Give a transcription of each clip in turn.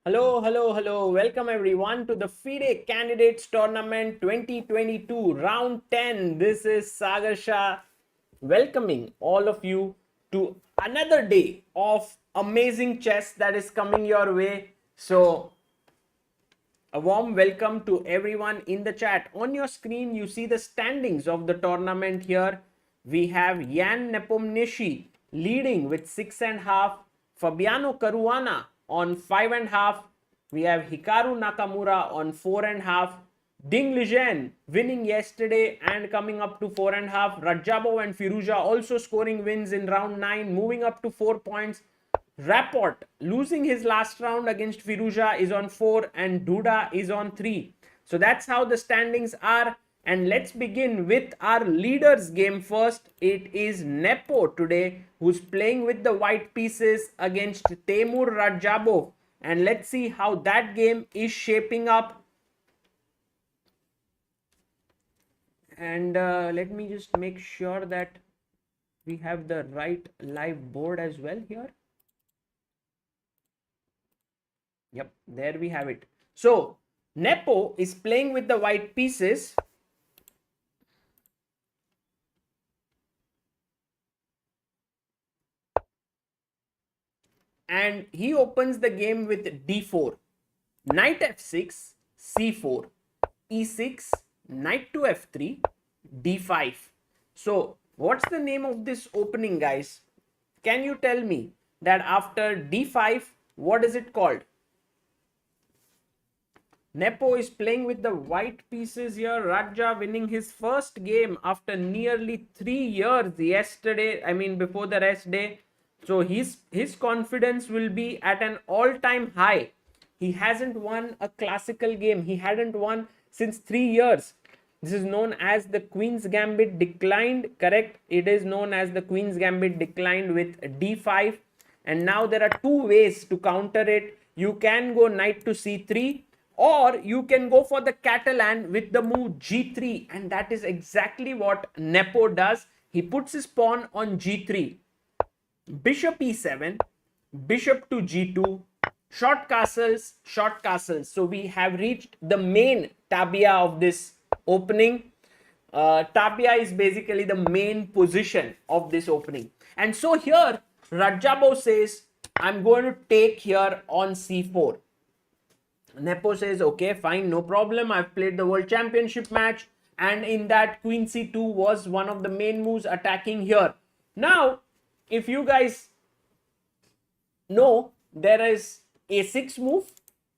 Hello, hello, hello. Welcome everyone to the FIDE Candidates Tournament 2022 Round 10. This is Sagar Shah welcoming all of you to another day of amazing chess that is coming your way. So, a warm welcome to everyone in the chat. On your screen, you see the standings of the tournament here. We have Yan Nepomniachtchi leading with 6.5, Fabiano Caruana on 5.5. We have Hikaru Nakamura on 4.5. Ding Lijian winning yesterday and coming up to 4.5. Rajabov and Firuja also scoring wins in round 9, moving up to 4 points. Rapport losing his last round against Firuja is on 4 and Duda is on 3. So that's how the standings are. And let's begin with our leaders game first. It is Nepo today who's playing with the white pieces against Temur Rajabov. And let's see how that game is shaping up. And let me just make sure that we have the right live board as well here. Yep, there we have it. So, Nepo is playing with the white pieces. And he opens the game with d4, knight f6, c4, e6, knight to f3, d5. So, what's the name of this opening, guys? Can you tell me that after d5, what is it called? Nepo is playing with the white pieces here. Raja winning his first game after nearly 3 years yesterday. Before the rest day. So his confidence will be at an all-time high. He hasn't won a classical game. He hadn't won since 3 years. This is known as the Queen's Gambit declined. Correct? It is known as the Queen's Gambit declined with d5. And now there are two ways to counter it. You can go knight to c3. Or you can go for the Catalan with the move g3, and that is exactly what Nepo does. He puts his pawn on g3, bishop e7, bishop to g2, short castles, short castles. So we have reached the main tabia of this opening. Tabia is basically the main position of this opening. And so here, Rajabov says, I'm going to take here on c4. Nepo says, okay, fine, no problem. I've played the World Championship match, and in that Queen C2 was one of the main moves attacking here. Now, if you guys know, there is A6 move,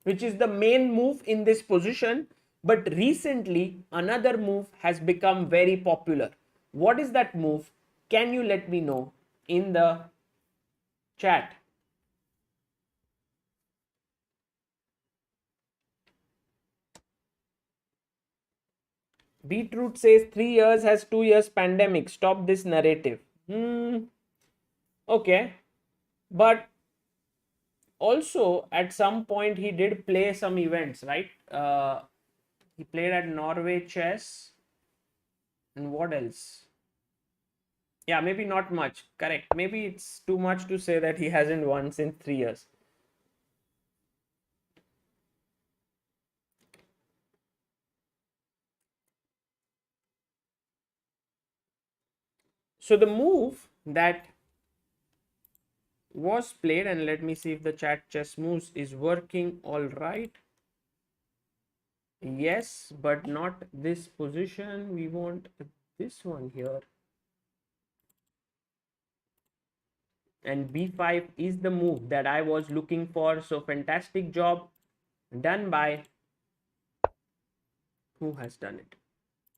which is the main move in this position, but recently another move has become very popular. What is that move? Can you let me know in the chat? Beetroot says 3 years has 2 years pandemic. Stop this narrative. Okay. But also at some point he did play some events, right? He played at Norway Chess. And what else? Yeah, maybe not much. Correct. Maybe it's too much to say that he hasn't won since 3 years. So the move that was played, and let me see if the chat chess moves is working all right. Yes, but not this position. We want this one here. And b5 is the move that I was looking for. So fantastic job done by, who has done it?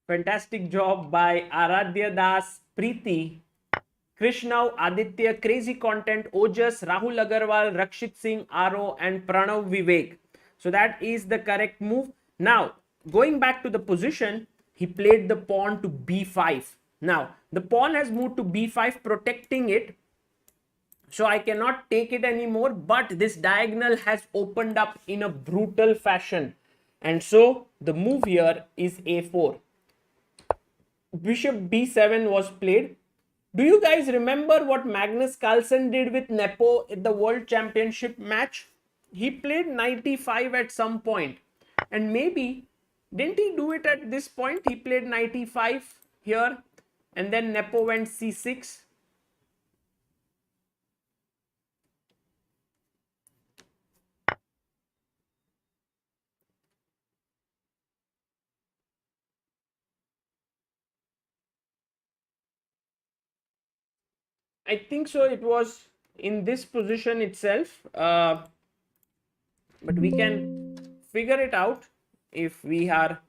Fantastic job by Aradhya Das, Preeti, Krishnav, Aditya, Crazy Content, Ojas, Rahul Agarwal, Rakshit Singh, Aro, and Pranav Vivek. So that is the correct move. Now, going back to the position, he played the pawn to b5. Now, the pawn has moved to b5, protecting it. So I cannot take it anymore, but this diagonal has opened up in a brutal fashion. And so the move here is a4. Bishop b7 was played. Do you guys remember what Magnus Carlsen did with Nepo in the World Championship match? he played 95 at some point, and maybe didn't he do it at this point? He played 95 here, and then Nepo went c6. I think so. It was in this position itself, but we can figure it out if we are,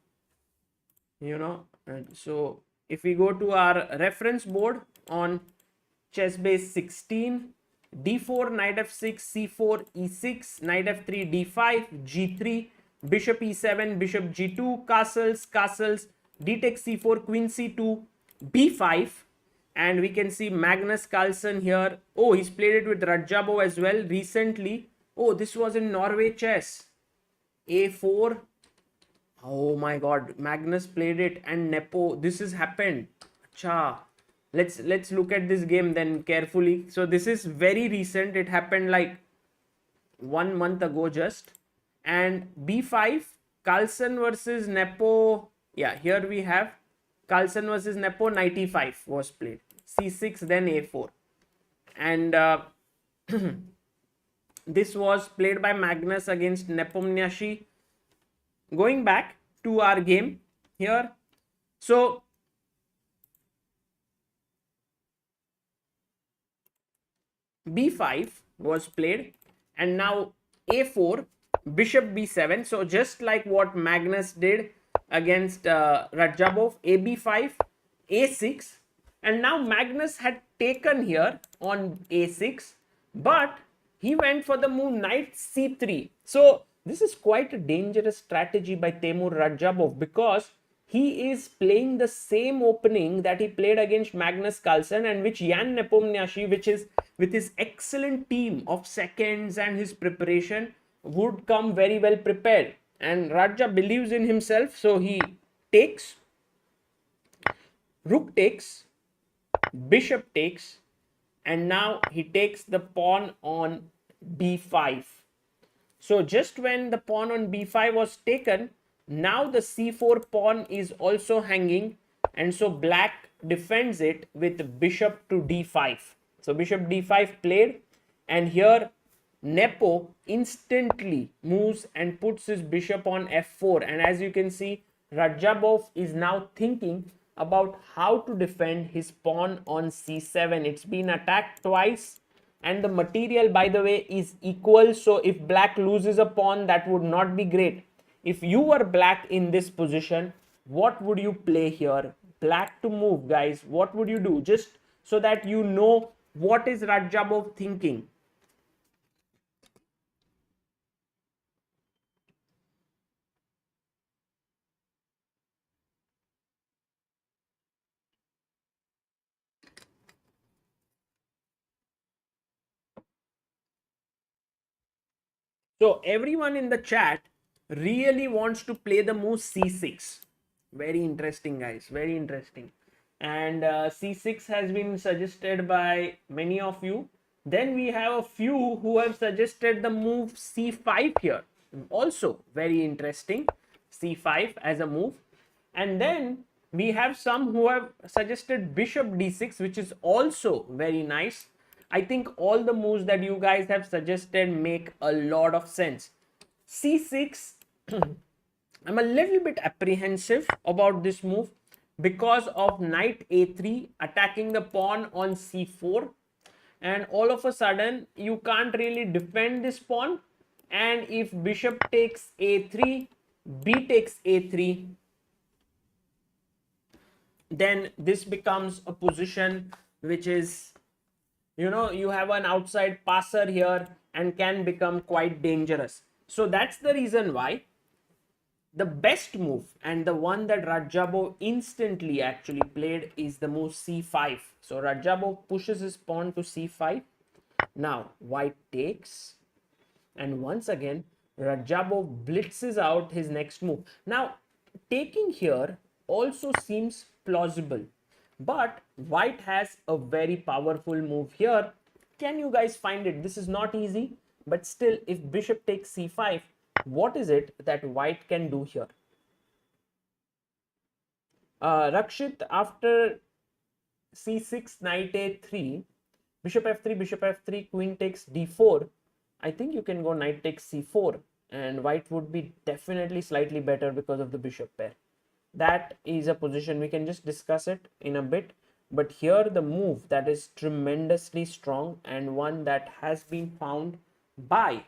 so if we go to our reference board on chess base 16, d4, knight f6, c4, e6, knight f3, d5, g3, bishop e7, bishop g2, castles, d takes c4, queen c2, b5, and we can see Magnus Carlsen here. Oh, he's played it with Rajabov as well recently. Oh, this was in Norway chess. a4. Oh my god, Magnus played it, and Nepo. This has happened. Acha. Let's look at this game then carefully. So this is very recent. It happened like 1 month ago just. And b5, Carlson versus Nepo. Yeah, here we have Carlson versus Nepo. 95 was played. c6, then a4. And this was played by Magnus against Nepomniachtchi. Going back to our game here, so b5 was played, and now a4, bishop b7. So just like what Magnus did against Rajabov, ab5, a6, and now Magnus had taken here on a6, but he went for the move knight c3. So this is quite a dangerous strategy by Temur Rajabov, because he is playing the same opening that he played against Magnus Carlsen, and which Jan Nepomniachtchi, which is with his excellent team of seconds and his preparation, would come very well prepared. And Raja believes in himself, so he takes, rook takes, bishop takes, and now he takes the pawn on b5. So just when the pawn on b5 was taken, now the c4 pawn is also hanging, and so black defends it with bishop to d5. So bishop d5 played, and here Nepo instantly moves and puts his bishop on f4. And as you can see, Rajabov is now thinking about how to defend his pawn on c7. It's been attacked twice, and the material, by the way, is equal. So if black loses a pawn, that would not be great. If you were black in this position, what would you play here? Black to move, guys. What would you do? Just so that you know what is Rajabov thinking. So everyone in the chat really wants to play the move c6. Very interesting, guys. Very interesting. And c6 has been suggested by many of you. Then we have a few who have suggested the move c5 here. Also very interesting. c5 as a move. And then we have some who have suggested bishop d6, which is also very nice. I think all the moves that you guys have suggested make a lot of sense. c6, I'm a little bit apprehensive about this move because of knight a3 attacking the pawn on c4, and all of a sudden you can't really defend this pawn, and if bishop takes a3, b takes a3, then this becomes a position which is, you have an outside passer here and can become quite dangerous. So that's the reason why the best move, and the one that Rajabov instantly actually played, is the move c5. So Rajabov pushes his pawn to c5. Now white takes, and once again Rajabov blitzes out his next move. Now taking here also seems plausible, but white has a very powerful move here. Can you guys find it? This is not easy. But still, if bishop takes c5, what is it that white can do here? Rakshit, after c6, knight a3, bishop f3, queen takes d4. I think you can go knight takes c4, and white would be definitely slightly better because of the bishop pair. That is a position we can just discuss it in a bit. But here the move that is tremendously strong and one that has been found by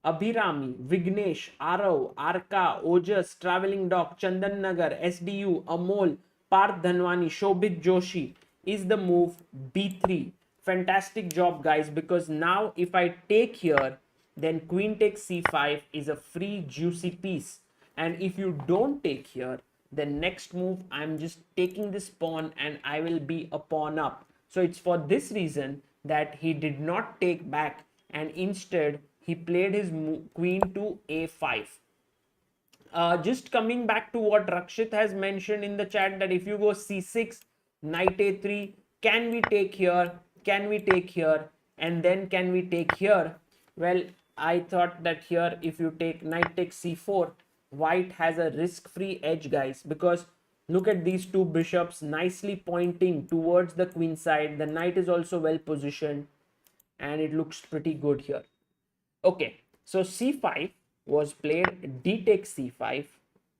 Abhirami, Vignesh, Arav, Arka, Ojas, Traveling Dog, Chandan Nagar, SDU, Amol, Parth Dhanwani, Shobhit Joshi is the move b3. Fantastic job, guys, because now if I take here, then queen takes c5 is a free juicy piece. And if you don't take here, the next move I'm just taking this pawn and I will be a pawn up. So it's for this reason that he did not take back and instead he played his queen to a5. Just coming back to what Rakshit has mentioned in the chat, that if you go c6, knight a3, can we take here, can we take here, and then can we take here? Well, I thought that here if you take knight takes c4, white has a risk-free edge, guys, because look at these two bishops nicely pointing towards the queen side. The knight is also well positioned and it looks pretty good here. Okay, so c5 was played, d takes c5,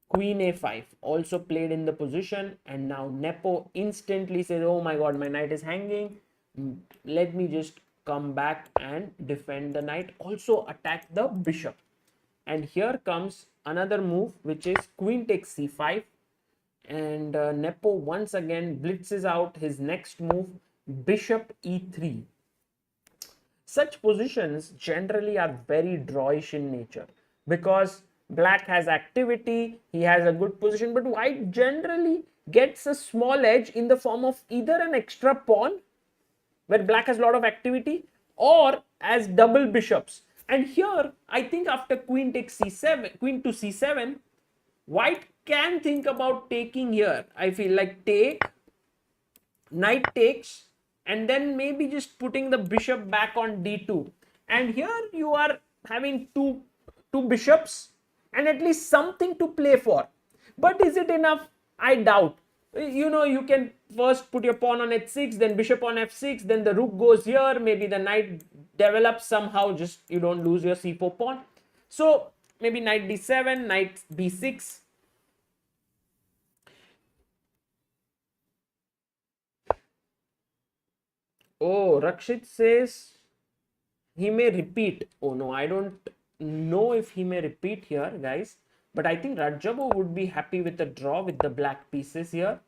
queen a5 also played in the position, and now Nepo instantly says, oh my god, my knight is hanging, let me just come back and defend the knight, also attack the bishop. And here comes another move, which is queen takes c5, and Nepo once again blitzes out his next move, bishop e3. Such positions generally are very drawish in nature because black has activity, he has a good position, but white generally gets a small edge in the form of either an extra pawn where black has a lot of activity or as double bishops. And here I think after queen takes c7, queen to c7, white can think about taking here. I feel like take, knight takes, and then maybe just putting the bishop back on d2. And here you are having two bishops and at least something to play for. But is it enough? I doubt. You know, you can first put your pawn on h6, then bishop on f6, then the rook goes here, maybe the knight develops somehow, just you don't lose your c4 pawn. So maybe knight d7, knight b6. Oh, Rakshit says he may repeat. Oh no, I don't know if he may repeat here, guys. But I think Rajabo would be happy with a draw with the black pieces here.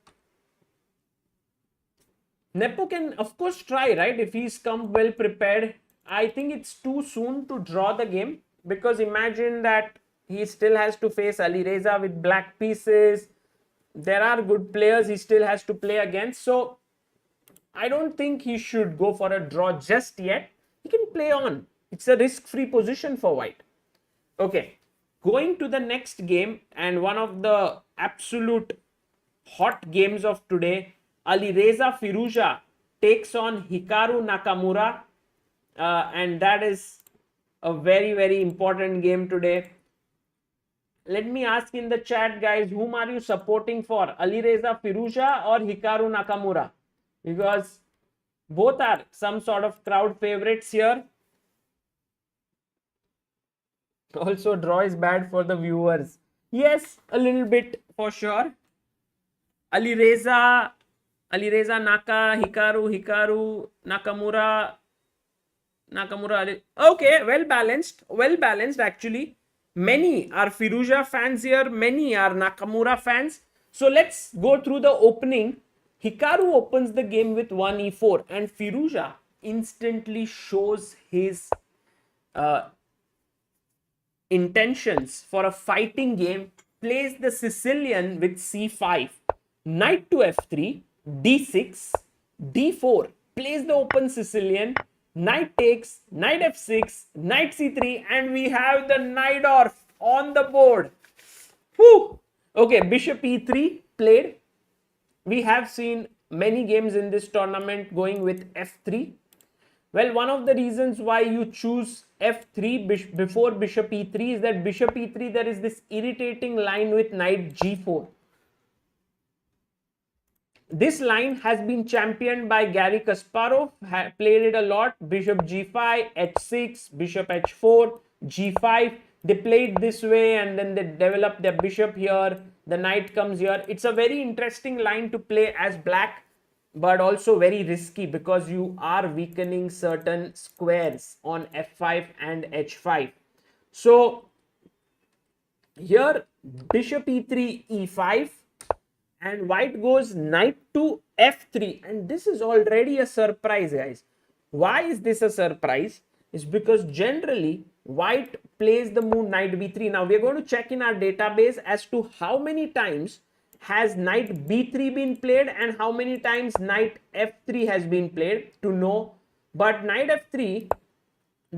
Nepo can, of course, try, right? If he's come well prepared. I think it's too soon to draw the game because imagine that he still has to face Alireza with black pieces. There are good players he still has to play against. So I don't think he should go for a draw just yet. He can play on. It's a risk-free position for white. Okay, going to the next game and one of the absolute hot games of today. Alireza Firuja takes on Hikaru Nakamura. And that is a very, very important game today. Let me ask in the chat, guys, whom are you supporting for? Alireza Firuja or Hikaru Nakamura? Because both are some sort of crowd favorites here. Also, draw is bad for the viewers. Yes, a little bit for sure. Alireza, Naka, Hikaru, Nakamura. Okay, well balanced actually. Many are Firuja fans here, many are Nakamura fans. So let's go through the opening. Hikaru opens the game with 1 e4 and Firuja instantly shows his intentions for a fighting game, plays the Sicilian with c5, knight to f3, d6, d4, plays the open Sicilian, knight takes, knight f6, knight c3, and we have the Najdorf on the board. Whew. Okay, bishop e3 played. We have seen many games in this tournament going with f3. Well, one of the reasons why you choose f3 before bishop e3 is that bishop e3 there is this irritating line with knight g4. This line has been championed by Gary Kasparov, played it a lot. Bishop g5, h6, bishop h4, g5. They played this way and then they developed their bishop here. The knight comes here. It's a very interesting line to play as black, but also very risky because you are weakening certain squares on f5 and h5. So here bishop e3, e5. And white goes knight to f3, and this is already a surprise, guys. Why is this a surprise? It's because generally white plays the move knight b3. Now we're going to check in our database as to how many times has knight b3 been played and how many times knight f3 has been played to know. But knight f3,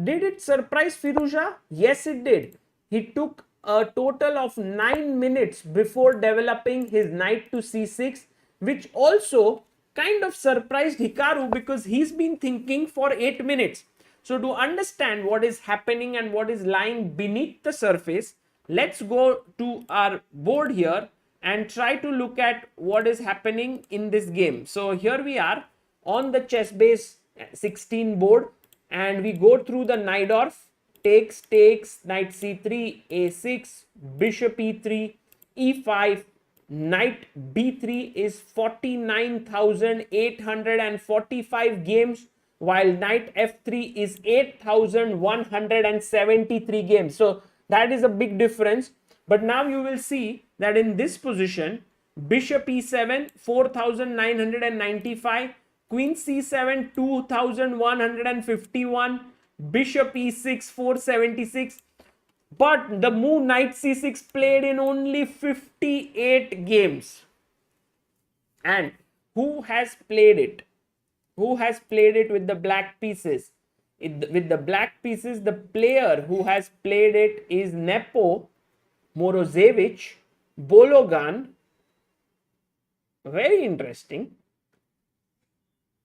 did it surprise Firuja? Yes, it did. He took a total of 9 minutes before developing his knight to c6, which also kind of surprised Hikaru because he's been thinking for 8 minutes. So to understand what is happening and what is lying beneath the surface, let's go to our board here and try to look at what is happening in this game. So here we are on the chess base 16 board and we go through the Najdorf. Takes, knight c3, a6, bishop e3, e5, knight b3 is 49,845 games, while knight f3 is 8,173 games. So that is a big difference. But now you will see that in this position, bishop e7, 4,995, queen c7, 2,151, bishop e6, 476, but the move knight c6 played in only 58 games. And who has played it? Who has played it with the black pieces? With the black pieces, the player who has played it is Nepo, Morozevich, Bologan, very interesting,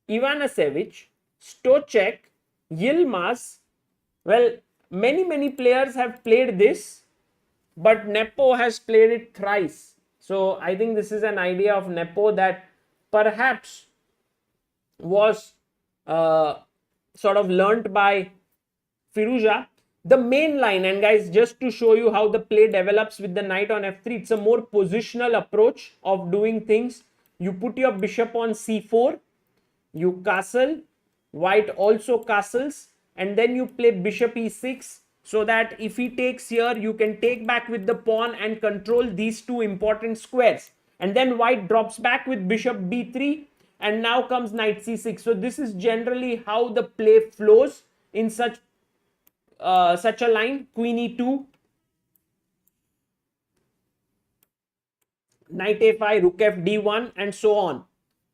Ivanasevich, Stochek, Yilmaz. Well, many players have played this, but Nepo has played it thrice. So I think this is an idea of Nepo that perhaps was sort of learnt by Firuja. The main line, and guys, just to show you how the play develops with the knight on f3, it's a more positional approach of doing things. You put your bishop on c4, you castle, white also castles, and then you play bishop e6 so that if he takes here, you can take back with the pawn and control these two important squares. And then white drops back with bishop b3 and now comes knight c6. So this is generally how the play flows in such a line. Queen e2, knight a5, rook f d1, and so on.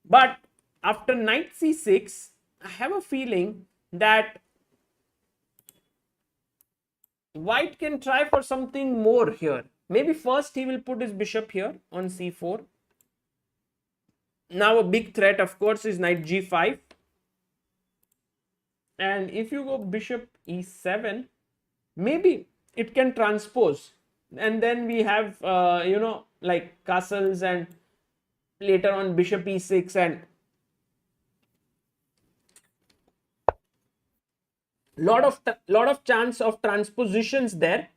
But after knight c6, I have a feeling that white can try for something more here. Maybe first he will put his bishop here on c4. Now a big threat, of course, is knight g5. And if you go bishop e7, maybe it can transpose. And then we have, like castles and later on bishop e6 and lot of chance of transpositions there.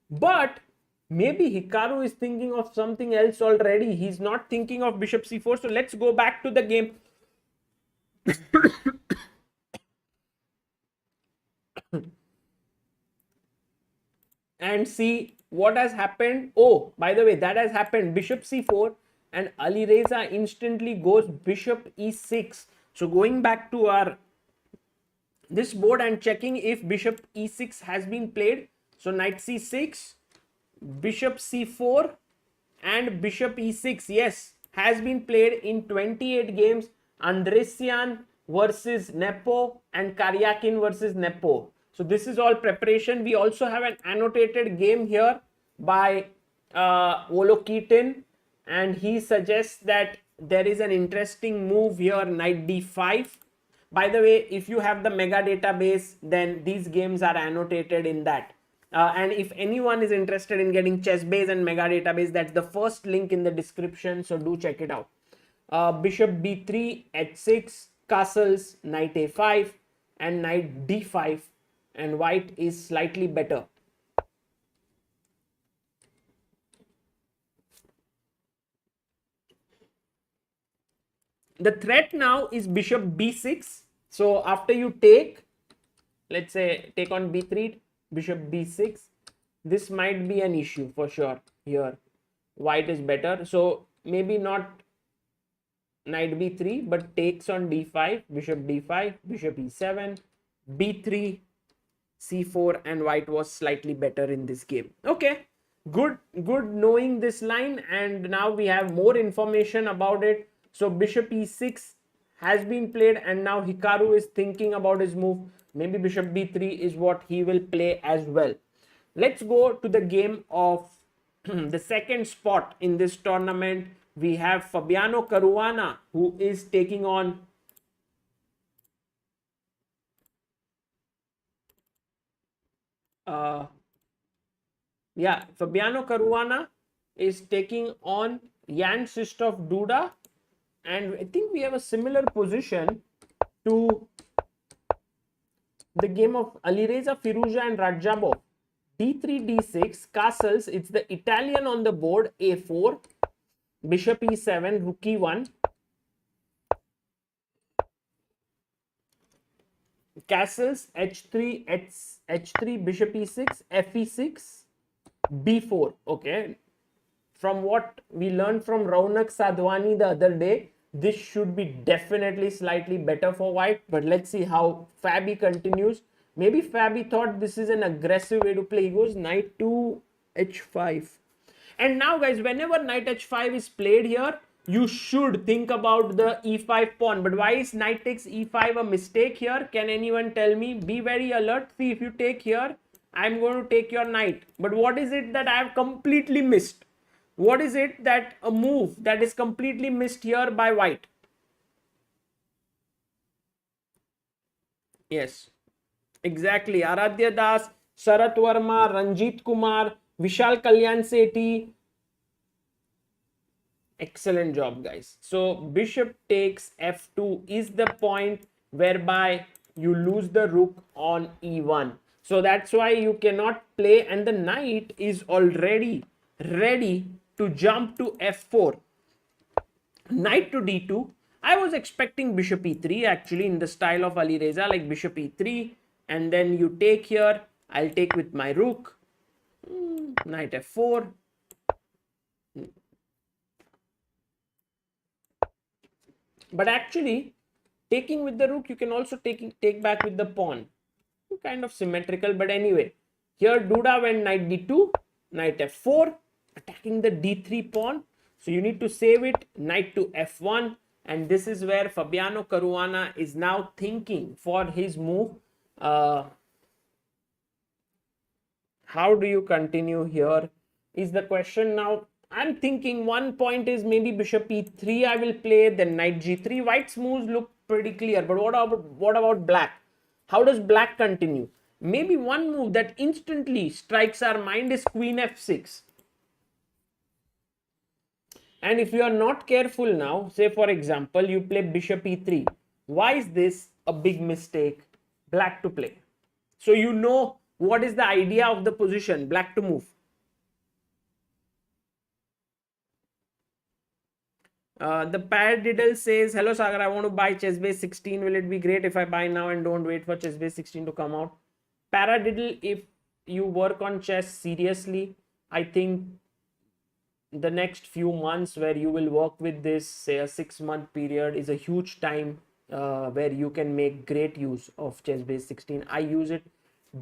But maybe Hikaru is thinking of something else already. He's not thinking of bishop c4. So let's go back to the game. And see what has happened. Oh, by the way, that has happened. Bishop c4 and Alireza instantly goes bishop e6. So going back to our this board and checking if bishop e6 has been played. So knight c6, bishop c4 and bishop e6, yes, has been played in 28 games. Andresian versus Nepo and Karyakin versus Nepo. So this is all preparation. We also have an annotated game here by Wolokitin, and he suggests that there is an interesting move here, knight d5. By the way, if you have the mega database, then these games are annotated in that. And if anyone is interested in getting chessbase and mega database, that's the first link in the description, so do check it out. Bishop b3, h6, castles, knight a5 and knight d5, and white is slightly better. The threat now is bishop b6. So after you take, let's say take on b3, bishop b6, this might be an issue for sure here. White is better, so maybe not knight b3, but takes on d5, bishop d5, bishop e7, b3, c4, and white was slightly better in this game. Okay, good knowing this line, and now we have more information about it. So bishop e6 has been played, and now Hikaru is thinking about his move. Maybe bishop b3 is what he will play as well. Let's go to the game of the second spot in this tournament. We have Fabiano Caruana, who is taking on Fabiano Caruana is taking on Jan Krzysztof Duda, and I think we have a similar position to the game of Alireza, Firuja and Rajabov. d3, d6, castles, it's the Italian on the board, a4, bishop e7, rook e1, castles, h3, h3, bishop e6, fe6, b4. Okay, from what we learned from Raunak Sadhwani the other day, this should be definitely slightly better for white, but let's see how Fabi continues. Maybe Fabi thought this is an aggressive way to play. He goes knight to h5. And now guys, whenever knight h5 is played here, you should think about the e5 pawn. But why is knight takes e5 a mistake here? Can anyone tell me? Be very alert. See, if you take here, I'm going to take your knight. But what is it that I have completely missed? What is it that a move that is completely missed here by white? Yes, exactly. Aradhya Das, Sarat Verma, Ranjit Kumar, Vishal Kalyan Sethi. Excellent job, guys. So bishop takes f2 is the point whereby you lose the rook on e1. So that's why you cannot play, and the knight is already ready to jump to f4. Knight to d2. I was expecting bishop e3 actually in the style of Alireza, like bishop e3, and then you take here. I'll take with my rook. Knight f4. But actually, taking with the rook, you can also take back with the pawn. Kind of symmetrical, but anyway. Here Duda went knight d2, knight f4, attacking the d3 pawn. So you need to save it, knight to f1. And this is where Fabiano Caruana is now thinking for his move. How do you continue here is the question now. I'm thinking one point is maybe bishop e3 I will play, then knight g3. White's moves look pretty clear, but what about black? How does black continue? Maybe one move that instantly strikes our mind is queen f6. And if you are not careful now, say for example, you play bishop e3. Why is this a big mistake? Black to play. So you know what is the idea of the position, black to move. The Paradiddle says, hello Sagar, I want to buy Chessbase 16. Will it be great if I buy now and don't wait for Chessbase 16 to come out? Paradiddle, if you work on chess seriously, I think the next few months where you will work with this, say a 6-month period, is a huge time where you can make great use of Chessbase 16. I use it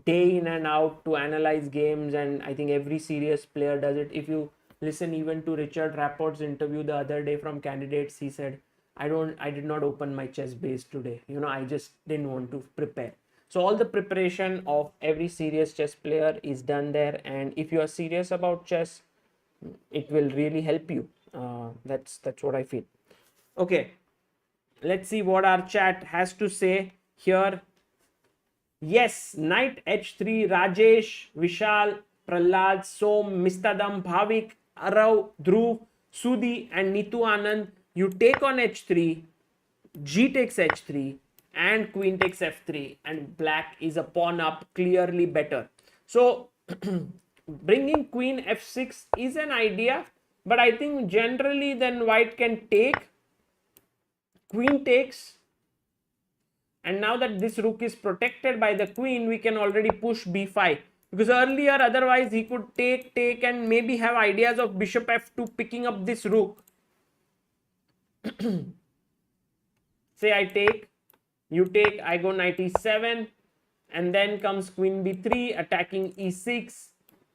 day in and out to analyze games, and I think every serious player does it. If you listen even to Richard Rapport's interview the other day from Candidates, he said, I did not open my chess base today. I just didn't want to prepare. So all the preparation of every serious chess player is done there. And if you are serious about chess, it will really help you. That's what I feel. Okay. let's see what our chat has to say here. Yes, knight h3, Rajesh, Vishal, Prahlad, Som, Mistadam, Bhavik, Arav, Dhruv, Sudhi and Nitu Anand. You take on h3, g takes h3 and queen takes f3, and black is a pawn up, clearly better. So bringing queen f6 is an idea, but I think generally then white can take, queen takes, and now that this rook is protected by the queen, we can already push b5, because earlier otherwise he could take and maybe have ideas of bishop f2 picking up this rook. Say I take, you take, I go knight e7, and then comes queen b3 attacking e6,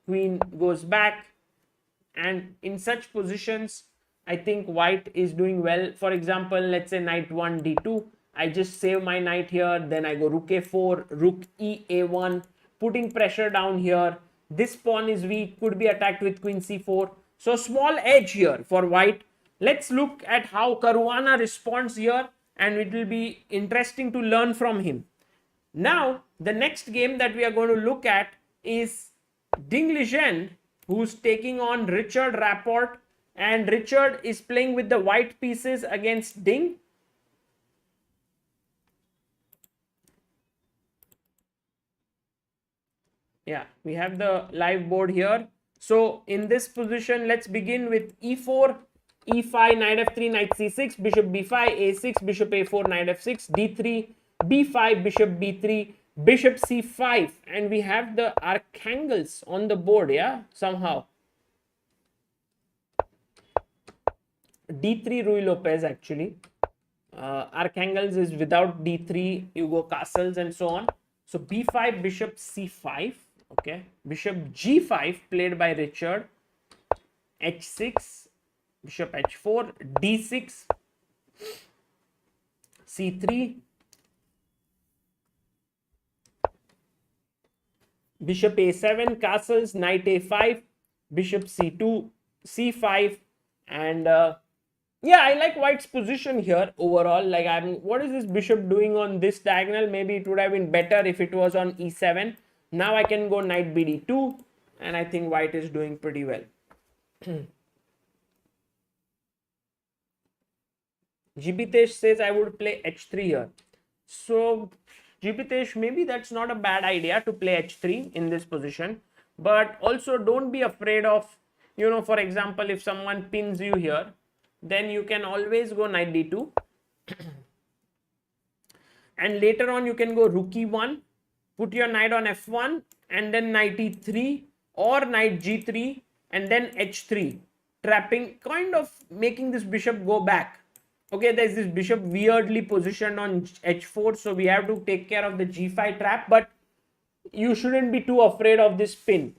queen goes back, and in such positions I think white is doing well. For example, let's say knight 1 d2, I just save my knight here, then I go rook a4, rook e a1, putting pressure down here. This pawn is weak, could be attacked with queen c4. So small edge here for white. Let's look at how Karwana responds here, and it will be interesting to learn from him. Now, the next game that we are going to look at is Ding Lijen, who's taking on Richard Rapport, and Richard is playing with the white pieces against Ding. Yeah, we have the live board here. So in this position, let's begin with e4, e5, knight f3, knight c6, bishop b5, a6, bishop a4, knight f6, d3, b5, bishop b3, bishop c5, and we have the archangels on the board, yeah, somehow. d3 Rui Lopez actually. Archangels is without d3, you go castles and so on. So b5, bishop c5, okay, bishop g5 played by Richard, h6, bishop h4, d6, c3, bishop a7, castles, knight a5, bishop c2, c5, and yeah, I like white's position here overall. Like, what is this bishop doing on this diagonal? Maybe it would have been better if it was on e7. Now I can go knight bd2, and I think white is doing pretty well. Jibitesh says I would play h3 here. So Jibitesh, maybe that's not a bad idea to play h3 in this position, but also don't be afraid of, you know, for example, if someone pins you here, then you can always go knight d2 and later on you can go rook e1, put your knight on f1, and then knight e3 or knight g3 and then h3, trapping, kind of making this bishop go back. Okay, there's this bishop weirdly positioned on h4, so we have to take care of the g5 trap, but you shouldn't be too afraid of this pin.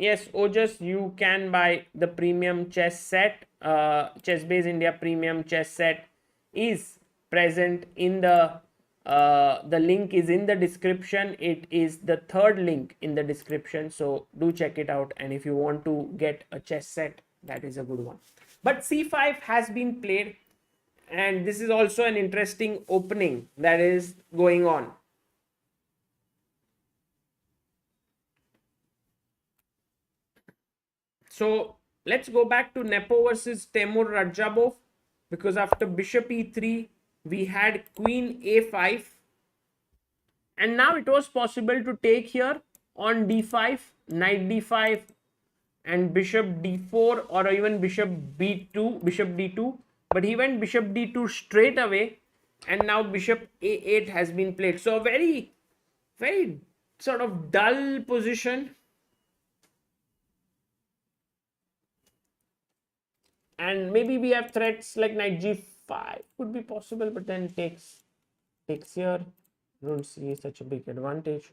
Yes, Ojas, you can buy the premium chess set. Chessbase India premium chess set is present in the link is in the description. It is the third link in the description, so do check it out. And if you want to get a chess set, that is a good one. But c5 has been played, and this is also an interesting opening that is going on. So let's go back to Nepo versus Temur Rajabov, because after bishop e3 we had queen a5, and now it was possible to take here on d5, knight d5 and bishop d4, or even bishop b2, bishop d2, but he went bishop d2 straight away, and now bishop a8 has been played. So a very, very sort of dull position. And maybe we have threats like knight g5 could be possible, but then takes here. Don't see such a big advantage.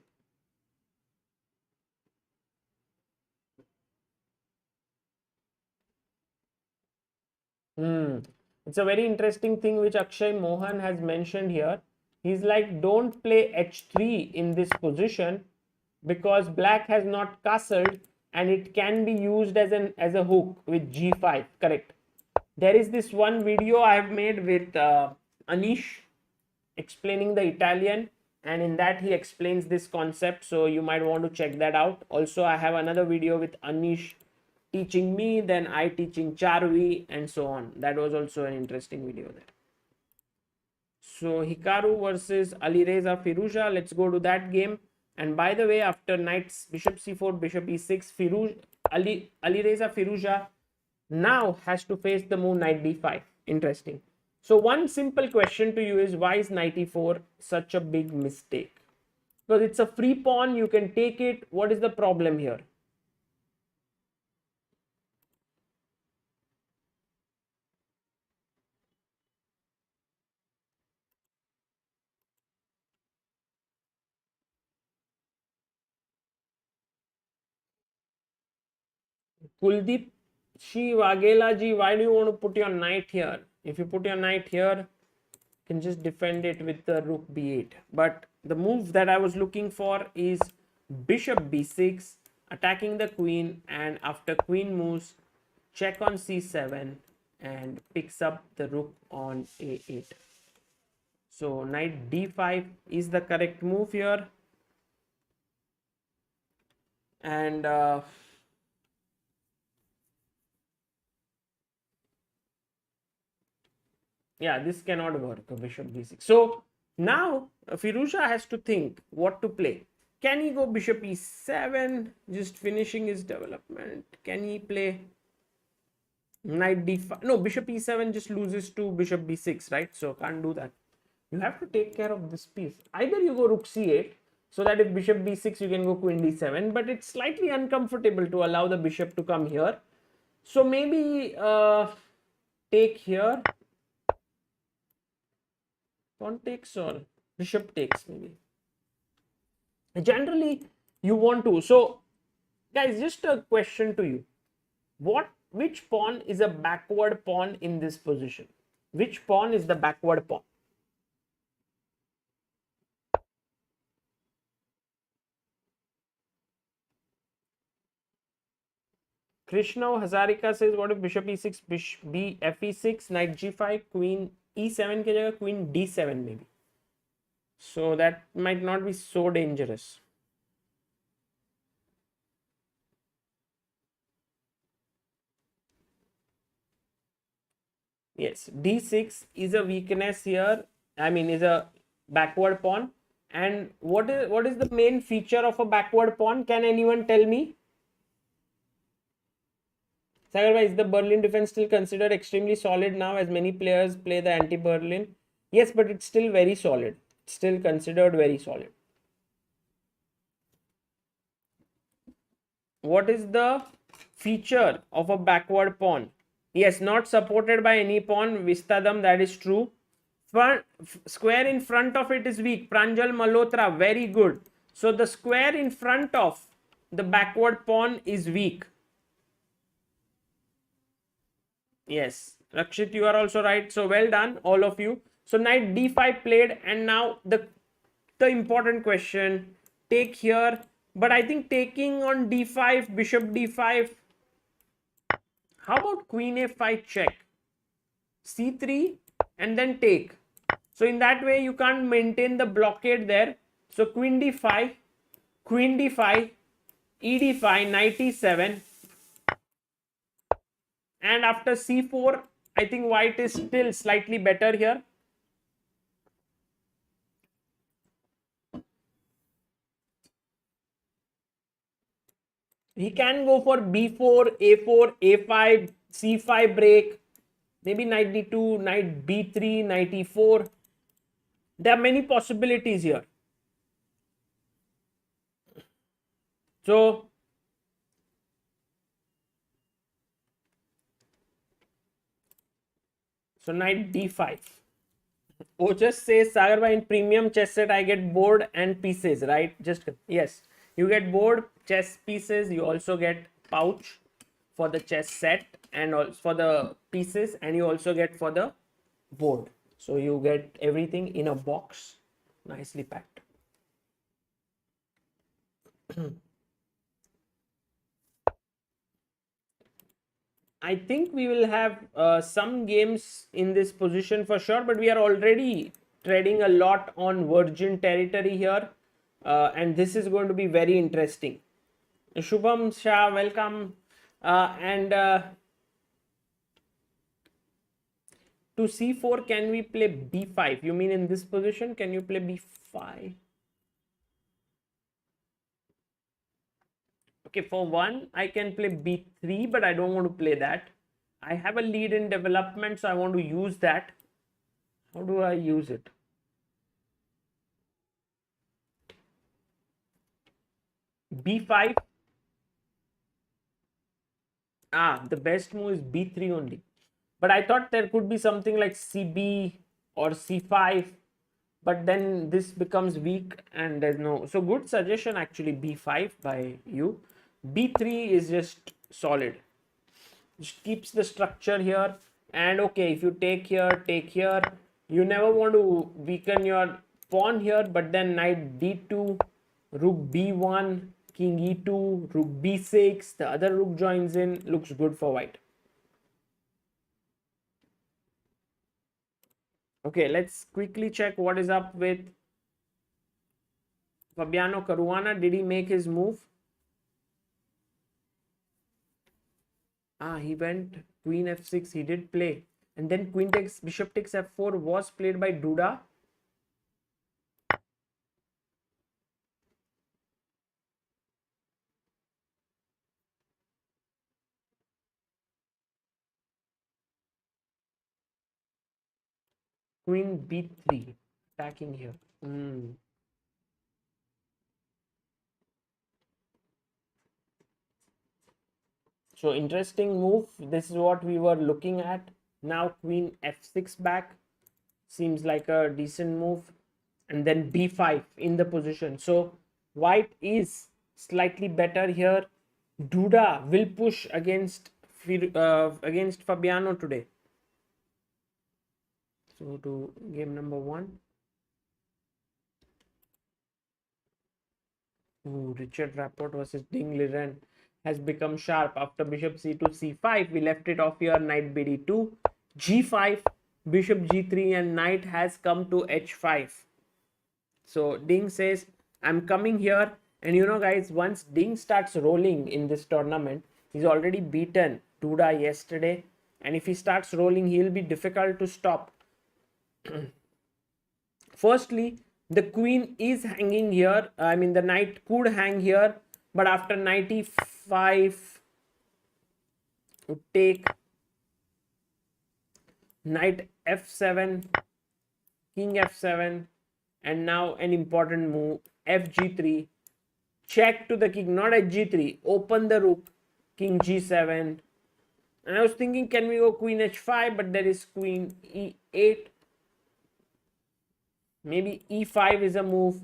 It's a very interesting thing which Akshay Mohan has mentioned here. He's like, don't play h3 in this position because black has not castled, and it can be used as a hook with g5. Correct. There is this one video I have made with Anish explaining the Italian, and in that he explains this concept, so you might want to check that out. Also, I have another video with Anish teaching me, then I teaching Charvi, and so on. That was also an interesting video there. So Hikaru versus Alireza Firuja. Let's go to that game. And by the way, after knights bishop c4, bishop e6, Alireza Firuja now has to face the move knight d5. Interesting. So one simple question to you is, why is knight e4 such a big mistake? Because it's a free pawn, you can take it. What is the problem here? Kuldeep Shi Wagela ji, why do you want to put your knight here? If you put your knight here, you can just defend it with the rook b8. But the move that I was looking for is bishop b6, attacking the queen, and after queen moves, check on c7 and picks up the rook on a8. So knight d5 is the correct move here. And yeah, this cannot work, bishop b6. So now Firuja has to think what to play. Can he go bishop e7, just finishing his development? Can he play knight d5? No, bishop e7 just loses to bishop b6, right? So can't do that. You have to take care of this piece. Either you go rook c8, so that if bishop b6, you can go queen d7, but it's slightly uncomfortable to allow the bishop to come here. So maybe take here. Pawn takes or bishop takes, maybe. Generally, you want to. So, guys, just a question to you. Which pawn is a backward pawn in this position? Which pawn is the backward pawn? Krishna Hazarika says, what if bishop e6, bishop b, fe6, knight g5, queen e7 ke jagah queen d7 maybe. So that might not be so dangerous. Yes, d6 is a weakness here. I mean, is a backward pawn. And what is the main feature of a backward pawn? Can anyone tell me? Sagar, is the Berlin defense still considered extremely solid now, as many players play the anti-Berlin? Yes, but it's still very solid. It's still considered very solid. What is the feature of a backward pawn? Yes, not supported by any pawn. Vistadam, that is true. Square in front of it is weak. Pranjal Malhotra, very good. So the square in front of the backward pawn is weak. Yes, Rakshit, you are also right. So well done, all of you. So knight d5 played, and now the important question, take here. But I think taking on d5, bishop d5. How about queen a5 check? c3 and then take. So in that way, you can't maintain the blockade there. So queen d5, e d5, knight e7. And after c4, I think white is still slightly better here. He can go for b4, a4, a5, c5 break. Maybe knight d2, knight b3, knight e4. There are many possibilities here. So knight d5. Ojas says, Sagar bhai, in premium chess set I get board and pieces, right? Just yes, you get board, chess pieces. You also get pouch for the chess set and also for the pieces, and you also get for the board. So you get everything in a box, nicely packed. I think we will have some games in this position for sure, but we are already treading a lot on virgin territory here, and this is going to be very interesting. Shubham Shah, welcome. And to c4, can we play b5? You mean in this position, can you play b5? Okay, for one, I can play b3, but I don't want to play that. I have a lead in development, so I want to use that. How do I use it? b5. The best move is b3 only. But I thought there could be something like cb or c5, but then this becomes weak and there's no. So good suggestion actually, b5 by you. b3 is just solid. Just keeps the structure here. And okay, if you take here, you never want to weaken your pawn here, but then knight d2, rook b1, king e2, rook b6, the other rook joins in, looks good for white. Okay, let's quickly check what is up with Fabiano Caruana. Did he make his move? He went queen f6, he did play. And then queen takes, bishop takes f4 was played by Duda. Queen b3, attacking here. So interesting move. This is what we were looking at. Now queen f6 back. Seems like a decent move. And then b5 in the position. So white is slightly better here. Duda will push against Fabiano today. So to game number 1. Richard Rapport versus Ding Liren has become sharp after bishop c2 c5. We left it off here, knight bd2, g5, bishop g3, and knight has come to h5. So Ding says, I'm coming here. And you know guys, once Ding starts rolling in this tournament, he's already beaten Duda yesterday. And if he starts rolling, he'll be difficult to stop. Firstly, the queen is hanging here. I mean, the knight could hang here. But after knight e5, to take knight f7, king f7, and now an important move, fg3, check to the king, not hg3, open the rook, king g7. And I was thinking, can we go queen h5, but there is queen e8. Maybe e5 is a move,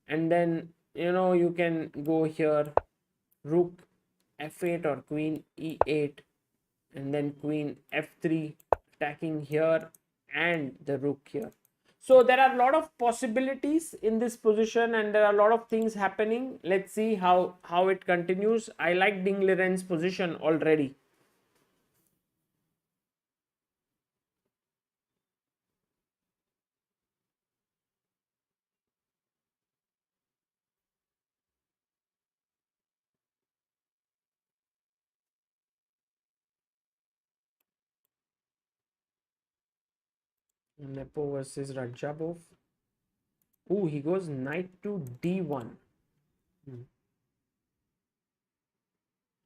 and then you can go here, rook f8 or queen e8, and then queen f3, attacking here and the rook here. So there are a lot of possibilities in this position, and there are a lot of things happening. Let's see how it continues. I like Ding Liren's position already. Nepo versus Rajabov. Oh, he goes knight to d1.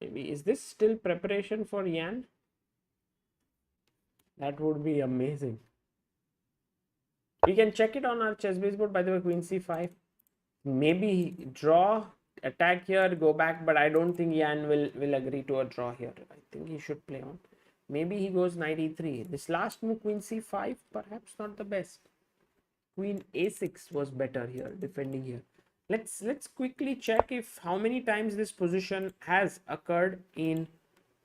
Maybe, is this still preparation for Yan? That would be amazing. We can check it on our chess-based board. By the way, queen c5. Maybe draw, attack here, go back, but I don't think Yan will agree to a draw here. I think he should play on. Maybe he goes knight e3. This last move, queen c5, perhaps not the best. Queen a6 was better here, defending here. Let's quickly check if how many times this position has occurred in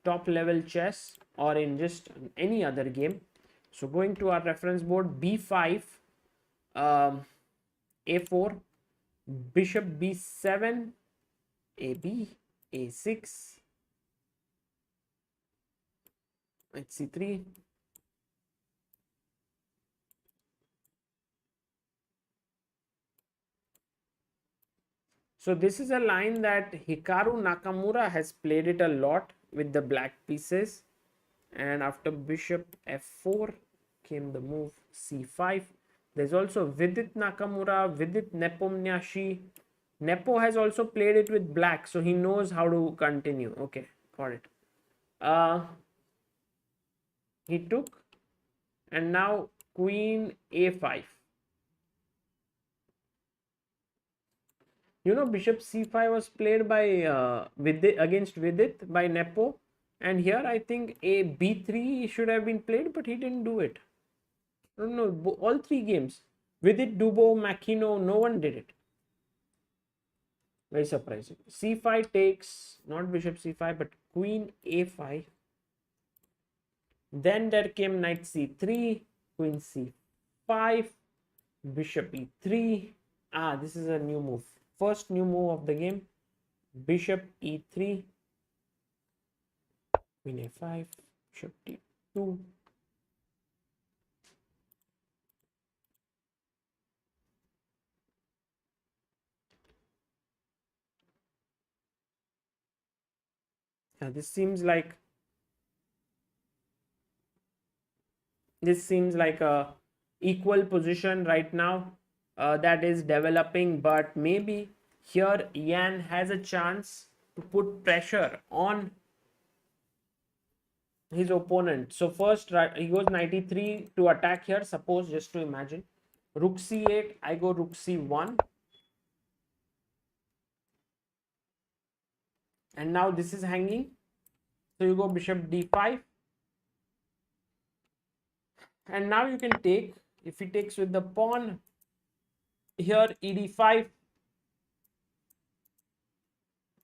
top level chess or in just any other game. So going to our reference board, b5, a4, bishop b7, ab, a6, Knight c3. So this is a line that Hikaru Nakamura has played it a lot with the black pieces. And after bishop f4 came the move c5. There's also Vidit Nakamura, Vidit Nepomniachtchi. Nepo has also played it with black, so he knows how to continue. Okay, got it. He took, and now queen a5. You know, bishop c5 was played by Vidit, against Vidit by Nepo, and here I think a b3 should have been played, but he didn't do it. I don't know, all three games, Vidit, Dubo, Makino, no one did it. Very surprising. c5 takes, not bishop c5, but queen a5. Then there came knight c3, queen c5, bishop e3. This is a new move. First new move of the game. Bishop e3, queen a5, bishop d2. This seems like a equal position right now that is developing, but maybe here Yan has a chance to put pressure on his opponent. So first he goes knight e3 to attack here. Suppose, just to imagine, rook c8, I go rook c1, and now this is hanging, so you go bishop d5, and now you can take. If he takes with the pawn, here ed5,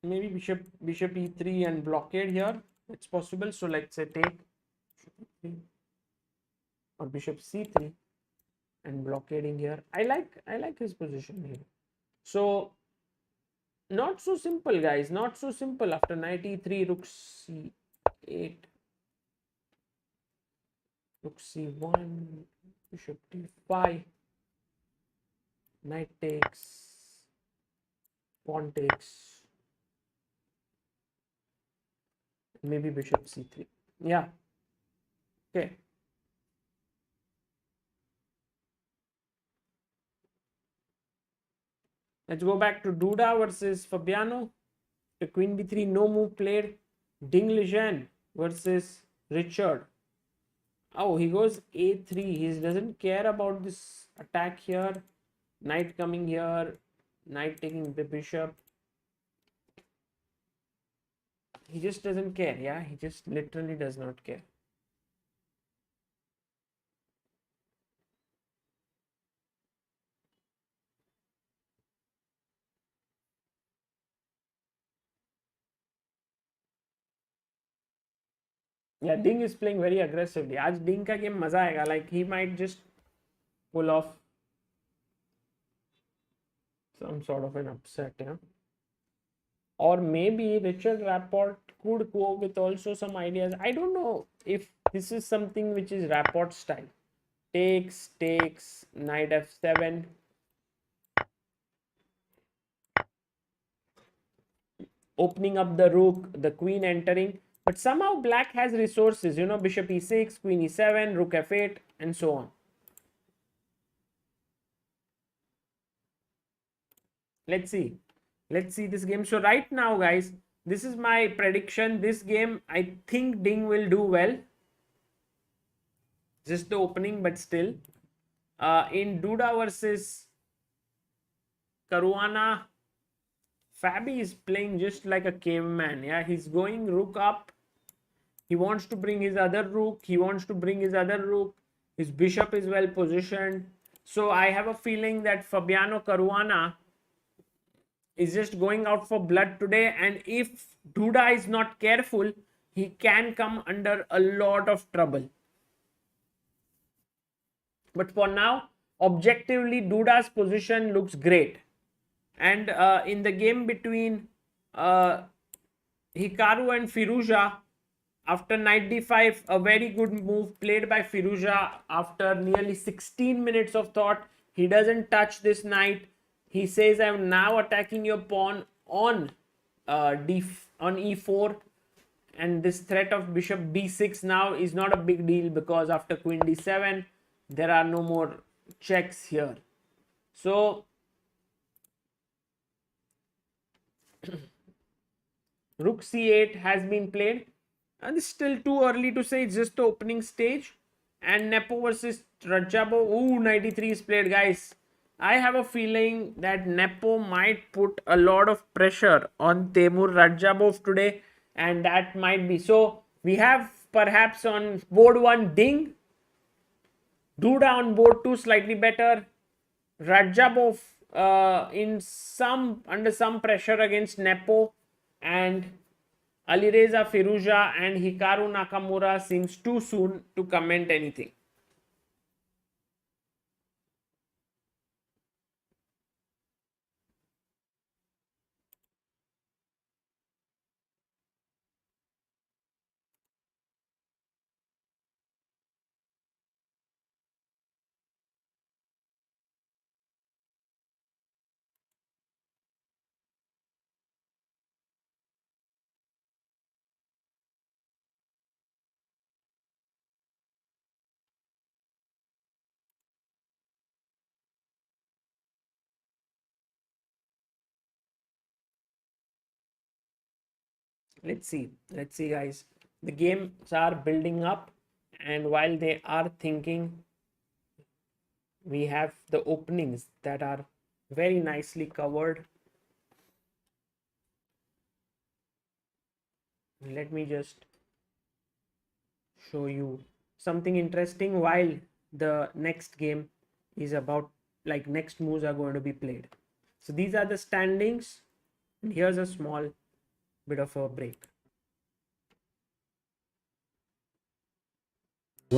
maybe bishop e3 and blockade here, it's possible. So let's say take or bishop c3 and blockading here. I like his position here. So not so simple, guys, not so simple. After knight e3, rook c8, rook c1, bishop d5, knight takes, pawn takes, maybe bishop c3. Yeah, okay. Let's go back to Duda versus Fabiano. The queen b3, no move played. Ding Lijian versus Richard. Oh, he goes a3. He doesn't care about this attack here. Knight coming here. Knight taking the bishop. He just doesn't care. Yeah, he just literally does not care. Yeah, Ding is playing very aggressively. आज Ding का game मजा आएगा. Like he might just pull off some sort of an upset, yeah. Or maybe Richard Rapport could go with also some ideas. I don't know if this is something which is Rapport style. Takes, knight f7. Opening up the rook, the queen entering. But somehow black has resources, you know, bishop e6, queen e7, rook f8, and so on. Let's see this game. So right now, guys, this is my prediction. This game, I think Ding will do well. Just the opening, but still. In Duda versus Karwana, Fabi is playing just like a caveman. Yeah, he's going rook up. He wants to bring his other rook. His bishop is well positioned. So I have a feeling that Fabiano Caruana is just going out for blood today. And if Duda is not careful, he can come under a lot of trouble. But for now, objectively, Duda's position looks great. And in the game between Hikaru and Firuja, After knight d5, a very good move played by Firuja. After nearly 16 minutes of thought, he doesn't touch this knight. He says, I'm now attacking your pawn on on e4, and this threat of bishop b6 now is not a big deal because after queen d7 there are no more checks here. So rook c8 has been played, and it's still too early to say. It's just the opening stage. And Nepo versus Rajabo. Ooh, 93 is played, guys. I have a feeling that Nepo might put a lot of pressure on Temur Rajabov today, and that might be. So we have perhaps on board 1 Ding, Duda on board 2 slightly better, Rajabov under some pressure against Nepo, and Alireza, Firuja and Hikaru Nakamura seems too soon to comment anything. Let's see, guys. The games are building up, and while they are thinking, we have the openings that are very nicely covered. Let me just show you something interesting while the next game is about, like, next moves are going to be played. So these are the standings, and here's a small bit of a break.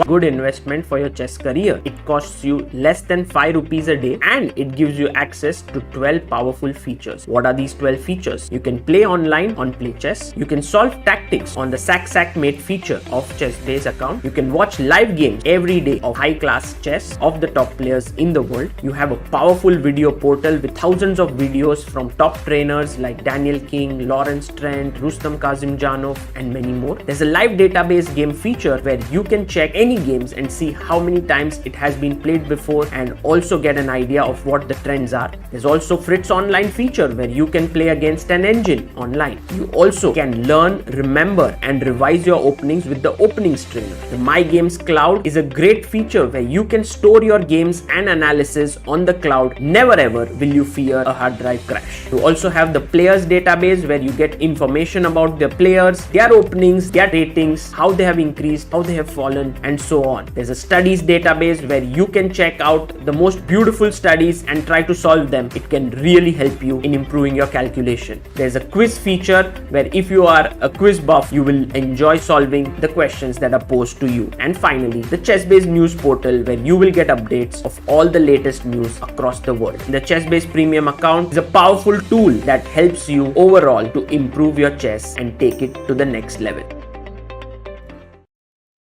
Good investment for your chess career. It costs you less than 5 rupees a day, and it gives you access to 12 powerful features. What are these 12 features? You can play online on Play Chess. You can solve tactics on the Sack feature of ChessBase account. You can watch live games every day of high-class chess of the top players in the world. You have a powerful video portal with thousands of videos from top trainers like Daniel King, Lawrence Trent, Rustam Kazimjanov, and many more. There's a live database game feature where you can check any games and see how many times it has been played before, and also get an idea of what the trends are. There's also Fritz Online feature where you can play against an engine online. You also can learn, remember and revise your openings with the openings trainer. The My Games Cloud is a great feature where you can store your games and analysis on the cloud. Never ever will you fear a hard drive crash. You also have the players database where you get information about the players, their openings, their ratings, how they have increased, how they have fallen, and so on. There's a studies database where you can check out the most beautiful studies and try to solve them. It can really help you in improving your calculation. There's a quiz feature where if you are a quiz buff, you will enjoy solving the questions that are posed to you. And finally, the ChessBase news portal where you will get updates of all the latest news across the world. The ChessBase premium account is a powerful tool that helps you overall to improve your chess and take it to the next level.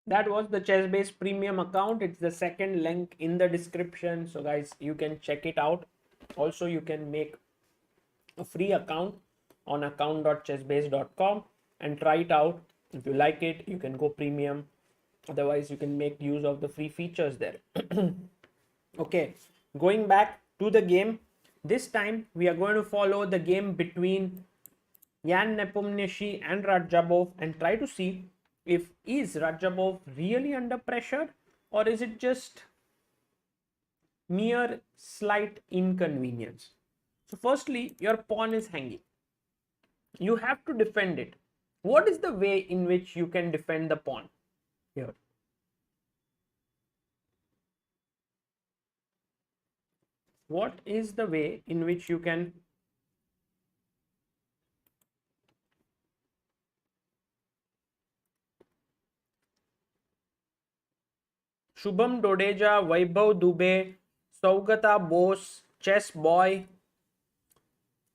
That was the ChessBase premium account. It's the second link in the description, so guys, you can check it out. Also, you can make a free account on account.chessbase.com and try it out. If you like it, you can go premium. Otherwise, you can make use of the free features there. Okay, going back to the game. This time we are going to follow the game between Yan Nepomniachtchi and Rajabov and try to see if is Rajabov really under pressure, or is it just mere slight inconvenience. So firstly, your pawn is hanging. You have to defend it. What is the way in which you can defend the pawn here? What is the way in which you can Shubham Dodeja, Vaibhav Dubey, Saugata Bose, Chess Boy.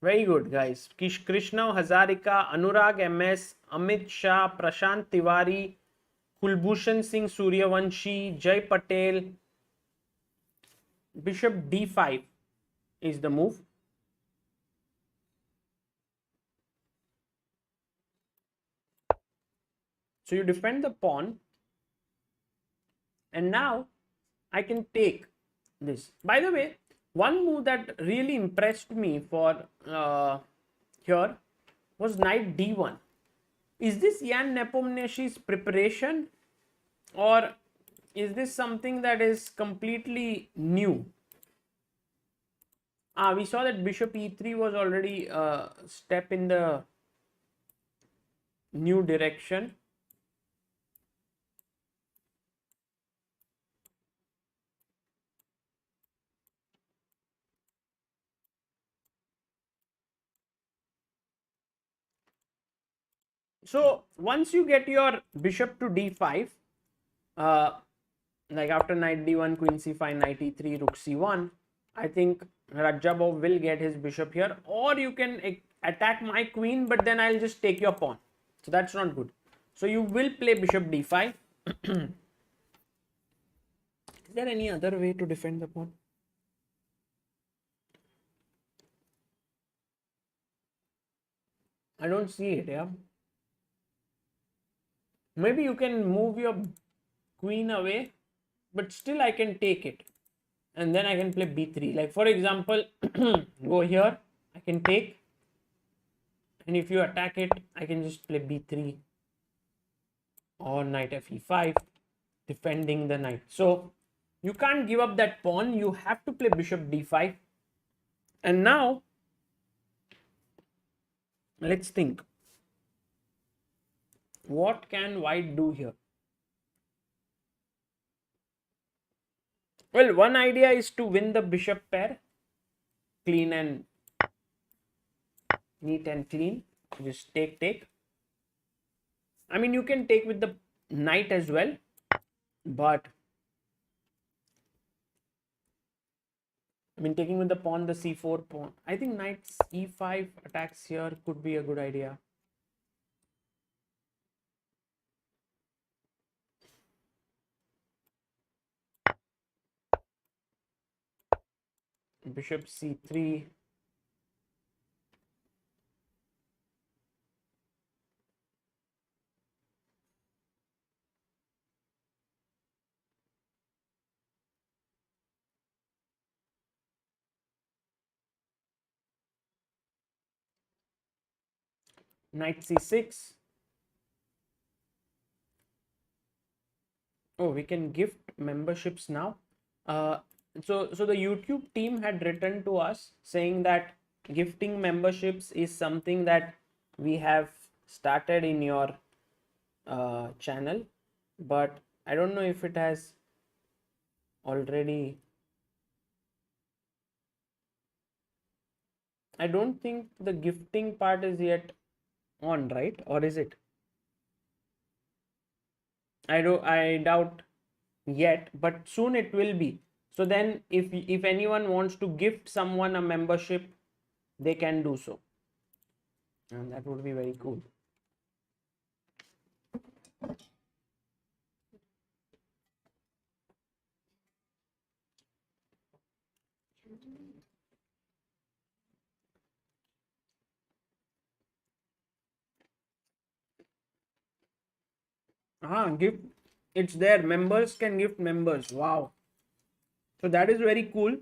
Very good, guys. Krishna Hazarika, Anurag MS, Amit Shah, Prashant Tiwari, Kulbhushan Singh Suryavanshi, Jay Patel. Bishop d5 is the move. So you defend the pawn. And now I can take this. By the way, one move that really impressed me for here was knight d1. Is this Jan Nepomniachtchi's preparation, or is this something that is completely new? We saw that bishop e3 was already a step in the new direction. So once you get your bishop to d5, like after knight d1, queen c5, knight e3, rook c1, I think Rajabov will get his bishop here, or you can attack my queen, but then I'll just take your pawn. So that's not good. So you will play bishop d5. Is there any other way to defend the pawn? I don't see it, yeah. Maybe you can move your queen away, but still I can take it. And then I can play b3. Like for example, go here, I can take. And if you attack it, I can just play b3 or knight fe5, defending the knight. So you can't give up that pawn. You have to play bishop d5. And now, let's think. What can white do here? Well, one idea is to win the bishop pair. Clean and neat and clean. Just take. I mean, you can take with the knight as well, but I mean, taking with the pawn, the c4 pawn. I think knight e5 attacks here could be a good idea. Bishop c3. Knight c6. Oh, we can gift memberships now. So the YouTube team had written to us saying that gifting memberships is something that we have started in your channel, but I don't know if it has already. I don't think the gifting part is yet on, right? Or is it? I doubt yet, but soon it will be. So then if anyone wants to gift someone a membership, they can do so. And that would be very cool. Gift, it's there. Members can gift members. Wow. So that is very cool.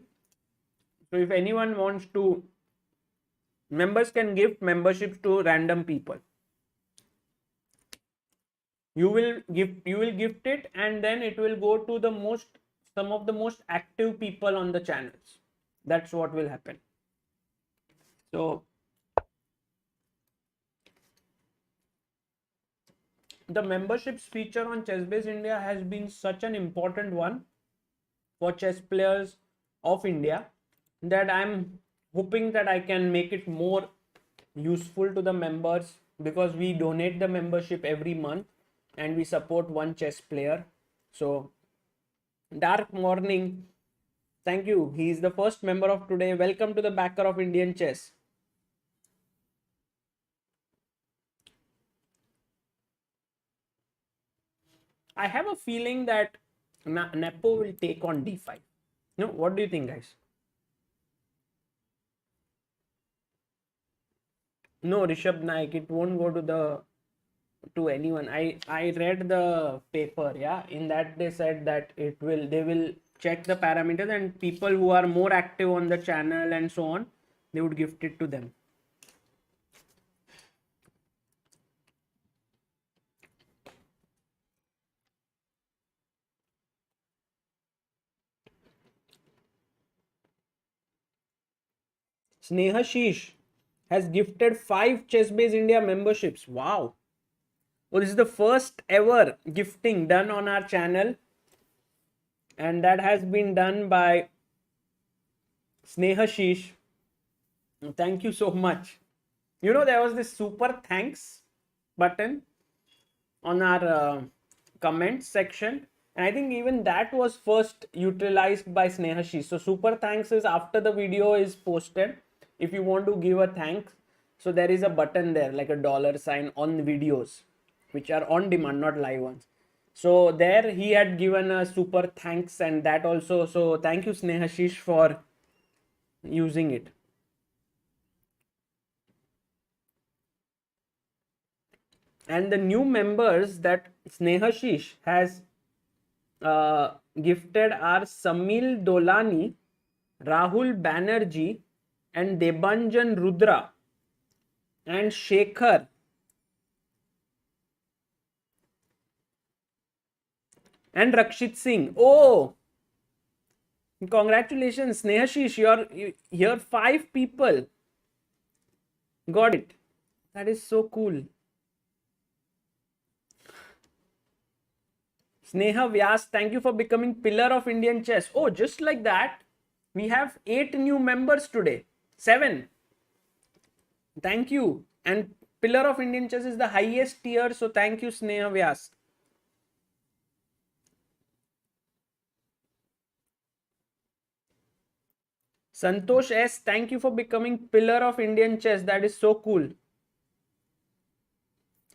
So if anyone wants to, members can gift memberships to random people. You will gift it, and then it will go to some of the most active people on the channels. That's what will happen. So the memberships feature on ChessBase India has been such an important one for chess players of India that I'm hoping that I can make it more useful to the members, because we donate the membership every month and we support one chess player. So Dark Morning, thank you. He is the first member of today. Welcome to the backer of Indian chess. I have a feeling that Nepo will take on d5. No, what do you think, guys? No, Rishabh Naik, it won't go to anyone. I read the paper, yeah. In that they said that they will check the parameters, and people who are more active on the channel and so on, they would gift it to them. Snehashish has gifted 5 Chessbase India memberships. Wow. Well, this is the first ever gifting done on our channel, and that has been done by Snehashish. Thank you so much. You know, there was this super thanks button on our comments section, and I think even that was first utilized by Snehashish. So super thanks is after the video is posted. If you want to give a thanks, so there is a button there like a $sign on videos which are on demand, not live ones. So there he had given a super thanks, and that also. So thank you Snehashish for using it. And the new members that Snehashish has gifted are Samil Dolani, Rahul Banerjee, and Debanjan Rudra, and Shekhar, and Rakshit Singh. Oh, congratulations, Snehashish! You're 5 people got it. That is so cool. Sneha Vyas, thank you for becoming pillar of Indian chess. Oh, just like that, we have 8 new members today. 7. Thank you. And pillar of Indian chess is the highest tier, so thank you, Sneha Vyas. Santosh S, thank you for becoming pillar of Indian chess. That is so cool.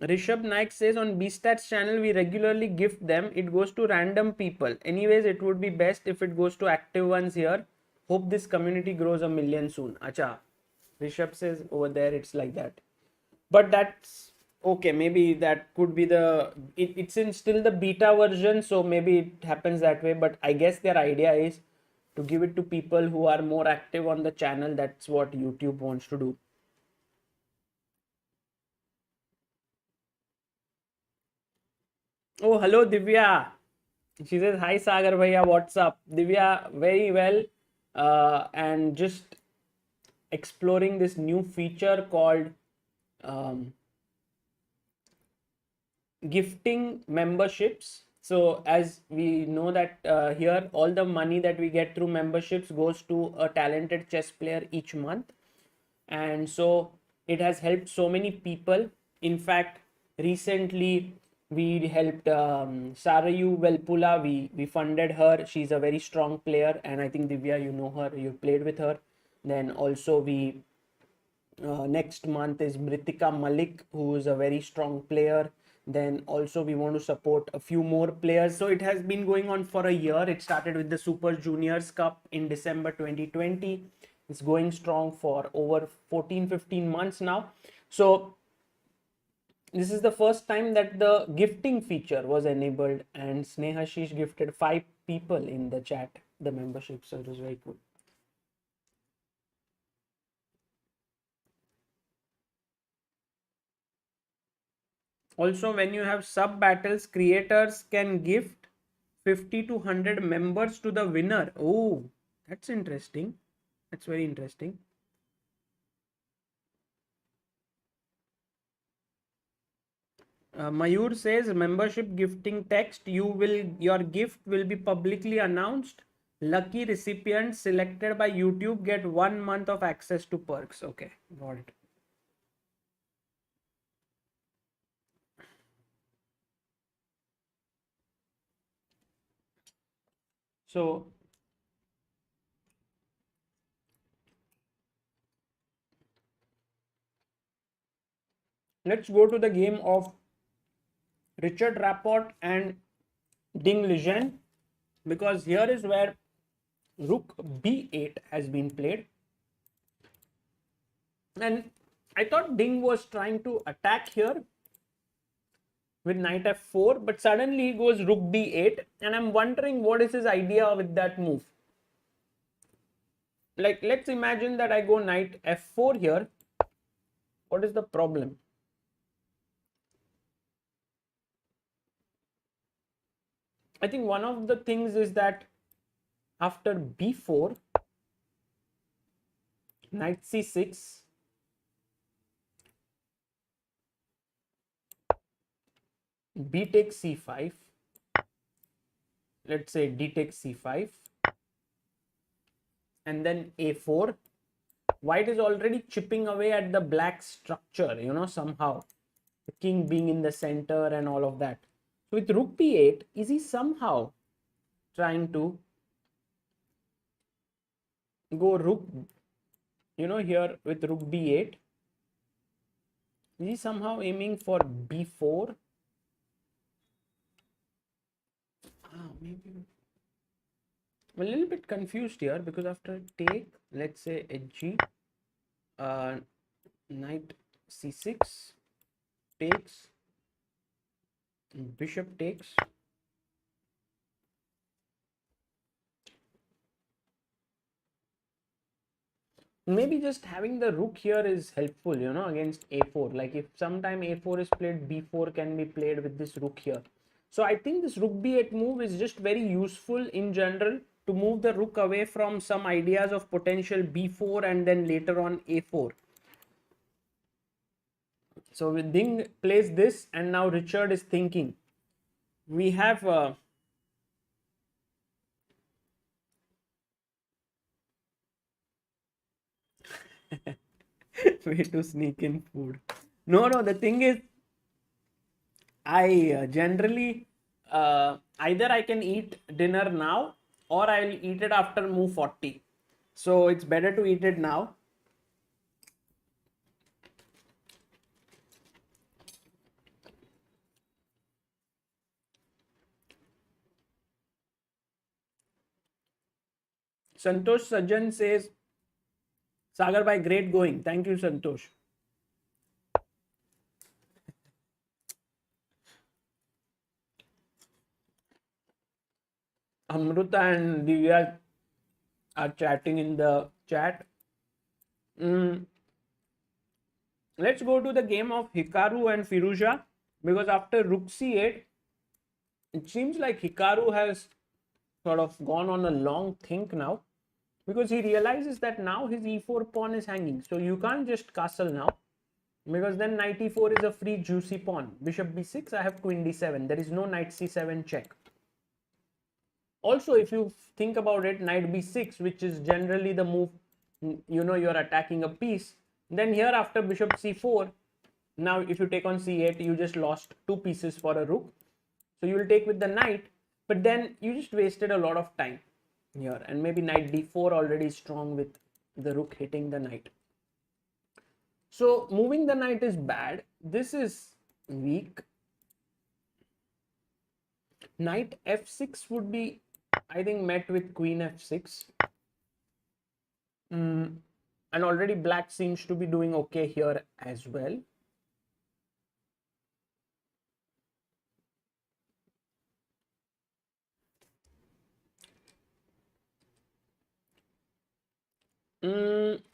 Rishabh Naik says on BStats channel we regularly gift them. It goes to random people. Anyways, it would be best if it goes to active ones here. Hope this community grows 1 million soon. Acha. Rishabh says over there it's like that. But that's okay. Maybe that could be it's in still the beta version, so maybe it happens that way. But I guess their idea is to give it to people who are more active on the channel. That's what YouTube wants to do. Oh, hello, Divya. She says, hi, Sagar Bhaiya, what's up? Divya, very well. And just exploring this new feature called gifting memberships. So as we know that here all the money that we get through memberships goes to a talented chess player each month, and so it has helped so many people. In fact, recently we helped Sarayu Velpula. We funded her. She's a very strong player, and I think Divya, you know her, you played with her. Then also we next month is Mritika Malik, who is a very strong player. Then also we want to support a few more players. So it has been going on for a year. It started with the Super Juniors Cup in December 2020. It's going strong for over 14-15 months now. So this is the first time that the gifting feature was enabled, and Snehashish gifted 5 people in the chat the membership. So it was very cool. Also, when you have sub battles, creators can gift 50 to 100 members to the winner. Oh, that's interesting. That's very interesting. Mayur says membership gifting text. Your gift will be publicly announced. Lucky recipients selected by YouTube get 1 month of access to perks. Okay, got it. So let's go to the game of Richard Rapport and Ding legend, because here is where Rook B8 has been played. And I thought Ding was trying to attack here with knight f4, but suddenly he goes Rook B8, and I'm wondering what is his idea with that move. Like, let's imagine that I go knight f4 here. What is the problem? I think one of the things is that after b4, knight c6, b takes c5, let's say d takes c5, and then a4. White is already chipping away at the black structure, you know, somehow. The king being in the center and all of that. So with Rook b8, is he somehow trying to go Rook, you know, here with Rook b8? Is he somehow aiming for b4? Maybe. I'm a little bit confused here because after take, let's say hg, knight c6 takes, bishop takes. Maybe just having the rook here is helpful, you know, against a4. Like if sometime a4 is played, b4 can be played with this rook here. So I think this rook b8 move is just very useful in general to move the rook away from some ideas of potential b4 and then later on a4. So Ding plays this, and now Richard is thinking. We have way to sneak in food. No, the thing is, I generally either I can eat dinner now or I'll eat it after move 40. So it's better to eat it now. Santosh Sajan says, Sagar bhai, great going. Thank you, Santosh. Amruta and Divya are chatting in the chat. Let's go to the game of Hikaru and Firuja, because after Rook c8, it seems like Hikaru has sort of gone on a long think now, because he realizes that now his e4 pawn is hanging. So you can't just castle now, because then knight e4 is a free juicy pawn. Bishop b6, I have queen d7. There is no knight c7 check. Also, if you think about it, knight b6, which is generally the move, you know, you're attacking a piece. Then here after bishop c4, now if you take on c8, you just lost two pieces for a rook. So you will take with the knight, but then you just wasted a lot of time here, and maybe knight d4 already strong with the rook hitting the knight. So moving the knight is bad. This is weak. Knight f6 would be, I think, met with queen f6. And already black seems to be doing okay here as well.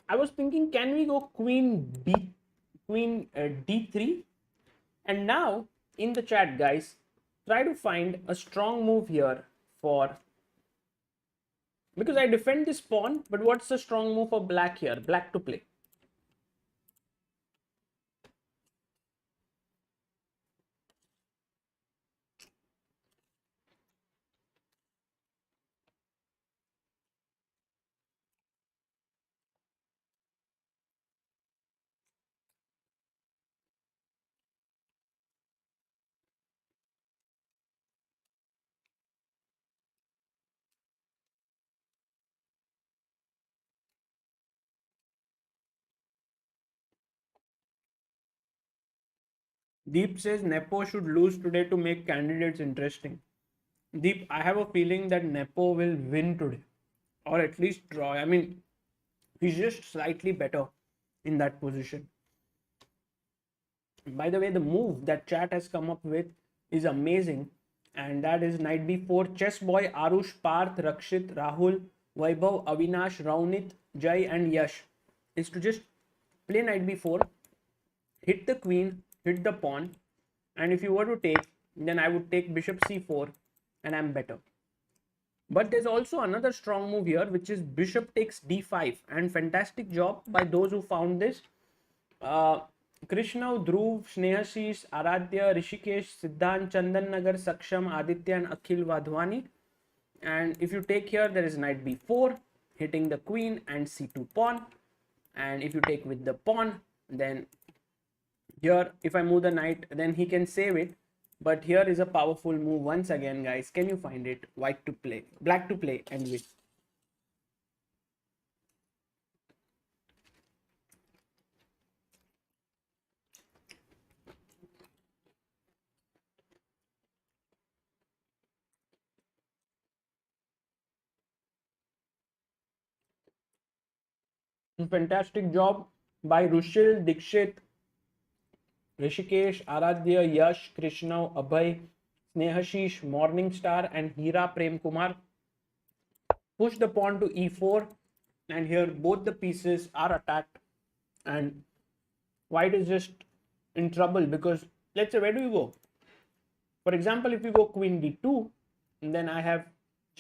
I was thinking, can we go queen d3? And now in the chat, guys, try to find a strong move here for, because I defend this pawn, but what's the strong move for black here? Black to play. Deep says Nepo should lose today to make candidates interesting. Deep, I have a feeling that Nepo will win today, or at least draw. I mean, he's just slightly better in that position. By the way, the move that chat has come up with is amazing, and that is knight b4. Chess boy Arush, Parth, Rakshit, Rahul, Vaibhav, Avinash, Raunit, Jai, and Yash is to just play knight b4, hit the queen, hit the pawn, and if you were to take, then I would take bishop c4, and I'm better. But there's also another strong move here, which is bishop takes d5, and fantastic job by those who found this. Krishna, Dhruv, Snehashish, Aradhya, Rishikesh, Siddhant, Chandan Nagar, Saksham, Aditya, and Akhil Wadhwani. And if you take here, there is knight b4, hitting the queen, and c2 pawn. And if you take with the pawn, then here, if I move the knight, then he can save it. But here is a powerful move once again, guys. Can you find it? White to play, black to play, and win. Fantastic job by Rushil, Dikshit, Rishikesh, Aradhya, Yash, Krishna, Abhay, Snehashish, Morningstar, and Hira Prem Kumar. Push the pawn to e4, and here both the pieces are attacked, and white is just in trouble because let's say, where do you go? For example, if you go queen d2, then I have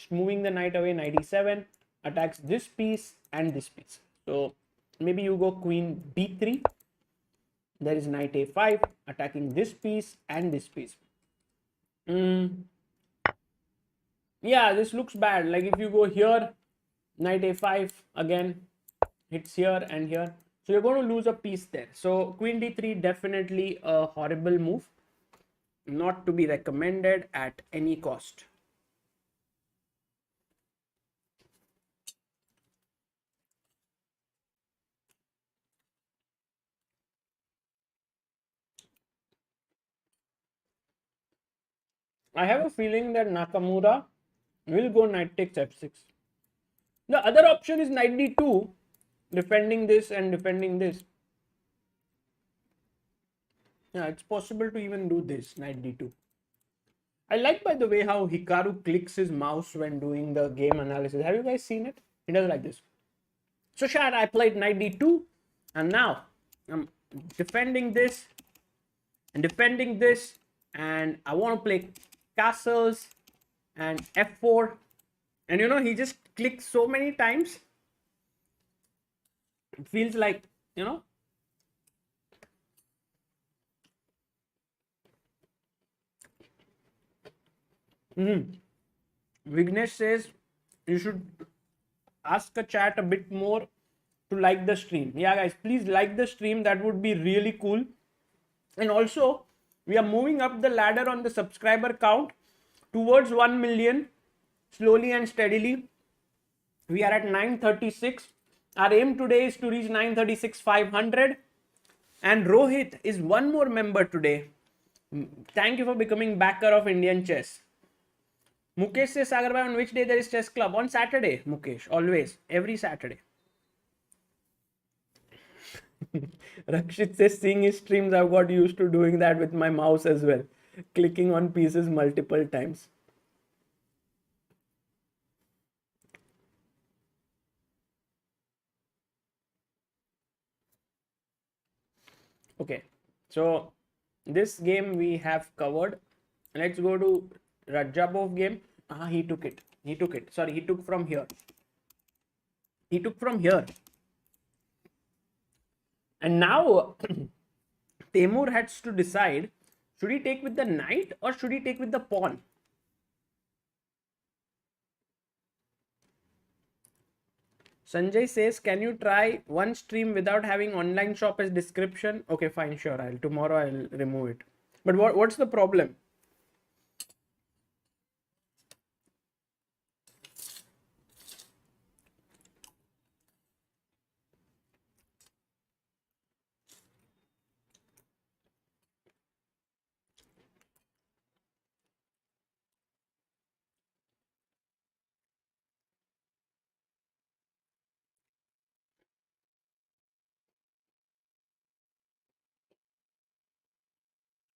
moving the knight away, knight e7 attacks this piece and this piece. So maybe you go queen b3, there is knight a5 attacking this piece and this piece. Yeah, this looks bad. Like if you go here, knight a5 again hits here and here, so you're going to lose a piece there. So queen d3, definitely a horrible move, not to be recommended at any cost. I have a feeling that Nakamura will go knight takes f6. The other option is knight d2, defending this and defending this. Yeah, it's possible to even do this, knight d2. I like, by the way, how Hikaru clicks his mouse when doing the game analysis. Have you guys seen it? He does like this. So, Shad, I played knight d2, and now I'm defending this and defending this, and I want to play castles and f4. And you know, he just clicks so many times. It feels like, you know, Vignesh says you should ask a chat a bit more to like the stream. Yeah, guys, please like the stream. That would be really cool. And also, we are moving up the ladder on the subscriber count towards 1 million slowly and steadily. We are at 936. Our aim today is to reach 936,500. And Rohit is one more member today. Thank you for becoming backer of Indian chess. Mukesh says, Sagar bhai, on which day there is chess club? On Saturday, Mukesh. Always. Every Saturday. Rakshit says, seeing his streams, I've got used to doing that with my mouse as well. Clicking on pieces multiple times. Okay. So, this game we have covered. Let's go to Rajabov game. He took it. He took it. Sorry, he took from here. He took from here. And now Temur has to decide, should he take with the knight or should he take with the pawn? Sanjay says, can you try one stream without having online shop as description? Okay, fine, sure. Tomorrow I'll remove it. But what's the problem?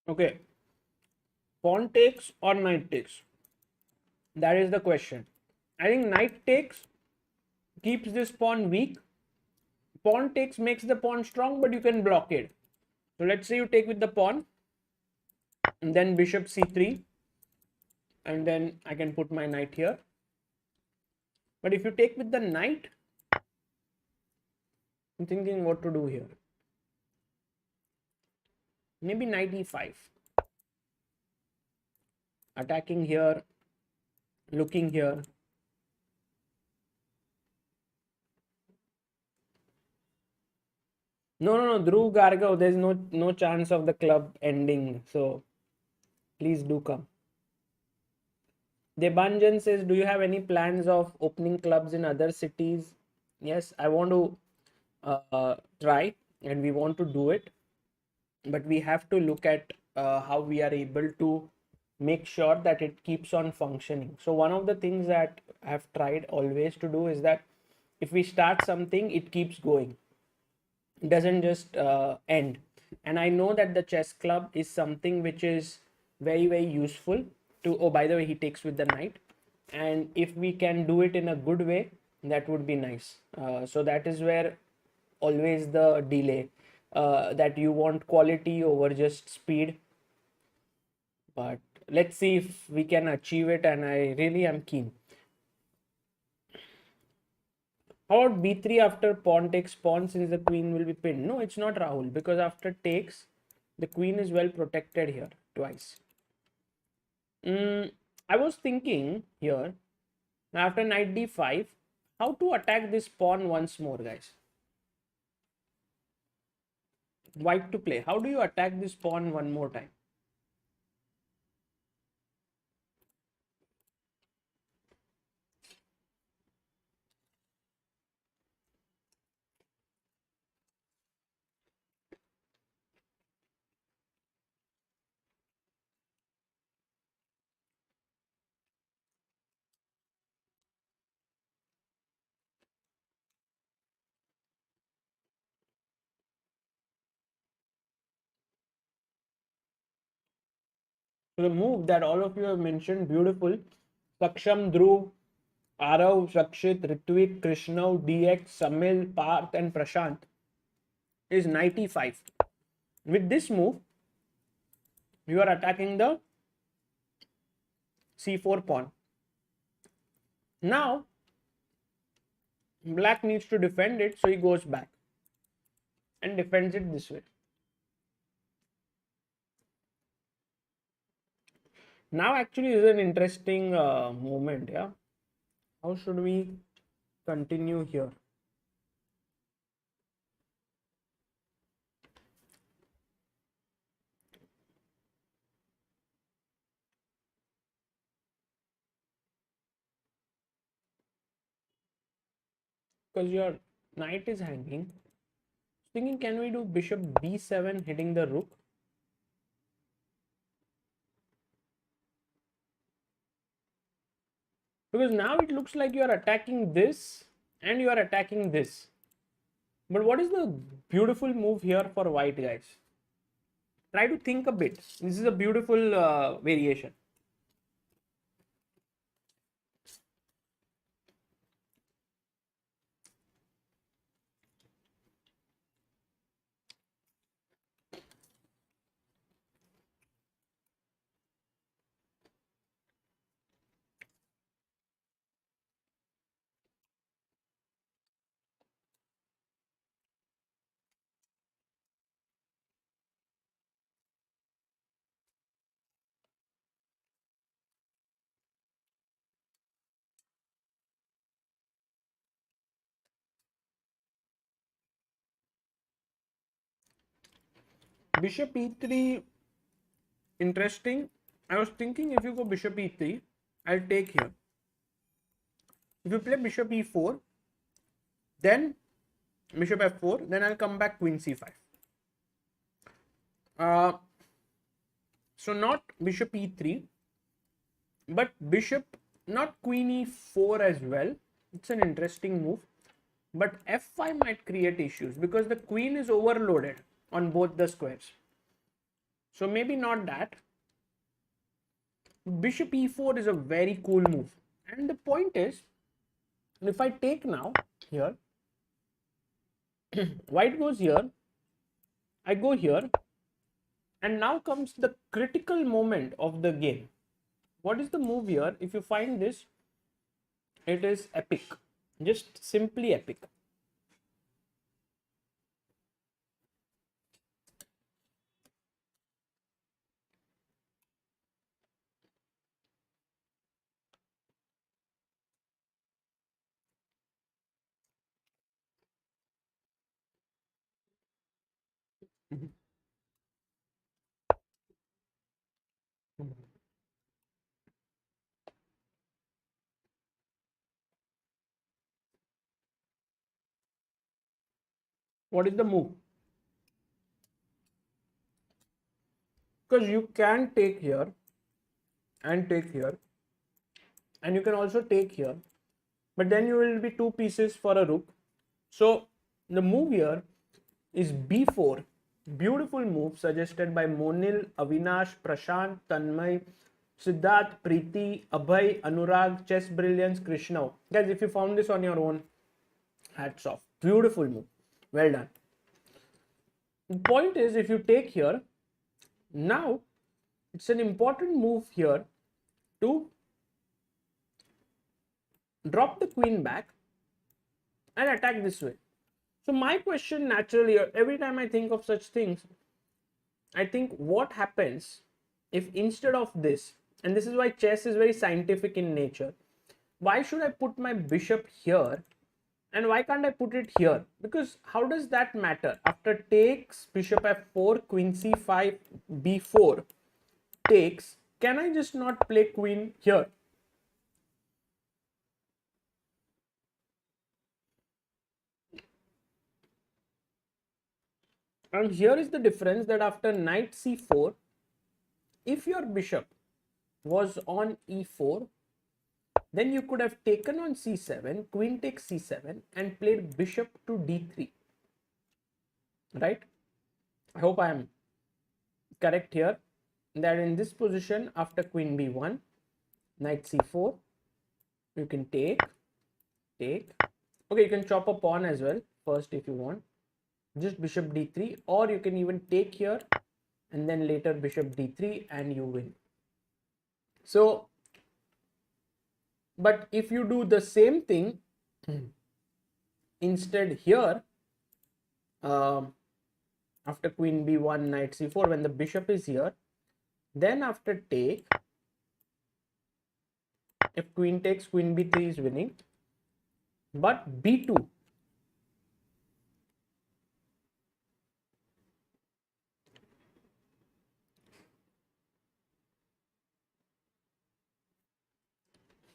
Okay, pawn takes or knight takes? That is the question. I think knight takes keeps this pawn weak. Pawn takes makes the pawn strong, but you can block it. So let's say you take with the pawn, and then bishop c3, and then I can put my knight here. But if you take with the knight, I'm thinking what to do here. Maybe knight e5. Attacking here, looking here. No, Dhruv Gargav, there's no chance of the club ending. So please do come. Debanjan says, do you have any plans of opening clubs in other cities? Yes, I want to try, and we want to do it, but we have to look at how we are able to make sure that it keeps on functioning. So one of the things that I've tried always to do is that if we start something, it keeps going. It doesn't just end. And I know that the chess club is something which is very, very useful to, oh, by the way, he takes with the knight. And if we can do it in a good way, that would be nice. So that is where always the delay, that you want quality over just speed. But let's see if we can achieve it, and I really am keen. How about b3 after pawn takes pawn, since the queen will be pinned? No, it's not, Rahul, because after takes, the queen is well protected here twice. I was thinking here, after knight d5, how to attack this pawn once more, guys. White to play. How do you attack this pawn one more time? So the move that all of you have mentioned, beautiful. Saksham, Dhruv, Arav, Sakshit, Ritvik, Krishnav, DX, Samil, Parth, and Prashant, is knight e5. With this move, you are attacking the c4 pawn. Now, black needs to defend it, so he goes back and defends it this way. Now actually is an interesting moment. Yeah, how should we continue here? Because your knight is hanging. Thinking, can we do bishop b7 hitting the rook? Because now it looks like you are attacking this and you are attacking this. But what is the beautiful move here for white, guys? Try to think a bit. This is a beautiful variation. Bishop e3, interesting. I was thinking if you go bishop e3, I'll take here. If you play bishop e4, then bishop f4, then I'll come back queen c5. So not bishop e3, but bishop, not queen e4 as well. It's an interesting move. But f5 might create issues because the queen is overloaded on both the squares. So maybe not that. Bishop e4 is a very cool move. And the point is, if I take now here, white goes here, I go here, and now comes the critical moment of the game. What is the move here? If you find this, it is epic. Just simply epic. What is the move? Because you can take here and take here, and you can also take here, but then you will be two pieces for a rook. So the move here is b4. Beautiful move suggested by Monil, Avinash, Prashant, Tanmay, Siddharth, Preeti, Abhay, Anurag, Chess Brilliance, Krishna. Guys, if you found this on your own, hats off. Beautiful move. Well done. The point is, if you take here, now it's an important move here to drop the queen back and attack this way. So my question naturally, every time I think of such things, I think what happens if instead of this, and this is why chess is very scientific in nature, why should I put my bishop here and why can't I put it here? Because how does that matter? After takes, bishop f4, queen c5, b4, takes, can I just not play queen here? And here is the difference, that after knight c4, if your bishop was on e4, then you could have taken on c7, queen takes c7 and played bishop to d3. Right? I hope I am correct here, that in this position after queen b1, knight c4, you can take. Okay, you can chop a pawn as well first if you want. Just bishop d3, or you can even take here and then later bishop d3 and you win. So, but if you do the same thing instead here, after queen b1, knight c4, when the bishop is here, then after take, if queen takes, queen b3 is winning, but b2,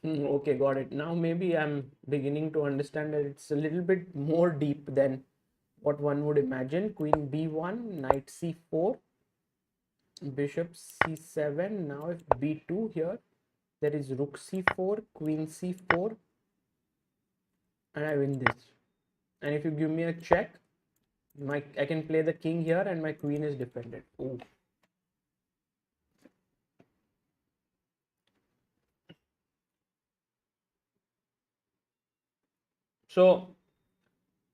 okay, got it. Now maybe I'm beginning to understand that it's a little bit more deep than what one would imagine. Queen b1, knight c4, bishop c7. Now if b2 here, there is rook c4, queen c4, and I win this. And if you give me a check, I can play the king here and my queen is defended. Ooh. So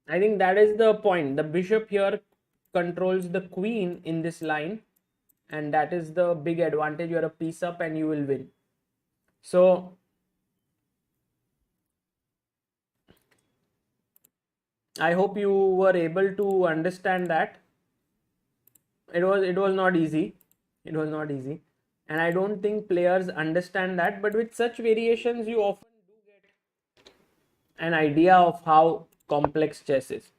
I think that is the point. The bishop here controls the queen in this line, and that is the big advantage. You're a piece up and you will win. So I hope you were able to understand that. It was not easy. It was not easy. And I don't think players understand that, but with such variations you often do get an idea of how complex chess is.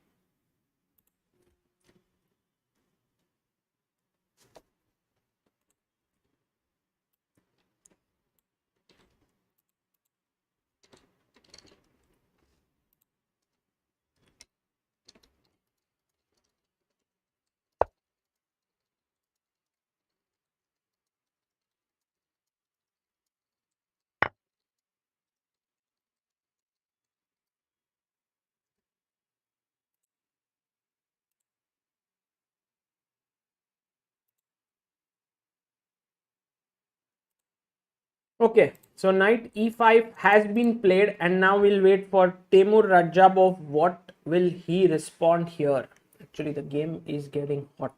Okay, so knight e5 has been played, and now we'll wait for Temur Rajabov. What will he respond here? Actually, the game is getting hot,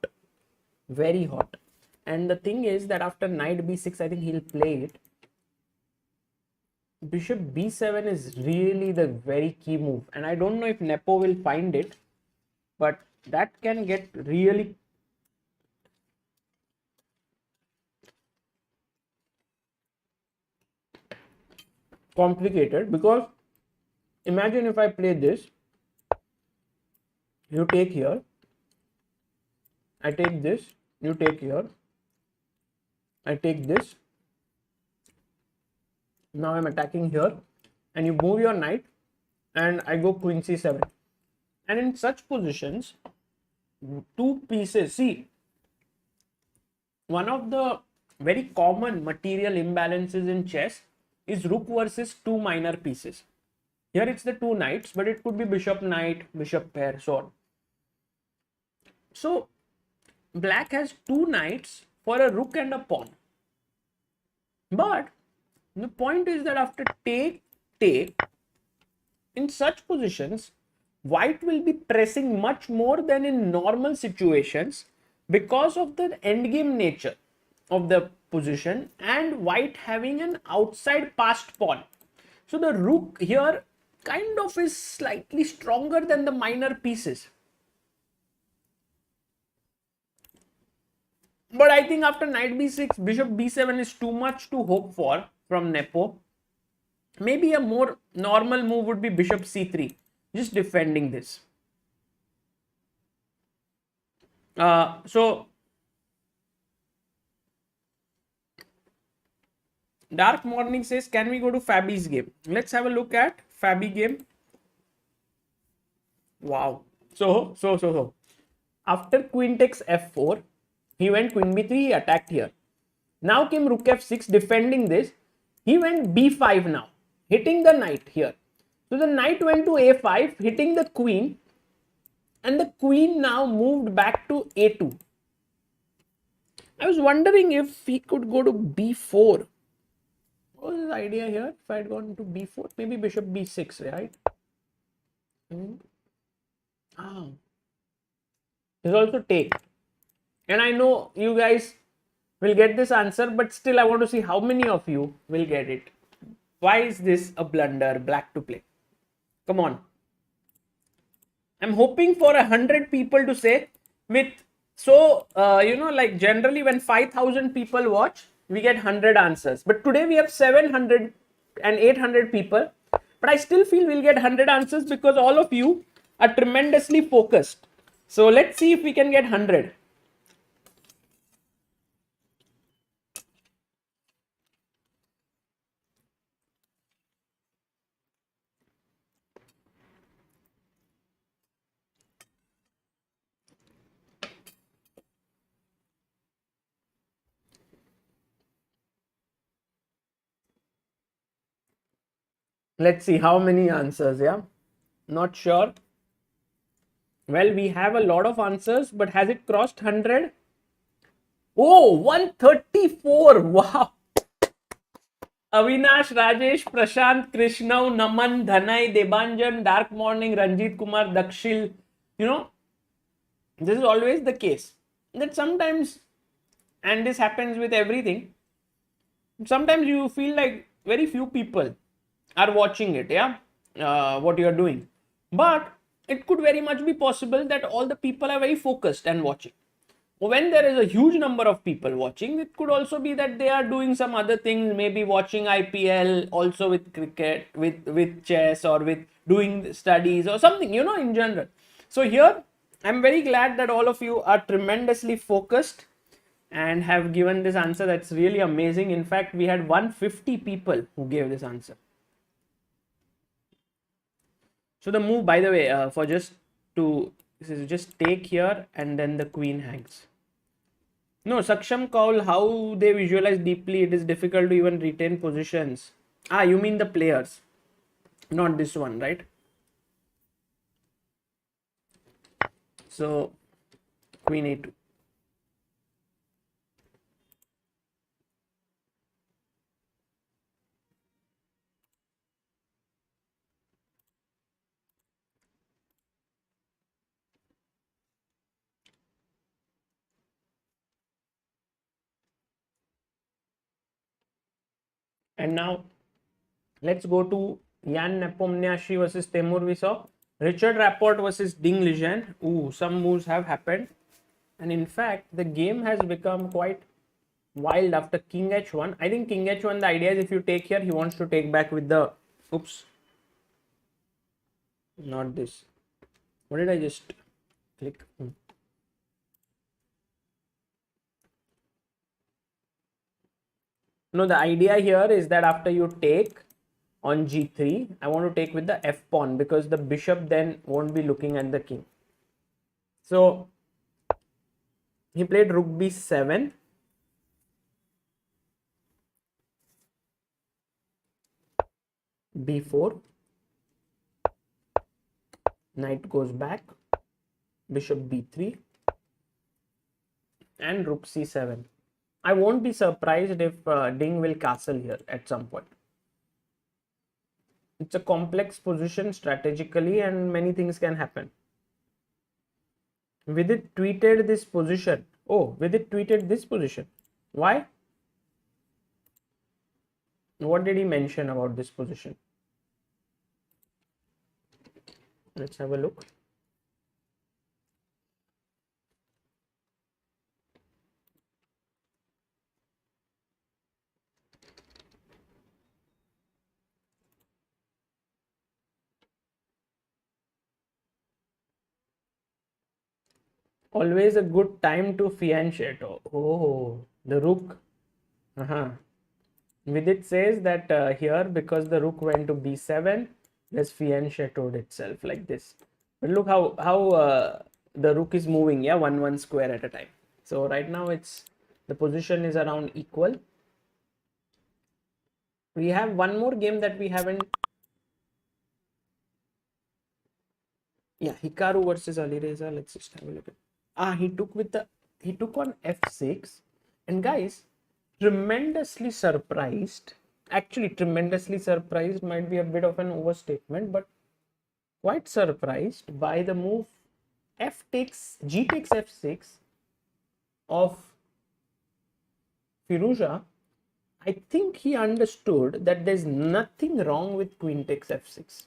very hot. And the thing is that after knight b6, I think he'll play it. Bishop b7 is really the very key move, and I don't know if Nepo will find it, but that can get really complicated, because imagine if I play this, you take here, I take this, you take here, I take this, now I'm attacking here, and you move your knight, and I go queen c7. And in such positions, two pieces, see, one of the very common material imbalances in chess is rook versus two minor pieces. Here it's the two knights, but it could be bishop knight, bishop pair, so on. So black has two knights for a rook and a pawn. But the point is that after take, in such positions, white will be pressing much more than in normal situations because of the endgame nature of the position and white having an outside passed pawn. So the rook here kind of is slightly stronger than the minor pieces. But I think after knight b6, bishop b7 is too much to hope for from Nepo. Maybe a more normal move would be bishop c3, just defending this. So Dark Morning says, can we go to Fabi's game? Let's have a look at Fabi game. Wow. So. After queen takes f4, he went queen b3, he attacked here. Now came rook f6, defending this. He went b5 now, hitting the knight here. So the knight went to a5, hitting the queen, and the queen now moved back to a2. I was wondering if he could go to b4. What was his idea here? If I had gone to b4, maybe bishop b6, right? This also take. And I know you guys will get this answer, but still I want to see how many of you will get it. Why is this a blunder? Black to play. Come on. I'm hoping for 100 people to say with, so, like generally when 5,000 people watch, we get 100 answers. But today we have 700 and 800 people. But I still feel we'll get 100 answers because all of you are tremendously focused. So let's see if we can get 100. Let's see how many answers, yeah? Not sure. Well, we have a lot of answers, but has it crossed 100? Oh, 134. Wow. Avinash, Rajesh, Prashant, Krishnav, Naman, Dhanai, Debanjan, Dark Morning, Ranjit Kumar, Dakshil. This is always the case. That sometimes, and this happens with everything, sometimes you feel like very few people are watching it, yeah, what you are doing. But it could very much be possible that all the people are very focused and watching. When there is a huge number of people watching, it could also be that they are doing some other things, maybe watching IPL, also with cricket, with chess, or with doing studies or something, in general. So here, I'm very glad that all of you are tremendously focused and have given this answer. That's really amazing. In fact, we had 150 people who gave this answer. So the move, by the way, for just take here and then the queen hangs. No, Saksham Kaul, how they visualize deeply, it is difficult to even retain positions. You mean the players, not this one, right? So queen a2. And now let's go to Jan Nepomniachtchi versus Temur. We saw Richard Rapport versus Ding Lijian. Ooh, some moves have happened. And in fact, the game has become quite wild after King H1. I think King H1, the idea is if you take here, he wants to take back with the... Oops. Not this. What did I just click? No, the idea here is that after you take on g3, I want to take with the f pawn because the bishop then won't be looking at the king. So he played rook b7. b4. Knight goes back. Bishop b3. And rook c7. I won't be surprised if Ding will castle here at some point. It's a complex position strategically and many things can happen. Vidit tweeted this position. Oh, Vidit tweeted this position. Why? What did he mention about this position? Let's have a look. Always a good time to fianchetto. Oh, the rook. Vidit says that here, because the rook went to b7, there's fianchettoed itself like this. But look how the rook is moving, yeah, 1 square at a time. So right now the position is around equal. We have one more game that we haven't. Yeah, Hikaru versus Alireza. Let's just have a look at. He took on f6, and guys, tremendously surprised. Actually, tremendously surprised might be a bit of an overstatement, but quite surprised by the move g takes f6 of Firuja. I think he understood that there's nothing wrong with queen takes f6.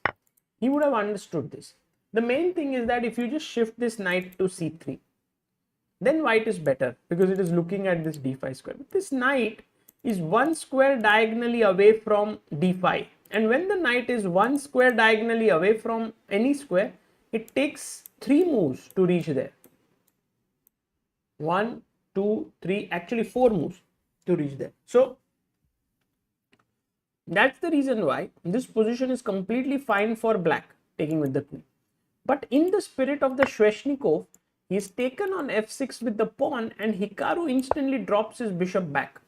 He would have understood this. The main thing is that if you just shift this knight to c3, then white is better because it is looking at this d5 square. But this knight is 1 square diagonally away from d5. And when the knight is 1 square diagonally away from any square, it takes 3 moves to reach there. 1, 2, 3, actually 4 moves to reach there. So that's the reason why this position is completely fine for black, taking with the queen. But in the spirit of the Sveshnikov, he is taken on f6 with the pawn, and Hikaru instantly drops his bishop back.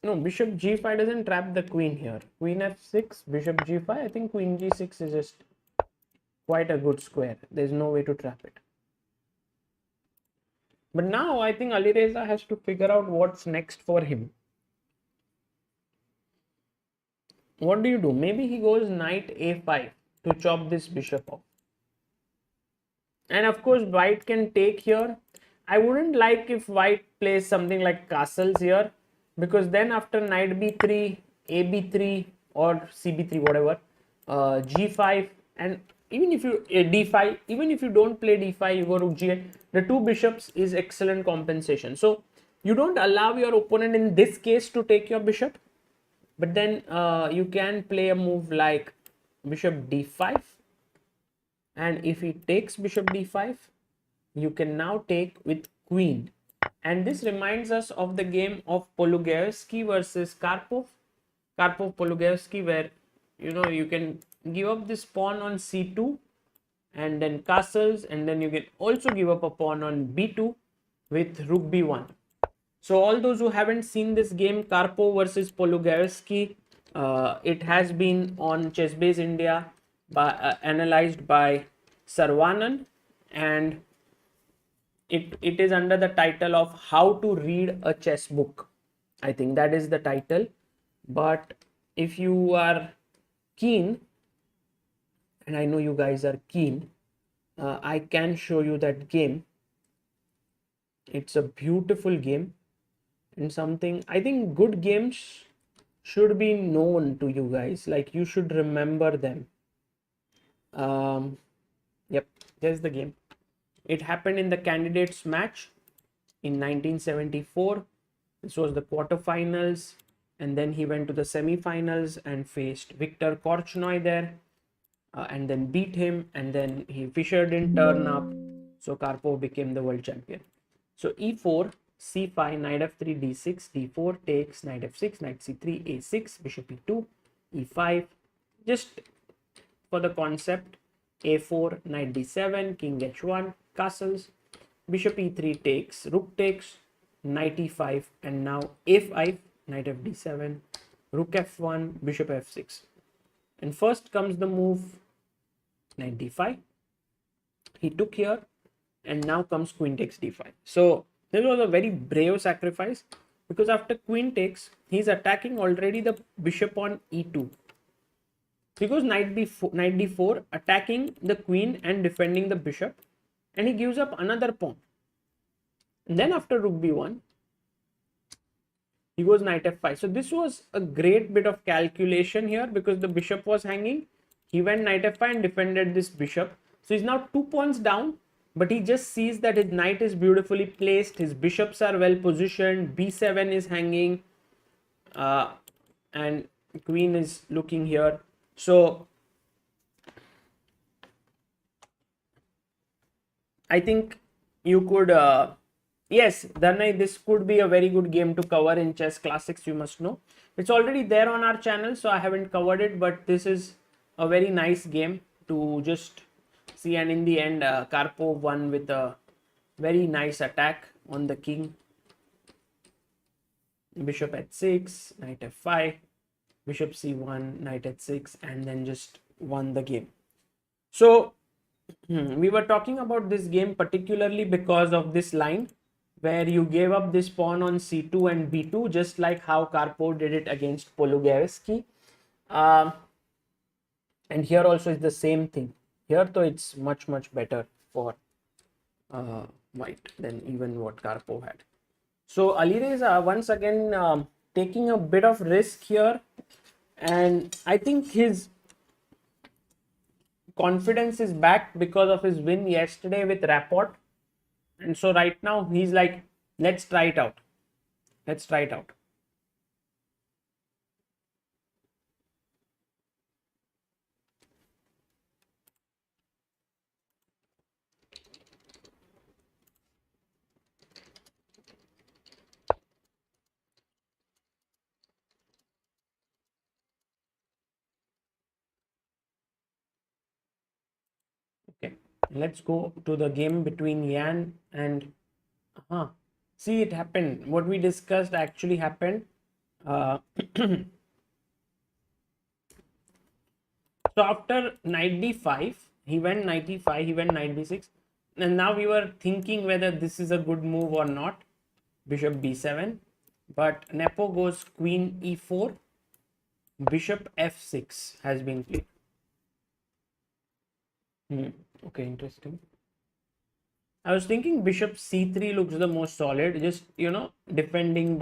No, bishop g5 doesn't trap the queen here. Queen f6, bishop g5. I think queen g6 is just quite a good square. There's no way to trap it. But now I think Alireza has to figure out what's next for him. What do you do? Maybe he goes knight a5 to chop this bishop off. And of course, white can take here. I wouldn't like if white plays something like castles here, because then after knight b3, a b3 or cb3, whatever, g5, and even if you d5, even if you don't play d5, you go rook g8, the two bishops is excellent compensation. So you don't allow your opponent in this case to take your bishop, but then you can play a move like bishop d5, and if he takes bishop d5, you can now take with queen. And this reminds us of the game of Polugaevsky versus Karpov. Karpov-Polugaevsky, where you can give up this pawn on c2 and then castles, and then you can also give up a pawn on b2 with rook b1. So all those who haven't seen this game, Karpov versus Polugaevsky, it has been on ChessBase India, analyzed by Sarvanan, and it is under the title of How to Read a Chess Book. I think that is the title. But if you are keen and I know you guys are keen, I can show you that game. It's a beautiful game, and something I think good games should be known to you guys. Like, you should remember them. Yep, there's the game. It happened in the candidates match in 1974. This was the quarterfinals, and then he went to the semi-finals and faced Viktor Korchnoi there, and then beat him, and then Fischer didn't turn up, so Karpov became the world champion. So e4, c5, knight f3, d6, d4 takes, knight f6, knight c3, a6, bishop e2, e5. Just for the concept, a4, knight d7, king h1, castles, bishop e3 takes, rook takes, knight e5, and now a5, knight f d7, rook f1, bishop f6. And first comes the move knight d5. He took here, and now comes queen takes d5. So this was a very brave sacrifice, because after queen takes, he's attacking already the bishop on e2. He goes knight d4, attacking the queen and defending the bishop, and he gives up another pawn. And then after rook b1, he goes knight f5. So this was a great bit of calculation here, because the bishop was hanging. He went knight f5 and defended this bishop. So he's now 2 pawns down, but he just sees that his knight is beautifully placed, his bishops are well positioned, b7 is hanging, and queen is looking here. So I think you could, yes, Dhanay, this could be a very good game to cover in Chess Classics, you must know. It's already there on our channel, so I haven't covered it, but this is a very nice game to just see. And in the end, Karpov won with a very nice attack on the king. Bishop h6, knight f5, bishop c1, knight h6, and then just won the game. So we were talking about this game particularly because of this line where you gave up this pawn on c2 and b2, just like how Karpov did it against Polugaevsky. And here also is the same thing. Here though it's much better for white than even what Karpov had. So Alireza once again taking a bit of risk here, and I think his confidence is back because of his win yesterday with Rapport. And so right now he's like, let's try it out. Let's try it out. Okay, let's go to the game between Yan and see, it happened. What we discussed actually happened. So after knight d5, he went knight e5, he went knight d6, and now we were thinking whether this is a good move or not. Bishop b7, but Nepo goes queen e4, bishop f6 has been played. Okay, interesting. I was thinking bishop c3 looks the most solid, just, you know, defending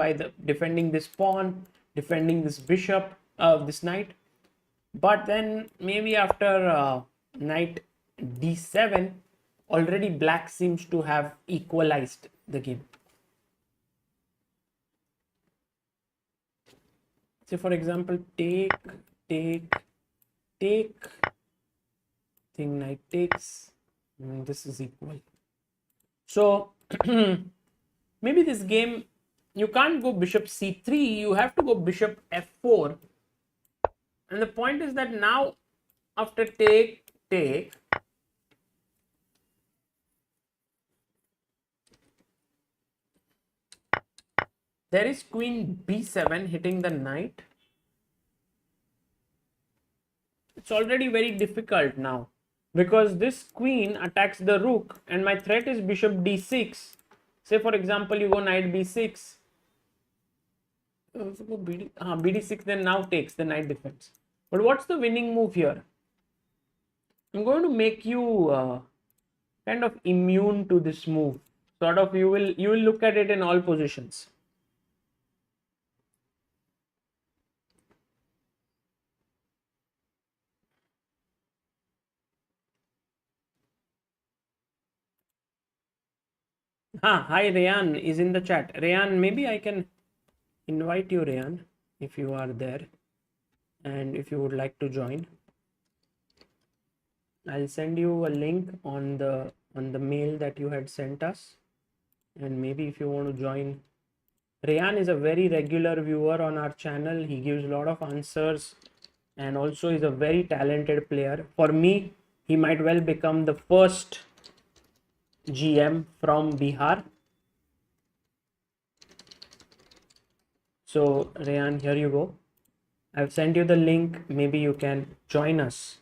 this pawn, defending this bishop, this knight. But then maybe after knight d7, already black seems to have equalized the game. Say for example, take, thing, knight takes, this is equal. So maybe this game, you can't go bishop c3, you have to go bishop f4. And the point is that now after take, there is queen b7 hitting the knight. It's already very difficult now, because this queen attacks the rook and my threat is bishop d6. Say for example you go knight b6, bd6, then now takes, the knight defense. But what's the winning move here? I'm going to make you kind of immune to this move. Sort of, you will look at it in all positions. Hi, Reyan is in the chat. Reyan, maybe I can invite you, Reyan, if you are there and if you would like to join. I'll send you a link on the mail that you had sent us, and maybe if you want to join. Reyan is a very regular viewer on our channel. He gives a lot of answers and also is a very talented player. For me, he might well become the first GM from Bihar. So Reyan, here you go. I've sent you the link. Maybe you can join us.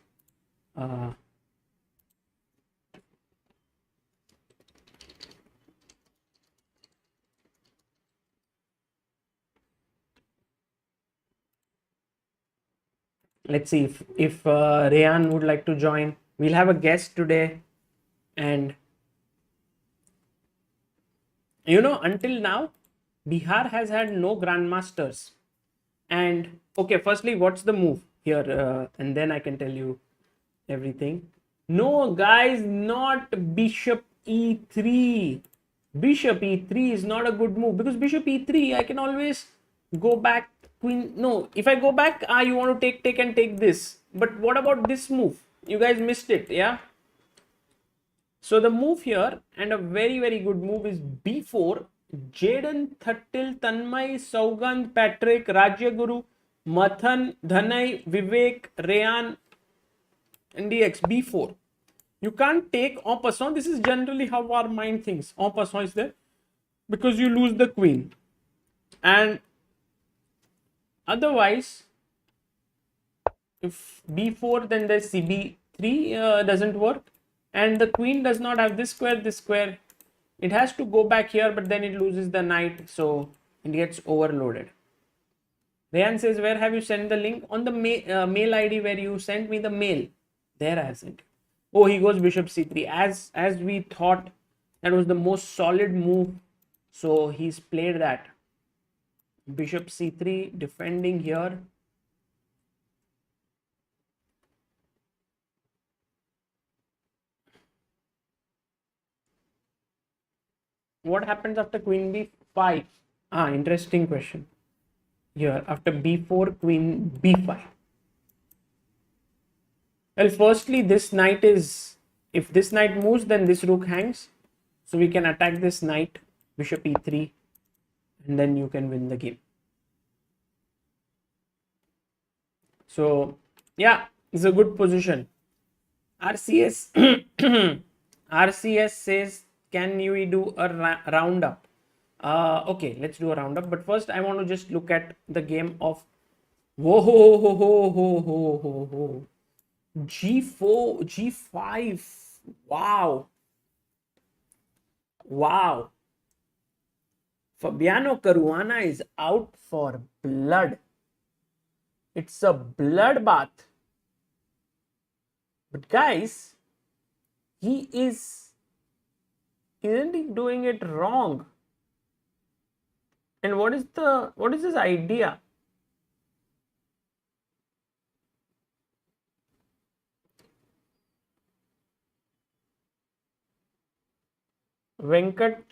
Let's see if Reyan would like to join. We'll have a guest today, and until now, Bihar has had no grandmasters. And okay, firstly, what's the move here? And then I can tell you everything. No, guys, not bishop e3. Bishop e3 is not a good move because bishop e3, I can always go back. Queen, no, if I go back, you want to take and take this. But what about this move? You guys missed it, yeah? So the move here, and a very good move, is b4. Jaden, Thattil, Tanmay, Saugand, Patrick, Rajyaguru, Mathan, Dhanai, Vivek, Reyan, and dx b4. You can't take en passant. This is generally how our mind thinks. En passant is there because you lose the queen. And otherwise, if b4, then the cb3 doesn't work. And the queen does not have this square. It has to go back here, but then it loses the knight. So it gets overloaded. Reyan says, where have you sent the link? On the mail ID where you sent me the mail. There I have sent. Oh, he goes bishop c3. As we thought, that was the most solid move. So he's played that. Bishop c3, defending here. What happens after queen b5? Interesting question. Here, after b4, queen b5. Well, firstly, this knight is, if this knight moves, then this rook hangs. So we can attack this knight, bishop e3, and then you can win the game. So, yeah, it's a good position. RCS RCS says, can we do a roundup? Okay, let's do a roundup. But first, I want to just look at the game of G4, G5. Wow. Fabiano Caruana is out for blood. It's a bloodbath. But guys, isn't he doing it wrong? And what is his idea? Venkat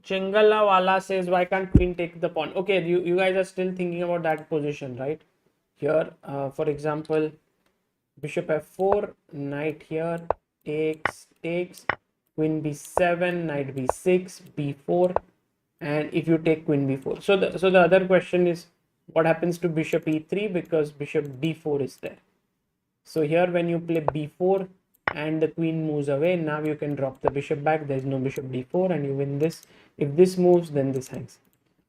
Chengalawala says, why can't queen take the pawn? Okay, you guys are still thinking about that position, right? Here, for example, bishop f4, knight here, takes, queen b7, knight b6, b4, and if you take queen b4. So the other question is, what happens to bishop e3 because bishop d4 is there. So here when you play b4 and the queen moves away, now you can drop the bishop back. There's no bishop d4 and you win this. If this moves, then this hangs.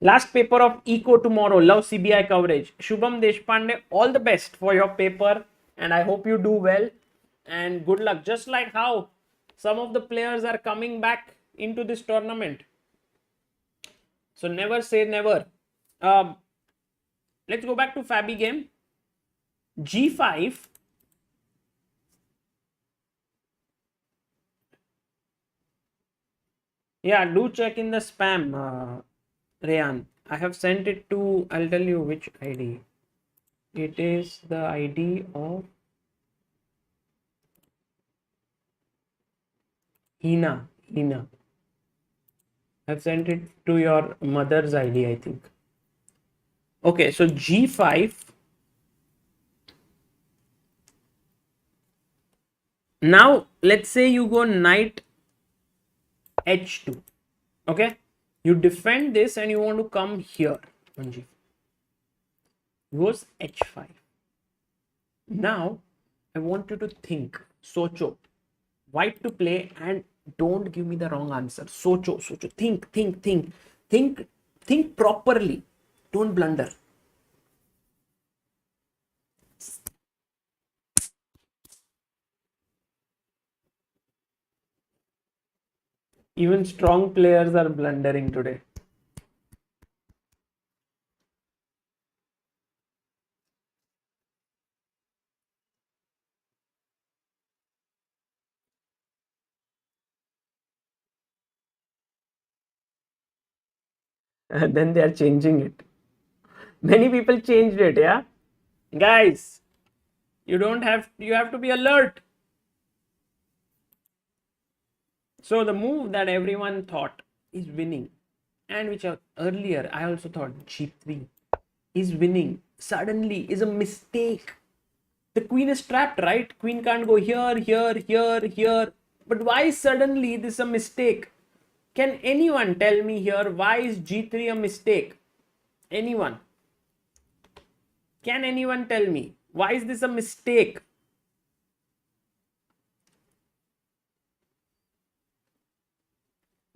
Last paper of Eco tomorrow. Love CBI coverage. Shubham Deshpande, all the best for your paper and I hope you do well and good luck. Just like how some of the players are coming back into this tournament. So never say never. Let's go back to Fabi game. G5. Yeah, do check in the spam, Reyan. I have sent it to, I'll tell you which ID. It is the ID of Hina. I've sent it to your mother's ID, I think. Okay, so G5. Now, let's say you go knight H2. Okay, you defend this and you want to come here on G5. Goes H5. Now, I want you to think, socho, white to play, and don't give me the wrong answer. Socho, think properly. Don't blunder. Even strong players are blundering today. Then they are changing it. Many people changed it, yeah? Guys, you have to be alert. So the move that everyone thought is winning, and which earlier I also thought G3 is winning, suddenly is a mistake. The queen is trapped, right? Queen can't go here. But why suddenly this is a mistake? Can anyone tell me here why is G3 a mistake? Anyone? Can anyone tell me why is this a mistake?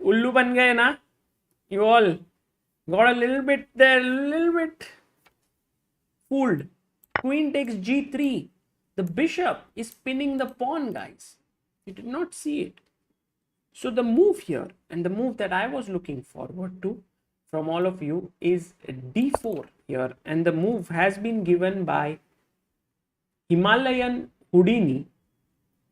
Ullu ban gaye na? You all got a little bit there, a little bit fooled. Queen takes G3. The bishop is pinning the pawn, guys. You did not see it. So the move here, and the move that I was looking forward to from all of you, is D4 here. And the move has been given by Himalayan Houdini,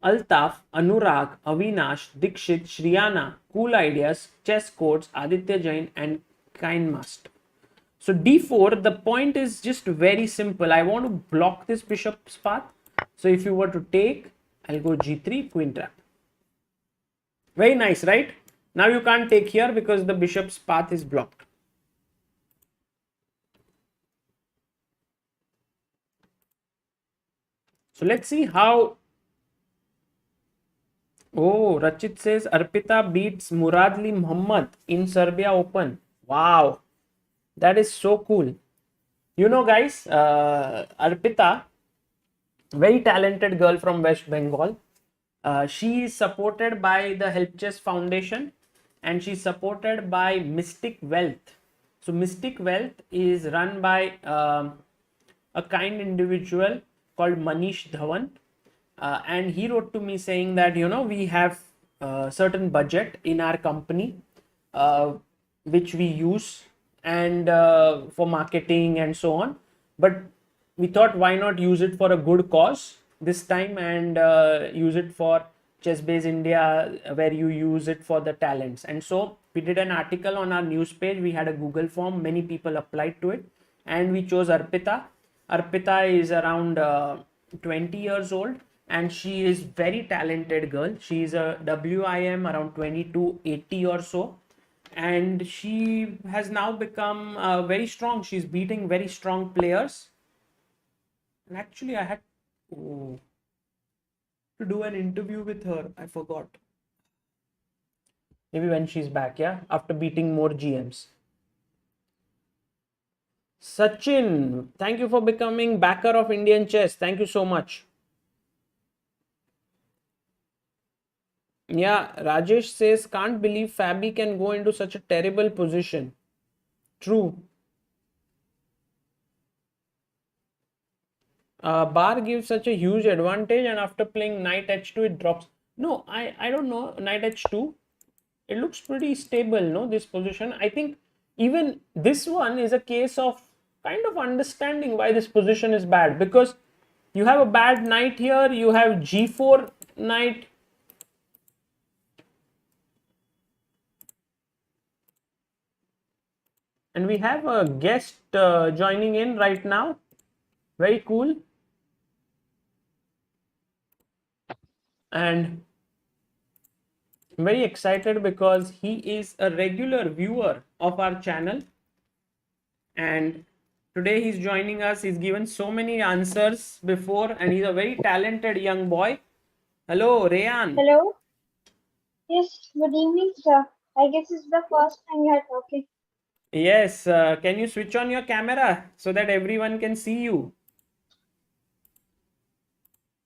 Altaf, Anurag, Avinash, Dikshit, Shriyana, Cool Ideas, Chess Codes, Aditya Jain, and Kindmaster. So D4, the point is just very simple. I want to block this bishop's path. So if you were to take, I'll go G3, queen trap. Very nice, right? Now you can't take here because the bishop's path is blocked. So let's see how. Oh, Rachit says Arpita beats Muradli Muhammad in Serbia Open. Wow, that is so cool. You know, guys, Arpita, very talented girl from West Bengal. She is supported by the Help Chess Foundation, and she's supported by Mystic Wealth. So Mystic Wealth is run by a kind individual called Manish Dhawan, and he wrote to me saying that, you know, we have certain budget in our company which we use and for marketing and so on, but we thought why not use it for a good cause this time and use it for Chessbase India, where you use it for the talents. And so we did an article on our news page. We had a Google form, many people applied to it, and we chose Arpita. Arpita is around 20 years old, and she is very talented girl. She is a WIM around 2280 or so, and she has now become very strong. She's beating very strong players. And actually I had to do an interview with her. I forgot. Maybe when she's back, yeah, after beating more GMs. Sachin, thank you for becoming backer of Indian chess. Thank you so much. Yeah, Rajesh says, can't believe Fabi can go into such a terrible position. True. Bar gives such a huge advantage, and after playing knight h2 it drops. No, I don't know. Knight h2, it looks pretty stable, no, this position. I think even this one is a case of kind of understanding why this position is bad, because you have a bad knight here, you have g4 knight. And we have a guest joining in right now. Very cool. And I'm very excited because he is a regular viewer of our channel. And today he's joining us. He's given so many answers before, and he's a very talented young boy. Hello, Reyan. Hello. Yes, good evening, sir. I guess it's the first time you are talking. Yes, can you switch on your camera so that everyone can see you?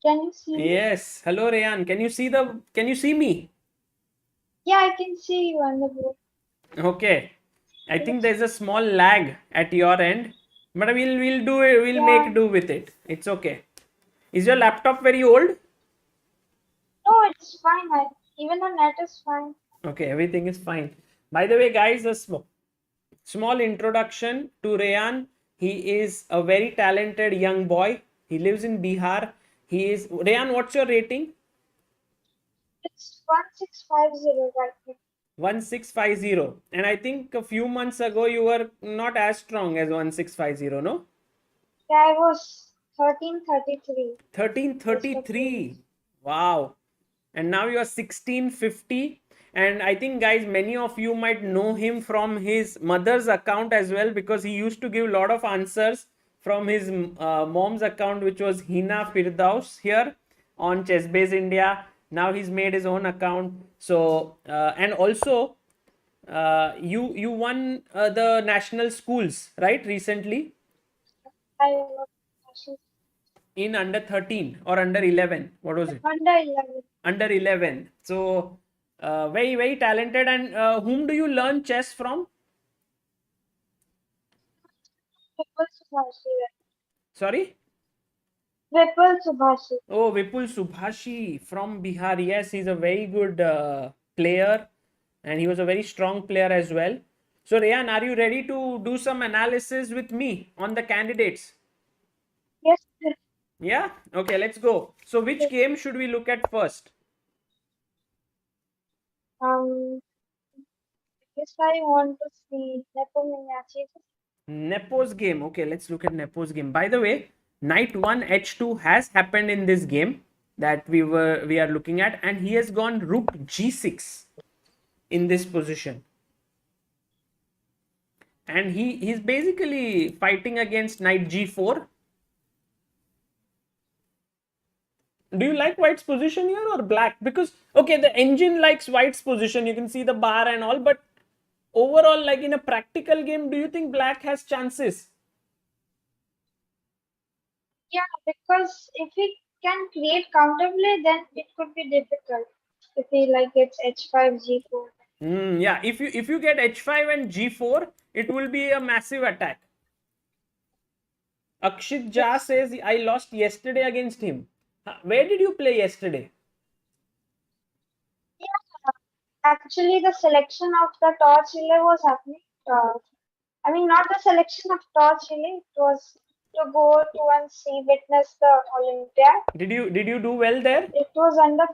Can you see me? Yes. Hello, Reyan. Can you see me? Yeah, I can see you on the board. Okay. I think there's a small lag at your end, but we'll do it. We'll Yeah. make do with it. It's okay. Is your laptop very old? No, it's fine. Even the net is fine. Okay, everything is fine. By the way, guys, a small introduction to Reyan. He is a very talented young boy. He lives in Bihar. He is Reyan. What's your rating? It's 1650 right now. 1650. And I think a few months ago you were not as strong as 1650, no? Yeah, I was 1333. 1333. Wow. And now you are 1650. And I think, guys, many of you might know him from his mother's account as well, because he used to give a lot of answers from his mom's account, which was Hina Firdaus here on Chessbase India. Now he's made his own account. So, and also, you won the national schools, right, recently I was in under 13 or under 11. What was it? under 11. Under 11. So very, very talented. And whom do you learn chess from? Vipul Subhashi. Sorry? Vipul Subhashi. Oh, Vipul Subhashi from Bihar. Yes, he's a very good player, and he was a very strong player as well. So Reyan, are you ready to do some analysis with me on the candidates? Yes, sir. Yeah? Okay, let's go. So which game should we look at first? Yes, I want to see Nepo Miniachi. Nepo's game. Okay, let's look at Nepo's game. By the way, knight 1 h2 has happened in this game that we are looking at, and he has gone rook g6 in this position. And he's basically fighting against knight g4. Do you like white's position here or black? Because okay, the engine likes white's position. You can see the bar and all, but overall, like in a practical game, do you think black has chances? Yeah, because if we can create counterplay, then it could be difficult. If he like gets h5, g4. Yeah, if you get h5 and g4, it will be a massive attack. Akshit Jha says, I lost yesterday against him. Where did you play yesterday? Yeah, actually, the selection of the torch relay was happening. I mean, not the selection of torch relay. It was to go to and see, witness the Olympiad. Did you do well there? It was under.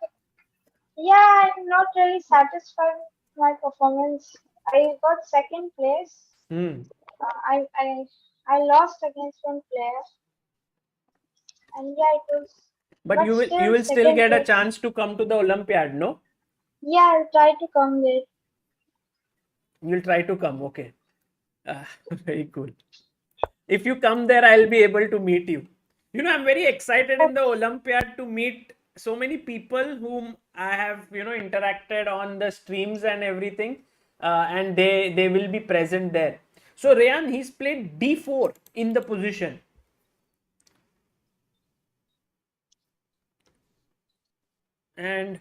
Yeah, I'm not really satisfied with my performance. I got second place. I lost against one player, and yeah, it was. But you will still get a chance to come to the Olympiad, no? Yeah, I'll try to come there. You'll try to come, okay. Very cool. If you come there, I'll be able to meet you. You know, I'm very excited in the Olympiad to meet so many people whom I have, interacted on the streams and everything. And they will be present there. So Reyan, he's played d4 in the position. And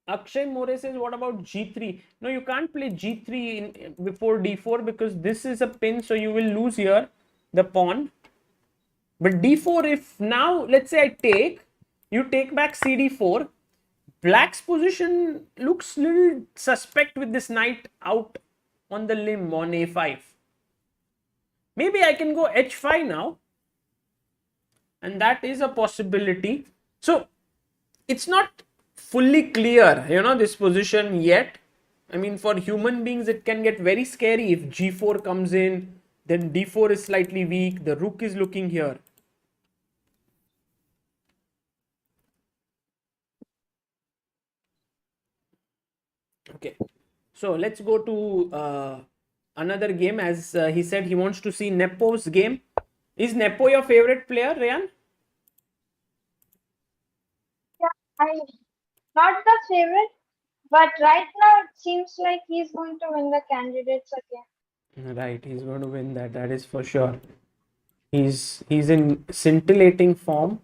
Akshay More says, what about g3? No, you can't play g3 before d4 because this is a pin, so you will lose here the pawn. But d4, if now, let's say I take, you take back cd4, black's position looks little suspect with this knight out on the limb on a5. Maybe I can go h5 now. And that is a possibility. So, it's not fully clear, this position yet. I mean, for human beings, it can get very scary if g4 comes in, then d4 is slightly weak, the rook is looking here. Okay, so let's go to another game. As he said, he wants to see Nepo's game. Is Nepo your favorite player, Reyan? Yeah, not the favorite, but right now it seems like he's going to win the candidates again. Right, he's going to win that. That is for sure. He's in scintillating form.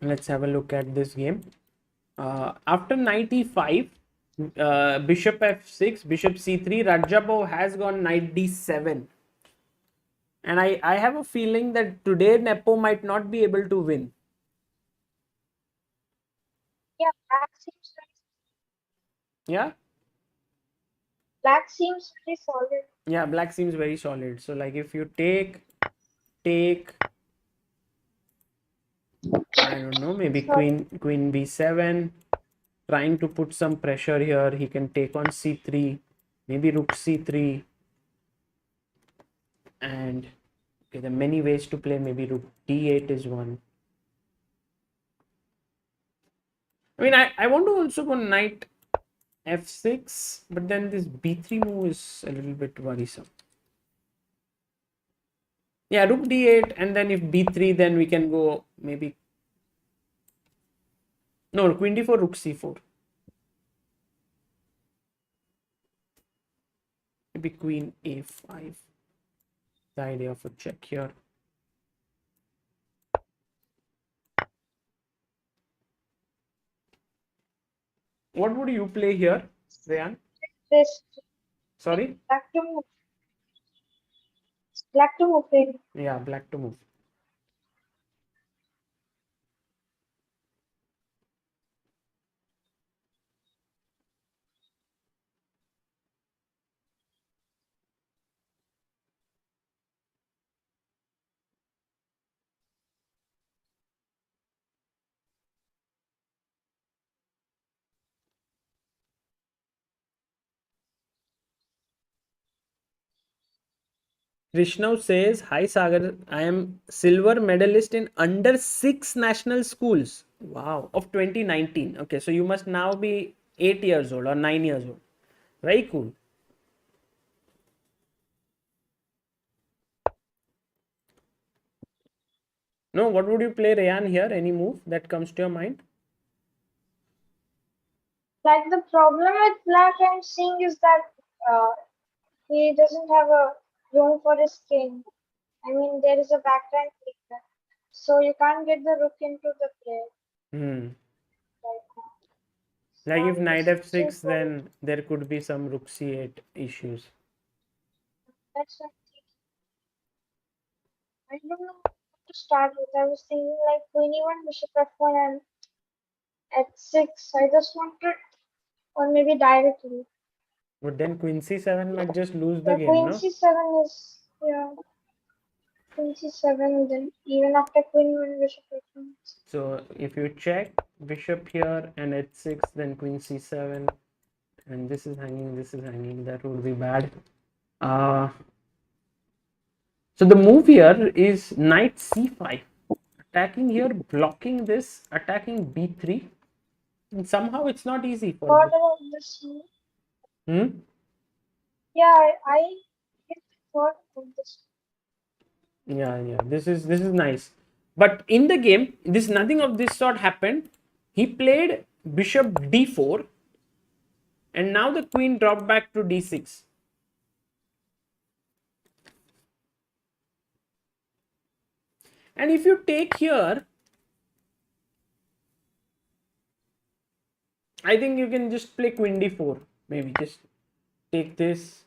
Let's have a look at this game. After knight e5, bishop f6, bishop c3, Rajabov has gone knight d7. And I have a feeling that today Nepo might not be able to win. Yeah, black seems Yeah? very solid. Yeah, black seems very solid. So like if you take, I don't know, maybe queen b7, trying to put some pressure here. He can take on c3, maybe rook c3. And okay, there are many ways to play. Maybe rook d8 is one. I mean, I want to also go knight f6, but then this b3 move is a little bit worrisome. Yeah, rook d8, and then if b3, then we can go maybe. No, queen d4, rook c4. Maybe queen a5. The idea of a check here. What would you play here, Reyan? This Sorry? black to move. Black to move in. Yeah, black to move. Krishna says, "Hi Sagar, I am silver medalist in under 6 national schools. Wow, of 2019. Okay, so you must now be 8 years old or 9 years old. Very cool. No, what would you play, Reyan, here? Any move that comes to your mind? Like the problem with black I'm seeing is that uh, he doesn't have a room for his king. I mean, there is a backline figure, so you can't get the rook into the play Hmm. right now. So Like if I'm knight just searching f6, for it. then there could be some rook c8 issues. That's what I don't know what to start with. I was thinking like queen e1, bishop f1, and at 6. I just wanted, or maybe directly. But then queen c7 might just lose the Yeah, game, queen no? c7 is, yeah, queen c7, then even after queen e1, bishop f1. So if you check bishop here and h6, then queen c7, and this is hanging, that would be bad. So the move here is knight c5, attacking here, blocking this, attacking b3, and somehow it's not easy for Thought this. about this move. Hmm? Yeah, I thought of this. Yeah, this is nice. But in the game, this nothing of this sort happened. He played bishop d4, and now the queen dropped back to d6. And if you take here, I think you can just play queen d4. Maybe just take this.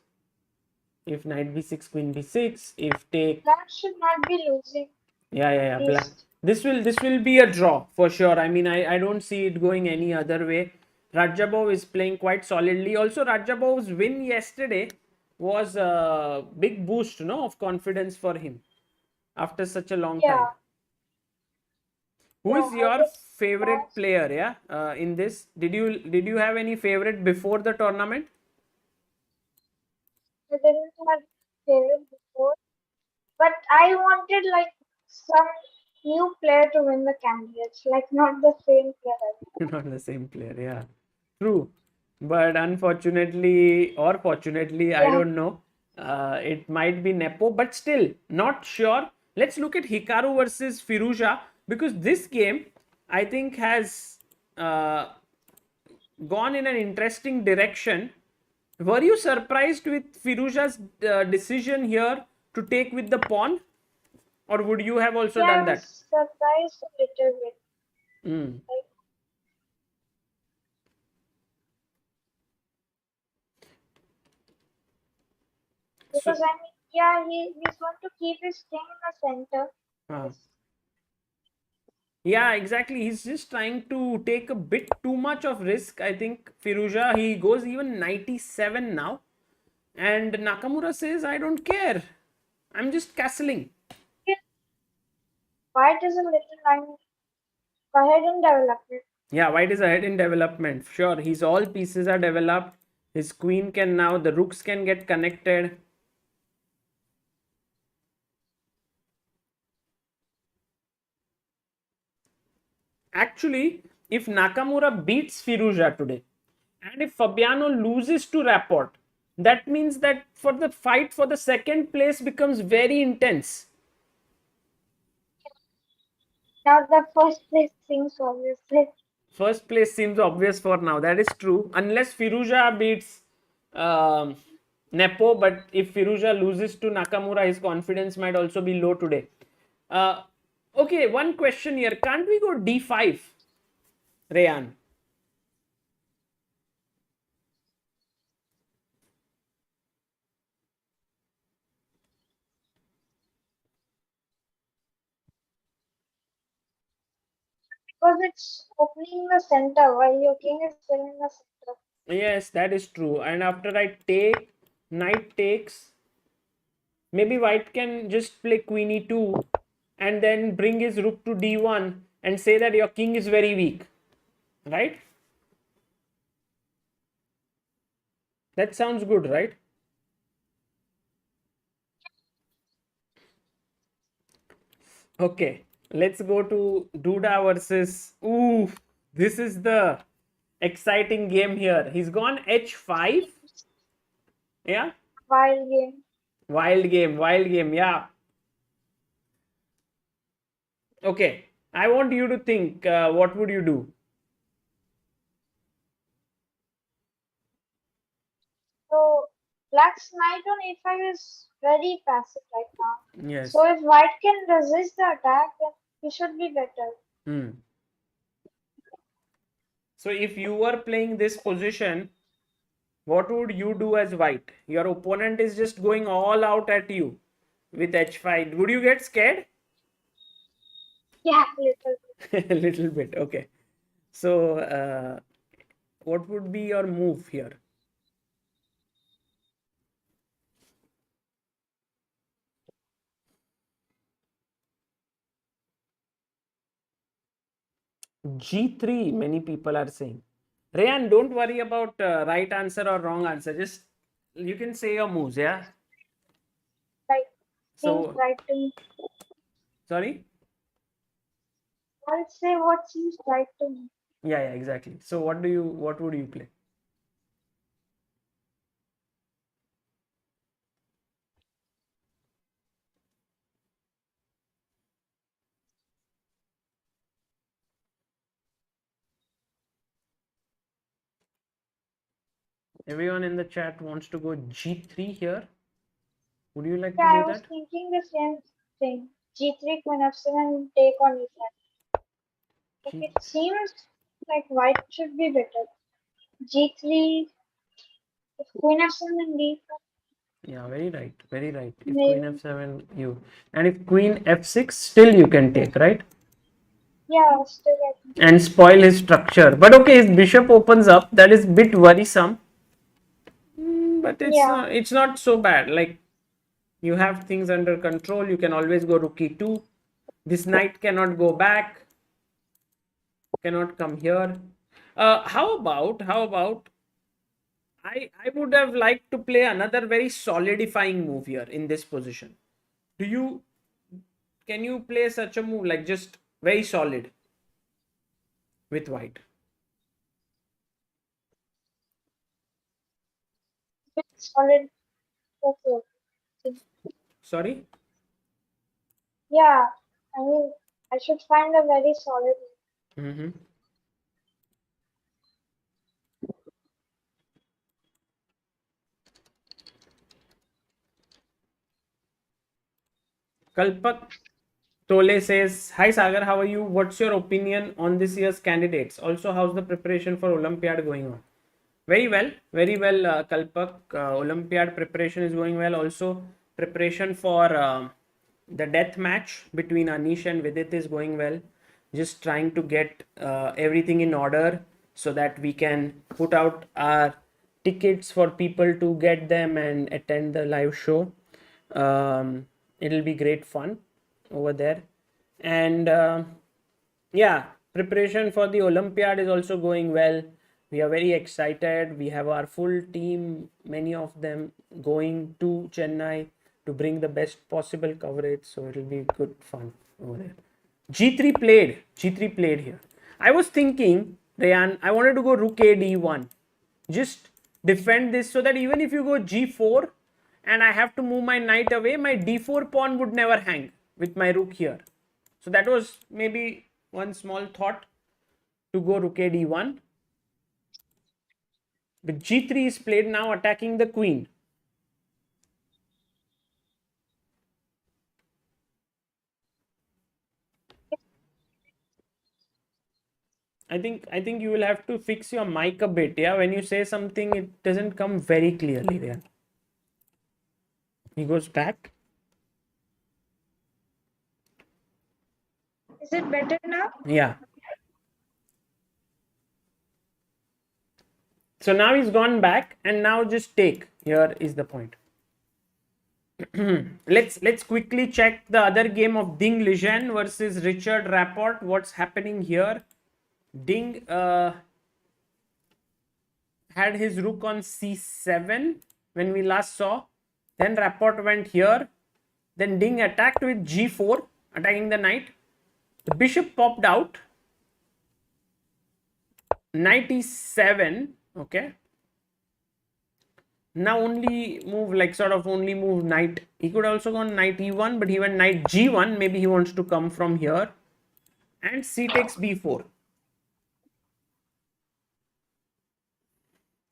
If knight b6, queen b6. If take, Black should not be losing, yeah. at Black. least. This will be a draw for sure. I mean, I don't see it going any other way. Rajabov is playing quite solidly. Also, Rajabov's win yesterday was a big boost, of confidence for him after such a long time. Yeah, Who Yeah, is I your guess favorite that's, player? Yeah, in this, did you have any favorite before the tournament? I didn't have favorite before, but I wanted like some new player to win the candidates, like not the same player. Not the same player. Yeah, true. But unfortunately, or fortunately, I Yeah, don't know. It might be Nepo, but still not sure. Let's look at Hikaru versus Firuja, because this game, I think, has uh, gone in an interesting direction. Were you surprised with Firuja's decision here to take with the pawn, or would you have also yeah, done I that? was surprised a little bit. Mm. Like, So, because I mean, yeah, he's going to keep his king in the center. uh, Yes. yeah, exactly. He's just trying to take a bit too much of risk. I think Firuja, he goes even 97 now. And Nakamura says, I don't care. I'm just castling. Yeah, White is a little ahead in development. Yeah, white is ahead in development. Sure, his all pieces are developed. His queen can now, the rooks can get connected. Actually, if Nakamura beats Firuja today, and if Fabiano loses to Rapport, that means that for the fight for the second place becomes very intense. Now the first place seems obviously. First place seems obvious for now. That is true. Unless Firuja beats um, Nepo, but if Firuja loses to Nakamura, his confidence might also be low today. Uh, okay, one question here. Can't we go d5, Reyan? Because it's opening the center while your king is still in the center. Yes, that is true. And after I take, knight takes, maybe white can just play queen e2 and then bring his rook to d1 and say that your king is very weak. Right? That sounds good, right? Okay, let's go to Duda versus. Ooh, this is the exciting game here. He's gone h5. Yeah, Wild game. wild game, wild game. Yeah. Okay, I want you to think. What would you do? So black's knight on a5 is very passive right now. Yes. So if white can resist the attack, then he should be better. Hmm. So if you were playing this position, what would you do as white? Your opponent is just going all out at you with h5. Would you get scared? Yeah, little. A little bit. Okay. So, what would be your move here? G3, many people are saying. Reyan, don't worry about right answer or wrong answer. Just you can say your moves, yeah? Like seems So, right to me. sorry? I'll say what seems right to me. Yeah, yeah, exactly. So, what would you play? Everyone in the chat wants to go G3 here. Would you like to Yeah, do I was that? thinking the same thing. G3 queen f7 take on e5. Like G it seems like white should be better. G3, if queen f7 and d5, Yeah, very right, very right. If queen maybe. f7, you. And if queen f6, still you can take, right? Yeah, still I can take. And spoil his structure. But okay, his bishop opens up. That is bit worrisome. But Yeah, it's not so bad. Like you have things under control. You can always go rook e2. This knight cannot go back. cannot come here. How about I would have liked to play another very solidifying move here in this position. Do you Can you play such a move, like just very solid with white? Solid. Okay. Sorry. Yeah, I mean, I should find a very solid. Mm-hmm. Kalpak Tole says, "Hi Sagar, how are you? What's your opinion on this year's candidates? Also, how's the preparation for Olympiad going on?" Very well, Kalpak. Olympiad preparation is going well. Also, preparation for the death match between Anish and Vidit is going well. Just trying to get everything in order so that we can put out our tickets for people to get them and attend the live show. It'll be great fun over there. And yeah, preparation for the Olympiad is also going well. We are very excited. We have our full team, many of them going to Chennai to bring the best possible coverage. So it'll be good fun over there. G3 played here. I was thinking, Reyan, I wanted to go Rook A D1. Just defend this so that even if you go G4 and I have to move my knight away, my D4 pawn would never hang with my rook here. So that was maybe one small thought, to go Rook A D1. But G3 is played now, attacking the queen. I think you will have to fix your mic a bit. Yeah, when you say something, it doesn't come very clearly there. He goes back. Is it better now? Yeah. So now he's gone back, and now just take. Here is the point. let's quickly check the other game of Ding Lijen versus Richard Rapport. What's happening here? Ding had his rook on c7 when we last saw. Then Rapport went here. Then Ding attacked with g4, attacking the knight. The bishop popped out. Knight e7. Okay. Now only move, like sort of only move knight. He could also go knight e1, but he went knight g1. Maybe he wants to come from here. And c takes b4.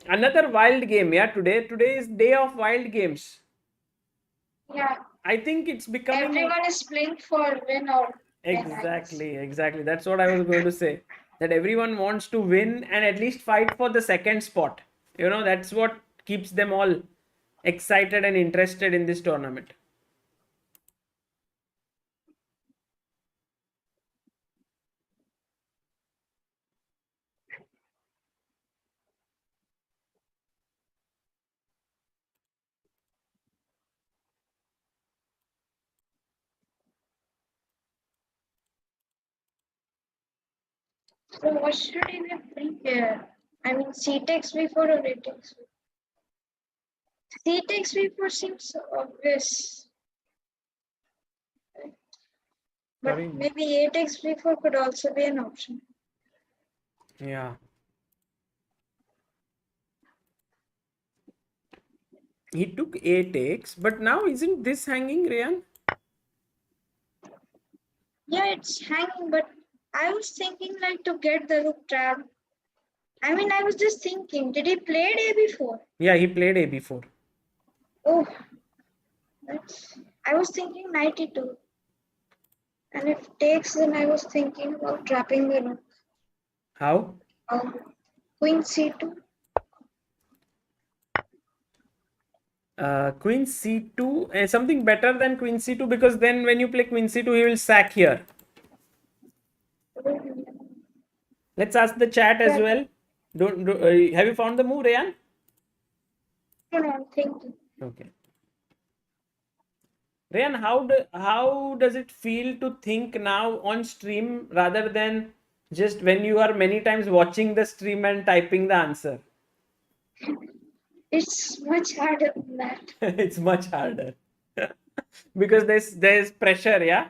Another wild game. Yeah, today is day of wild games. Yeah. I think it's becoming... Everyone is playing for win or Exactly. That's what I was going to say. That everyone wants to win and at least fight for the second spot. You know, that's what keeps them all excited and interested in this tournament. So what should we bring here? I mean, C takes B4 or A takes B4? C takes B4 seems obvious. But Sorry. maybe A takes B4 could also be an option. Yeah. He took A takes, but now isn't this hanging, Reyan? Yeah, it's hanging, but I was thinking like to get the rook trap. I mean, I was just thinking, did he play A before? Yeah, he played A before. Oh, I was thinking knight e2. And if takes, then I was thinking about trapping the rook. How? Queen c2. Queen c2, something better than queen c2, because then when you play queen c2, he will sack here. Let's ask the chat as well. Have you found the move, Reyan? No, I'm thinking. Okay. Reyan, how does it feel to think now on stream rather than Just when you are many times watching the stream and typing the answer. It's much harder than that. It's much harder. Because there's pressure, yeah?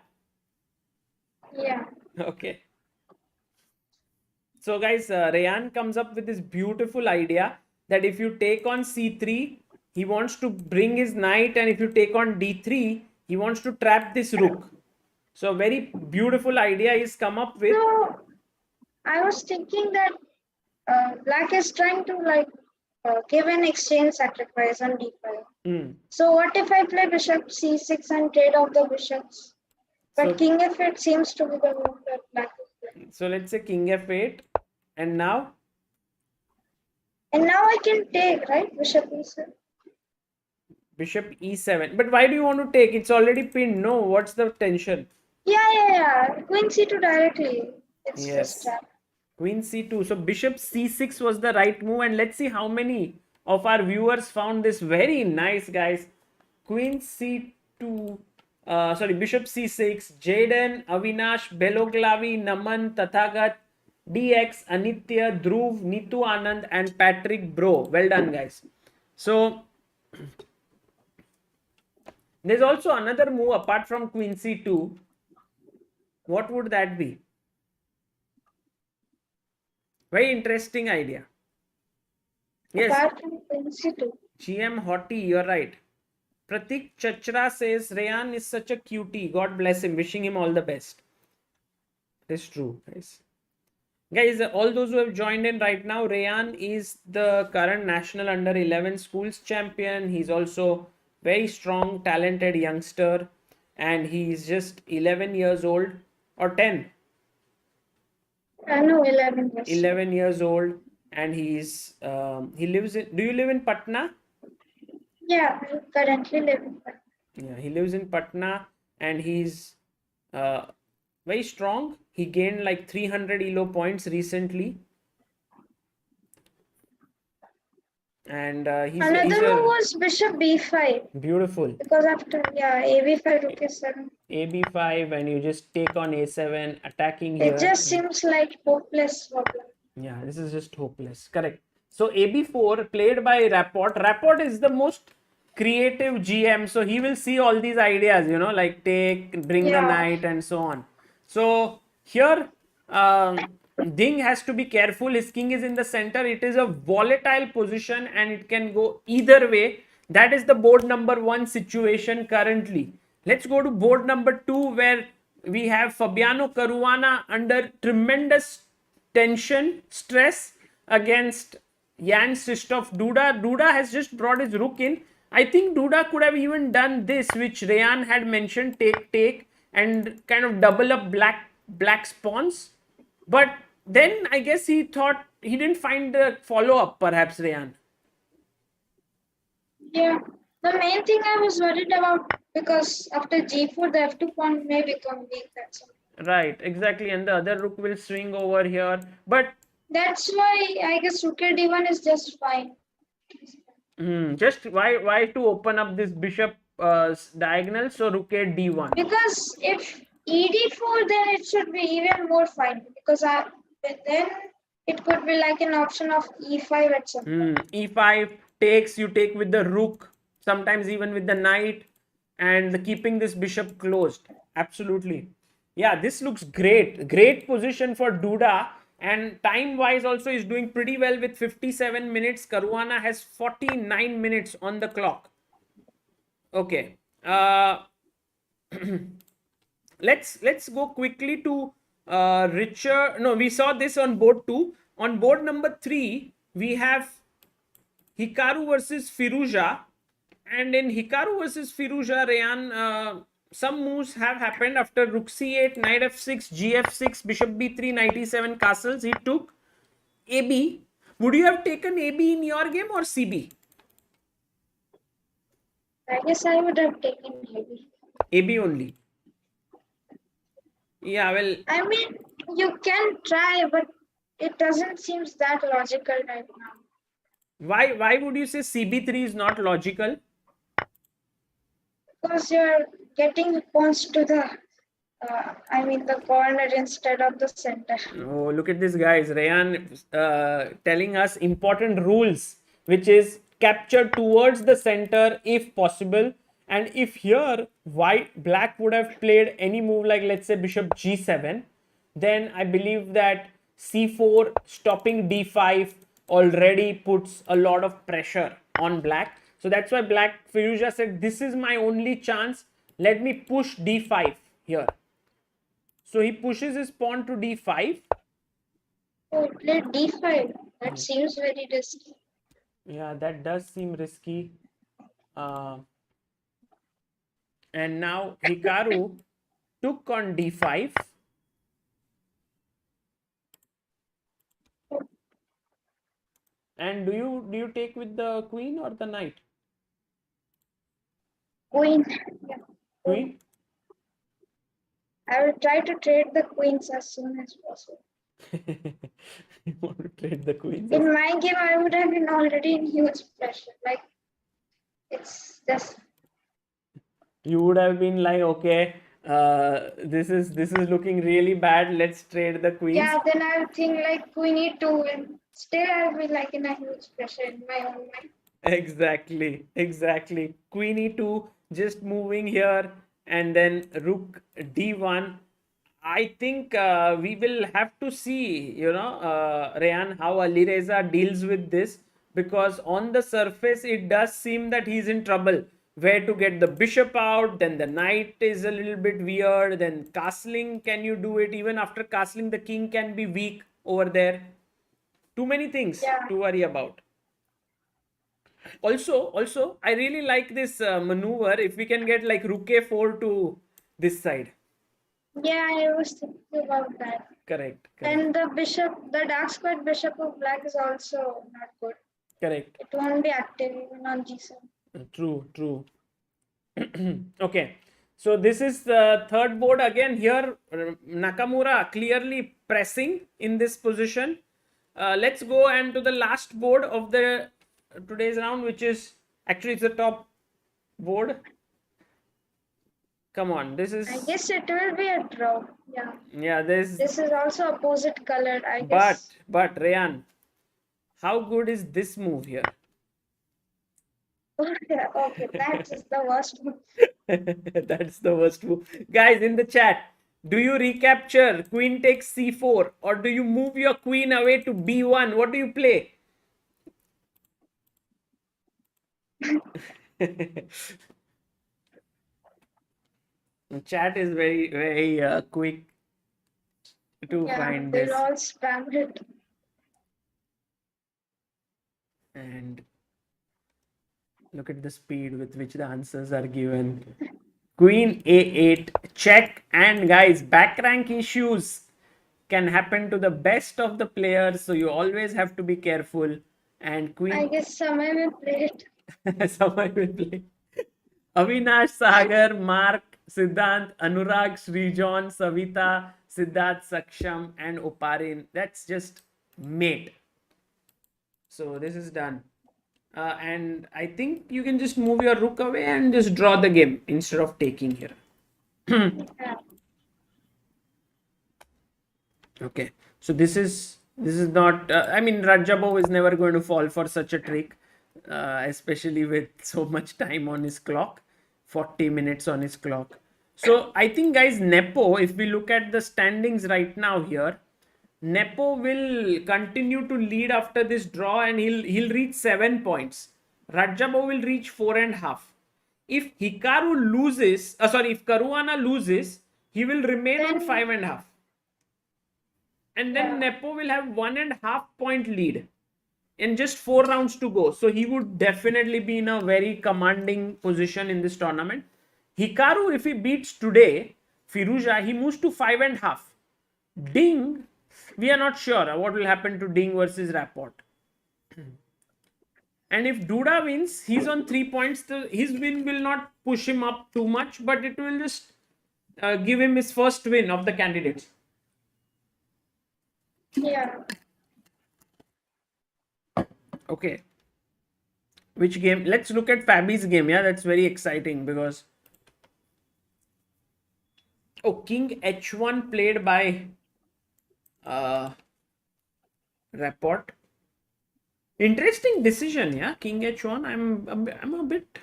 Yeah. Okay. So guys, Reyan comes up with this beautiful idea that if you take on c3, he wants to bring his knight, and if you take on d3, he wants to trap this rook. So very beautiful idea he's come up with. So I was thinking that Black is trying to like give an exchange sacrifice on d5. So what if I play bishop c6 and trade off the bishops? But So- king f8 seems to be the move that Black is playing. So let's say king f8, and now And now I can take, right? Bishop e7. bishop e7. But why do you want to take? It's already pinned. No, what's the tension? Yeah. Queen c2 directly. It's Yes. just trap. Queen c2. So bishop c6 was the right move, and let's see how many of our viewers found this very nice, guys. Queen c2. Bishop c6. Jaden, Avinash, Beloglavi, Naman, Tathagat, DX, Anitya, Dhruv, Nitu Anand, and Patrick Bro. Well done, guys. So there's also another move apart from Queen c2. What would that be? Very interesting idea. Yes. Apart from Queen c2. GM Hottie, you're right. Pratik Chachra says Reyan is such a cutie. God bless him. Wishing him all the best. It's true, guys. Guys, all those who have joined in right now, Reyan is the current national under 11 schools champion. He's also very strong, talented youngster, and he's just 11 years old or 10. No, 11 years. 11 years old, and he lives in. Do you live in Patna? Yeah, I currently live in Patna. Yeah, he lives in Patna, and he's very strong. He gained like 300 ELO points recently. And Another move was bishop b5. Beautiful. Because after, ab5, rook a7. ab5, and you just take on a7, attacking here. It just seems like hopeless problem. Yeah, this is just hopeless. Correct. So ab4 played by Rapport. Rapport is the most creative GM. So he will see all these ideas, like take, bring the knight, and so on. So here, Ding has to be careful. His king is in the center. It is a volatile position and it can go either way. That is the board number 1 situation currently. Let's go to board number 2, where we have Fabiano Caruana under tremendous tension, stress against Jan Krzysztof Duda. Duda has just brought his rook in. I think Duda could have even done this, which Reyan had mentioned, take, and kind of double up black spawns. But then I guess he thought he didn't find the follow-up, perhaps, Reyan. Yeah. The main thing I was worried about, because after g4, the f2 pawn may become weak. That's all. Right, exactly. And the other rook will swing over here. But that's why I guess rook a d1 is just fine. Just why to open up this bishop diagonal? So rook a d1. Because if ed4, then it should be even more fine. Because then it could be like an option of e5 at some point. E5 takes, you take with the rook, sometimes even with the knight, and keeping this bishop closed. Absolutely. Yeah, this looks great. Great position for Duda. And time-wise also is doing pretty well with 57 minutes. Karwana has 49 minutes on the clock. Okay. Let's go quickly to Richard. No, we saw this on board 2. On board number 3, we have Hikaru versus Firuja. And in Hikaru versus Firuja, Reyan, some moves have happened after rook c8, knight f6, gf6, bishop b3, knight e7, castles. He took ab. Would you have taken ab in your game or cb? I guess I would have taken ab. AB only. Yeah, well, I mean, you can try, but it doesn't seem that logical right now. why would you say CB3 is not logical? Because you're getting pawns to the I mean the corner instead of the center. Oh, look at this, guys. Reyan telling us important rules, which is capture towards the center if possible. And if here black would have played any move like, let's say, bishop g7, then I believe that c4 stopping d5 already puts a lot of pressure on black. So that's why Firuja said, this is my only chance. Let me push d5 here. So he pushes his pawn to d5. Oh, played d5. That seems very risky. Yeah, that does seem risky. And now Hikaru took on d5. And do you take with the queen or the knight? Queen. Yeah. Queen? I will try to trade the queens as soon as possible. You want to trade the queens? In my game, I would have been already in huge pressure. Like, it's just. You would have been like, okay, this is looking really bad. Let's trade the queens. Yeah, then I would think like queen e2, and still I'll be like in a huge pressure in my own mind. Exactly. Queen e2, just moving here, and then rook d1. I think we will have to see, Reyan, how Alireza deals with this, because on the surface it does seem that he's in trouble. Where to get the bishop out, then the knight is a little bit weird, then castling, can you do it? Even after castling, the king can be weak over there. Too many things to worry about. Also, I really like this maneuver. If we can get like rook a4 to this side. Yeah, I was thinking about that. Correct. And the dark squared bishop of black is also not good. Correct. It won't be active even on g7. True. Okay. So this is the third board again. Here, Nakamura clearly pressing in this position. Let's go and to the last board of the today's round, which is actually it's the top board. Come on, this is. I guess it will be a draw. Yeah. Yeah, this is also opposite colored, I guess. But Reyan, how good is this move here? Okay, that's the worst move. That's the worst move. Guys, in the chat, do you recapture queen takes c4 or do you move your queen away to b1? What do you play? Chat is very quick to find this. They'll all spam it. And look at the speed with which the answers are given. Queen a8 check. And guys, back rank issues can happen to the best of the players, so you always have to be careful. And queen, I guess someone will play it. Someone will play. Avinash, Sagar, Mark, Siddhant, Anurag, Srijan, Savita, Siddharth, Saksham, and Oparin. That's just mate. So this is done. And I think you can just move your rook away and just draw the game instead of taking here. Okay. So this is not. I mean, Rajabov is never going to fall for such a trick, especially with so much time on his clock, 40 minutes on his clock. So I think, guys, Nepo, if we look at the standings right now here, Nepo will continue to lead after this draw and he'll reach 7 points. Rajabov will reach 4.5. If Hikaru loses, if Karwana loses, he will remain on 5.5. And then Nepo will have 1.5 point lead in just 4 rounds to go. So he would definitely be in a very commanding position in this tournament. Hikaru, if he beats today, Firuja, he moves to 5.5. Ding, we are not sure what will happen to Ding versus Rapport. And if Duda wins, he's on 3 points. His win will not push him up too much, but it will just give him his first win of the candidates. Yeah. Okay. Which game? Let's look at Fabi's game. Yeah, that's very exciting because Oh, king h1 played by Rapport. Interesting decision, yeah. King h1. I'm a bit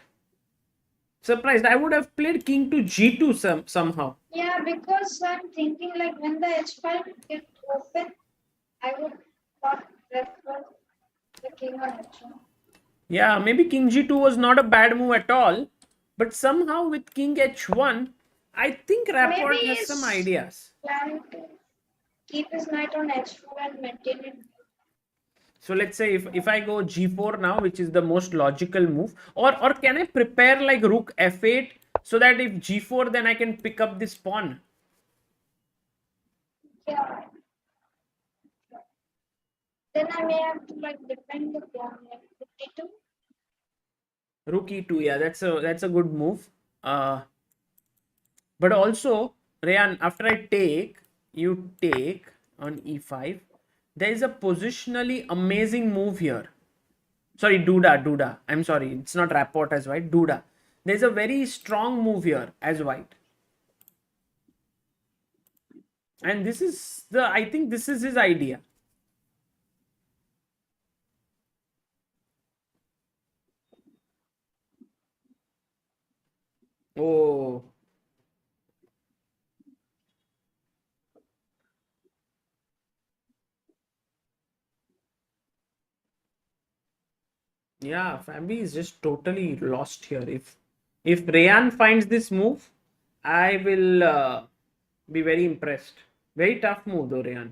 surprised. I would have played king to g2 somehow. Yeah, because I'm thinking like when the h5 get open, I would not prefer the king on h1. Yeah, maybe king g2 was not a bad move at all, but somehow with king h1, I think Maybe Rapport has some he's ideas. planning to keep his knight on h4 and maintain it. So let's say if I go g4 now, which is the most logical move, or can I prepare like rook f8 so that if g4 then I can pick up this pawn. Yeah. Then I may have to like defend the pawn like d2. Rook e2, yeah, that's a good move. But also, Reyan, after I take, you take on e5. There is a positionally amazing move here. Sorry, Duda. I'm sorry, it's not Rapport as white. Duda. There's a very strong move here as white. And I think this is his idea. Oh, yeah, Fabi is just totally lost here. If Reyan finds this move, I will be very impressed. Very tough move though, Reyan.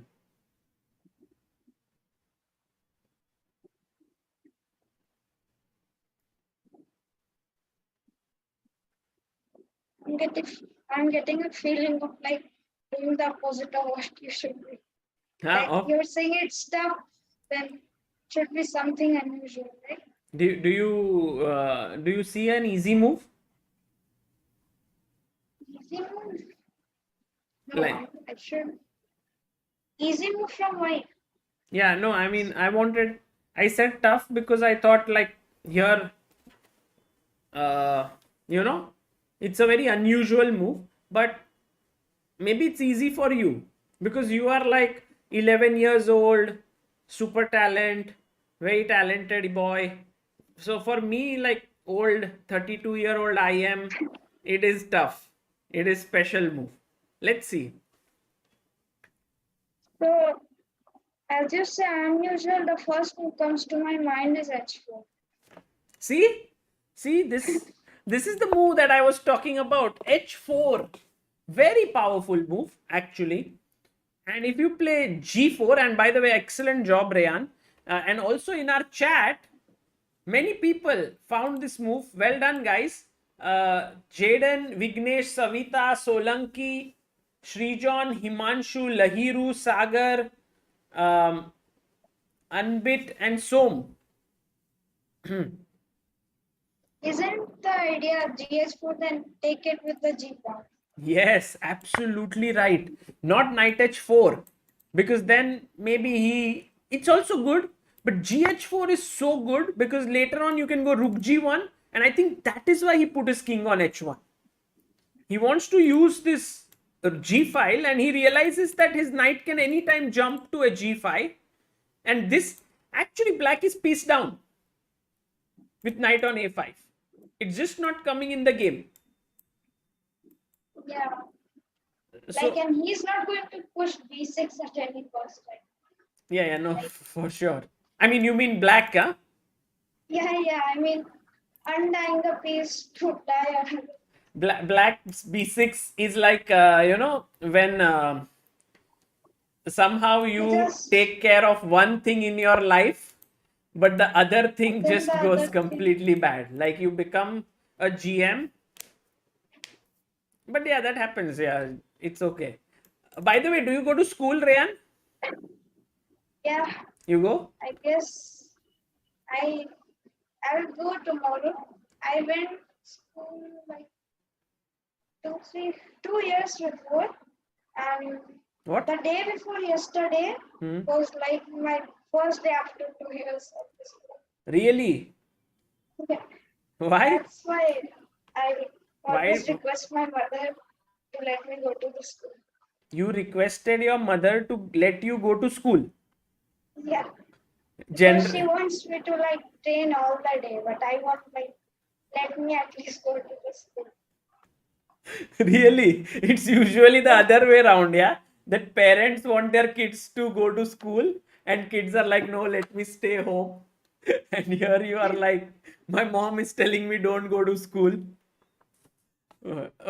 I'm getting I'm getting a feeling of like doing the opposite of what you should be. Huh? Like Oh, you're saying it's tough, then should be something unusual, right? do you see an easy move? Easy move? No, Like, I should. Easy move from white. yeah, no, I mean, I said tough because I thought like here, uh, you know, it's a very unusual move, but maybe it's easy for you because you are like 11 years old, super talent, very talented boy. So for me, like old 32-year-old I am, it is tough. It is special move. Let's see. So as you say unusual, the first move comes to my mind is h4. See? See, this is the move that I was talking about. H4. Very powerful move, actually. And if you play G4, and by the way, excellent job, Reyan. And also in our chat, many people found this move. Well done, guys. Jaden, Vignesh, Savita, Solanki, Shrijon, Himanshu, Lahiru, Sagar, um, Anbit, and Som. Isn't the idea GH4 then take it with the G pawn? Yes, absolutely right. Not knight h4 because then maybe it's also good, but gh4 is so good because later on you can go rook g1, and I think that is why he put his king on h1. He wants to use this g file and he realizes that his knight can anytime jump to a g5, and this actually black is piece down with knight on a5. It's just not coming in the game. Yeah. Like, So and he's not going to push b6 at any cost. Right? yeah, no, for sure. I mean, you mean black, huh? Yeah. I mean, undying the piece to die on it. Black b6 is like when somehow you Just take care of one thing in your life, but the other thing then the just goes other thing. completely bad. Like you become a GM, but yeah, that happens. Yeah, it's okay. By the way, do you go to school, Reyan? Yeah, You go? I guess I I will go tomorrow. I went school like 2 years before, and What? the day before yesterday Hmm. was like my first day after 2 years of the school. Really? Yeah, Why? that's why I Why? always request my mother to let me go to the school. You requested your mother to let you go to school. Yeah. Because she Gen wants me to like train all the day, but I want like let me at least go to the school. Really? It's usually the Yeah. other way around, yeah? That parents want their kids to go to school and kids are like, no, let me stay home. And here you are like, my mom is telling me don't go to school.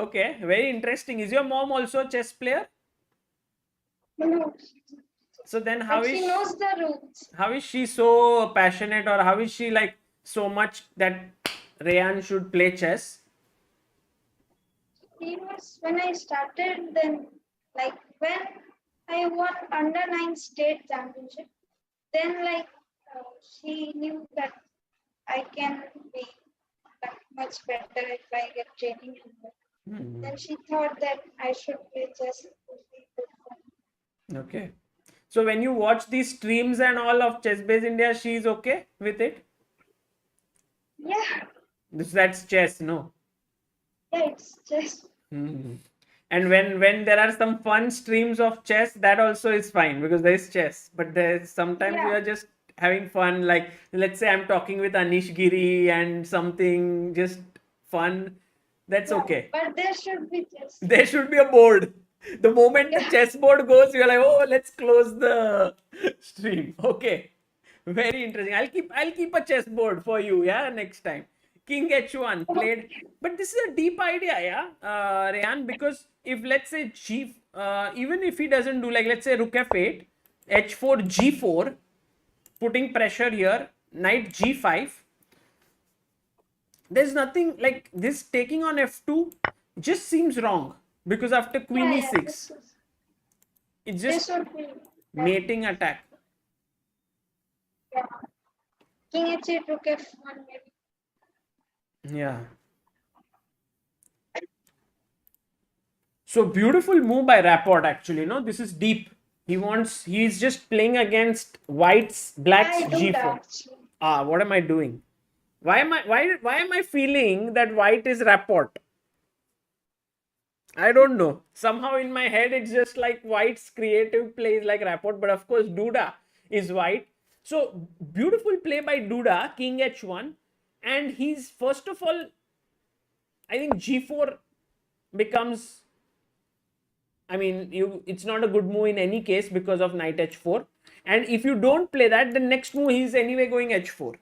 Okay, very interesting. Is your mom also a chess player? No, So then but she knows the rules. how is she so passionate, or how is she like so much that Reyan should play chess? She was when I started, then like when I won under 9 state championship, then like she knew that I can be like, much better if I get training from her. Then she thought that I should play chess. It would be good for me. Okay. So when you watch these streams and all of Chess Base India, she's okay with it? Yeah, That's chess, no? yeah, it's just Hmm. And when there are some fun streams of chess, that also is fine because there is chess. But there's sometimes we yeah, are just having fun. Like let's say I'm talking with Anish Giri and something just fun. That's yeah. okay. But there should be chess. There should be a board. The moment the Yeah. chessboard goes, you're like, oh, let's close the stream. Okay. Very interesting. I'll keep a chessboard for you, yeah, next time. King H1 played. But this is a deep idea, yeah, Rehan, because if let's say even if he doesn't do like let's say Rook F8, H4, G4, putting pressure here, Knight G5, there's nothing like this taking on F2 just seems wrong because after Queen Yeah, yeah. E6, it's This just would be mating attack. yeah. King H8 Rook F1 maybe. Yeah. So beautiful move by Rapport actually. No, this is deep. He's just playing against black's I do G4. that actually. What am I doing? Why am I feeling that white is Rapport? I don't know. Somehow in my head it's just like white's creative play is like Rapport, but of course Duda is white. So beautiful play by Duda, King H1, and he's first of all, I think G4 becomes. I mean, it's not a good move in any case because of Knight H4. And if you don't play that, the next move he's anyway going H4.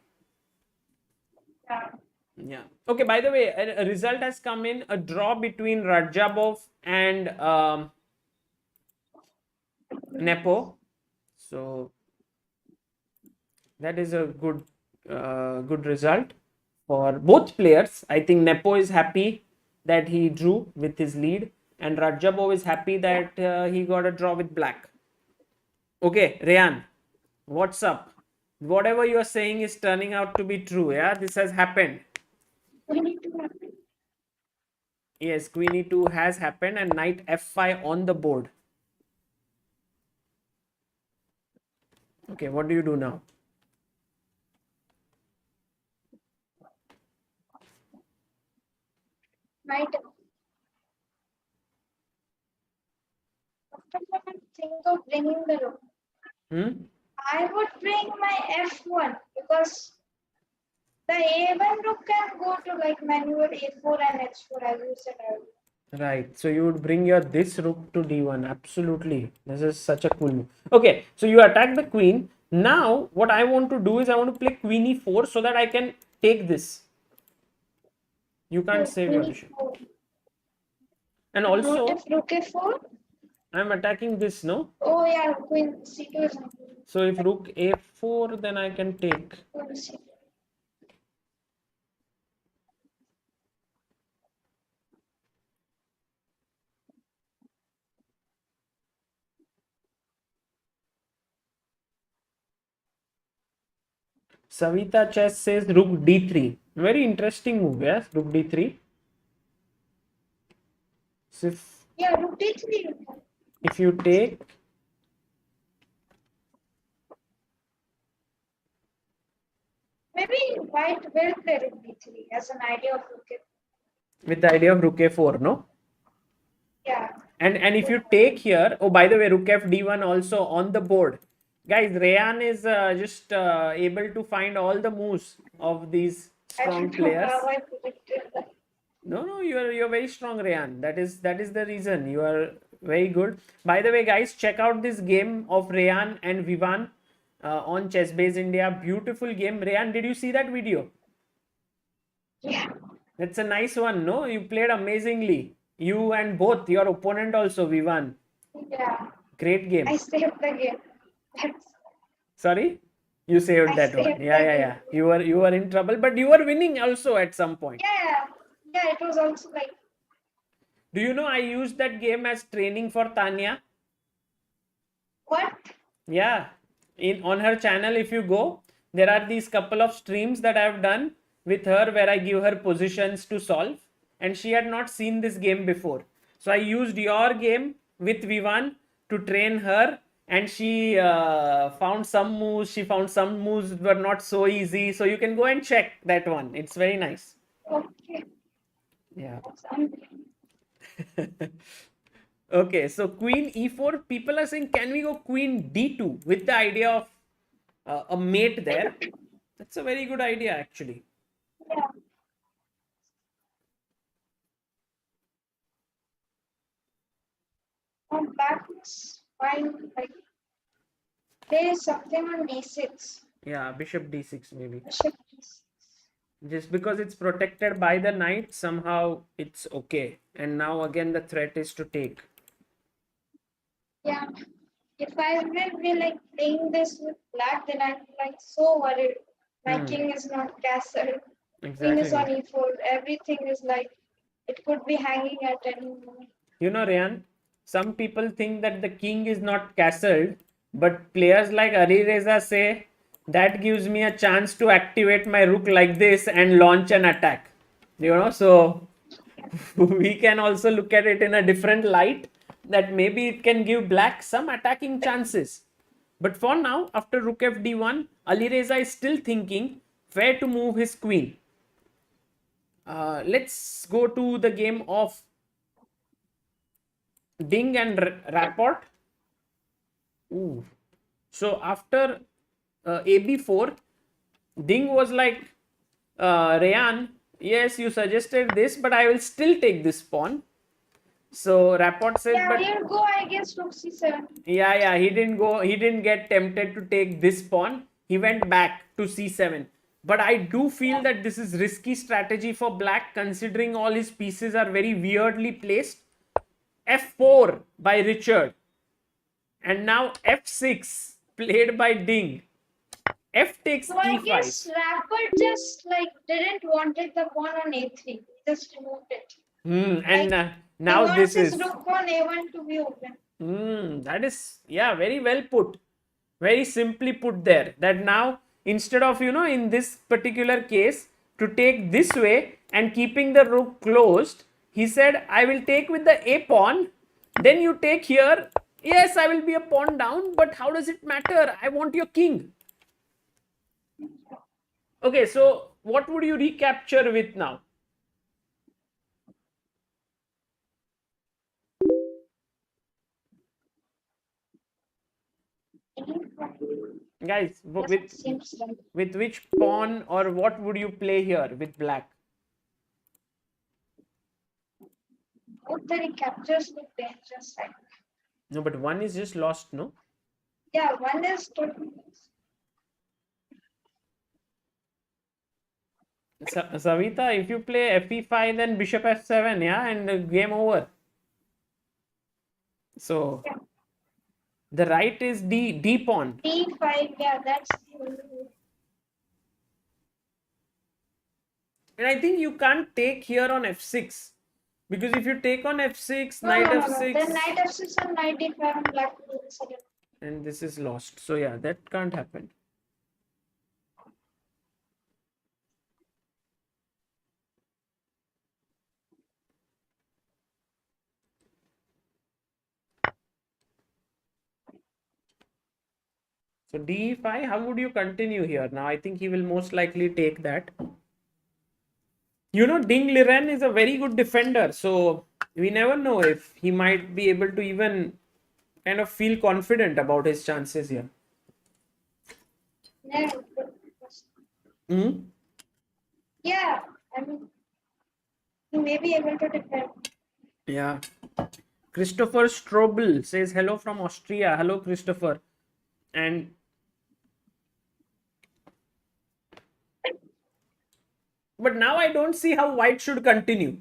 Yeah. Yeah. Okay, by the way, a result has come in, a draw between Rajabov and Nepo. So that is a good result for both players. I think Nepo is happy that he drew with his lead, and Rajabov is happy that he got a draw with black. Okay, Reyan, what's up? Whatever you are saying is turning out to be true. Yeah, this has happened. We need to have it. Yes, Queen E2 has happened and Knight F5 on the board. Okay, what do you do now? Might after that I think of bringing the rook. Hmm? I would bring my F1 because the A1 rook can go to like maneuver A4 and H4 as you said earlier. Right. So you would bring your this rook to D1. Absolutely. This is such a cool move. Okay, so you attack the queen. Now, what I want to do is I want to play Queen E4 so that I can take this. You can't So save your Queen bishop. E4. And What also, if rook A4? I'm attacking this, no? Oh yeah, Queen C2 is not good. So if rook A4, then I can take. Queen C2. Savita Chess says rook D3. Very interesting move, yes? Rook D3. So Yeah, rook D3. if you take, Maybe white will play rook D3 as an idea of rook A4. with the idea of rook A4, no? Yeah. And if you take here, oh, by the way, Rook F D1 also on the board. Guys, Reyan is just able to find all the moves of these I strong don't know players. how I predicted that. No, you're very strong, Reyan. That is the reason you are very good. By the way, guys, check out this game of Reyan and Vivan on ChessBase India. Beautiful game. Reyan, did you see that video? Yeah. That's a nice one, no? You played amazingly. You and both your opponent also, Vivan. Yeah. Great game. I saved the game. That's, Sorry, you saved I that one. saved Yeah, the yeah, game. yeah. You were in trouble, but you were winning also at some point. Yeah. Yeah, it was also like, Do you know I used that game as training for Tanya? what? Yeah, in on her channel, if you go, there are these couple of streams that I've done with her where I give her positions to solve, and she had not seen this game before. So I used your game with Vivan to train her, and she found some moves. She found some moves were not so easy. So you can go and check that one. It's very nice. Okay. Yeah. That's unbelievable. Okay, so queen e4. People are saying, can we go queen d2 with the idea of a mate there? That's a very good idea, actually. Yeah. Black looks fine. Like, play something on d6. Yeah, bishop d6 maybe. Bishop d6. Just because it's protected by the knight, somehow it's okay. And now again the threat is to take. Yeah. If I will be like playing this with black, then I'm like so worried. My king is not castled. Queen is on Exactly. e4. Everything is like, it could be hanging at any moment. You know, Reyan, some people think that the king is not castled, but players like Alireza say that gives me a chance to activate my rook like this and launch an attack. You know, so we can also look at it in a different light, that maybe it can give black some attacking chances. But for now, after rook f d1, Alireza is still thinking where to move his queen. Let's go to the game of Ding and Rapport. Ooh. So after AB4, Ding was like, Reyan, yes, you suggested this, but I will still take this pawn. So Rapport said, Yeah, but he'll go, I guess, rook c7. yeah, he didn't go, he didn't get tempted to take this pawn. He went back to c7. But I do feel that this is risky strategy for black, considering all his pieces are very weirdly placed. F4 by Richard. And now F6 played by Ding. F takes So I E5. guess Rapper just like didn't wanted the pawn on a3. Just removed it. And Like, now he this wants his is. rook on a1 to be open. That is, yeah, very well put. Very simply put there. That now, instead of, in this particular case, to take this way and keeping the rook closed, he said, I will take with the a pawn. Then you take here. Yes, I will be a pawn down, but how does it matter? I want your king. Okay, so what would you recapture with now? Guys, with which pawn or what would you play here with black? Both the recaptures look dangerous. Like, No, but one is just lost, no? yeah, one is totally. Savita, if you play fe5, then bishop f7, yeah, and game over. So Yeah. the right is d pawn. d5, yeah, that's the only way. And I think you can't take here on f6. Because if you take on f6, No, knight no, no, f6. no. Then knight f6 and knight d5 and black will do this again. And this is lost. So yeah, that can't happen. So d5, how would you continue here? Now I think he will most likely take that. Ding Liren is a very good defender. So We never know if he might be able to even kind of feel confident about his chances here. Yeah, Hmm? yeah. I mean, he may be able to defend. Yeah. Christopher Strobel says hello from Austria. Hello, Christopher. And but now I don't see how white should continue.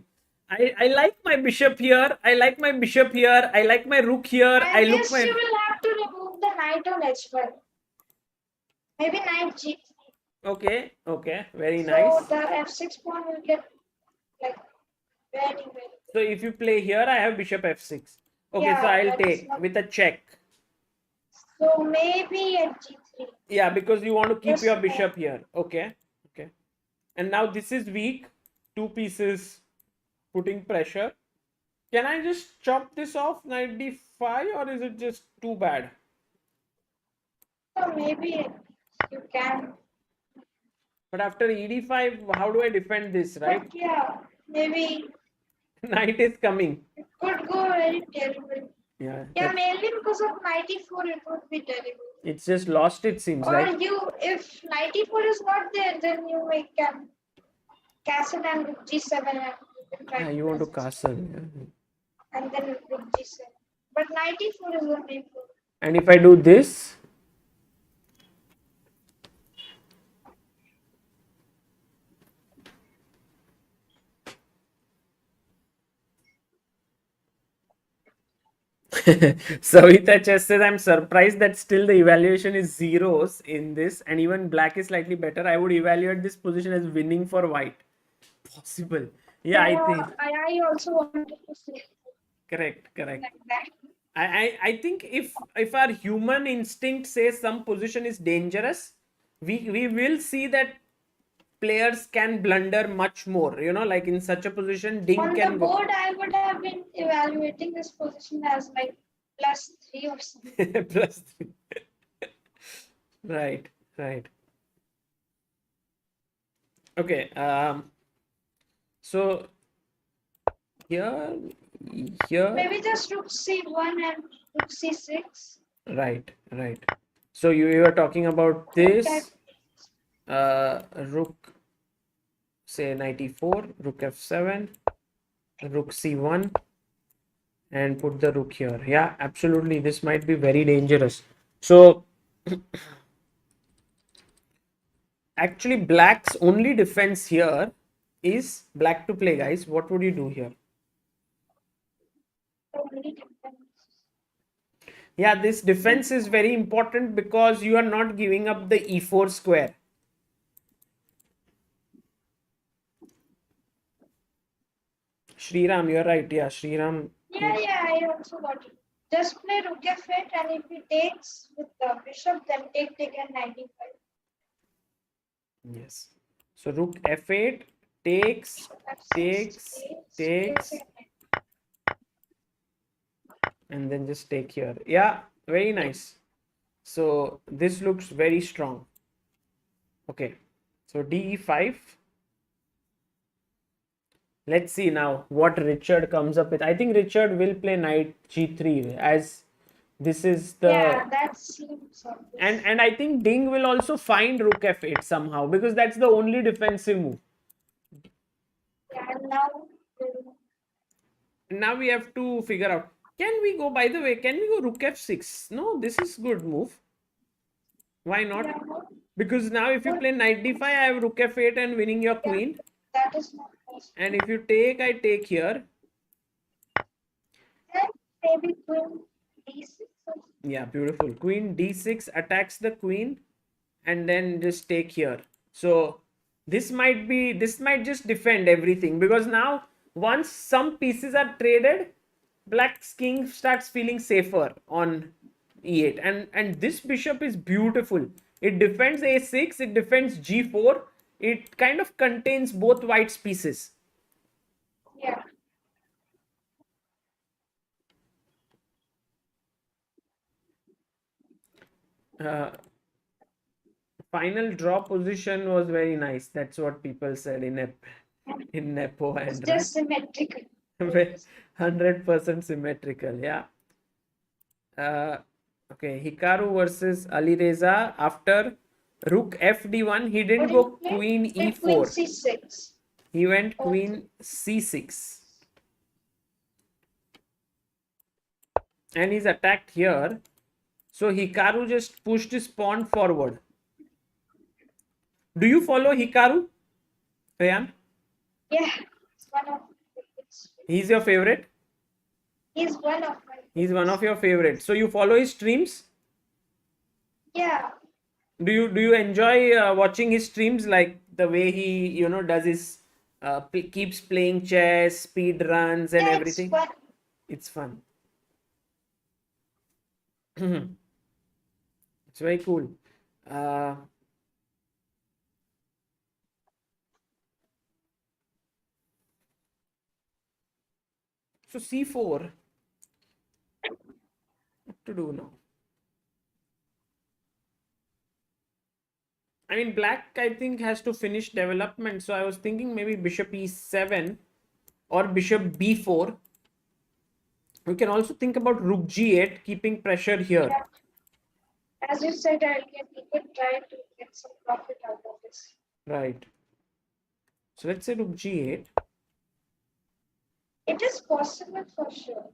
I like my bishop here. I like my bishop here. I like my rook here. I I look guess you my will have to remove the knight on h1. Maybe knight g3. okay, very So nice. the f6 pawn will get like very, very So good. if you play here, I have bishop f6. Okay, so Yeah, I'll that is take not. with a check. So maybe at g3. Yeah, because you want to keep Just your bishop here. Okay, okay. And now this is weak. Two pieces putting pressure. Can I just chop this off knight d5 or is it just too bad? so maybe you can. But after ed5, how do I defend this, But right? yeah, maybe Knight is coming. it could go very terrible. Yeah, Yeah, mainly because of 94 it would be terrible. it's just lost, it seems Or like. you, if 94 is not there, then you can castle and rook g7 and you can try Yeah, to you want to resist. castle. Yeah. And then rook g7. But 94 is only for. And if I do this, Savita Chess says, I'm surprised that still the evaluation is zeros in this, and even black is slightly better. I would evaluate this position as winning for white. Possible. Yeah, I Yeah, think. I also wanted to say Correct, correct. like that. I think if our human instinct says some position is dangerous, we will see that players can blunder much more. You know, like in such a position, Ding On the can go board, I would have been evaluating this position as like +3 or something. plus three. Right, right. Okay. So here, here, Maybe just rook c1 and rook c6. right, right. So you were talking about Okay. this rook, say 94, rook f7, rook c1, and put the rook here. Yeah, absolutely. This might be very dangerous. So actually, black's only defense here is black to play, guys. What would you do here? Yeah, this defense is very important because you are not giving up the e4 square. Shriram, you're right. Yeah, Shriram. Yeah, yeah, I also got it. Just play rook f8 and if he takes with the bishop, then take and 95. Yes. So rook f8 takes, takes, takes, and then just take here. Yeah, very nice. So this looks very strong. Okay. So de5. Let's see now what Richard comes up with. I think Richard will play knight g3 as this is the Yeah, that seems obvious. and I think Ding will also find rook f8 somehow because that's the only defensive move. Yeah, and now Now we have to figure out, can we go, by the way, can we go rook f6? No, this is good move. Why not? yeah, Because now if you play knight d5, I have rook f8 and winning your yeah, queen. that is not possible. And if you take, I take here. And maybe queen d6 or Yeah, beautiful. Queen d6 attacks the queen and then just take here. So this might just defend everything because now once some pieces are traded, black's king starts feeling safer on e8. And this bishop is beautiful. It defends a6, it defends g4. It kind of contains both white's pieces. yeah. Final draw position was very nice. That's what people said in Nepo It's and just symmetrical. 100% symmetrical, yeah. Okay, Hikaru versus Alireza after Rook FD1. He didn't go Queen Queen E4. C6. He went Queen C6. And he's attacked here. So Hikaru just pushed his pawn forward. Do you follow Hikaru, Reyan? Yeah, it's one of He's your favorite? he's one of my He's one of your favorites. So you follow his streams? yeah. Do you enjoy watching his streams, like the way he does his keeps playing chess, speed runs and Yeah, it's everything? fun. It's fun. It's very cool. So C4, what to do now? I mean, black, I think, has to finish development. So I was thinking maybe bishop E7 or bishop B4. We can also think about rook G8, keeping pressure here. Yeah. As you said earlier, we could try to get some profit out of this. Right. So let's say rook G8. It is possible for sure.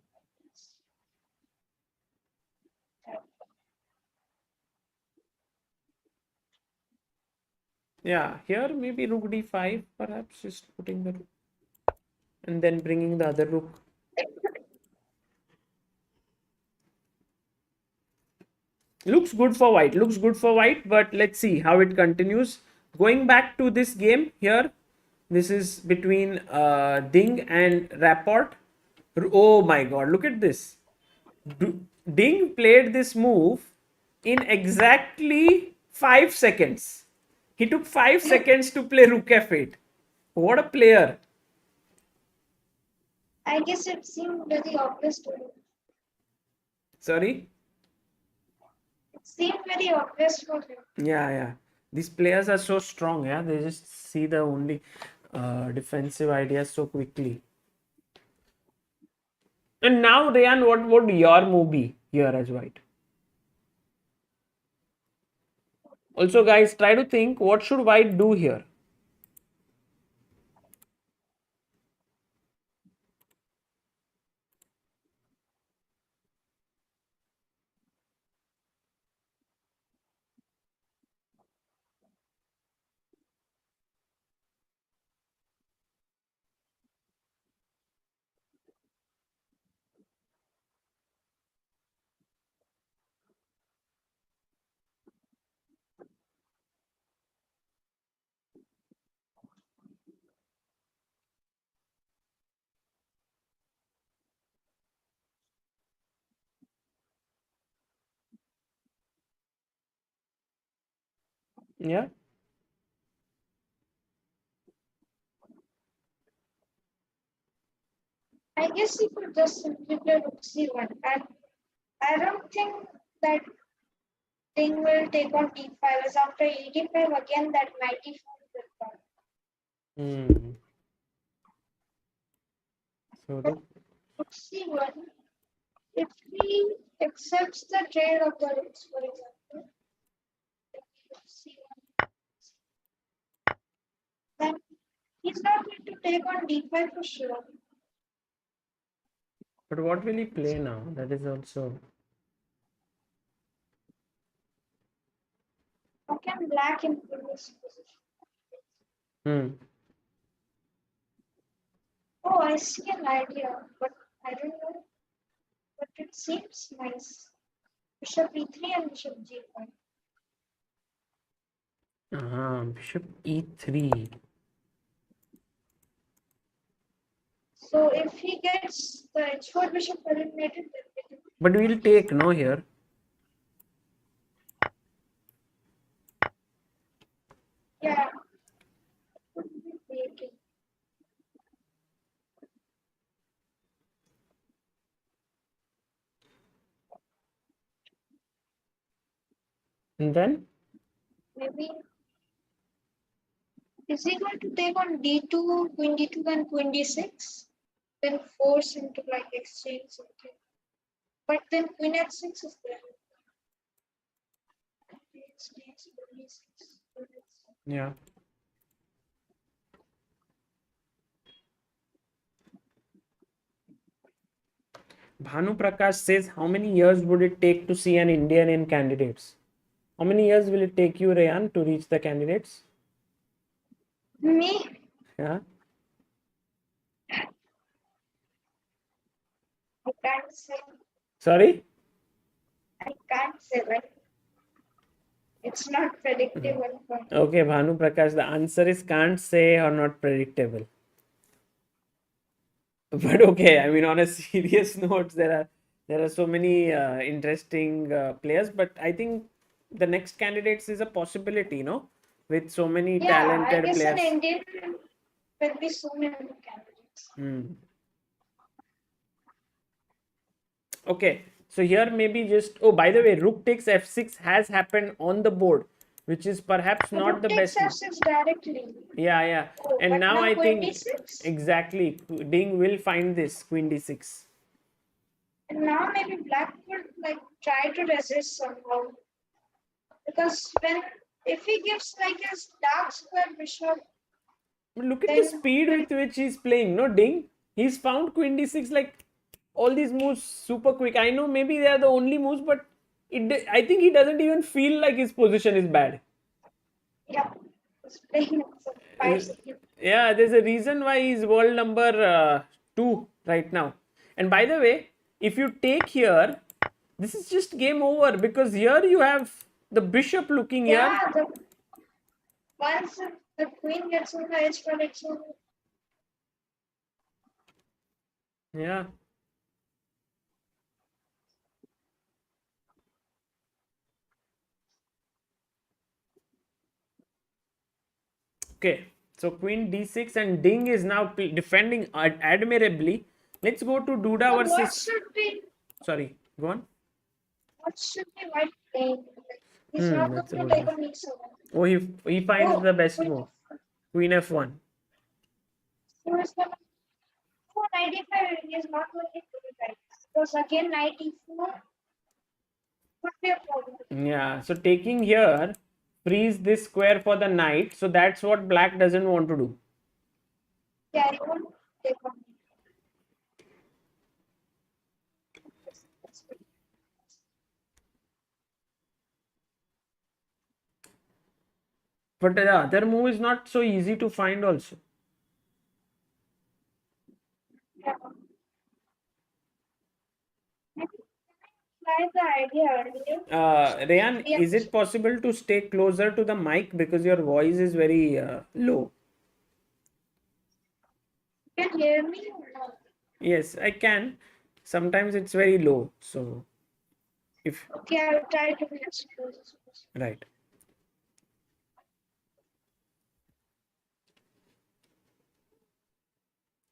Yeah, here maybe rook D5, perhaps, just putting the rook and then bringing the other rook. Looks good for white, but let's see how it continues. Going back to this game here, this is between Ding and Rapport. Oh my god, look at this. Ding played this move in exactly 5 seconds. He took 5 seconds to play rook f8. What a player. I guess it seemed very obvious to him. Sorry? It seemed very obvious for him. Yeah. These players are so strong, yeah. They just see the only defensive ideas so quickly. And now, Reyan, what would your move be here as white? Also, guys, try to think, what should white do here? Yeah. I guess he could just simply play rook c1. And I don't think that Ding will take on d5, as after e5 again that knight e4 will come. So Rook c1, if he accepts the trade of the rooks, for example, rook c1, then he's not going to take on d5 for sure. but what will he play now? That is also. How can black improve this position? Oh, I see an idea, but I don't know. But it seems nice. Bishop e3 and bishop g5. Bishop e3. So if he gets the h4 bishop eliminated, then But we'll take no here. yeah, could be taken. And then? Maybe is he going to take on d2, queen d2, and queen d6? then force him to like exchange something. But then queen h6 is there. Yeah. Bhanu Prakash says, how many years would it take to see an Indian in candidates? How many years will it take you, Reyan, to reach the candidates? Me? Yeah. I can't say. Sorry? I can't say, right? It's not predictable. Okay, Bhanu Prakash, the answer is can't say or not predictable. But okay, I mean, on a serious note, there are so many interesting players, but I think the next candidates is a possibility, no? With so many Yeah, I talented guess players. an Indian will be so many candidates. Okay, so here maybe just, oh, by the way, Rook takes f6 has happened on the board, which is perhaps not Rook the takes best. f6 directly. Yeah, yeah. Oh, And but now I queen think d6? exactly Ding will find this queen d6. And now maybe black would like try to resist somehow. Because if he gives like his dark square bishop, But look at the speed with which he's playing, no Ding? He's found queen d6 like all these moves super quick. I know maybe they are the only moves, but I think he doesn't even feel like his position is bad. yeah, he's playing 5 seconds. Yeah, there's a reason why he's world number 2 right now. And by the way, if you take here, this is just game over because here you have the bishop looking Yeah, here. once the queen gets on the edge for its own. Yeah. Okay, so queen d6 and Ding is now defending admirably. Let's go to Duda So what versus. should be? Sorry, go on. What should be white playing? He's not That's a going good to take one. on e7. Oh, he finds the best move. Queen f1. So it's gonna. For knight e5, he is not going to do it right. Because again, knight e4 would be a problem. Yeah, so taking here frees this square for the knight. So that's what black doesn't want to do. Yeah, he won't take on. But the other move is not so easy to find also. Yeah. Try the idea earlier. Reyan, is it possible to stay closer to the mic because your voice is very low? You can hear me or not? Yes, I can. Sometimes it's very low. So if Okay, I'll try to be as close as possible. right.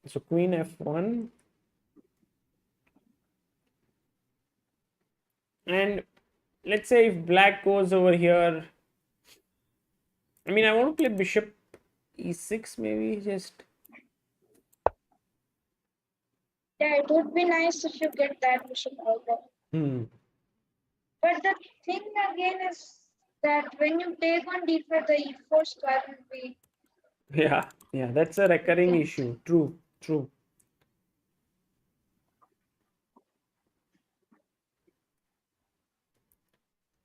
So queen f1. And let's say if black goes over here. I mean, I want to play bishop e6 maybe just. Yeah, it would be nice if you get that bishop out there. But the thing again is that when you take on d4, the e4 square will be. Yeah, that's a recurring issue. True.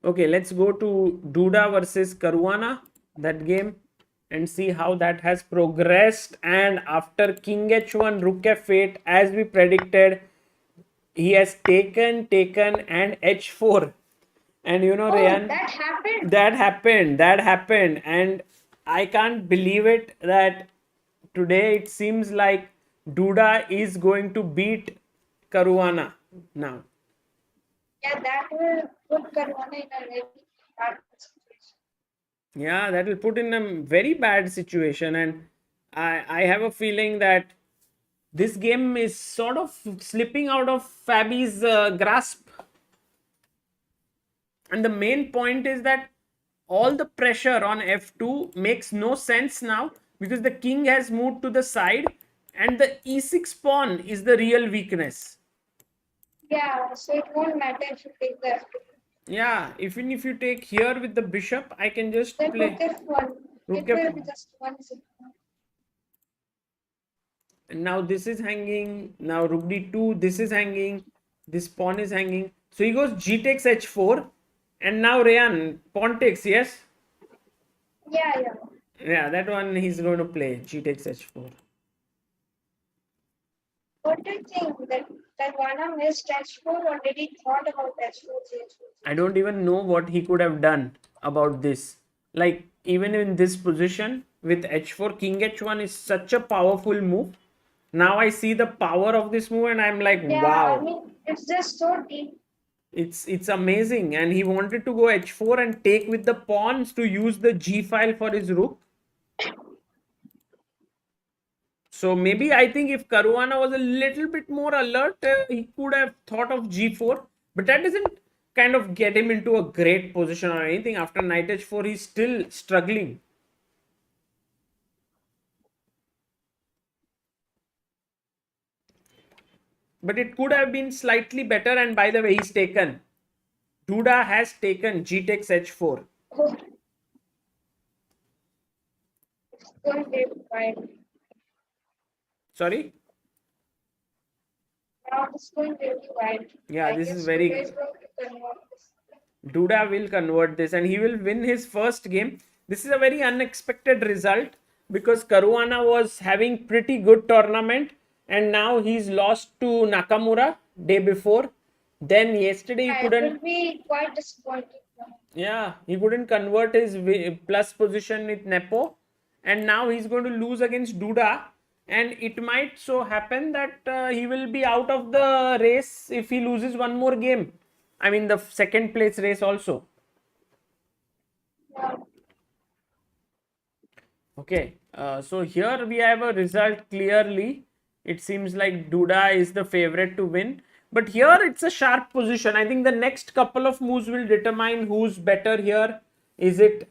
Okay, let's go to Duda versus Karwana, that game, and see how that has progressed. And after King h1, Rook f8, as we predicted, he has taken, and h4. And you know, Reyan, that happened. And I can't believe it that today it seems like Duda is going to beat Karwana now. Yeah, that will put Karwana in a very bad situation. Yeah, that will put in a very bad situation. And I have a feeling that this game is sort of slipping out of Fabi's grasp. And the main point is that all the pressure on f2 makes no sense now because the king has moved to the side And the e6 pawn is the real weakness. Yeah, so it won't matter if you take the F2. Yeah, even if you take here with the bishop, I can just Then play Rook F1. Rook It will F1. be just 1-0. And now this is hanging. Now Rook D2, this is hanging. This pawn is hanging. So he goes G takes H4. And now Reyan, pawn takes, yes? Yeah, yeah. Yeah, that one he's going to play. G takes H4. What do you think? That Karwana missed H4 or did he thought about H4, G4? I don't even know what he could have done about this. Like, even in this position with H4, King H1 is such a powerful move. Now I see the power of this move and I'm like, Yeah, wow. I mean, it's just so deep. It's amazing. And he wanted to go H4 and take with the pawns to use the G file for his rook. So maybe I think if Karwana was a little bit more alert, he could have thought of G4. But that doesn't kind of get him into a great position or anything. After Knight H4, he's still struggling. But it could have been slightly better. And by the way, he's taken. Duda has taken G takes H4. Oh. It's going to be wide. Sorry? Now it's going to be wide. Yeah, this is very good. Duda will convert this and he will win his first game. This is a very unexpected result because Karwana was having pretty good tournament and now he's lost to Nakamura day before. Then yesterday he couldn't. It will be quite disappointing. Yeah, he couldn't convert his plus position with Nepo and now he's going to lose against Duda. And it might so happen that he will be out of the race if he loses one more game. I mean, the second place race also. Yeah. Okay, so here we have a result clearly. It seems like Duda is the favorite to win. But here it's a sharp position. I think the next couple of moves will determine who's better here. Is it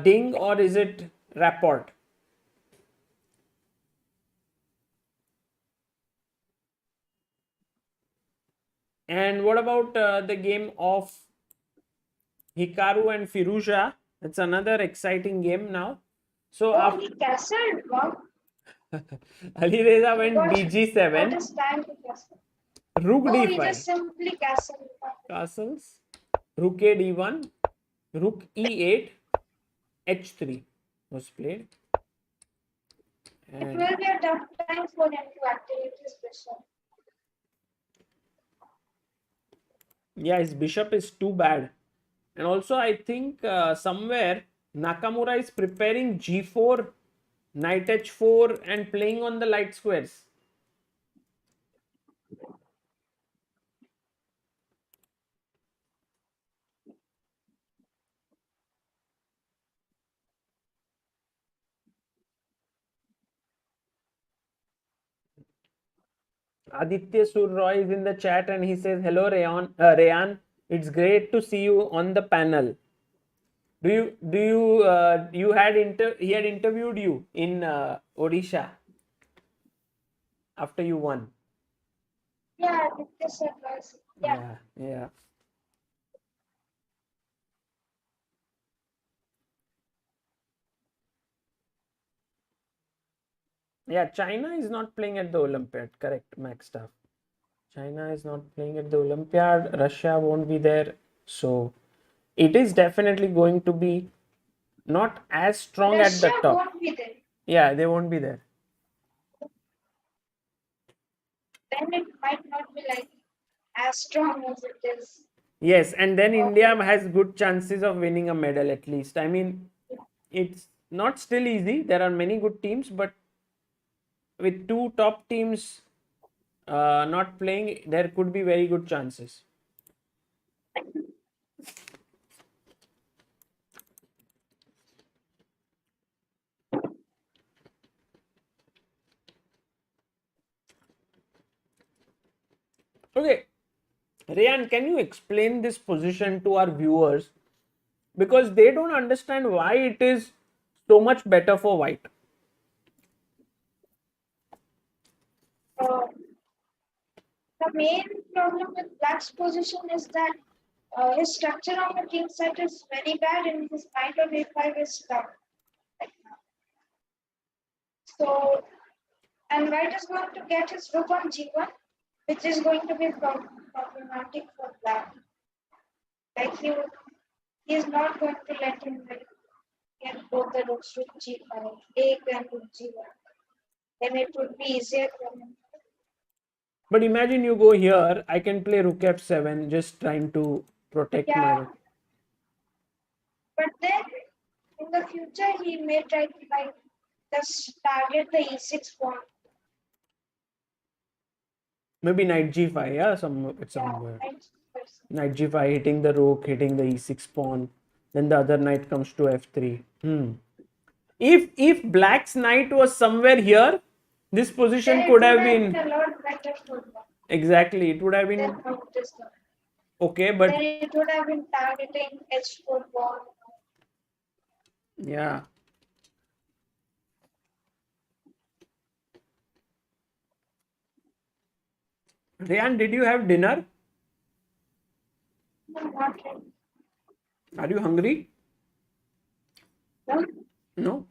Ding or is it Rapport? And what about the game of Hikaru and Firuja? That's another exciting game now. So Oh, he castled. Wow. Alireza went BG7. What is time to castle? Rook Oh, D5. he just simply castled. Castles. Rook A D1. Rook E8. H3 was played. It will be a tough time for him to activate his bishop. Yeah, his bishop is too bad. And also I think somewhere Nakamura is preparing G4, Knight H4 and playing on the light squares. Aditya Sur Roy is in the chat and he says, hello Reyan, it's great to see you on the panel. You had he had interviewed you in Odisha after you won. Yeah, this was. Yeah. Yeah, China is not playing at the Olympiad. Correct, Max Staff. China is not playing at the Olympiad. Russia won't be there. So it is definitely going to be not as strong at the top. Won't be there. Yeah, they won't be there. Then it might not be like as strong as it is. Yes, and then India has good chances of winning a medal at least. I mean, it's not still easy. There are many good teams, but with two top teams not playing, there could be very good chances. Okay, Reyan, can you explain this position to our viewers? Because they don't understand why it is so much better for white. The main problem with Black's position is that his structure on the king side is very bad and his knight on a5 is stuck right now. So, and White is going to get his rook on g1, which is going to be problematic for Black. Like he is not going to let him get both the rooks with g5, take and rook g1. Then it would be easier for him. But imagine you go here, I can play rook f7, just trying to protect my rook. But then in the future he may try to just target the e6 pawn. Maybe knight g5, yeah, somewhere. Knight g5, hitting the rook, hitting the e6 pawn. Then the other knight comes to f3. If Black's knight was somewhere here, this position could have been a lot better for Black. Exactly, it would have been okay, but then it would have been targeting h4 pawn. Yeah. Reyan, did you have dinner? No, not really. Are you hungry? No. No?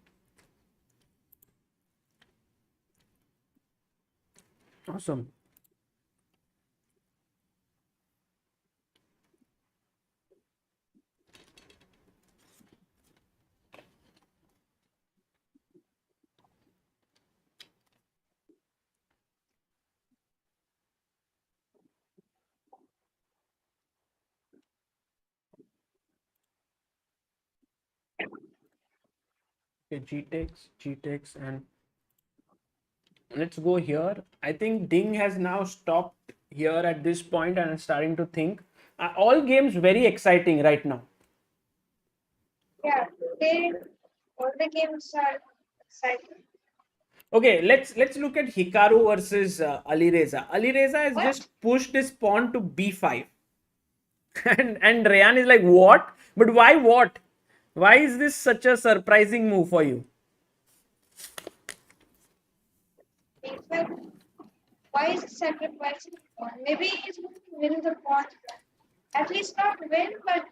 Awesome. Okay, G takes, and let's go here. I think Ding has now stopped here at this point and is starting to think. All games very exciting right now. Yeah, all the games are exciting. Okay, let's look at Hikaru versus Alireza. Alireza has just pushed his pawn to b5. and Reyan is like, what? But why what? Why is this such a surprising move for you? Why is it sacrificing the pawn? Maybe he's going to win the pawn. At least not win, but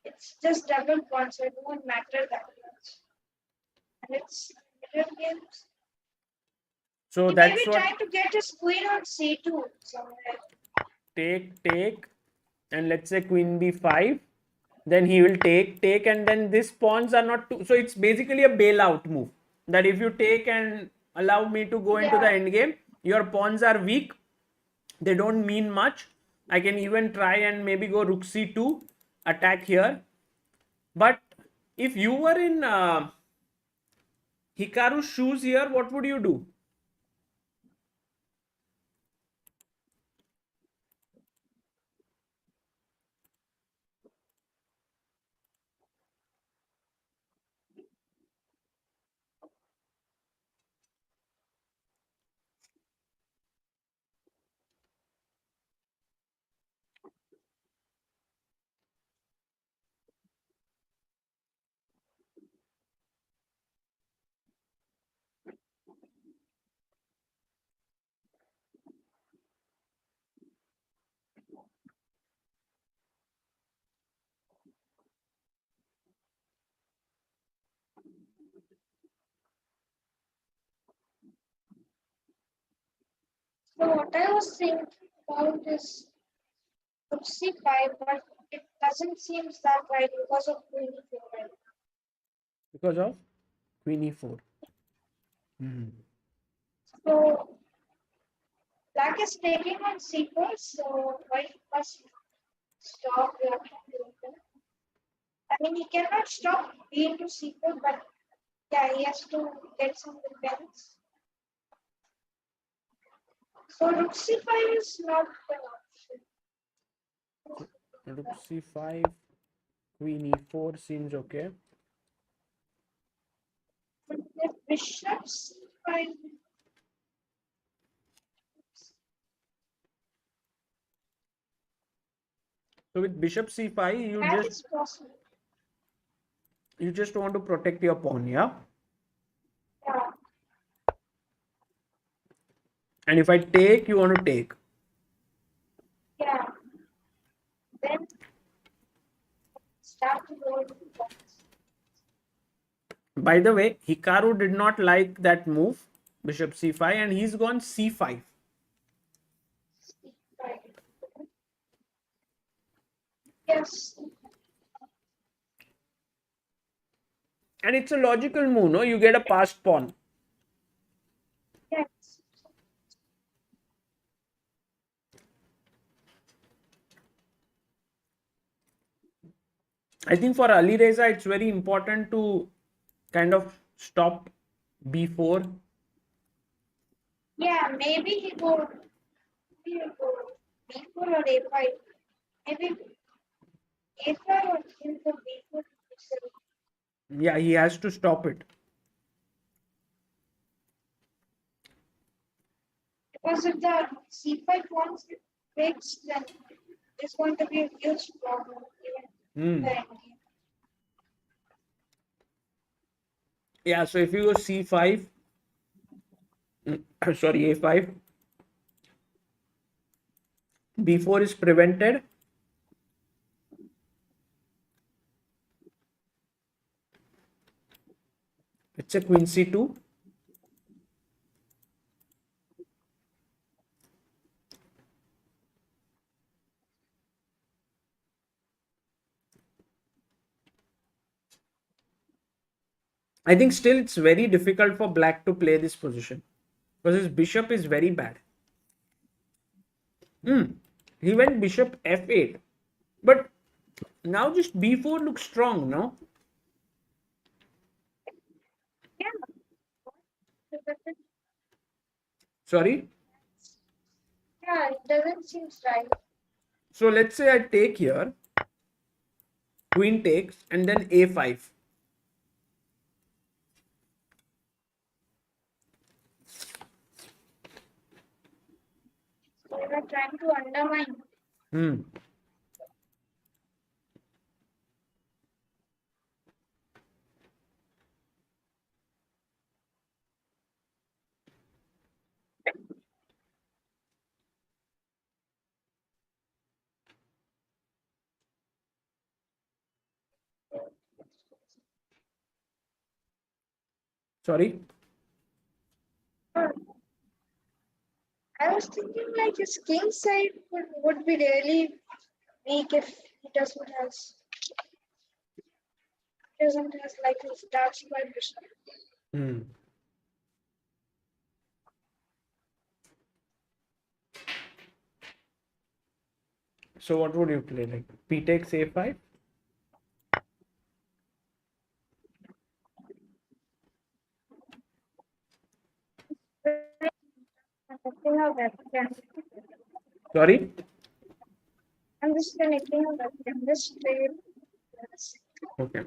it's just double pawn, so it won't matter that much. And it's middle games. So he that's may be what trying to get his queen on c2 somewhere. Take, and let's say queen b5. Then he will take, and then these pawns are not too. So it's basically a bailout move. That if you take and allow me to go into the endgame, your pawns are weak. They don't mean much. I can even try and maybe go rook c2, attack here. But if you were in Hikaru's shoes here, what would you do? So what I was thinking about is rook c5, but it doesn't seem that right because of queen e4. Because of queen e4. So Black is taking on c4, so White must stop Black from doing that. I mean, he cannot stop b into c4, but yeah, he has to get some defense. So rook c5 is not an option. Rook c5, queen e4 seems okay. But the bishop c5. So with bishop c5, you just want to protect your pawn, yeah? Yeah. And if I take, you want to take. Yeah. Then start to go to the box. By the way, Hikaru did not like that move, bishop c5, and he's gone c5. Right. Yes. And it's a logical move, no? You get a passed pawn. Yes. I think for Alireza, it's very important to kind of stop b4. Yeah, maybe he go B4 or A5. Maybe A5 or into B4. Yeah, he has to stop it. Because if the C5 wants it fixed, then it's going to be a huge problem even in the end game. Yeah, so if you go c5, sorry, a5, b4 is prevented. It's a queen c2. I think still it's very difficult for black to play this position because his bishop is very bad. He went bishop f8, but now just b4 looks strong, no? Yeah. Sorry. Yeah, it doesn't seem right. So let's say I take here, queen takes, and then a5. So you are trying to undermine. Sorry. I was thinking like his king side would be really weak if he doesn't has like his dark by bishop. So what would you play? Like p takes a5? Sorry? I'm just connecting a webcam. This trade. Okay.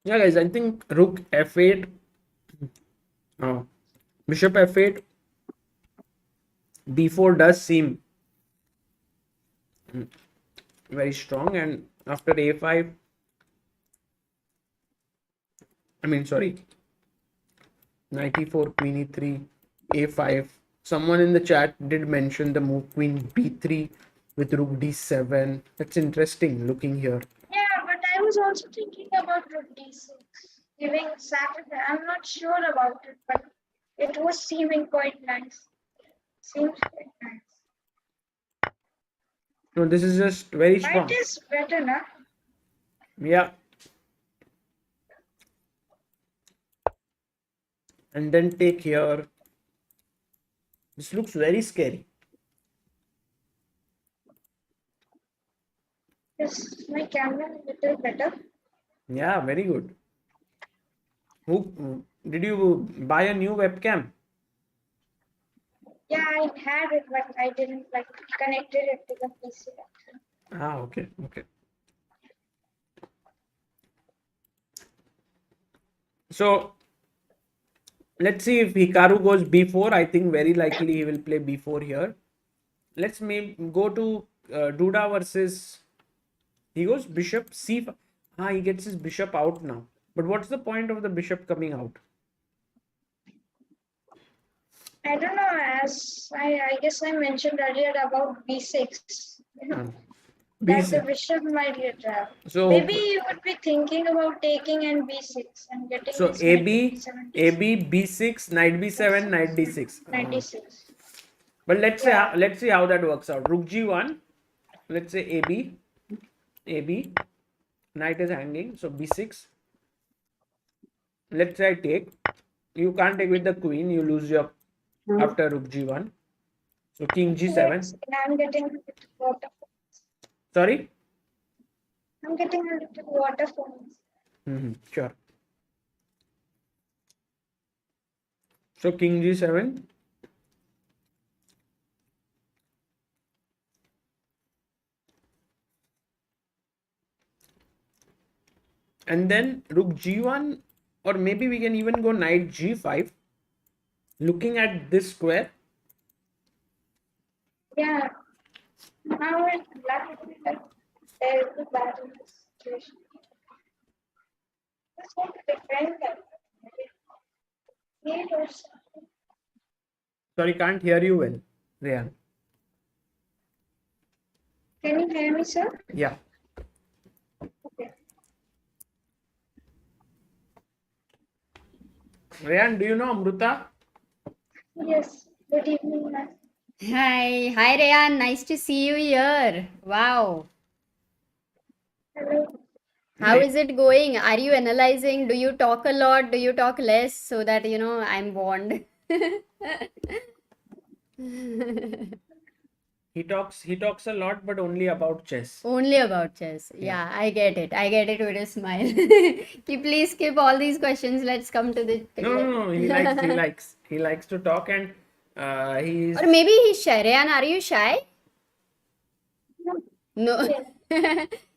Yeah, guys, I think rook f8, bishop f8, b4 does seem very strong, and after a5, I mean, sorry, knight e4, queen e3, a5. Someone in the chat did mention the move queen b3 with rook d7. That's interesting looking here. Yeah, but I was also thinking about rook d6, giving Saturday. I'm not sure about it, but it was seeming quite nice. Seems quite nice. No, this is just very strong. White is better, na? Yeah. And then take here. This looks very scary. Is my camera a little better? Yeah, very good. Who did you buy a new webcam? Yeah, I had it, but I didn't like connected it to the PC. Ah, okay, okay. So let's see if Hikaru goes b4. I think very likely he will play b4 here. Let's maybe go to Duda versus He goes bishop c5. He gets his bishop out now. But what's the point of the bishop coming out? I don't know, as I guess I mentioned earlier about b6. That the b6. bishop might get trapped. So Maybe you would be thinking about taking and b6 and getting so his AB, knight AB, b6, knight b7, knight d6. 96. But let's Yeah. say let's see how that works out. Rook g1. Let's say AB, AB. Knight is hanging. So b6. Let's say I take. You can't take with the queen. You lose your after rook g1. So king g7. I'm getting a little water. Sorry. I'm getting a little water from Sure. So king g7. And then rook g1, or maybe we can even go knight g5. Looking at this square. Yeah. Now it's black will be like terribly bad in this situation. Just want to defend them. Maybe or something. Sorry, can't hear you well, Reyan. Can you hear me, sir? Yeah. Okay. Reyan, do you know Amruta? Yes. Good evening, ma'am. Hi, Reyan. Nice to see you here. Wow. Hello. How is it going? Are you analyzing? Do you talk a lot? Do you talk less so that I'm warned? He talks a lot, but only about chess. Only about chess. Yeah, I get it. I get it with a smile. Please skip all these questions. Let's come to the. No. He likes to talk, and he's. Or maybe he's shy. Reyan, are you shy? No.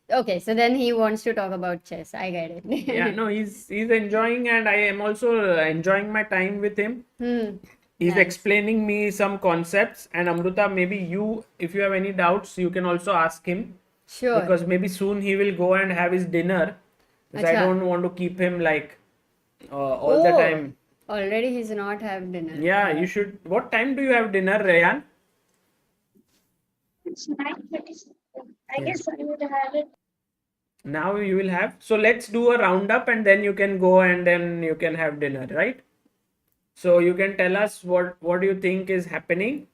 Okay, so then he wants to talk about chess. I get it. Yeah, no, he's enjoying, and I am also enjoying my time with him. He's Nice. explaining me some concepts, and Amruta, maybe you, if you have any doubts, you can also ask him. Sure. Because maybe soon he will go and have his dinner. Because I Acha. don't want to keep him like all the time. Already he's not have dinner. Yeah, you should. What time do you have dinner, Reyan? It's 9:37. I guess I would have it. Now you will have. So let's do a roundup, and then you can go and then you can have dinner, right? So you can tell us what do you think is happening.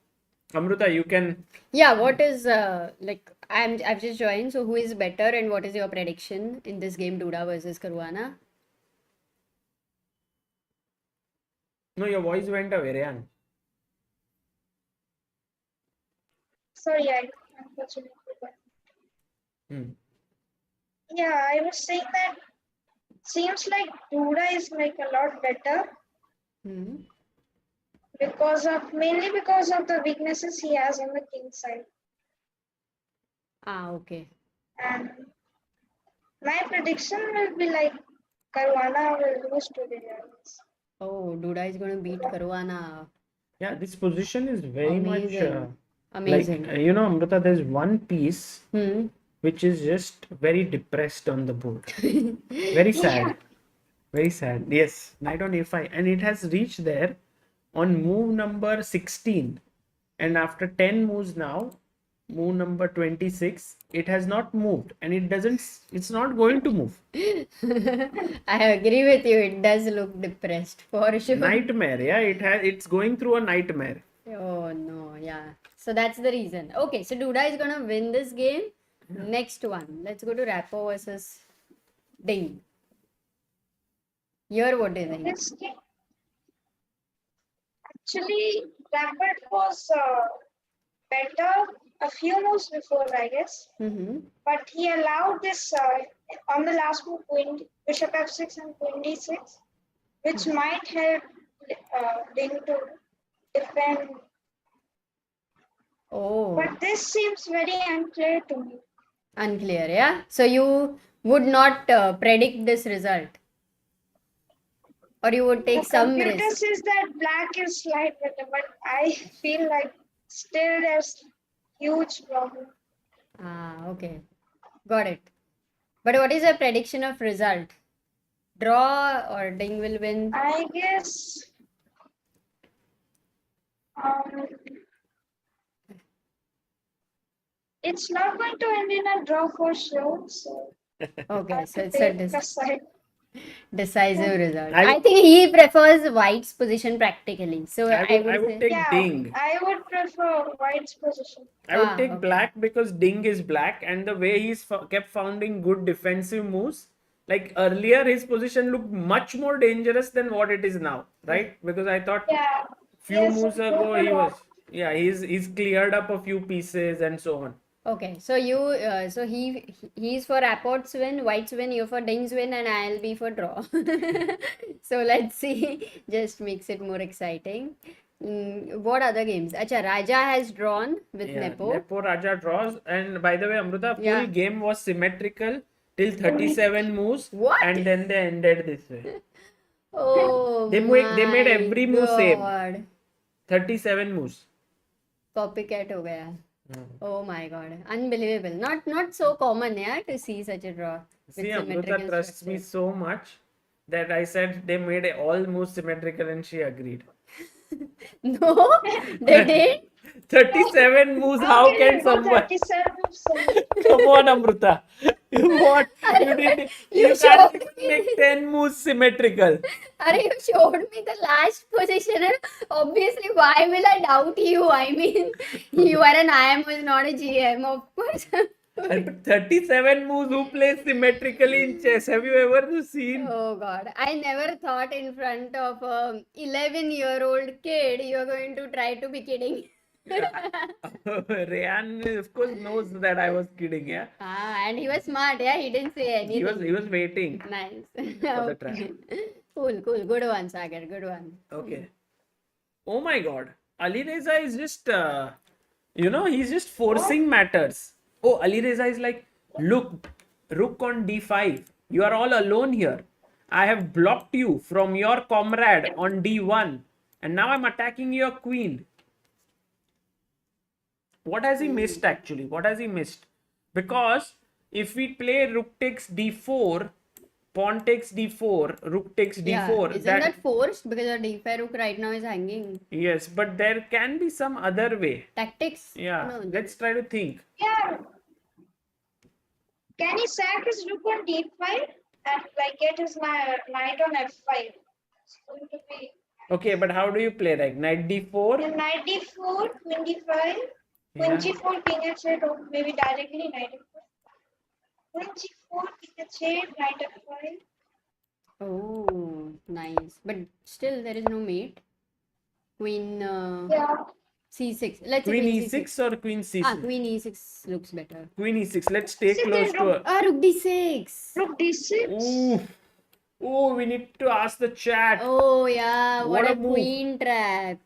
Amruta, you can. Yeah, what is I've just joined, so who is better and what is your prediction in this game, Duda versus Karwana? No, your voice went away, Reyan. Sorry, I unfortunately forgot. Yeah, I was saying that seems like Duda is like a lot better mainly because of the weaknesses he has on the king side. Okay. And my prediction will be like Karwana will lose to the Netherlands. Oh, Duda is going to beat Karwana. Yeah, this position is very Amazing. much Amazing. like Amruta, there's one piece which is just very depressed on the board. Very sad. Very sad. Yes, knight on a5, and it has reached there on move number 16, and after 10 moves now, move number 26, it has not moved, and it's not going to move. I agree with you. It does look depressed for sure. Nightmare. Yeah, it's going through a nightmare. Oh no, yeah. So that's the reason. Okay, so Duda is gonna win this game. Next one. Let's go to Repo versus Ding. Here, what do you think? This game, actually, Gambit was better a few moves before, I guess. But he allowed this on the last move, bishop f6 and queen d6, which might help Ding to defend. Oh, But this seems very unclear to me. unclear, yeah? So you would not predict this result? Or you would take The some computer risk? says that black is slight better, but I feel like still there's huge problem. Okay. Got it. But what is your prediction of result? Draw or Ding will win? I guess um, it's not going to end in a draw for sure. So I Okay, have so to it's a take a side. decisive result. I- I think he prefers White's position practically. So I I would would say. take Yeah, Ding. I would prefer White's position. I would Ah, take okay. black because Ding is black, and the way he's kept founding good defensive moves. Like earlier, his position looked much more dangerous than what it is now, right? Because I thought Yeah. few Yes, moves improved ago a he lot. was, yeah, he's cleared up a few pieces and so on. Okay, so so he's for Rapport's win, White's win, you're for Ding's win, and I'll be for draw. So let's see, just makes it more exciting. What other games? Acha, Raja has drawn with Yeah, Nepo. Nepo Raja draws, and by the way, Amruta, full Yeah. game was symmetrical till 37 moves, What? and then they ended this way. Oh They made my every move same. God. 37 moves. Copycat हो गया. Oh my God, unbelievable. Not so common, yeah, to see such a draw with See, Amruta symmetrical trusts me structure. so much that I said they made all moves symmetrical, and she agreed. No, they did. 37 moves. How How can can you go someone? 37 moves? Come on, Amruta. What? You didn't. You You showed can't even me. make 10 moves symmetrical. Are you showed me the last position, and obviously, why will I doubt you? I mean, you are an IM who is not a GM, of course. And 37 moves, who plays symmetrically in chess? Have you ever seen? Oh God, I never thought in front of a 11-year-old kid you're going to try to be kidding. Reyan, of course, knows that I was kidding. Yeah, And he was smart, yeah, he didn't say anything. he was waiting Nice. for the trap. Cool. Good one, Sagar. Good one. Okay. Oh my God, Alireza is just, he's just forcing matters. Oh, Alireza is like, look, Rook on d5. You are all alone here. I have blocked you from your comrade on d1, and now I'm attacking your queen. What has he missed actually? What has he missed? Because if we play Rook takes d4, pawn takes d4, Rook takes Yeah, d4. isn't that forced? Because your d5 rook right now is hanging. Yes, but there can be some other way. Tactics? Yeah, No, let's try to think. Yeah. Can he sack his rook on d5 and like get his knight on f5? It's going to be Okay, but how do you play? Like knight d4? then knight d4, queen d5, Yeah. queen g4, king h8, or maybe directly knight f5. Queen g4, king h8, knight f5. Oh, nice. But still, there is no mate. Queen Yeah. c6. Let's say Queen queen e6 or queen c6? Queen e6 looks better. Queen e6. Let's stay Sit close in to her. Rook d6. Rook d6. Ooh. Oh, we need to ask the chat. Oh yeah, What what a a move. queen trap.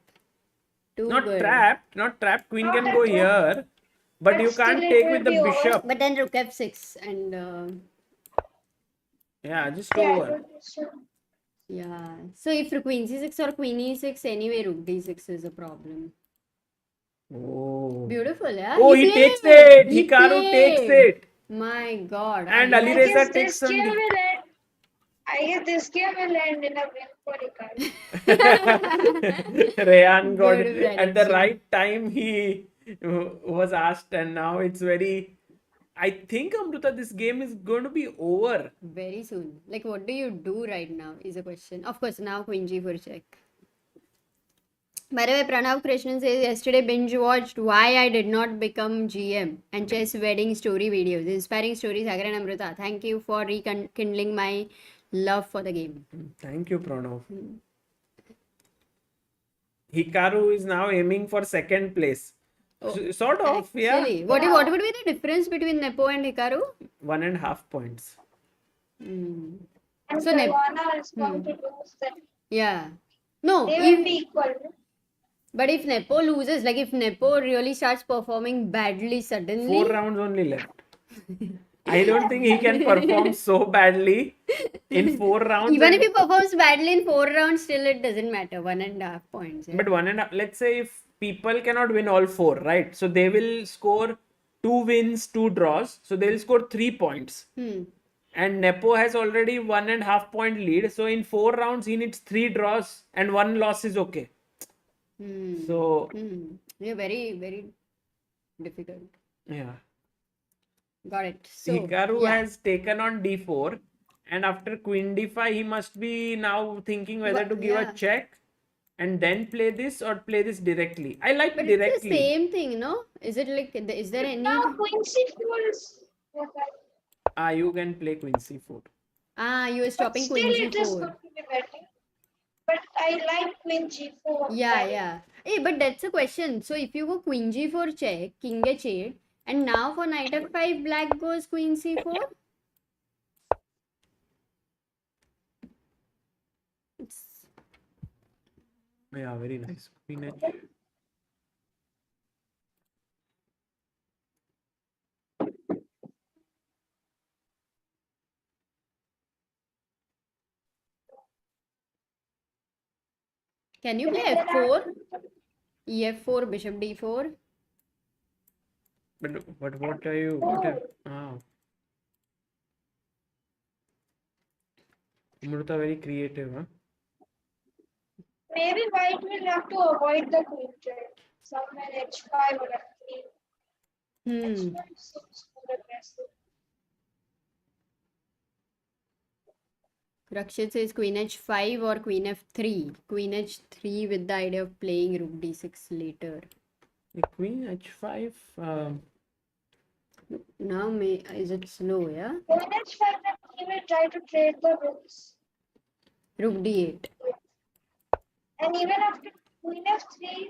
Too Not good. trapped. Queen Not can at go all. here, but But you still can't it take will with the be over. bishop. But then rook f6 and Yeah, just Yeah, over. rook d6. yeah. So if queen c6 or queen e6, anyway, rook d6 is a problem. Oh. Beautiful, yeah. Oh, he takes played. it. He Hikaru takes played. it. My God. And I Alireza guess takes this on game the. will end. I guess this game will end in a win for Hikaru. Reyan got Good at the prediction. right time. He was asked, and now it's very. I think, Amruta, this game is going to be over. Very soon. Like, what do you do right now is a question. Of course, now queen g4 check. By the way, Pranav Krishnan says yesterday binge watched Why I Did Not Become GM and Chess Wedding Story videos. Inspiring stories, Sagar and Amrita. Thank you for rekindling my love for the game. Thank you, Pranav. Hikaru is now aiming for second place. Sort of, yeah. Actually, what would be the difference between Nepo and Hikaru? 1.5 points. Hmm. And So Nepo. Karwana is going to lose that. Yeah. No, They will be equal. but if Nepo loses, like if Nepo really starts performing badly suddenly, 4 rounds only left. I don't think he can perform so badly in 4 rounds. even if he performs badly in 4 rounds, still it doesn't matter. 1.5 points. Yeah. But 1.5, let's say if people cannot win all 4, right? So they will score 2 wins, 2 draws. So they'll score 3 points. Hmm. and Nepo has already 1.5 point lead. So in 4 rounds, he needs 3 draws and 1 loss is okay. So Yeah, very, very difficult. yeah, Got it. So, Hikaru yeah. has taken on d4, and after queen d5, he must be now thinking whether to give a Yeah. check and then play this or play this directly. I like But it's the directly. same thing, no? Is it like, is there any? Now queen c4 is okay. You can play queen c4. You are But stopping still queen it is g4. going to be better. But I like queen g4. Yeah. Hey, but that's a question. So if you go queen g4 check, king h8, and now for knight f5, black goes queen c4. It's Yeah, very nice. Queen h. Can you play f4? ef4, bishop d4. But what are you? Amruta very creative, huh? Maybe white will have to avoid the queen check. Somewhere h5 or f3. H1 seems more aggressive. Rakshit says queen h5 or queen f3. Queen h3 with the idea of playing rook d6 later. Queen h5. Now is it slow, yeah? Queen h5, then he will try to trade the rooks. Rook d8. And even after queen f3,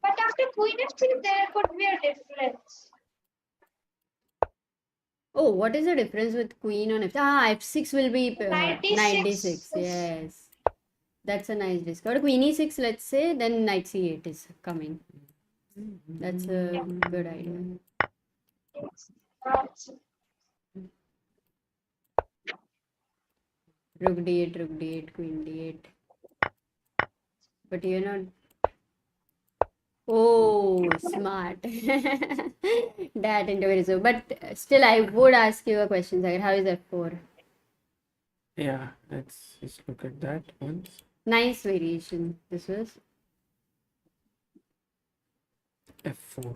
but after queen f3, there could be a difference. Oh, what is the difference with queen on f6 will be Knight knight d6. d6. Yes. That's a nice discard. Queen e6, let's say, then knight c8 is coming. That's a good idea. Rook d8, queen d8. But you're not. Oh, smart. That into but still, I would ask you a question, Sagar. How is f4? Yeah, let's just look at that once. Nice variation. This was f4.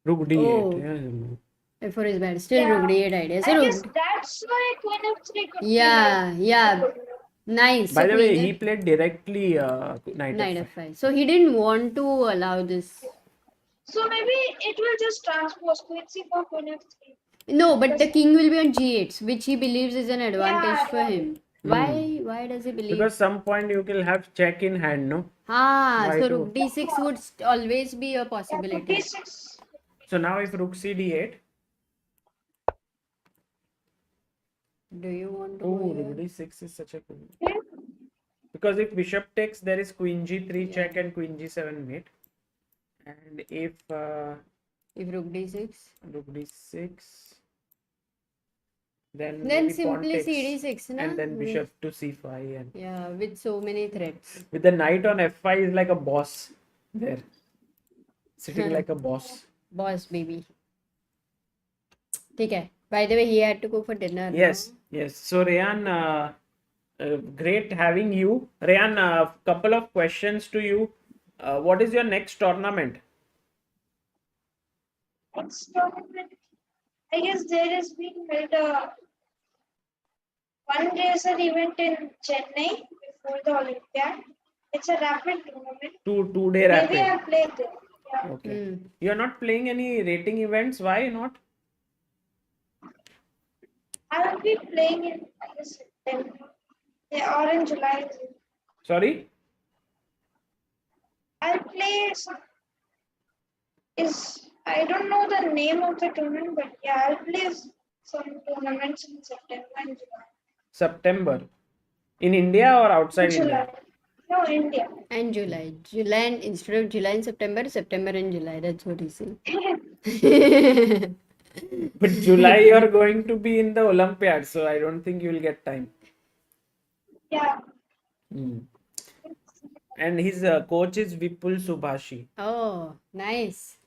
Rook d8. Oh. Yeah. f4 is bad. Still Yeah. rook d8 idea. So I rook. guess that's why queen f3 could Yeah. Nice. By So the way, queen he played directly knight knight f5. f5. So he didn't want to allow this. So maybe it will just transpose queen c4, queen f3. No, but the king will be on g8, which he believes is an advantage for him. Why does he believe? Because some point you will have check in hand, no? Why So to- rook d6 would always be a Yeah, possibility. d6. So now if rook c d8. Do you want to Oh, go rook here? d6 is such a cool. Because if bishop takes, there is queen g3 check and queen g7 mate. And if rook d6, rook d6, then then maybe pawn simply takes, cd6, na? and then bishop to c5, and Yeah, with so many threats. with the knight on f5 is like a boss there, sitting like a boss. Boss baby. Okay. By the way, he had to go for dinner. Yes. So Reyan, great having you. Reyan, a couple of questions to you. What is your next tournament? Next tournament, I guess there has been held a fundraiser event in Chennai before the Olympiad. It's a rapid tournament. 2-day rapid. Maybe I'll play there. Yeah. Okay. You are not playing any rating events. Why not? I'll be playing in September. Yeah, or in July. Sorry? I'll play I don't know the name of the tournament, but yeah, I'll play some tournaments in September and July. September. In India or outside India? No, India. And July. Instead of July and September, September and July. That's what he's saying. But July you're going to be in the Olympiad, so I don't think you will get time. Yeah. And his coach is Vipul Subhashi. Oh, nice.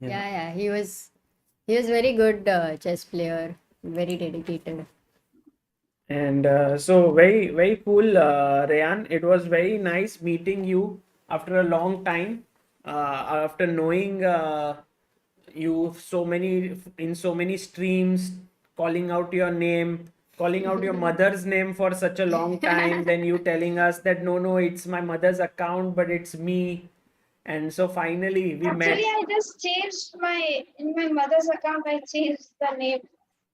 Yeah. He was very good chess player. Very dedicated. And so very cool, Reyan. It was very nice meeting you after a long time. After knowing you in so many streams, calling out your name, calling out your mother's name for such a long time, then you telling us that no, it's my mother's account, but it's me. And so finally we met. Actually, I just changed in my mother's account, I changed the name.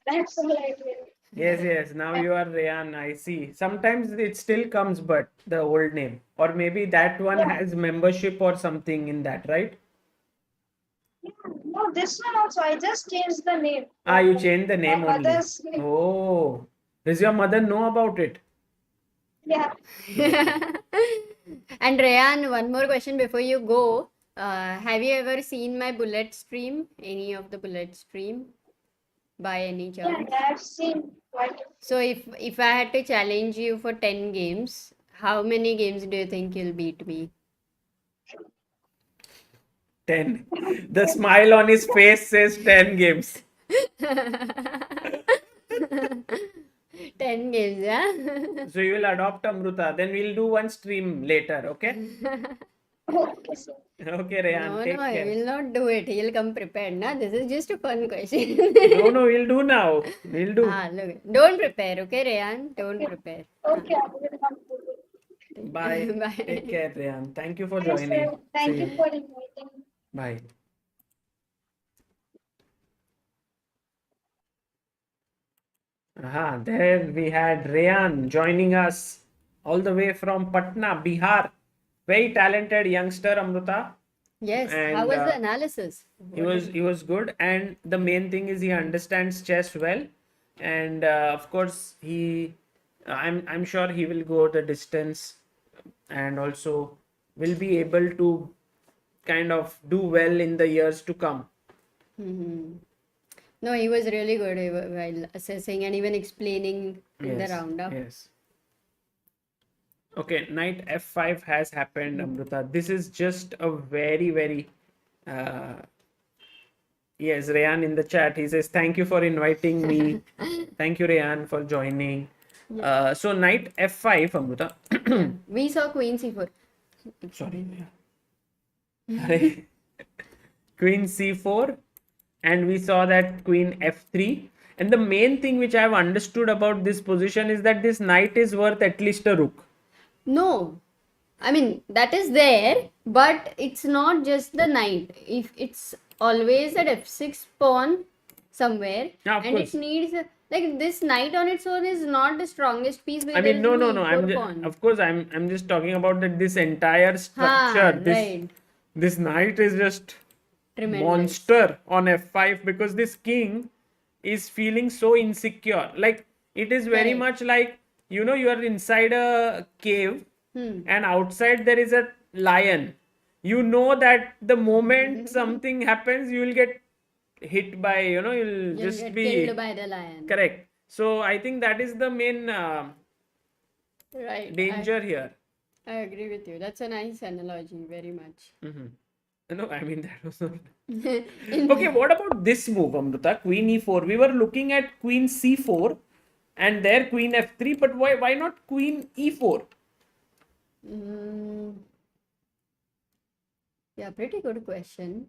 That's all I did. Yes. Now you are Reyan. I see. Sometimes it still comes, but the old name, or maybe that one Yeah. has membership or something in that, right? Yeah, no, this one also, I just changed the name. You changed the My name only. mother's name. Oh, does your mother know about it? Yeah. And Reyan, one more question before you go. Have you ever seen my bullet stream? Any of the bullet stream? By any Yeah, chance? I've seen quite a So if I had to challenge you for 10 games, how many games do you think you'll beat me? 10. The smile on his face says 10 games. 10 games, yeah? So you will adopt Amruta. Then we'll do one stream later, okay? Okay, so Okay, Reyan, No, take I care. will not do it. He'll come prepared, na? This is just a fun question. No, we'll do now. We'll do. Look, don't prepare, okay, Reyan? Don't prepare. okay, I will not do it. Bye. Bye. Take care, Reyan. Thank you for Yes, joining. sir. Thank See you you. for inviting me. Bye. There we had Reyan joining us all the way from Patna, Bihar. Very talented youngster, Amruta. Yes, how And, was the analysis? He was good, and the main thing is he understands chess well, and of course I'm sure he will go the distance, and also will be able to kind of do well in the years to come. Mhm. No, he was really good while assessing and even explaining in the Yes, roundup. yes. Okay, knight f5 has happened, Amruta. This is just a very uh, yes, Reyan in the chat. He says, thank you for inviting me. Thank you, Reyan, for joining. So knight f5, Amruta. We saw queen c4. Sorry. Arey. Queen c4, and we saw that queen f3. And the main thing which I have understood about this position is that this knight is worth at least a rook. No, I mean that is there, but it's not just the knight. If it's always at f6 pawn somewhere, Yeah, of and course. it needs like this knight on its own is not the strongest piece. I mean, no. I'm Of course, I'm just talking about that this entire structure. right. This knight is just Tremendous. monster on f5 because this king is feeling so insecure. Like it is very Correct. much like you are inside a cave and outside there is a lion. You know that the moment something happens, you will get hit by you'll You'll just get be killed by the lion. correct. So I think that is the main Right. danger here. I agree with you. That's a nice analogy, very much. No, I mean that was not. Okay, what about this move, Amruta? Queen e4. We were looking at queen c4 and there queen f3, but why not queen e4? Yeah, pretty good question.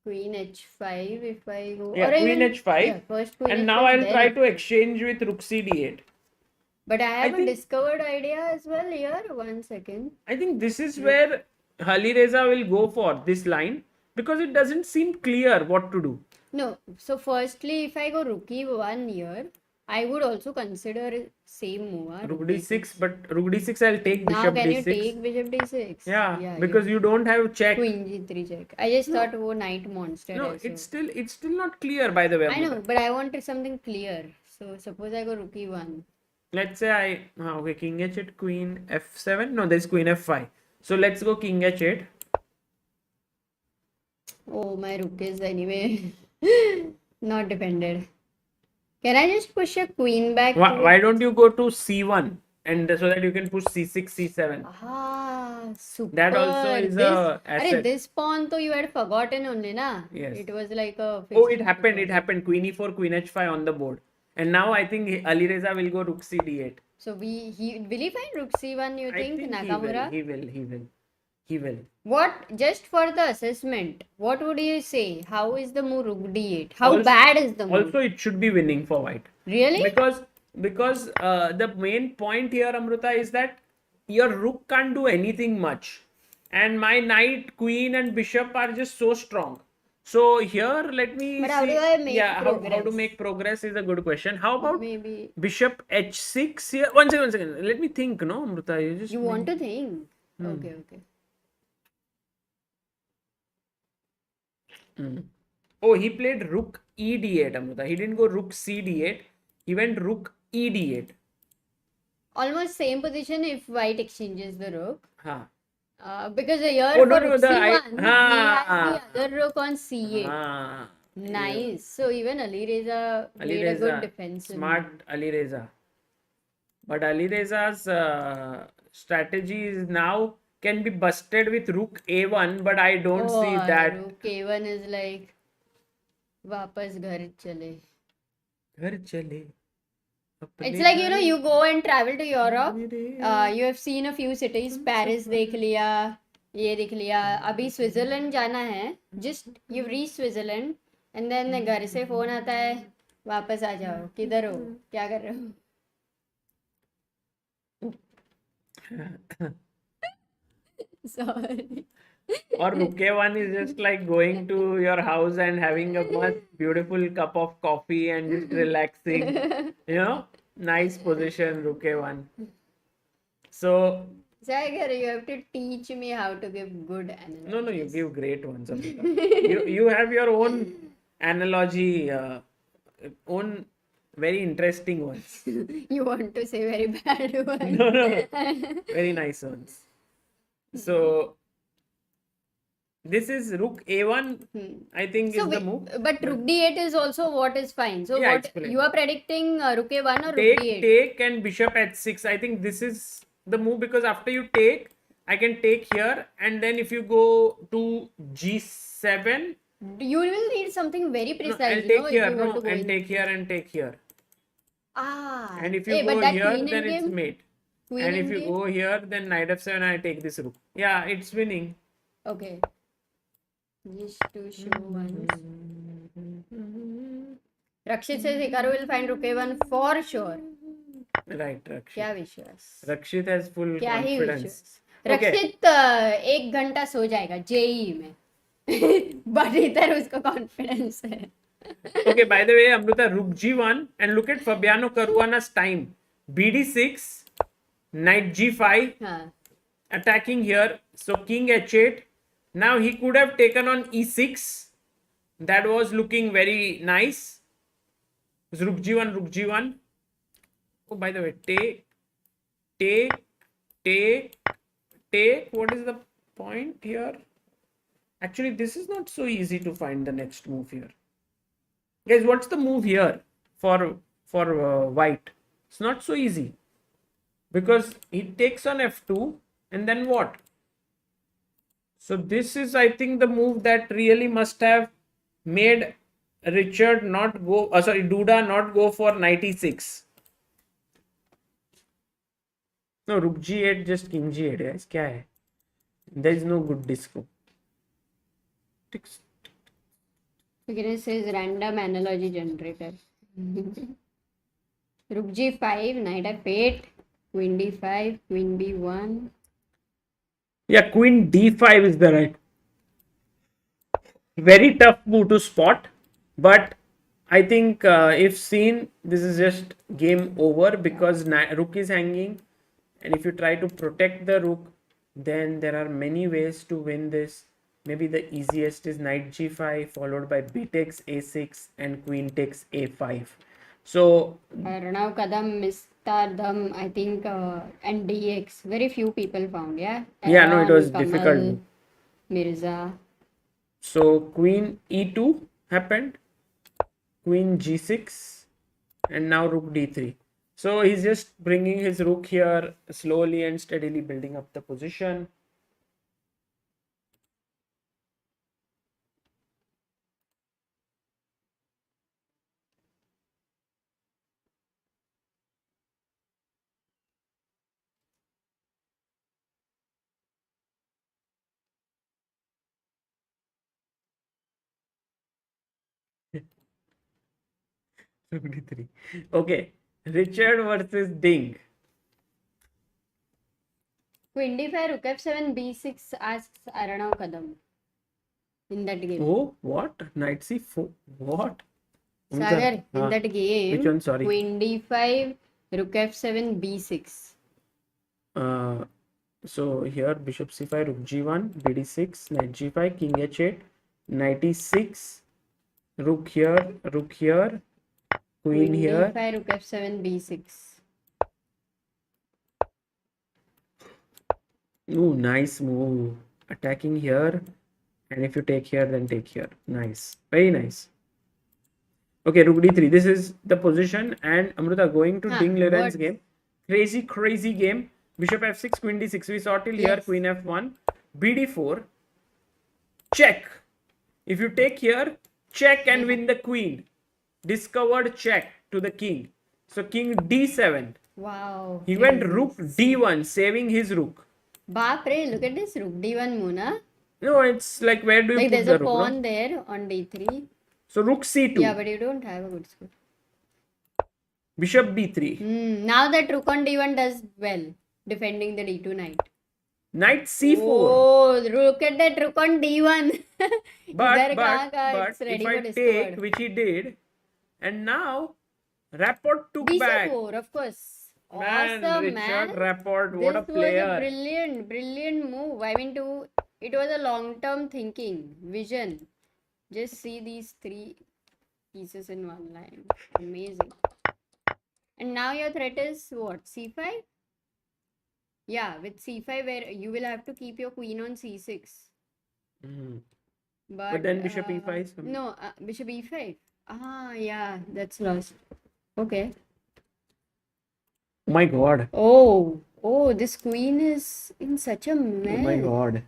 Queen h5 if I go. Yeah, or queen even, h5. Yeah, first queen And h5, now I'll then try to h5. exchange with rook cd8. But I have a think- discovered idea as well here. 1 second. I think this is where Alireza will go for this line because it doesn't seem clear what to do. No, so firstly, if I go rook e1 here, I would also consider same move. Rook d6, but rook d6 I'll take Now bishop can you d6. take bishop d6? Yeah, because you don't have check. Queen g3 check. I just thought knight monster. No, also. it's still not clear, by the way. I know, Amruta. but I wanted something clear. So suppose I go rook e1. Let's say okay, king h8, queen f7. No, there's queen f5. So let's go king h8. Oh, my rook is anyway not defended. Can I just push a queen back? Why don't you go to c1 and so that you can push c6, c7? Super. That also is a asset. This pawn though you had forgotten only, na? Yes. It was like a Oh, fixed it happened. Queen e4, queen h5 on the board. And now I think Alireza will go Rook C D8. So will he find Rook C1, you I think, think Nakamura? he will. What, just for the assessment, what would you say? How is the move Rook D8? How Also- bad is the move? Also, it should be winning for white. Really? Because the main point here, Amruta, is that your rook can't do anything much, and my knight, queen, and bishop are just so strong. So here, let me But see. how do I make How to progress? make progress is a good question. How about Maybe bishop h6 here? One second. Let me think. No, Amruta, you just you want to think. Okay. Oh, he played rook e d8, Amruta. He didn't go rook c d8. He went rook e d8. Almost same position if white exchanges the rook. Huh. Because here Oh, for no, rook the C1, he has ah. the other rook on C8. Ah. Nice. So even Alireza played a good defensive Smart move. Alireza. But Alireza's strategy is now can be busted with rook a1, but I don't see that. Rook A1 is like वापस घर चले. घर चले. It's like, you go and travel to Europe. You have seen a few cities. Paris देख लिया, ये देख लिया. अभी स्विट्जरलैंड जाना है. Just you reach Switzerland and then घर से फोन आता है, वापस आ जाओ. किधर हो? क्या कर रहे हो? Sorry. Or rook a1 is just like going to your house and having a most beautiful cup of coffee and just relaxing. Nice position, rook a1. So Sagar, you have to teach me how to give good analogies. no, you give great ones, Amrita. you have your own analogy, own very interesting ones. You want to say very bad ones. No, very nice ones. So this is rook a1. I think is the move. But rook d8 is also what is fine. So Yeah, what explain. you are predicting, rook a1 or rook d8? Take and bishop h6. I think this is the move because after you take, I can take here, and then if you go to g7, You will need something very no, precise. I'll take if here, you want to go and in. take here and take here. And if you but go that here, queen then it's endgame? mate. Queen And if you endgame? go here, then knight f7, I take this rook. Yeah, it's winning. Okay. Just to show once. Rakshit says Hikaru will find rook a1 for sure. Right, Rakshit. क्या विश्वास? Rakshit has full क्या ही confidence. विश्वास? रक्षित 1 घंटा सो जाएगा JEE में. But इधर उसको confidence है. Okay, by the way, Amrita, rook g1, and look at Fabiano Caruana's time. bd6, knight g5, हाँ. attacking here. So king h8. Now he could have taken on e6. That was looking very nice. It's rook g1. Oh, by the way, take. What is the point here? Actually, this is not so easy to find the next move here. Guys, what's the move here for white? It's not so easy because he takes on f2 and then what? So this is, I think, the move that really must have made Duda not go for knight e6. No, rook g8, just king g8, guys. क्या है? There is no good disco. It says random analogy generator. Rook g5, knight f8, queen d5, queen b1. Yeah, queen d5 is the right. Very tough move to spot, but I think if seen, this is just game over because rook is hanging, and if you try to protect the rook, then there are many ways to win this. Maybe the easiest is knight g5 followed by b takes a6 and queen takes a5. So Arnav Kadam, Mr. Dham, I think, and dx. Very few people found, yeah? yeah, no, it was Kamal, difficult. Mirza. So queen e2 happened, queen g6, and now rook d3. So he's just bringing his rook here slowly and steadily building up the position. Rook d3. Okay. Richard versus Ding. Queen d5, rook f7, b6 asks Aranav Kadam in that game. Oh, what? Knight c4. What? Sagar, in Huh. that game, Which one? Sorry. Queen d5, rook f7, b6. So here bishop c5, rook g1, bd6, knight g5, king h8, knight e6, rook here, queen here. d5, rook f7, b6. Ooh, nice move. Attacking here, and if you take here, then take here. Nice, very nice. Okay, rook d3. This is the position, and Amruta going to Ding Liren's what? game. Crazy game. Bishop f6, queen d6. We saw till here, Yes. queen f1, bd4. Check. If you take here, check and win the queen. Discovered check to the king. So king d7. Wow. He went rook d1, saving his rook. Bapre, look at this rook d1 Muna. No, it's like where do you Like put there's the a rook? pawn No? there on d3. So rook c2. Yeah, but you don't have a good score. Bishop b3. Now that rook on d1 does well, defending the d2 knight. Knight c4. Oh, look at that rook on d1. But it's ready if for I discovered. take, which he did, and now Rapport took back. b4, of course. Man, Awesome, Richard man. Rapport, This what a was a player. brilliant move. I mean, it was a long-term thinking, vision. Just see these three pieces in one line. Amazing. And now your threat is what? c5? Yeah, with c5 where you will have to keep your queen on c6. Mhm. But then bishop e5 is coming. No, bishop e5. Yeah, that's lost. Okay. Oh my god. Oh, this queen is in such a mess. Oh my god.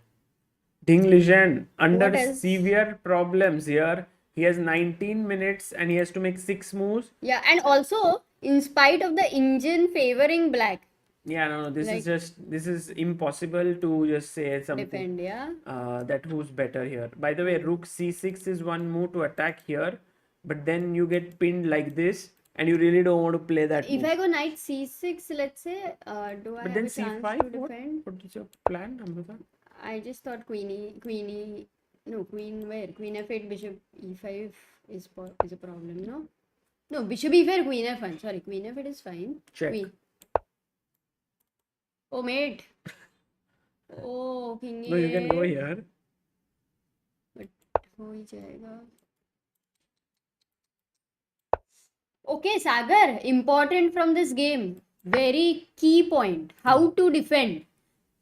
Ding Liren under What else? severe problems here. He has 19 minutes and he has to make 6 moves. Yeah, and also, in spite of the engine favoring black, Yeah, no, this Like- this is impossible to just say something. defend, yeah. That who's better here. By the way, rook c6 is one move to attack here, but then you get pinned like this, and you really don't want to play that If move. I go knight c6, let's say, do I But have then a chance c5, to defend? what is your plan, Amrita? I just thought queen where? Queen f8, bishop e5 is a problem, no? No, bishop e5, queen f1. Sorry, queen f8 is fine. Check. Queen. Oh, mate. Oh, king No, you can go e8. here. But हो ही जाएगा. Okay, Sagar, important from this game. Very key point. How to defend.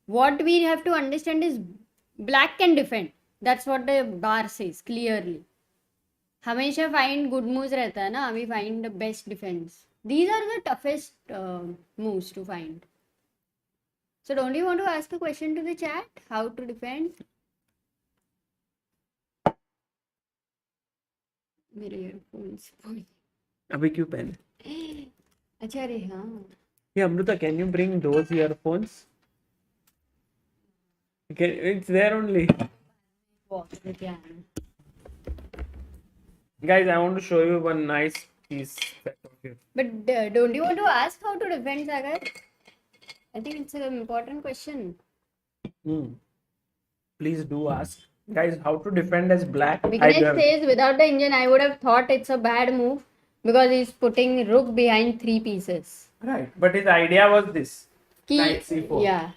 What we have to understand is black can defend. That's what the bar says clearly. हमेशा find good moves रहता है ना. We find the best defense. These are the toughest moves to find. So don't you want to ask a question to the chat? How to defend? मेरे earphones. अभी क्यों पहन? अच्छा रे हाँ. Yeah, Amrita, can you bring those earphones? Okay, it's there only. Guys, I want to show you one nice piece. But don't you want to ask how to defend, Sagar? I think it's an important question. Please do ask. Guys, how to defend as black? Vignesh says without the engine, I would have thought it's a bad move because he's putting rook behind 3 pieces. Right, but his idea was this. Knight c4. Yeah.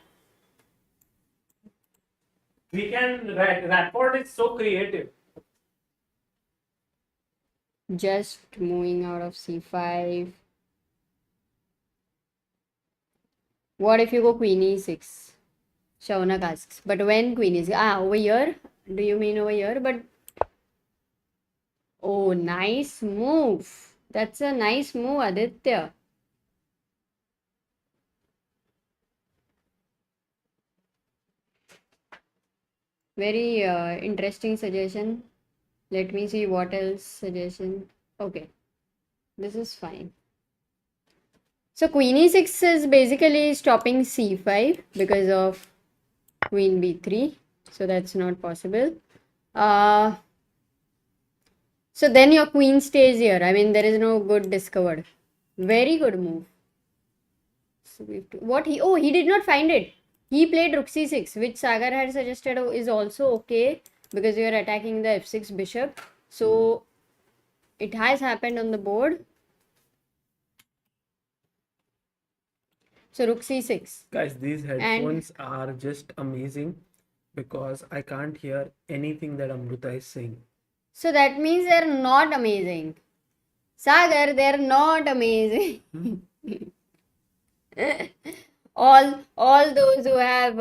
We can, Rapport is so creative. Just moving out of c5. What if you go queen e6? Shaunak asks. But when queen is over here? Do you mean over here? But oh, nice move. That's a nice move, Aditya. Very interesting suggestion. Let me see what else suggestion. Okay, this is fine. So queen e6 is basically stopping c5 because of queen b3. So that's not possible. So then your queen stays here. I mean, there is no good discovered. Very good move. So we have to, what he, oh, he did not find it. He played rook c6, which Sagar had suggested is also okay because you are attacking the f6 bishop. So it has happened on the board. So rook c6. Guys, these headphones are just amazing because I can't hear anything that Amruta is saying. So that means they're not amazing. Sagar, they're not amazing. all those who have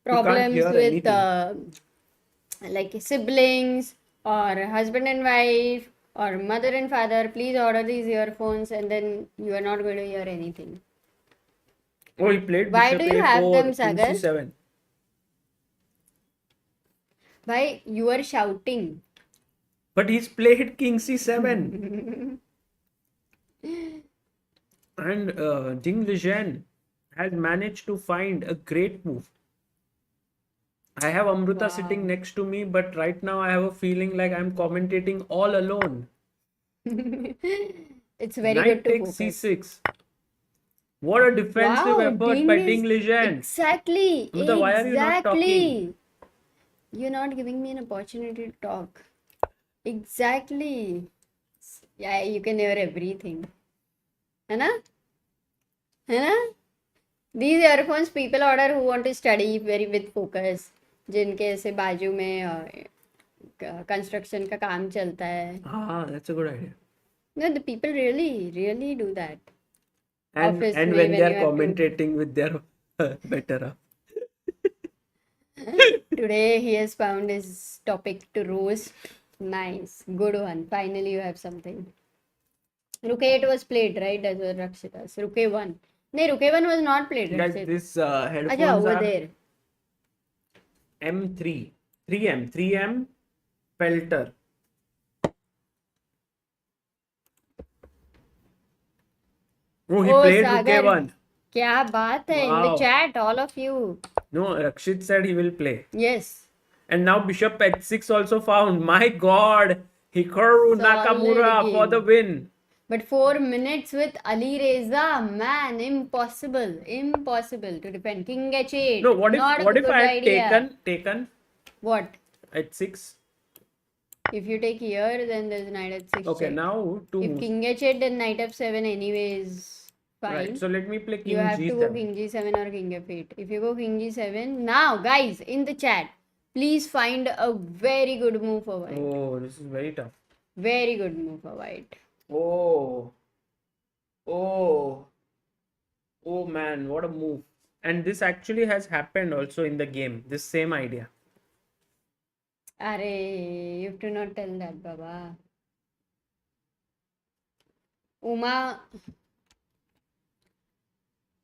problems hear with anything. like siblings or husband and wife or mother and father, please order these earphones and then you are not going to hear anything. Oh, he played Why bishop do you have a4, them, king Sagar? c7. Why you are shouting? But he's played king c7. And Jing Lijian has managed to find a great move. I have Amruta sitting next to me, but right now I have a feeling like I'm commentating all alone. It's very Knight good to takes focus. c6. What a defensive Wow, effort by Ding Lijian. Exactly. Amruta, why are you not talking? You're not giving me an opportunity to talk. Exactly. Yeah, you can hear everything. है ना? है ना? These earphones people order who want to study very with focus. जिनके ऐसे बाजू में construction का काम चलता है. Ah, that's a good idea. No, the people really do that. And Office when में they when are you have to- commentating with their better half. Today he has found his topic to roast. Nice, good one. Finally, you have something. Rook 8 was played, right? As well, Rakshitas. Rook A1. No, Rook A1 was not played. Guys, Rakshit. this Acha, headphones over are there. M3, 3M Pelter. Oh, he Oh, played Rook Sagar. A1. क्या बात है? In the Wow. chat, all of you. No, Rakshit said he will play. Yes. And now Bishop H6 also found. My God, Hikaru Solid Nakamura for game. the win. But 4 minutes with Alireza, man, impossible to defend. King H8. No, what not if a good I had idea. taken What? H6? If you take here, then there's knight h6. Okay, check. now two If moves. king h8, then knight f7 anyway is fine. Right, so let me play king You have to go g7. king g7 or king f8. If you go king g7, now guys in the chat, please find a very good move for white. Oh, this is very tough. Very good move for white. Oh man, what a move. And this actually has happened also in the game, this same idea. Are you have to not tell that, Baba.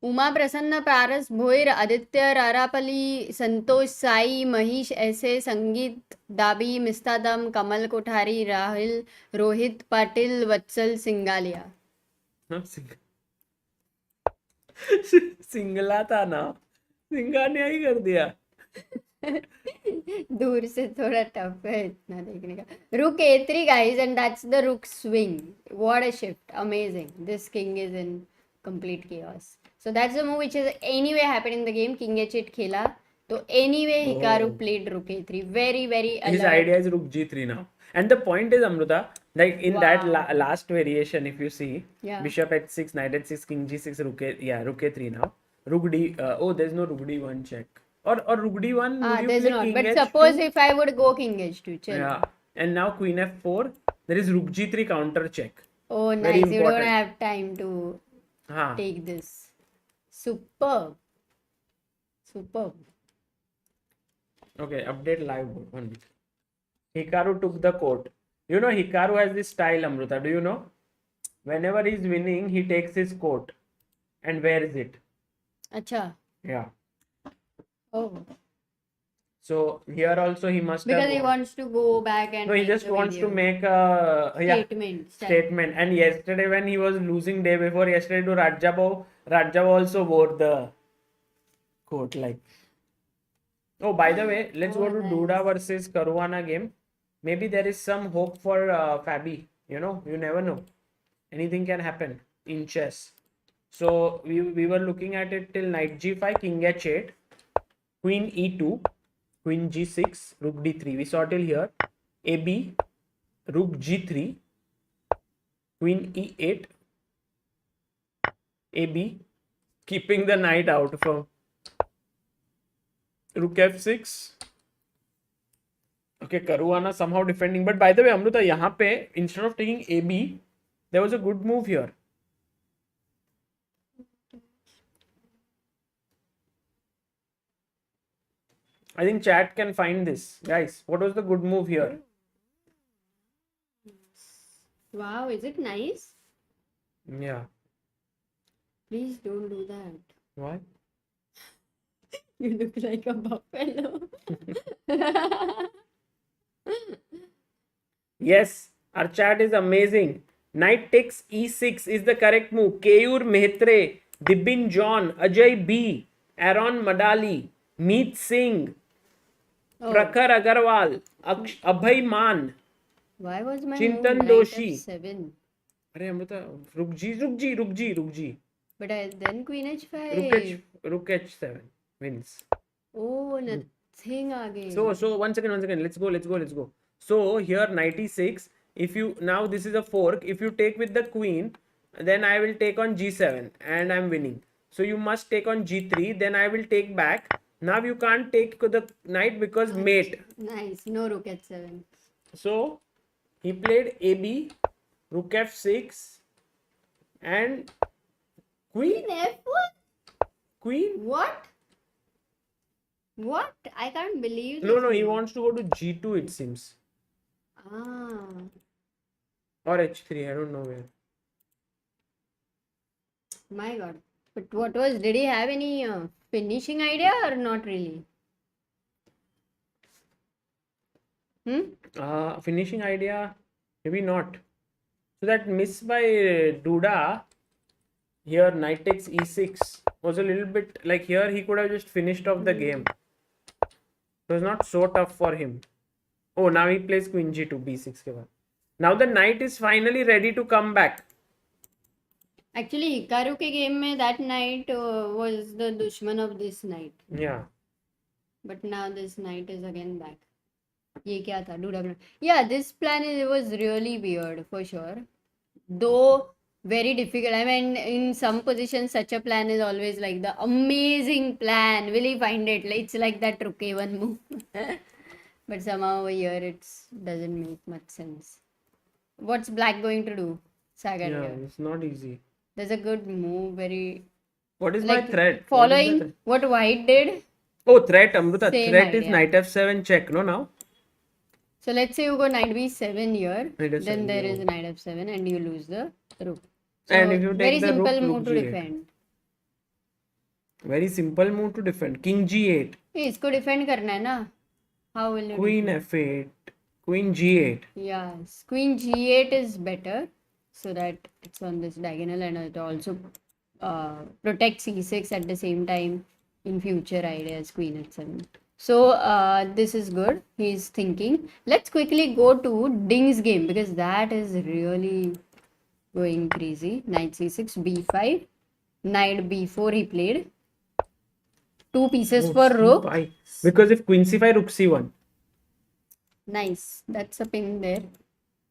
Uma प्रसन्न पारस भोईर आदित्य रारापली संतोष साई महीश ऐसे संगीत दाबी मिस्तादम कमल कोठारी राहुल रोहित पाटिल वत्सल सिंगालिया. हाँ, सिंगला था ना, सिंगानिया ही कर दिया. दूर से थोड़ा टफ है इतना देखने का. रुक a3 guys and that's the rook swing. What a shift, amazing. This king is in complete chaos. So that's the move which has anyway happened in the game. King h8 खेला तो anyway Hikaru played rook a3. Very His alert. idea is rook g3 now. And the point is, Amruta, like in that last variation, if you see, Yeah. bishop h6, knight h6, king g6, rook a3 now. Rook d, there's no rook d1 check. Or rook d1, would you There's play not. king But h2? suppose if I would go king h2, chalo. Yeah. And now queen f4, there is rook g3 counter check. Oh, Very nice. You don't important. have time to Huh. take this. Superb. Okay, update live mode. 1 minute. Hikaru took the court. You know, Hikaru has this style, Amruta. Do you know? Whenever he's winning, he takes his coat and wears it. Acha. Yeah. Oh. So here also he must Because have. he wants to go back and No, he make just the wants to video. make a Statement. statement. And yesterday, when he was losing day before yesterday to Rajabo also wore the coat like. Oh, by the way, let's go to nice. Duda versus Karwana game. maybe there is some hope for Fabi. You know, you never know. Anything can happen in chess. So we were looking at it till knight g5, king h8, queen e2, queen g6, rook d3. We saw till here. AB, rook g3, queen e8, AB, keeping the knight out from rook f6. Okay, Karwana somehow defending. But by the way, Amruta, यहाँ पे, instead of taking AB, there was a good move here. I think chat can find this. Guys, what was the good move here? Wow, is it nice? Yeah. Please don't do that. Why? You look like a buffalo. Yes, our chat is amazing. Knight takes e6 is the correct move. Keyur Mehtre, Dibin John, Ajay B, Aaron Madali, Meet Singh, Oh, Prakhar Agarwal, Abhay Man. why was my Chintan move Doshi. knight f7? Arey Amrita, Rook G. But then queen Rook h5. Rook H7 wins. Oh, nothing again. So one second. Let's go. So here knight e6. If you now this is a fork. If you take with the queen, then I will take on g7 and I'm winning. So you must take on g3. Then I will take back. Now you can't take the knight because mate. Nice. No rook h7. So he played AB, rook f6, and queen. Queen f1? Queen. What? What? I can't believe No, this he move. wants to go to g2. It seems. Ah. Or h3. I don't know where. My God. But what was, did he have any finishing idea or not really? Finishing idea, maybe not. So that miss by Duda here, knight takes e6 was a little bit like here he could have just finished off the game. It was not so tough for him. Oh, now he plays queen g2, b6 ke baad. Now the knight is finally ready to come back. Actually, Hikaru ke game mein that knight was the dushman of this knight. Yeah. But now this knight is again back. ये क्या था? Duda plan. Yeah, this plan was really weird for sure. Though very difficult. I mean, in some positions, such a plan is always like the amazing plan. Will he find it? It's like that rook a1 move. But somehow over here it doesn't make much sense. What's black going to do? Sagar Yeah, here. it's not easy. There's a good move, very What is my like threat? following what white did. Oh, threat, Amruta. Same Threat is idea. knight f7 check, no now? So let's say you go knight b7 here, Knight f7, then there yeah. is knight f7 and you lose the rook. So And if you take very the simple rook, move to rook g8. defend. Very simple move to defend. King g8. Hey, इसको defend करना है ना? How will you Queen defend? f8. Queen g8. Yes, queen g8 is better so that it's on this diagonal and it also protects e6 at the same time in future ideas queen h7. So this is good. He's thinking. Let's quickly go to Ding's game because that is really going crazy. Knight c6, b5, knight b4 he played. Two pieces for rook. C5. Because if queen c5, rook c1. Nice. That's a pin there.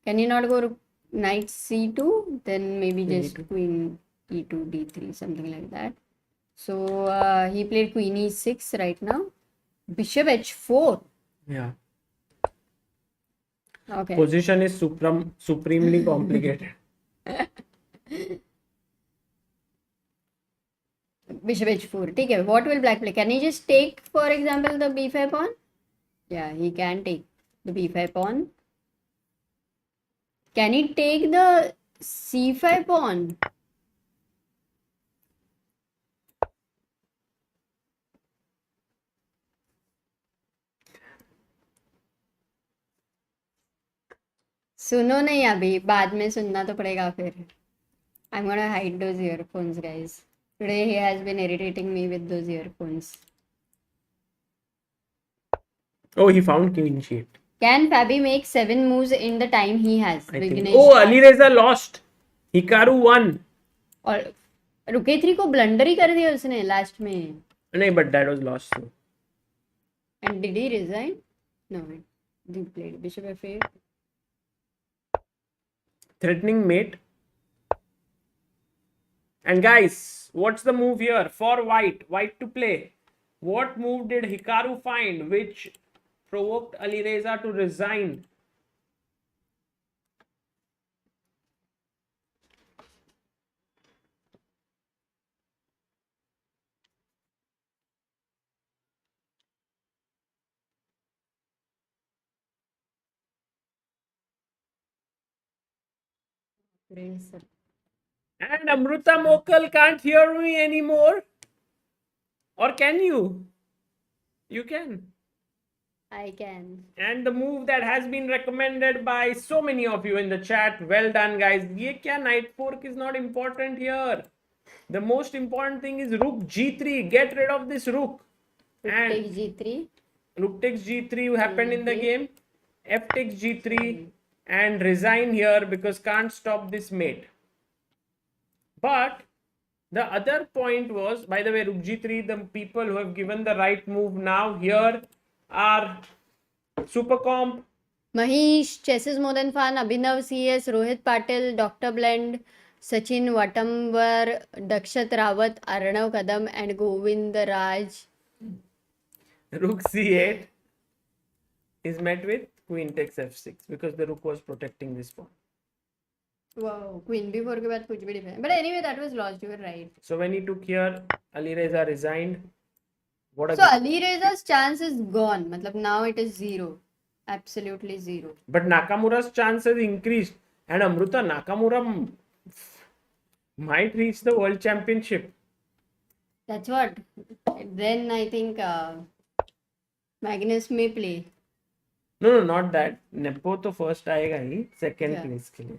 Can you not go rook knight c2? Then maybe just queen e2, d3, something like that. So he played queen e6 right now. Bishop h4. Yeah. Okay. Position is supremely complicated. Bishop h4. ठीक है. What will black play? Can he just take, for example, the b5 pawn? Yeah, he can take the b5 pawn. Can he take the c5 pawn? सुनो नहीं अभी बाद में सुनना तो पड़ेगा फिर. I'm gonna hide those earphones, guys. Today he has been irritating me with those earphones. Oh, he found queen g8. Can Fabi make 7 moves in the time he has? I think. Vignesh Oh, asked. Alireza lost. Hikaru won. और रुके 3 को blunder ही कर दिया उसने last में. No, but that was lost. So. And did he resign? No, he played bishop f8. Threatening mate. And guys, what's the move here for white? White to play. What move did Hikaru find which provoked Alireza to resign? Reza. And Amruta Mokal can't hear me anymore. Or can you? You can. I can. And the move that has been recommended by so many of you in the chat. Well done, guys. Ye kya knight fork is not important here. The most important thing is rook g3. Get rid of this rook. Rook And takes g3. rook takes g3 happened in the game. F takes g3 and resign here because can't stop this mate. But the other point was, by the way, rook g3, the people who have given the right move now here are Super Comp, Mahesh, Chess is more than fun. Abhinav CS, Rohit Patil, Dr. Blend, Sachin Vatambar, Dakshat Rawat, Arnav Kadam, and Govind Raj. rook c8 is met with queen takes f6 because the rook was protecting this pawn. Wow, Queen B4 के बाद कुछ भी different. But anyway, that was lost. You were right. So when he took here, Alireza resigned. What a So Alireza's chance is gone. Matlab now it is 0. Absolutely 0. But Nakamura's chance has increased, and Amruta Nakamura might reach the World Championship. That's what. Then I think Magnus may play. No, not that. Nepo to first आएगा ही second Yeah. place के लिए.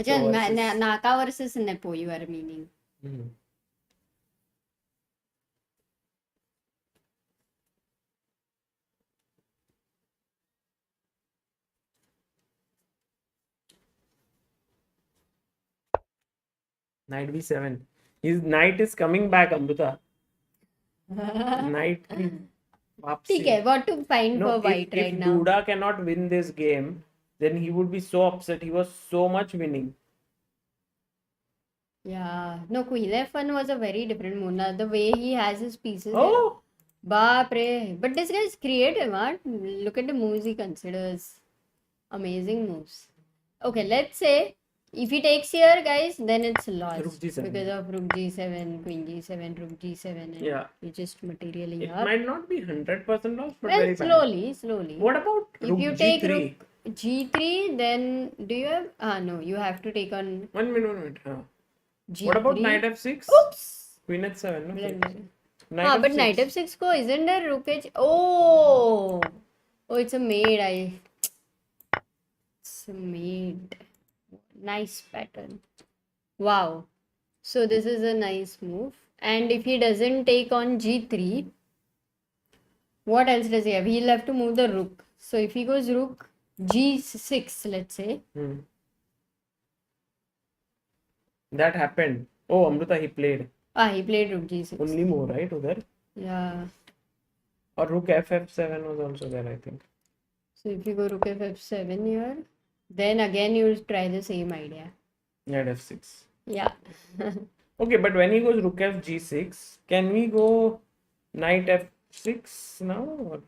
Achha, So versus- Naka versus Nepo, you are meaning. Hmm. Knight b7. His knight is coming back, Amruta. Knight की वापसी. ठीक है, what to find No, for white if right now? Duda cannot win this game, then he would be so upset. He was so much winning. Yeah, no, Queen F1 was a very different move. Now, the way he has his pieces. Oh, Baap re. But this guy is creative, huh? Look at the moves he considers. Amazing moves. Okay, let's say if he takes here, guys, then it's lost. Rook g7. Because of Rook G7, Queen G7, Rook G7, and Yeah. you just materially it up. might not be 100% lost, but Well, very bad. slowly. What about If rook you g3? take Rook G3, then do you have? No, you have to take on 1 minute. G3. What about knight f6? Oops! Queen h7. No? Blender. Knight But f6. knight f6 ko isn't there rook h? Oh, it's a maid. It's a maid. Nice pattern. Wow. So this is a nice move. And if he doesn't take on g3, what else does he have? He'll have to move the rook. So if he goes rook g6, let's say. That happened. Oh, Amruta, he played. He played rook g6. Only move, right? Udhar. Yeah. Or rook ff7 was also there, I think. So if you go rook f7 here, then again you'll try the same idea. Knight f6. Yeah. Okay, but when he goes rook fg6, can we go knight f6 now? Or?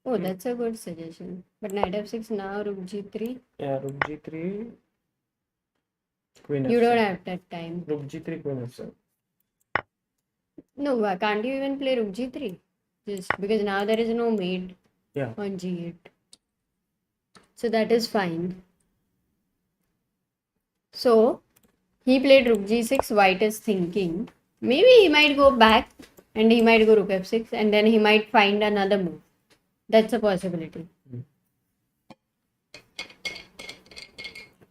Oh, that's a good suggestion. But knight f6 now, rook g3. Yeah, rook g3, queen You f7. don't have that time. Rook g3, queen f7. No, can't you even play rook g3? Just because now there is no mate Yeah. on g8. So that is fine. So he played rook g6. White is thinking maybe he might go back and he might go rook f6 and then he might find another move. That's a possibility.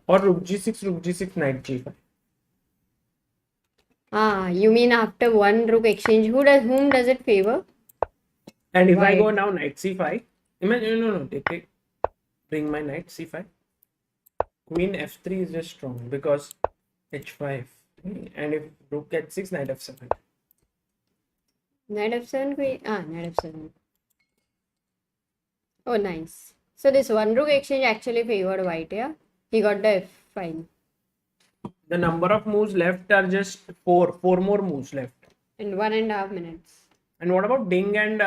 Or rook g6, knight g5. You mean after one rook exchange, whom does it favor? And if I White. go now knight c5, imagine, no, take. bring my knight c5. Queen f3 is just strong because h5. And if rook h6, knight f7. Knight f7, queen. Knight f7. Oh, nice. So this one rook exchange actually favored white, yeah? He got the f fine. The number of moves left are just four more moves left. In 1.5 minutes. And what about Ding and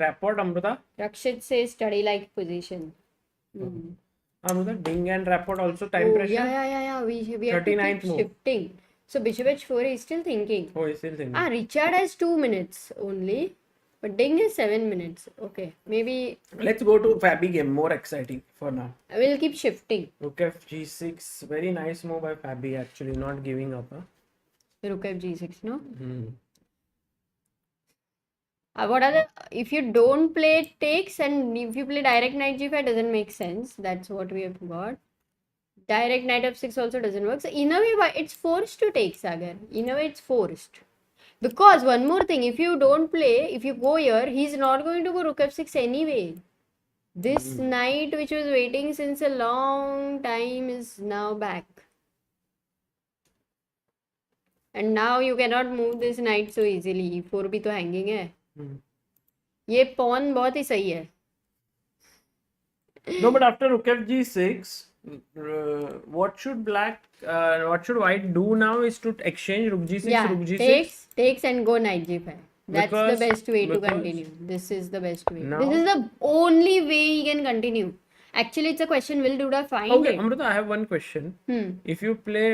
Rapport, Amrita? Rakshit says study like position. Hmm. Amrita, Ding and Rapport also time Oh, pressure? yeah. We have to 39th keep move. shifting. So bishop h4 is still thinking. Oh, he's still thinking. Richard has 2 minutes only. But Ding is 7 minutes. Okay, maybe Let's go to Fabi game, more exciting for now. I will keep shifting. Rook f g6, very nice move by Fabi actually, not giving up. Huh? Rook f g6, no? Hmm. What are the, if you don't play takes and if you play direct knight g5 doesn't make sense. That's what we have got. Direct knight f6 also doesn't work. So in a way, it's forced to take, Sagar. In a way, it's forced. Because one more thing, if you don't play, if you go here, he's not going to go rook f6 anyway. This knight which was waiting since a long time is now back. And now you cannot move this knight so easily. e4 भी तो hanging है. ये pawn बहुत ही सही है. No, but after rook f g6, what should white do now is to exchange rook g6, Yeah, rook g6. takes and go knight g5. That's Because- the best way to because continue. This is the best way. now- This is the only way he can continue. Actually, it's a question, will Duda find Okay, it? Amrita, I have one question. Hmm. If you play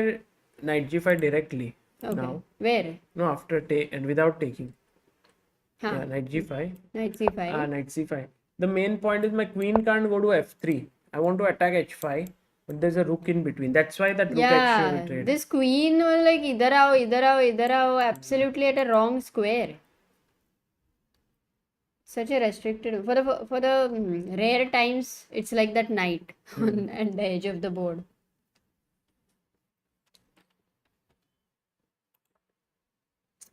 knight g5 directly Okay. now, Where? no, after take and without taking, Huh. yeah, knight g5, Knight c5. knight c5. The main point is my queen can't go to f3. I want to attack h5, but there's a rook in between. That's why that rook Yeah, h will trade. this queen was like idhar aao, absolutely at a wrong square. Such a restricted for the rare times it's like that knight on at the edge of the board.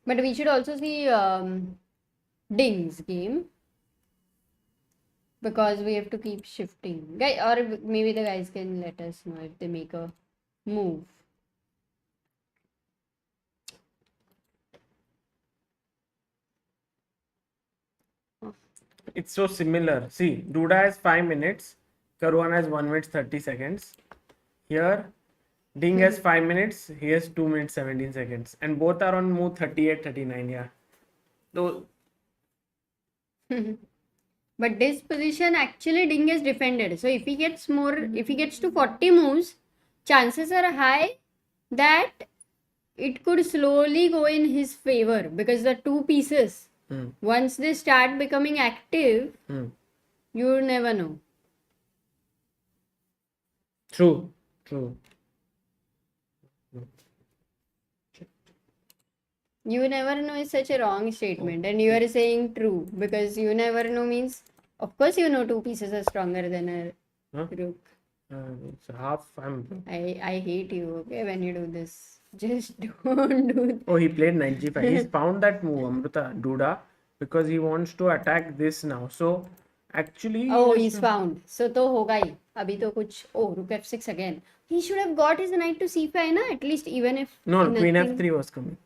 But we should also see Ding's game because we have to keep shifting. Guy, or maybe the guys can let us know if they make a move. It's so similar. See, Duda has 5 minutes, Karwana has 1 minute 30 seconds. Here, Ding has 5 minutes, he has 2 minutes 17 seconds. And both are on move 38, 39, yeah. So, But this position actually Ding is defended. So if he gets to 40 moves, chances are high that it could slowly go in his favor because the two pieces, once they start becoming active, you never know. true. You never know is such a wrong statement, and you are saying true because you never know means, of course, you know two pieces are stronger than a Huh? rook. It's half, I hate you, okay, when you do this. Just don't do that. Oh, he played knight g5. He's found that move, Amrita, Duda, because he wants to attack this now. So, actually... Oh, he's found. So तो होगा ही. अभी तो कुछ. Oh, rook f6 again. He should have got his knight to c5 na. At least even if No, queen nothing- f3 was coming.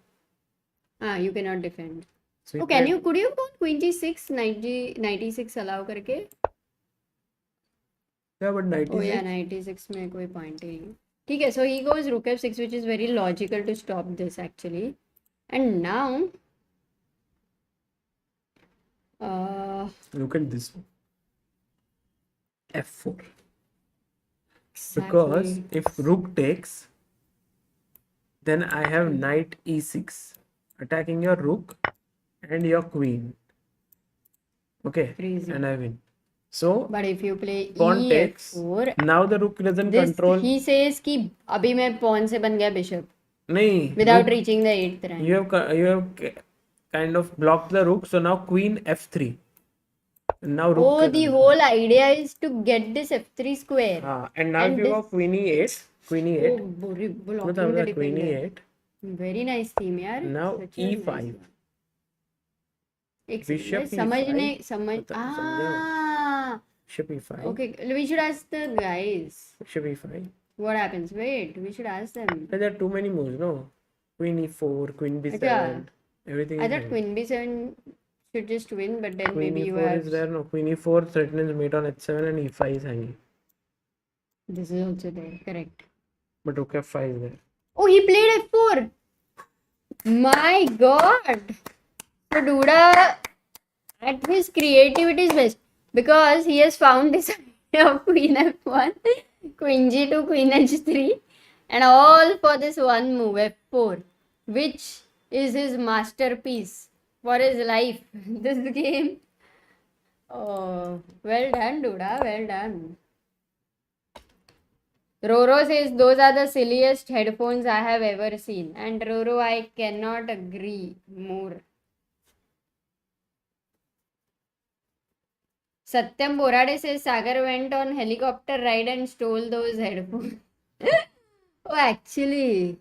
You cannot defend. So he Oh, played- could you go queen g6, knight e6 allow करके? Yeah, but knight Oh yeah, e6. knight e6 में कोई point ही नहीं. ठीक है, so he goes rook f6, which is very logical to stop this actually. And now, Look at this one. f4. exactly. Because if rook takes, then I have knight e6 attacking your rook and your queen. Okay, Crazy. and I win. So But if you play pawn takes. e4, Now the rook doesn't this control. he says कि अभी मैं pawn से बन गया bishop नहीं, without rook- reaching the 8th rank. you have kind of blocked the rook. So now queen f3. And now rook. Oh, the whole idea is to get this f3 square. And now and if you go queen e8, queen e8. Oh, blocking मतलब the the queen defender. e8. Very nice theme यार. Now Such a nice e5. one. एक Bishop second, समझने e5. समझ समझे? Should be fine. Okay, we should ask the guys. Should be fine. What happens? Wait, we should ask them. But there are too many moves, no? Queen e4, queen b7. Yeah. Everything I is thought fine. queen b7 should just win, but then Queen maybe you e4 have. is there, no? Queen e4 threatens mate on h7 and e5 is hanging. This is also there, correct. But rook f5 is there. Oh, he played f4. My God. So Duda at his creativity is best because he has found this idea of queen f1, queen g2, queen h3, and all for this one move f4, which is his masterpiece for his life. This game. Oh, well done, Duda. Well done. Roro says those are the silliest headphones I have ever seen. And Roro, I cannot agree more. Satyam Borade says Sagar went on helicopter ride and stole those headphones. Oh, actually.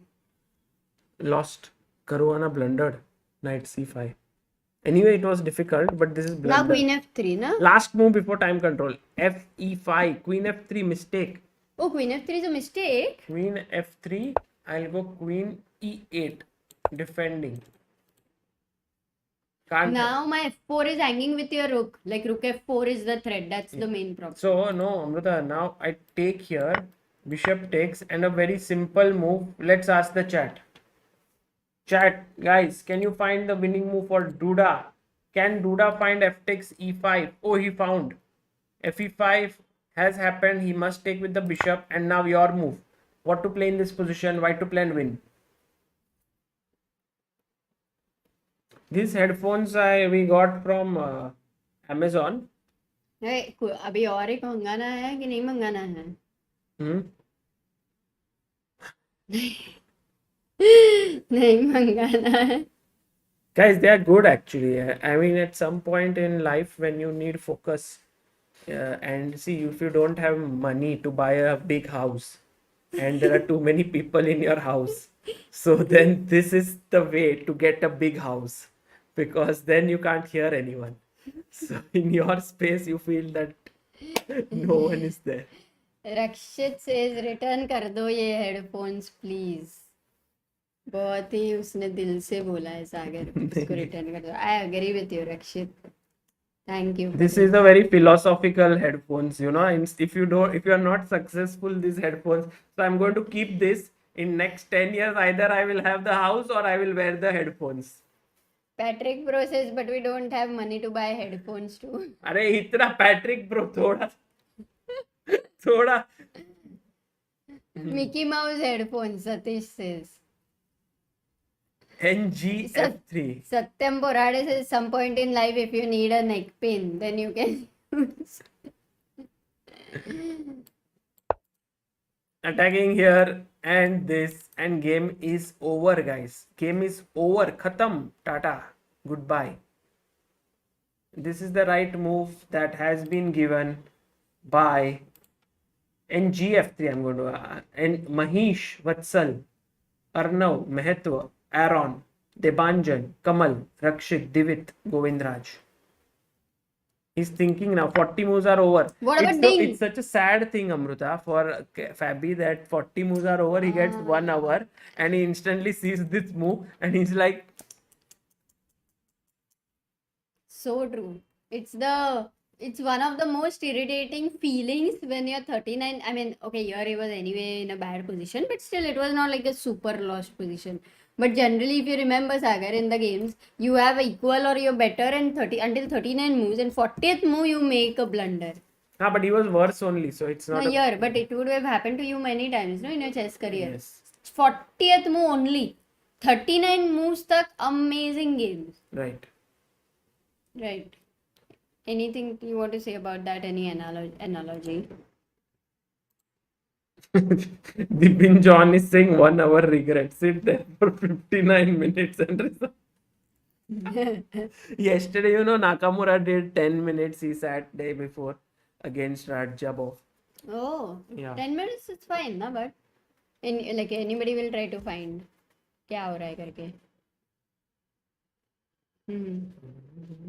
Lost. Karwana blundered. Knight c5. Anyway, it was difficult, but this is blunder. Now queen f3, na? Last move before time control. F e5. Queen f3 mistake. Oh, queen f3 is a mistake. Queen f3. I'll go queen e8. Defending. Can't. Now my f4 is hanging with your rook. Like rook f4 is the threat. That's the main problem. So, no, Amrita, now I take here. Bishop takes and a very simple move. Let's ask the chat. Chat, guys, can you find the winning move for Duda? Can Duda find f takes e5? Oh, he found. Fe5 has happened. He must take with the bishop. And now your move. What to play in this position? Why to play and win? These headphones we got from Amazon. अभी और एक मंगाना है कि नहीं मंगाना है? नहीं मंगाना है. Guys, they are good actually. I mean, at some point in life when you need focus and see if you don't have money to buy a big house and there are too many people in your house, so then this is the way to get a big house because then you can't hear anyone. So in your space you feel that no one is there. Rakshit says return कर दो ये headphones please. बहुत ही उसने दिल से बोला है सागर इसको रिटर्न कर दो. I agree with you Rakshit. Thank you. This is a very philosophical headphones, you know. If you are not successful, these headphones. So I'm going to keep this in next 10 years. Either I will have the house or I will wear the headphones. Patrick Bro says, but we don't have money to buy headphones too. अरे इतना Patrick Bro थोड़ा Mickey Mouse headphones, Satish says. NG F3. Satyam Borade says, some point in life, if you need a neck pin, then you can use. Attacking here and this, and game is over, guys. Game is over. Khatam. Tata. Goodbye. This is the right move that has been given by NGF3. I'm going to and Mahesh, Vatsal, Arnav, Mehetwa, Aaron, Debanjan, Kamal, Rakshit, Divit, Govindraj. He's thinking now. 40 moves are over. What about Ding? It's such a sad thing, Amruta, for Fabi that 40 moves are over. He gets 1 hour and he instantly sees this move and he's like. So true. It's one of the most irritating feelings when you're 39. I mean, okay, here he was anyway in a bad position, but still it was not like a super lost position. But generally, if you remember Sagar in the games, you have equal or you're better and 30 until 39 moves, and 40th move you make a blunder. Ah, but he was worse only, so it's not. No, here, but it would have happened to you many times, no, in your chess career. Yes. 40th move only. 39 moves tak amazing games. Right. Right. Anything you want to say about that? Any analogy? Dipin John is saying 1 hour regret. Sit there for 59 minutes and Reza. Yesterday, Nakamura did 10 minutes. He sat day before against Rajabov. Oh, Yeah. 10 minutes it's fine, na? But like anybody will try to find क्या हो रहा है करके.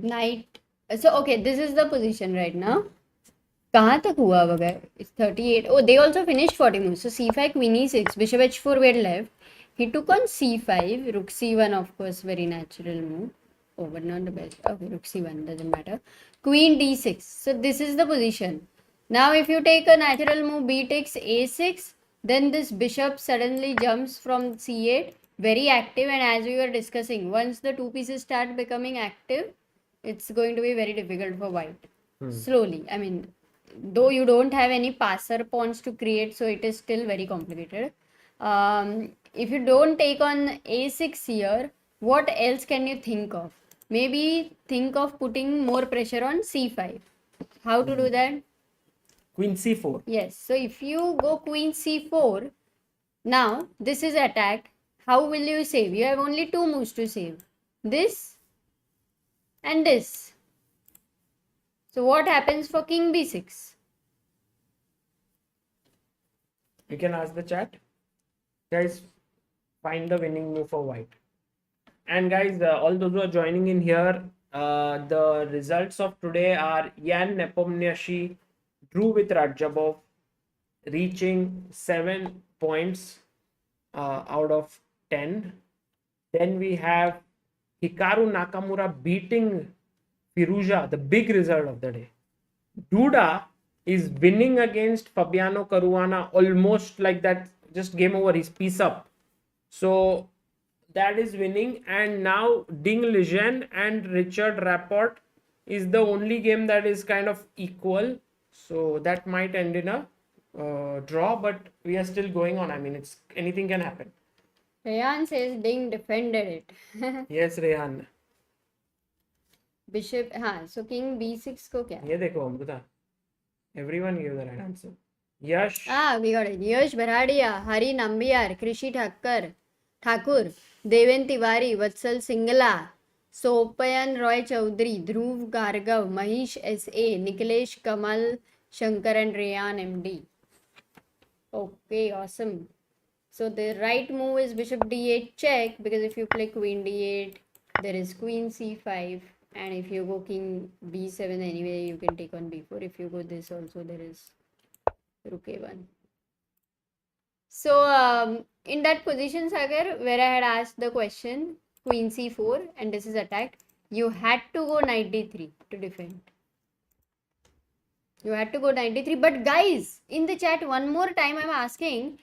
Knight. So okay, this is the position right now. कहाँ तक हुआ वगैरह? It's 38. Oh, they also finished 40 moves. So c5, queen e6, bishop h4 were left. He took on c5, rook c1, of course, very natural move. Oh, but not the best. Okay, rook c1, doesn't matter. Queen d6. So this is the position. Now, if you take a natural move, b takes a6, then this bishop suddenly jumps from c8, very active. And as we were discussing, once the two pieces start becoming active, it's going to be very difficult for white. Slowly. I mean, though you don't have any passer pawns to create, so it is still very complicated. If you don't take on a6 here, what else can you think of? Maybe think of putting more pressure on c5. How to do that? Queen c4. Yes, so if you go queen c4, now this is attacked. How will you save? You have only two moves to save, this and this. So what happens for king b6? You can ask the chat. Guys, find the winning move for white. And guys, all those who are joining in here, the results of today are Yan Nepomniachtchi drew with Radjabov, reaching 7 points out of 10. Then we have Hikaru Nakamura beating Firuja, the big result of the day. Duda is winning against Fabiano Caruana, almost like that, just game over, he's piece up. So that is winning. And now Ding Lijen and Richard Rapport is the only game that is kind of equal. So that might end in a draw, but we are still going on. I mean, it's anything can happen. Reyan says Ding defended it. Yes, Rehan. Bishop, हाँ, so king b6 को क्या? ये देखो Amrita. Everyone gave the right answer. Yash. Ah, we got it. Yash Bharadia, Hari Nambiyar, Krishi Thakur, Deven Tiwari, Vatsal Singla, Sopayan Roy Chaudhary, Dhruv Gargav, Mahish S.A., Nikhilesh Kamal, Shankar and Reyan MD. Okay, awesome. So the right move is bishop d8 check, because if you play queen d8, there is queen c5, and if you go king b7 anyway, you can take on b4. If you go this also, there is rook a1. So in that position, Sagar, where I had asked the question, queen c4, and this is attacked, you had to go knight d3 to defend. You had to go knight d3. But guys, in the chat, one more time I'm asking,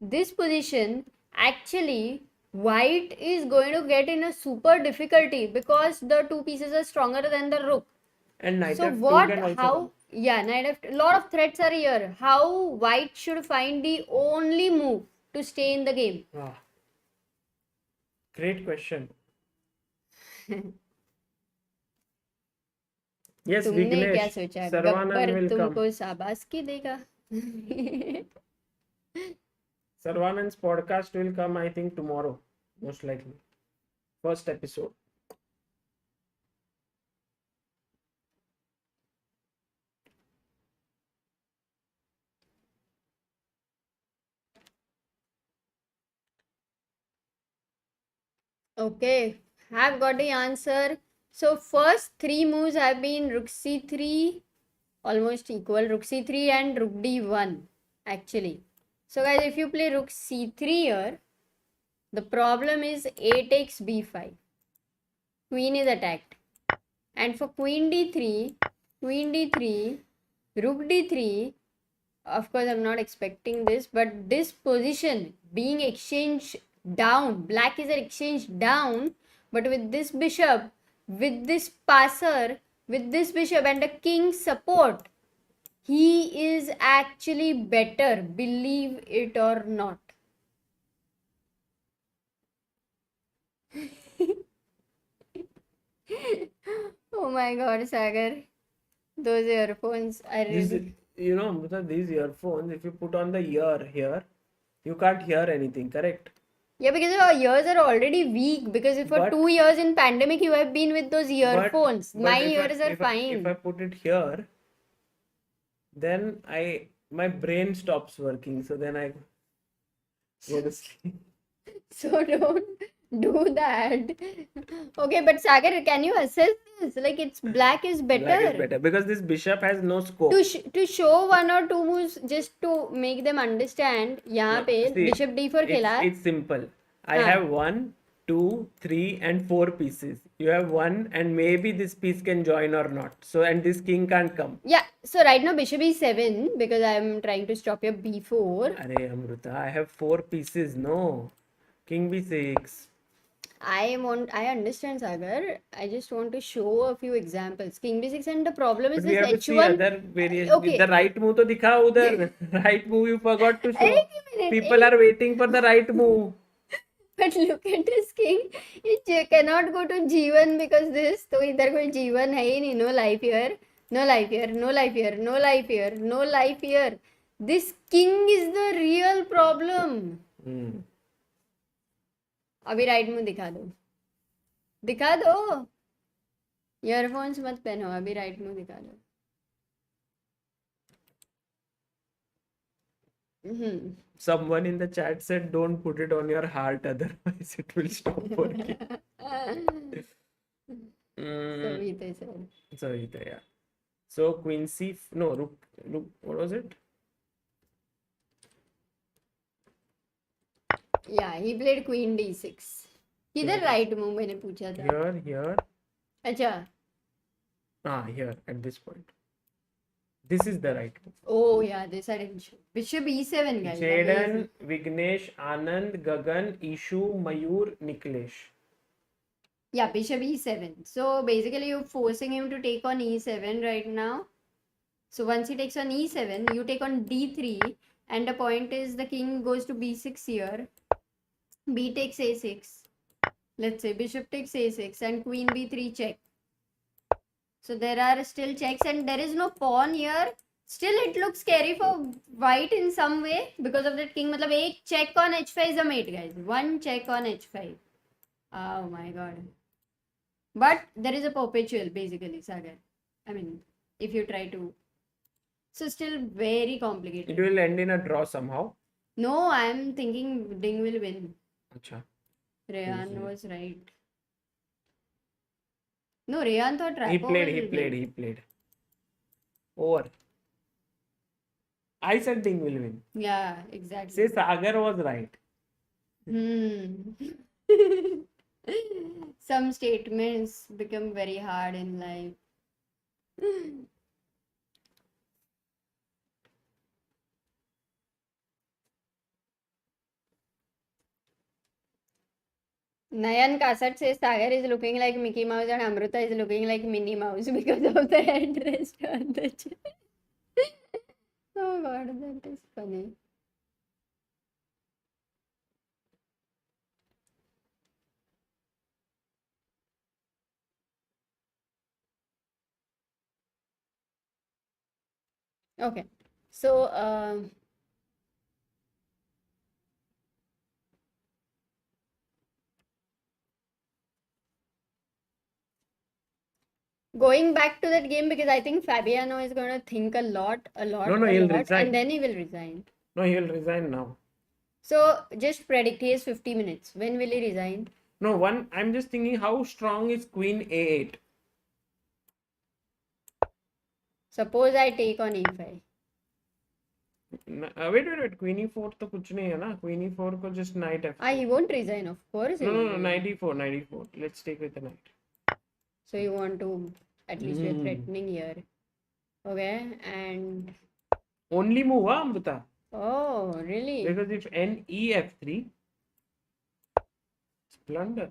this position, actually, white is going to get in a super difficulty because the two pieces are stronger than the rook. And knight So f2 what, can also how, yeah, knight f2, a lot of threats are here. How white should find the only move to stay in the game? Ah, great question. Yes, तुमने क्या Vignesh. सोचा? Sarvanan Gabbar will come. तुमको शाबाशी देगा? Sarvanan's podcast will come, I think, tomorrow, most likely. First episode. Okay, have got the answer. So first three moves have been rook c3, almost equal, rook c3 and rook d1 actually. So guys, if you play rook c3 here, the problem is a takes b5. Queen is attacked. And for queen d3, rook d3, of course I'm not expecting this, but this position being exchanged down, black is exchanged down, but with this bishop, with this passer, with this bishop and the king support, he is actually better, believe it or not. Oh my god, Sagar, those earphones are really... Amrita, these earphones, if you put on the ear here, you can't hear anything, correct? Yeah, because your ears are already weak, because for But- 2 years in pandemic you have been with those earphones. But My if ears are if fine. if I put it here, then my brain stops working. So then I go to sleep. So do that. Okay, but Sagar, can you assess this? Like, it's black is Black is better. better because this bishop has no scope. To show one or two moves just to make them understand, यहाँ पे See, bishop d4 खेला. it's simple. I हाँ. have 1, 2, 3, and 4 pieces. You have 1, and maybe this piece can join or not. So, and this king can't come. Yeah, so right now bishop e7 because I'm trying to stop your b4. Arey Amruta, I have 4 pieces. No, king b6. I understand, Sagar. I just want to show a few examples. King b6, and the problem is But we this have to see h1. other variations. Okay. The right move to dikha udhar. Right move you forgot to show. एक minute, People are waiting for the right move. But look at this king. It cannot go to g1 because this. तो इधर कोई g1 है ही नहीं. No life here. No life here. No life here. No life here. No life here. This king is the real problem. अभी right move दिखा दो. दिखा दो. ईयरफोन्स मत पहनो. अभी राइट मूव दिखा दो. Someone in the chat said, "Don't put it on your heart, otherwise it will stop working." Savita said. Savita, yeah. So queen c, no, rook. What was it? Yeah, he played queen d6. किधर right move मैंने पूछा था. Here. अच्छा. Here at this point. This is the right move. Oh yeah, this I didn't show. Bishop e7, guys. Jaden, Vignesh, Anand, Gagan, Ishu, Mayur, Niklesh. Yeah, bishop e7. So basically you're forcing him to take on e7 right now. So once he takes on e7, you take on d3, and the point is the king goes to b6 here. B takes a6. Let's say bishop takes a6 and queen b3 check. So there are still checks and there is no pawn here. Still it looks scary for white in some way because of that king. मतलब एक check on h5 is a mate, guys. One check on h5. Oh my god. But there is a perpetual basically, Sagar. I mean, if you try to. So still very complicated. It will end in a draw somehow. No, I am thinking Ding will win. Acha. Reyan was right. No, Reyan thought He Trapo played. Over. I said Ding will win. Yeah, exactly. Say Sagar was right. Some statements become very hard in life. Nayan Kasat says Sagar is looking like Mickey Mouse and Amruta is looking like Minnie Mouse because of the headrest on the chair. Oh god, that is funny. Okay, so going back to that game because I think Fabiano is going to think a lot, No, he'll resign. and then he will resign. No, he will resign now. So just predict he has 50 minutes. When will he resign? No, I'm just thinking how strong is queen a8? Suppose I take on e5. Wait. Queen e4 तो कुछ नहीं है ना. Queen e4 को just knight f4. He won't resign, of course. No, knight e4. Let's take with the knight. So you want to, at least you're threatening here. Okay, and... Only move, Amruta. Oh, really? Because if n e f3, it's plunder.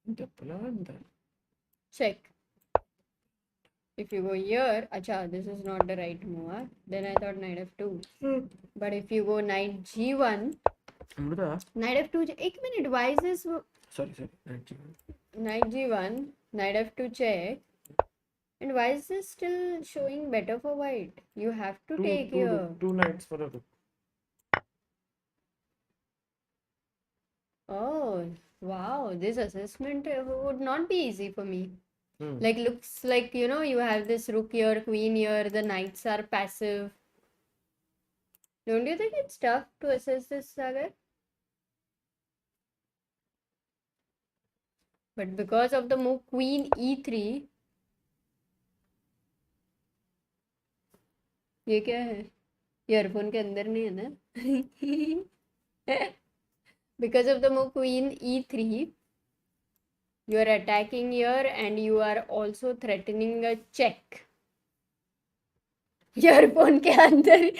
The plunder. Check. If you go here, acha, this is not the right move. Huh? Then I thought knight f2. But if you go knight g1, Amruta. knight f2, एक minute, why is this? Sorry, knight g1. Knight g1, knight f2 check. And why is this still showing better for white? You have to take here. Two knights for a rook. Oh, wow. This assessment would not be easy for me. Like, looks like, you know, you have this rook here, queen here, the knights are passive. Don't you think it's tough to assess this, Sagar? But because of the move Queen E3, ये क्या है? Earphone के अंदर नहीं है ना? Because of the move Queen E3, you are attacking here and you are also threatening a check. Earphone के अंदर.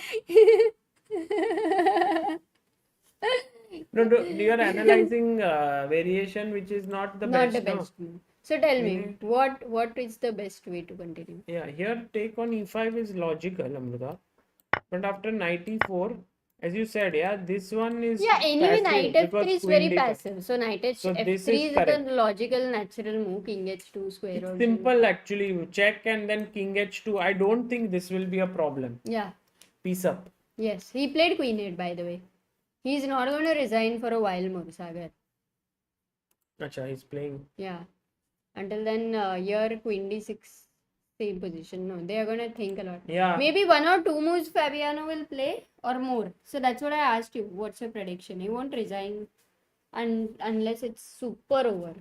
No, you are analyzing variation which is not the Not best. the No? best move. So tell me, Mhm. what is the best way to continue? Yeah, here take on e5 is logical, Amruta. But after knight e4, as you said, yeah, this one is Yeah, anyway, passive knight because f3 is queen very d5. passive. So knight So this f3 is is correct. the logical, natural move. King h2 square It's also. simple actually. Check and then king h2. I don't think this will be a problem. Yeah. Piece up. Yes, he played queen 8, by the way. He's not going to resign for a while more, Sagar. Acha, he's playing. Yeah. Until then, here queen d6, same position. No, they are going to think a lot. Yeah. Maybe one or two moves Fabiano will play or more. So that's what I asked you. What's your prediction? He won't resign unless it's super over.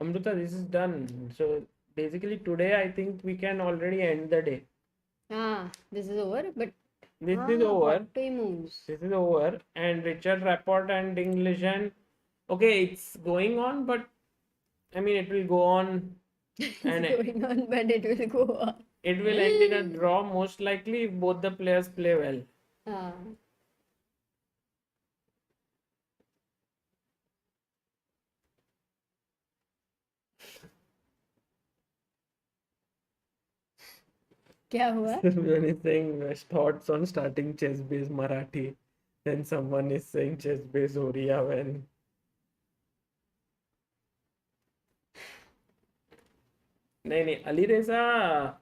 Amruta, this is done. So basically today I think we can already end the day. This is over, but This is over. 40 moves. This is over. And Richard Rapport and English and okay, it's going on, but I mean it will go on and It's going on, but it will go on. it will end in a draw most likely if both the players play well. Ah. क्या हुआ? Someone is saying thoughts on starting chess base Marathi. Then someone is saying chess base Oriya when. No, Alireza,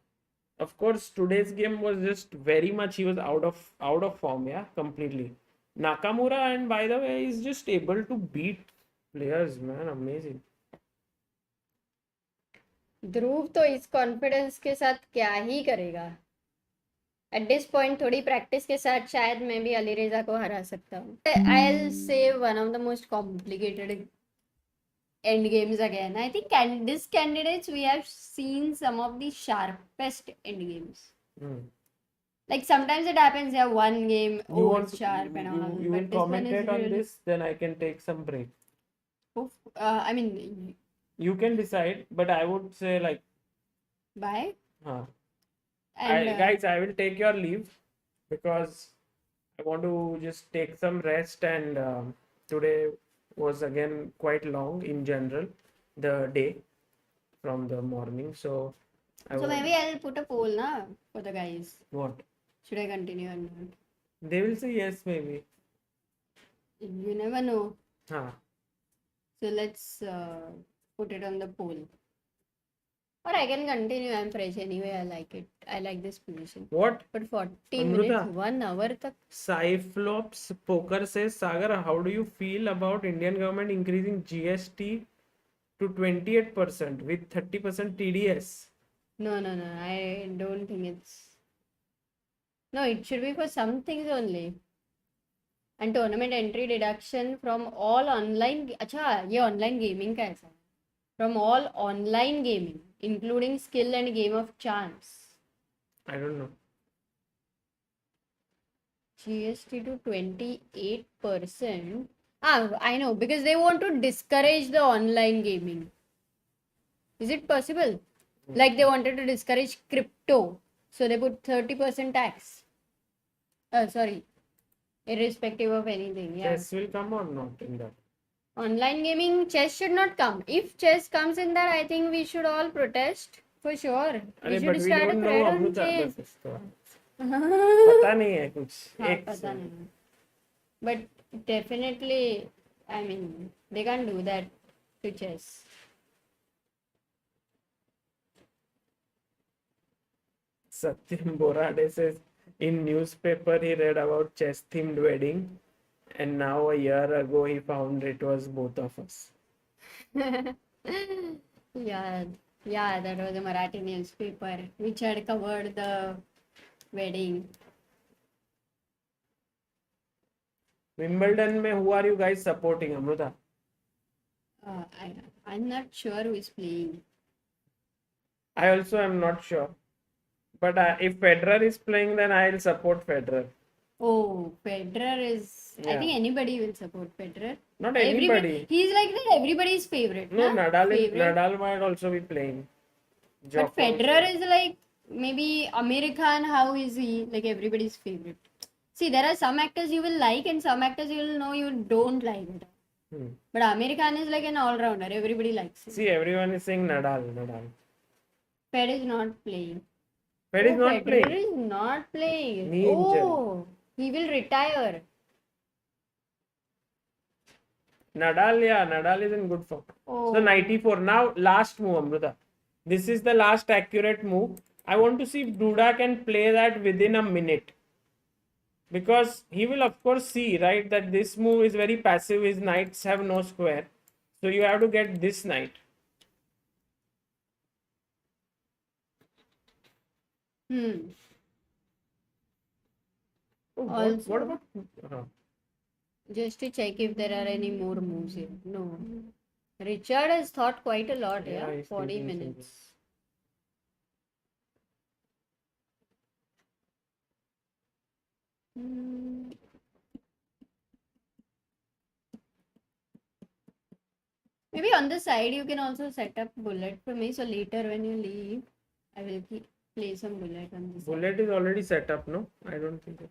of course, today's game was just very much he was out of form, yeah, completely. Nakamura, and by the way, is just able to beat players, man, amazing. ध्रुव तो इस confidence के साथ क्या ही करेगा. At this point थोड़ी practice के साथ शायद मैं भी अलीरेजा को हरा सकता हूँ. I will say one of the most complicated end games again. I think these candidates we have seen some of the sharpest end games. Like sometimes it happens, yeah, one game it's sharp and all. You will but this one is commentate on really, this, then I can take some break. I mean, You can decide, but I would say like bye. And guys, I will take your leave because I want to just take some rest, and today was again quite long in general, the day from the morning. So maybe I'll put a poll na for the guys. What? Should I continue or not? They will say yes, maybe. You never know. Huh. So let's put it on the poll. Or I can continue. I'm fresh anyway. I like it. I like this position. What? But 40 Amruta, minutes, 1 hour tak. Cyclops Poker says, Sagar, how do you feel about Indian government increasing GST to 28% with 30% TDS? No. I don't think it's. No, it should be for some things only. And tournament entry deduction from all online. अच्छा, ये online gaming का ऐसा. From all online gaming, including skill and game of chance. I don't know. GST to 28%. I know, because they want to discourage the online gaming. Is it possible? Like they wanted to discourage crypto, so they put 30% tax. Sorry, irrespective of anything. Yeah. Chess will come or not in that? Online gaming, chess should not come. If chess comes in that, I think we should all protest for sure. We should but we start a don't know thread on Amruta. chess. पता नहीं है कुछ. एक पता नहीं. But definitely, I mean, they can't do that to chess. Satyam Borade says in newspaper he read about chess themed wedding, and now a year ago he found it was both of us. Yeah, yeah, that was a Marathi newspaper which had covered the wedding. Wimbledon में who are you guys supporting, Amruta? I'm not sure who is playing. I also am not sure. But if Federer is playing, then I'll support Federer. Oh, Federer is. I Yeah. think anybody will support Federer. Not anybody. He's like everybody's favorite. No, na? Nadal Favorite. might also be playing. But Federer is like maybe American. How is he? Like everybody's favorite. See, there are some actors you will like and some actors you will know you don't like it. But American is like an all-rounder. Everybody likes him. See, everyone is saying Nadal. Fed is not playing. Fed is not Federer playing. is not playing. Me in Oh, he will retire. Nadal is in good form. Oh. So 94. Now, last move, Amruta. This is the last accurate move. I want to see if Duda can play that within a minute. Because he will, of course, see, right, that this move is very passive. His knights have no square. So you have to get this knight. Oh, what about... Just to check if there are any more moves here. No. Richard has thought quite a lot, yeah? he's 40 thinking minutes. Maybe on the side you can also set up bullet for me. So later when you leave, I will play some bullet on this. Bullet is already set up, no? I don't think so.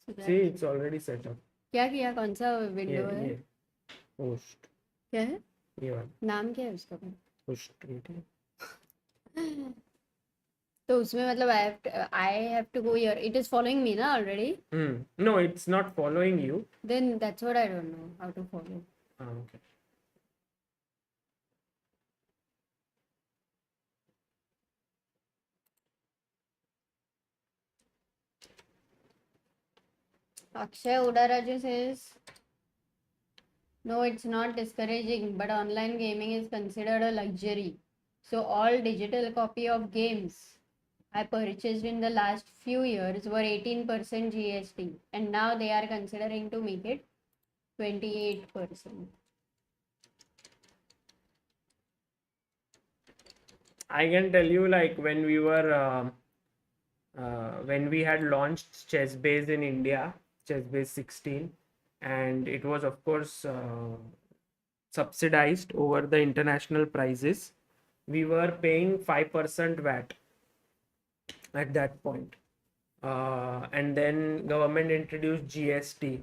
So See, it's already set up. क्या किया कौन सा window है ये host क्या है ये वाला नाम क्या है उसका होस्ट तो उसमें मतलब I have to go here. It is following me ना already. No, it's not following you. Then that's what I don't know how to follow. Okay. Akshay Udaraju says, no, it's not discouraging, but online gaming is considered a luxury. So all digital copy of games I purchased in the last few years were 18% GST, and now they are considering to make it 28%. I can tell you, like, when we were when we had launched Chessbase in India, Chessbase 16, and it was, of course, subsidized over the international prices. We were paying 5% VAT at that point. And then government introduced GST,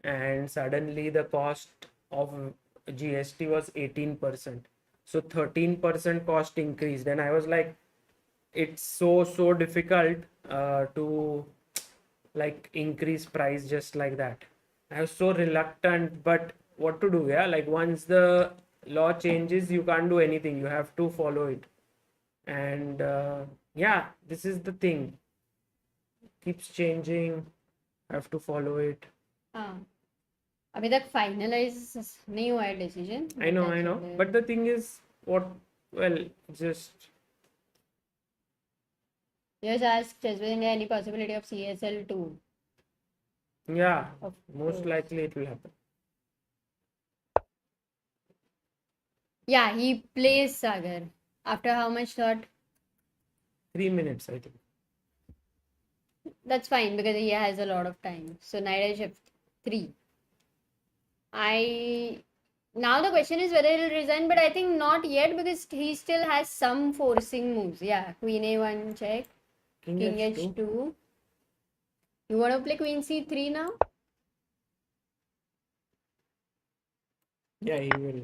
and suddenly the cost of GST was 18%. So 13% cost increased, and I was like, it's so difficult to like increase price just like that. I was so reluctant, but what to do? Yeah, like once the law changes, you can't do anything. You have to follow it. And yeah, this is the thing. Keeps changing. Have to follow it. अभी तक finalise नहीं हुआ है decision. I know. But the thing is, just Just ask Chessbase India any possibility of CSL 2. yeah, Of most course. likely it will happen. Yeah, he plays Sagar. After how much thought? 3 minutes, I think. That's fine because he has a lot of time. So knight h3. Now the question is whether he'll resign, but I think not yet because he still has some forcing moves. Yeah, queen a1 check, king h2. You want to play queen c3 now? Yeah, he will.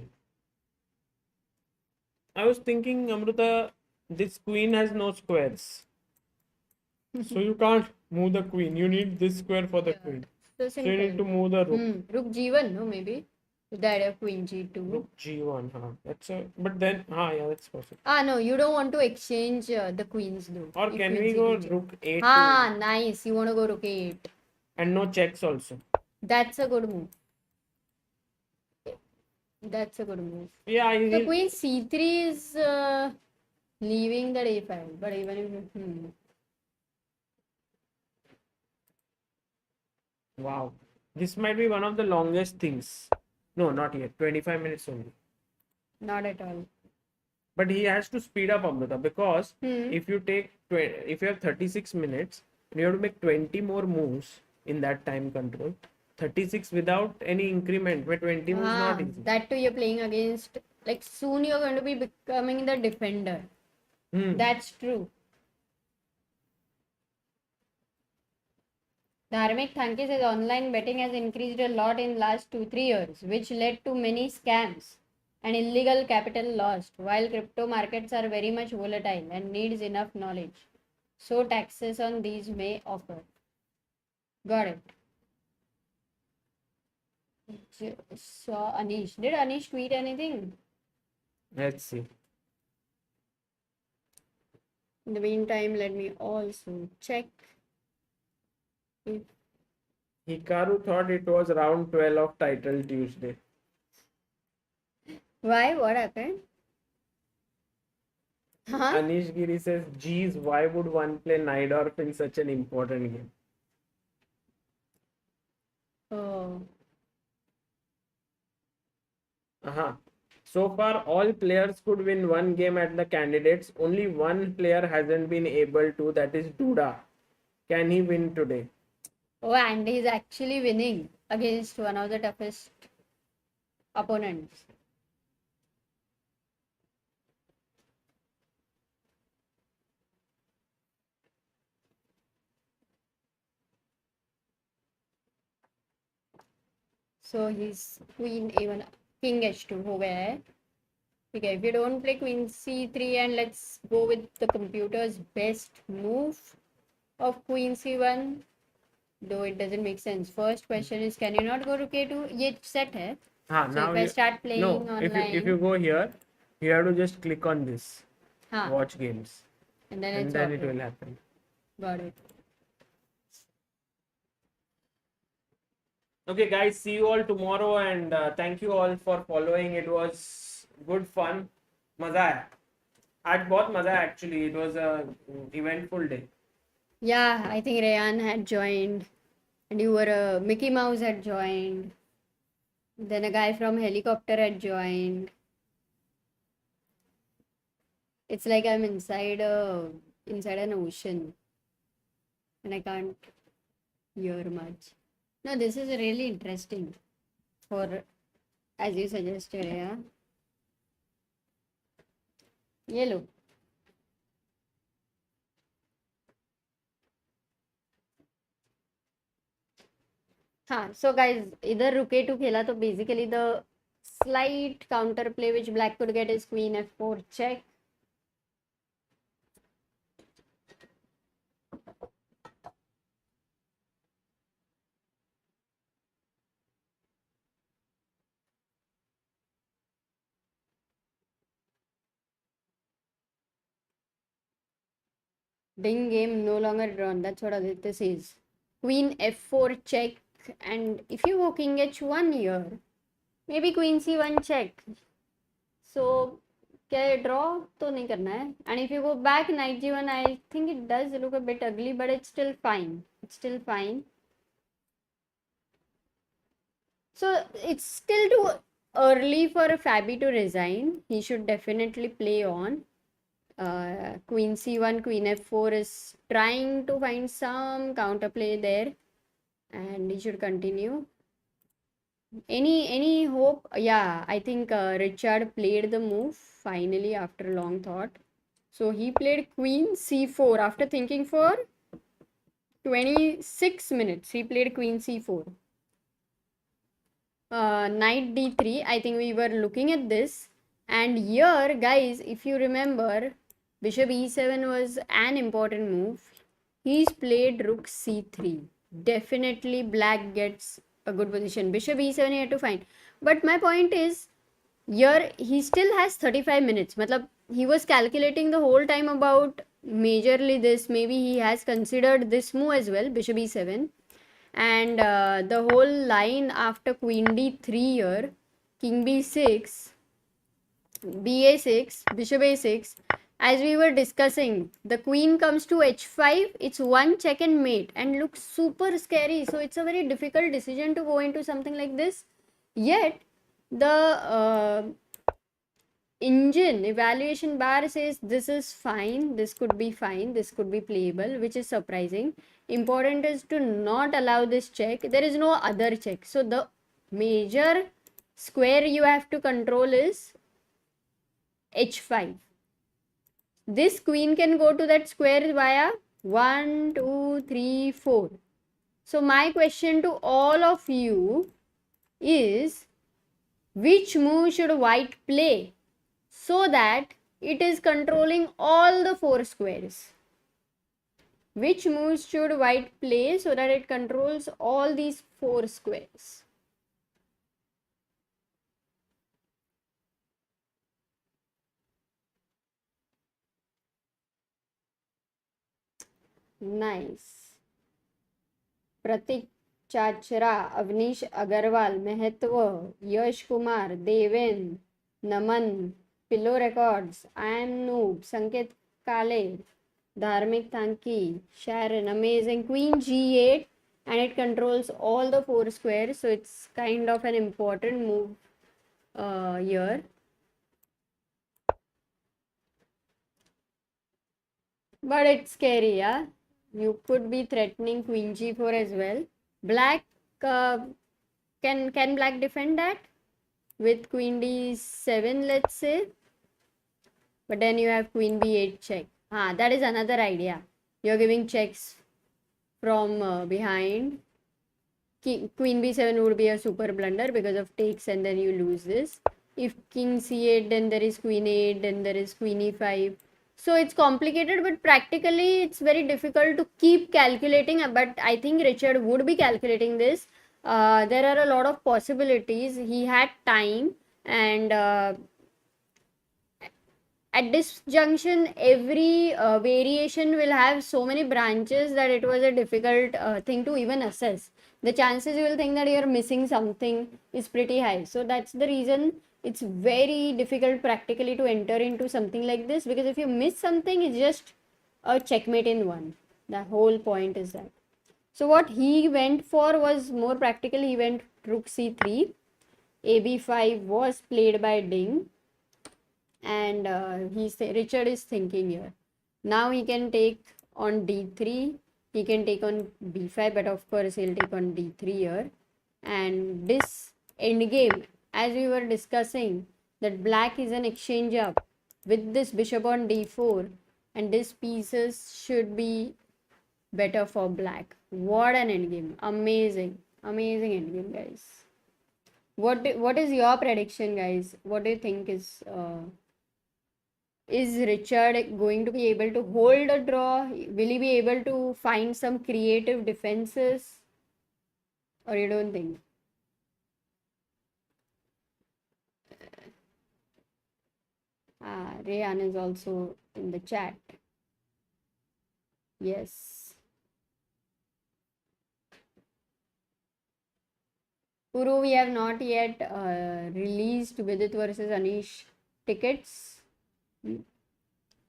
I was thinking, Amruta, this queen has no squares. So you can't move the queen. You need this square for the queen. So So you need to move the rook. Rook g1, no, maybe. With the idea of queen g2. Rook g1, That's but then, yeah, that's possible. No, you don't want to exchange the queens though. Or If can queen we go c2 rook 8 nice. You want to go rook 8. and no checks also? That's a good move. That's a good move. Yeah, So queen c3 is leaving the d5, but even if wow. This might be one of the longest things. No, not yet. 25 minutes only. not at all. But he has to speed up Amrita, because Hmm. if you have 36 minutes, you have to make 20 more moves in that time control. 36 without any increment, where 20 moves not easy. That too, you're playing against, like, soon you're going to be becoming the defender. That's true. Dharmik Thanki says online betting has increased a lot in last 2-3 years, which led to many scams and illegal capital lost, while crypto markets are very much volatile and needs enough knowledge. So taxes on these may offer. Got it. Saw Anish. Did Anish tweet anything? Let's see. In the meantime, let me also check if Hikaru thought it was round 12 of Title Tuesday. why? What happened? Huh? Anish Giri says, geez, why would one play Najdorf in such an important game? Oh. So far, all players could win one game at the candidates. Only one player hasn't been able to, that is Duda. Can he win today? Oh, and he's actually winning against one of the toughest opponents. So he's queen even king h2 हो गया है. Okay, if you don't play queen c3, and let's go with the computer's best move of queen c1, though it doesn't make sense. First question is, can you not go to k2? ये set है. So now if I start playing no, online, if you go here, you have to just click on this. Watch games. And then And it's then okay. it will happen. Got it. Okay, guys, see you all tomorrow, and thank you all for following. It was good fun. मजा आया. आज बहुत मजा आया actually. It was a eventful day. Yeah, I think Reyan had joined, and you were Mickey Mouse had joined. Then a guy from helicopter had joined. It's like I'm inside an ocean, and I can't hear much. No, this is really interesting. For, as you suggested, yeah. Yellow. हाँ, so guys, इधर रुके to खेला तो basically the slight counter play which black could get is queen f4 check. Ding game no longer drawn. That's what Aditya says. Queen f4 check, and if you go king h1 here, maybe queen c1 check. So क्या draw तो नहीं करना है. And if you go back knight g1, I think it does look a bit ugly, but it's still fine. It's still fine. So it's still too early for Fabi to resign. He should definitely play on. Queen c1, queen f4 is trying to find some counterplay there, and he should continue. Any hope? Yeah, I think Richard played the move finally after long thought. So he played queen c4 after thinking for 26 minutes. He played queen c4. Knight d3. I think we were looking at this, and here, guys, if you remember, bishop e7 was an important move. He's played rook c3. Definitely black gets a good position. Bishop e7 he had to find. But my point is, here he still has 35 minutes. Matlab, he was calculating the whole time about majorly this. Maybe he has considered this move as well, bishop e7. And the whole line after queen d3 here king b6, ba6, bishop a6. As we were discussing, the queen comes to h5, it's one check and mate and looks super scary. So it's a very difficult decision to go into something like this. Yet, the engine evaluation bar says this is fine, this could be fine, this could be playable, which is surprising. Important is to not allow this check. There is no other check. So the major square you have to control is h5. This queen can go to that square via 1, 2, 3, 4. So my question to all of you is, which move should white play so that it is controlling all the 4 squares? Which moves should white play so that it controls all these 4 squares? Nice. Pratik Chachra, Avnish Agarwal, Mehetwa, Yash Kumar, Deven, Naman, Pillow Records, I am Noob, Sanket Kale, Dharmik Thanki, Sharon, amazing. Queen g8, and it controls all the 4 squares, so it's kind of an important move here. But it's scary, yeah? You could be threatening queen g4 as well. Black, can black defend that with queen d7, let's say? But then you have queen b8 check. That is another idea. You're giving checks from behind. Queen b7 would be a super blunder because of takes, and then you lose this. If king c8, then there is queen 8, then there is queen e5. So it's complicated, but practically it's very difficult to keep calculating. But I think Richard would be calculating this. There are a lot of possibilities. He had time, and at this junction, every variation will have so many branches that it was a difficult thing to even assess. The chances you will think that you're missing something is pretty high. So that's the reason it's very difficult practically to enter into something like this, because if you miss something, it's just a checkmate in one. The whole point is that. So what he went for was more practical. He went rook c3, ab5 was played by Ding, and Richard is thinking here. Now he can take on d3, he can take on b5, but of course he'll take on d3 here. And this endgame, as we were discussing, that black is an exchange up with this bishop on d4, and these pieces should be better for black. What an endgame. Amazing endgame, guys. What is your prediction, guys? What do you think is Richard going to be able to hold a draw? Will he be able to find some creative defenses, or you don't think? Reyan is also in the chat. Yes. Puru, we have not yet released Vidit versus Anish tickets.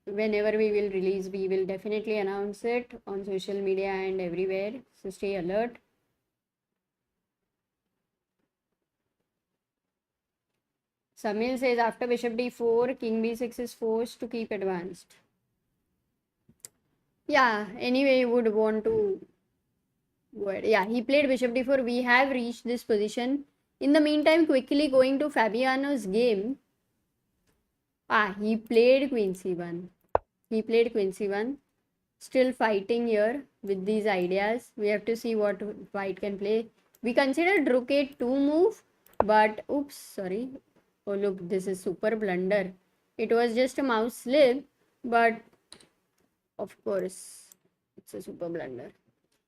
Whenever we will release, we will definitely announce it on social media and everywhere. So stay alert. Samil says after bishop d4, king b6 is forced to keep advanced. Yeah, anyway, you would want to. Yeah, he played bishop d4. We have reached this position. In the meantime, quickly going to Fabiano's game. He played queen c1. He played queen c1. Still fighting here with these ideas. We have to see what white can play. We considered rook a2 move, but oops, sorry. Oh look, this is super blunder. It was just a mouse slip, but of course it's a super blunder.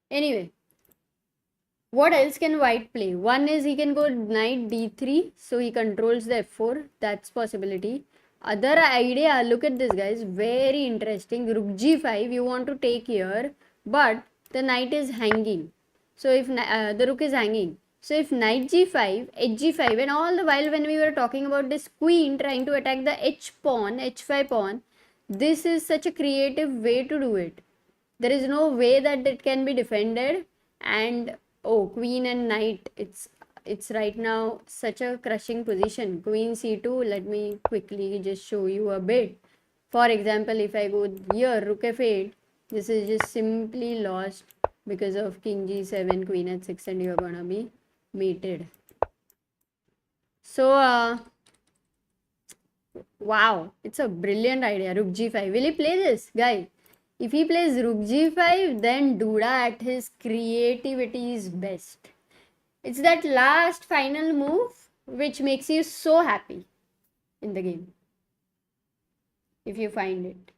Anyway, what else can white play? One is he can go knight d3, so he controls the f4. That's possibility. Other idea, look at this, guys, very interesting. Rook g5 you want to take here, but the knight is hanging. So if the rook is hanging, So if knight g5, hg5, and all the while when we were talking about this queen trying to attack the h pawn, h5 pawn, this is such a creative way to do it. There is no way that it can be defended. And oh, queen and knight, it's right now such a crushing position. Queen c2, let me quickly just show you a bit. For example, if I go here, rook f8, this is just simply lost because of king g7, queen at 6, and you're gonna be mated. So wow, it's a brilliant idea. Rook g5. Will he play this, guy? If he plays rook g5, then Duda at his creativity is best. It's that last final move which makes you so happy in the game, if you find it.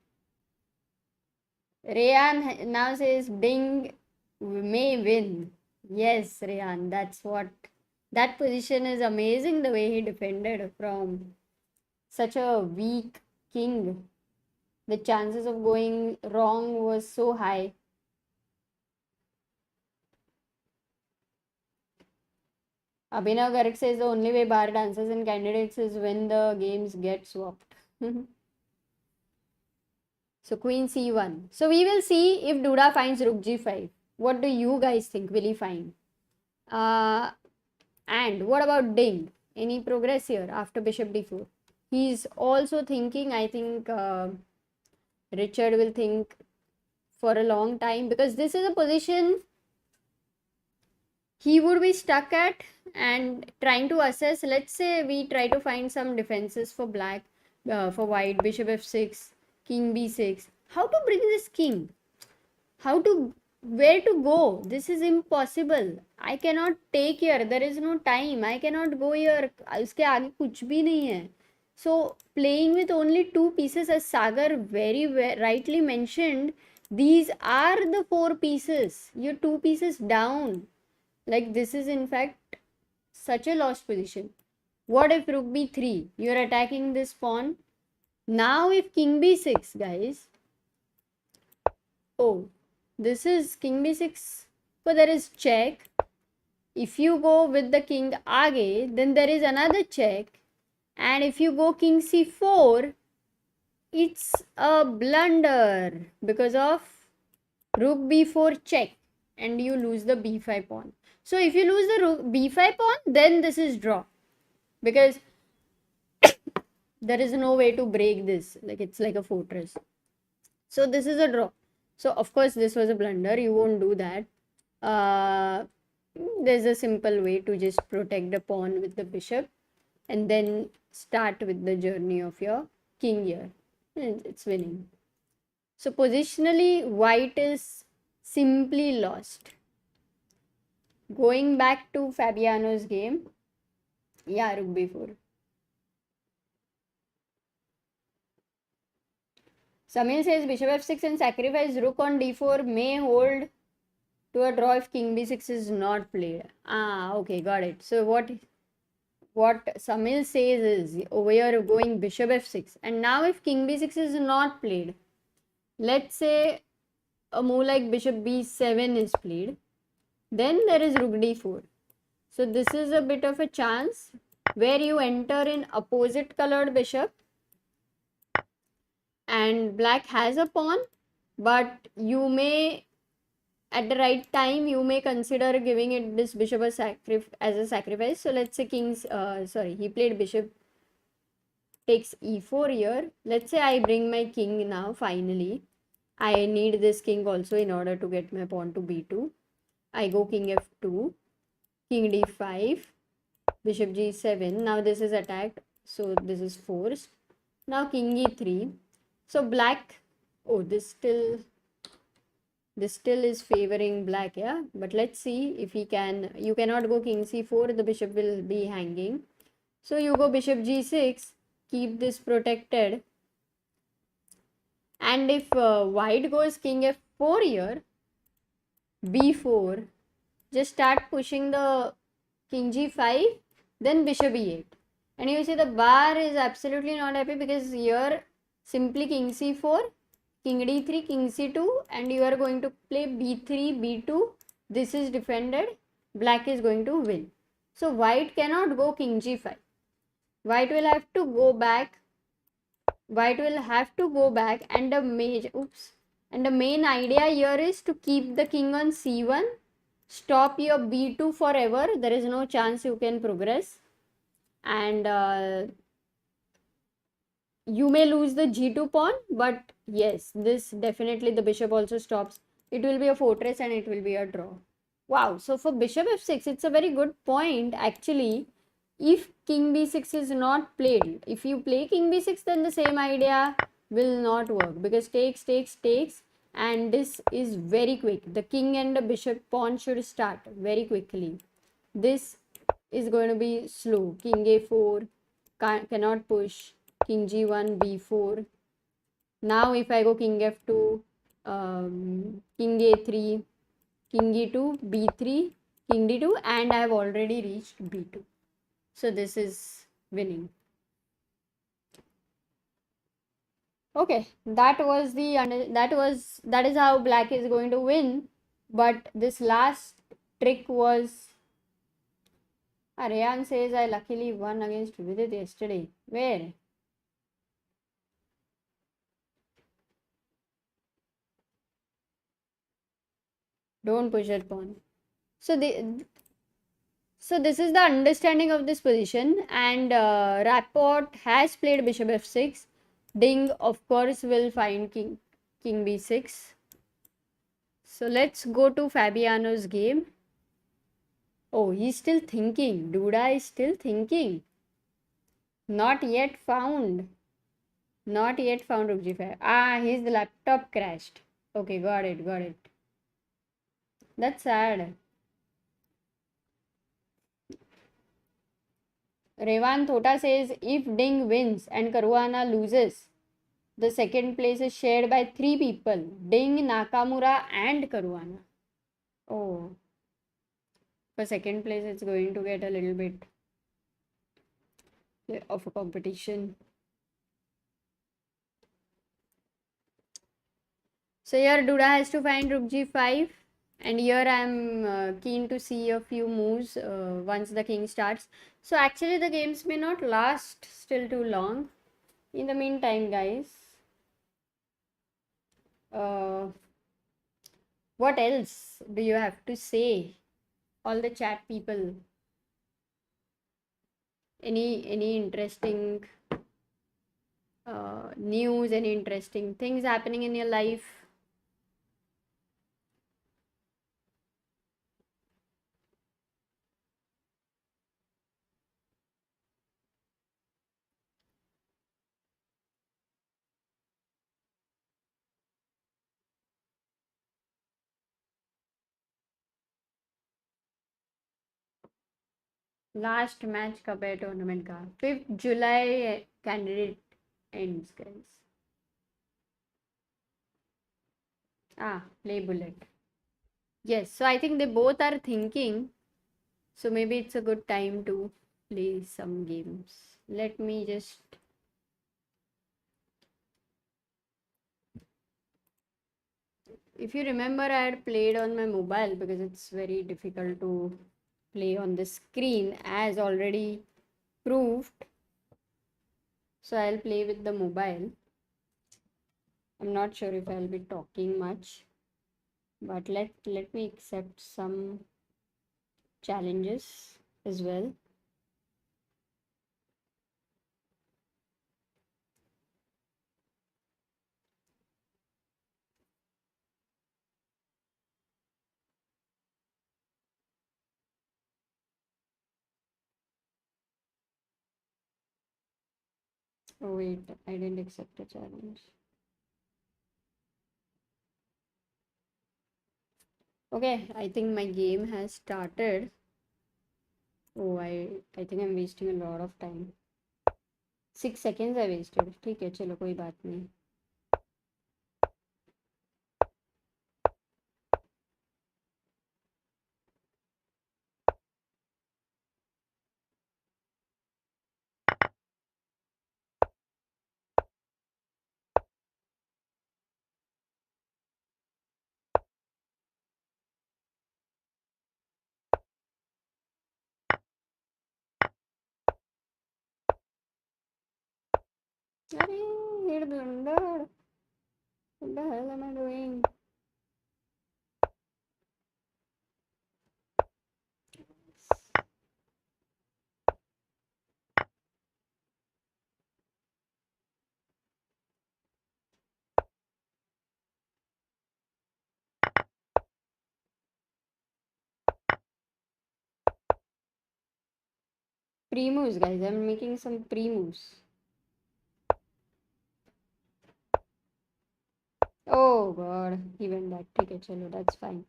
Reyan now says Bing may win. Yes, Reyan, that's what. That position is amazing, the way he defended from such a weak king. The chances of going wrong was so high. Abhinav Garg says the only way bar dances and candidates is when the games get swapped. So queen c1. So we will see if Duda finds rook g5. What do you guys think? Will he find? And what about Ding? Any progress here after bishop d4? He's also thinking, I think Richard will think for a long time, because this is a position he would be stuck at and trying to assess. Let's say we try to find some defenses for black, for white, bishop f6, king b6. How to bring this king? Where to go? This is impossible. I cannot take here. There is no time. I cannot go here. इसके आगे कुछ भी नहीं है. So playing with only 2 pieces, as Sagar very rightly mentioned, these are the 4 pieces. You're 2 pieces down. Like, this is in fact such a lost position. What if rook b3? You're attacking this pawn. Now if king b6, guys. Oh, this is king b6. So there is check. If you go with the king aage, then there is another check. And if you go king c4, it's a blunder because of rook b4 check, and you lose the b5 pawn. So if you lose the rook b5 pawn, then this is draw, because there is no way to break this. Like, it's like a fortress. So this is a draw. So of course this was a blunder. You won't do that. There's a simple way to just protect the pawn with the bishop, and then start with the journey of your king here. And it's winning. So positionally, white is simply lost. Going back to Fabiano's game. Yeah, rook b4. Samil says bishop f6 and sacrifice rook on d4 may hold to a draw if king b6 is not played. Okay, got it. So what Samil says is, over here going bishop f6, and now if king b6 is not played, let's say a move like bishop b7 is played, then there is rook d4. So this is a bit of a chance where you enter in opposite colored bishop, and black has a pawn, but you may, at the right time, you may consider giving it this bishop as a sacrifice. So let's say he played bishop takes e4 here. Let's say I bring my king now, finally. I need this king also in order to get my pawn to b2. I go king f2, king d5, bishop g7. Now this is attacked, so this is forced. Now king e3. So black, this still is favoring black, yeah. But let's see if he can. You cannot go king c4, the bishop will be hanging. So you go bishop g6, keep this protected. And if white goes king f4 here, b4, just start pushing the king g5, then bishop e8. And you see the bar is absolutely not happy, because here simply king c4, king d3, king c2, and you are going to play b3, b2. This is defended. black is going to win. So white cannot go king g5. White will have to go back. White will have to go back, and the main idea here is to keep the king on c1, stop your b2 forever. There is no chance you can progress, and you may lose the g2 pawn, but yes, this definitely the bishop also stops. It will be a fortress and it will be a draw. Wow, so for bishop f6, it's a very good point actually. If king b6 is not played, if you play king b6, then the same idea will not work, because takes, and this is very quick. The king and the bishop pawn should start very quickly. This is going to be slow. King a4 cannot push. King g1, b4. Now if I go king f2, king a3, king e2, b3, king d2, and I have already reached b2. So this is winning. Okay, that is how black is going to win. But this last trick was, Reyan says I luckily won against Vidit yesterday. Where? Don't push that pawn. So this is the understanding of this position, and Rapport has played bishop f6. Ding, of course, will find king b6. So let's go to Fabiano's game. Oh, he's still thinking. Duda is still thinking. Not yet found. Not yet found Rook g5. His laptop crashed. Okay, got it. That's sad. Revan Thota says if Ding wins and Karwana loses, the second place is shared by 3 people: Ding, Nakamura, and Karwana. Oh, for second place, it's going to get a little bit of a competition. So here Duda has to find Rook g5, and here I'm keen to see a few moves once the king starts. So actually the games may not last still too long. In the meantime, guys, what else do you have to say? All the chat people. Any interesting news, any interesting things happening in your life? Last match कब है tournament का? 5th July candidate ends, guys. Play bullet. Yes, so I think they both are thinking, so maybe it's a good time to play some games. Let me just if you remember, I had played on my mobile because it's very difficult to play on the screen, as already proved. So I'll play with the mobile. I'm not sure if I'll be talking much, but let me accept some challenges as well. Oh wait, I didn't accept the challenge. Okay, I think my game has started. Oh, I think I'm wasting a lot of time. 6 seconds I wasted. ठीक है, चलो कोई बात नहीं. Arey, he blundered. What the hell am I doing? Pre-moves, guys. I'm making some pre-moves. Oh god, he went back. Okay, chalo, that's fine.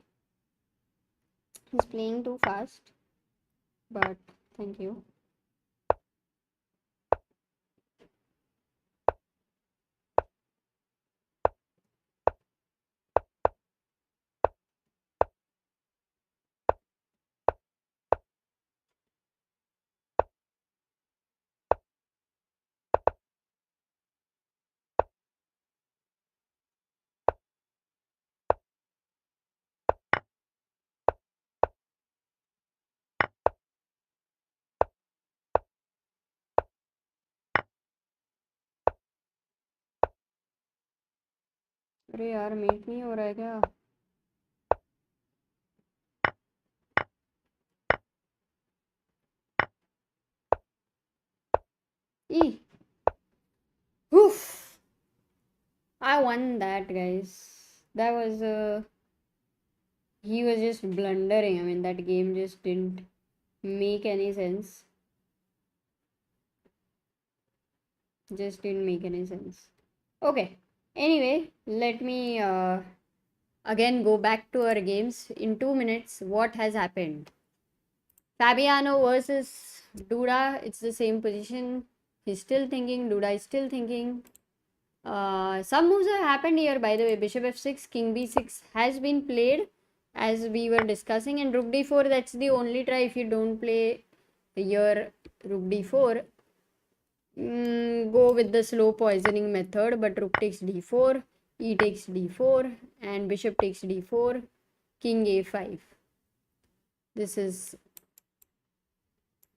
He's playing too fast, but thank you. अरे यार meet नहीं हो रहा है क्या? Eee. Oof. I won that, guys. That was he was just blundering. I mean, that game just didn't make any sense. Just didn't make any sense. Okay. Anyway, let me again go back to our games. In 2 minutes, what has happened? Fabiano versus Duda. It's the same position. He's still thinking. Duda is still thinking. Some moves have happened here, by the way. Bishop f6, king b6 has been played as we were discussing, and rook d4, that's the only try. If you don't play here rook d4, go with the slow poisoning method, but rook takes d4, e takes d4, and bishop takes d4, king a5. This is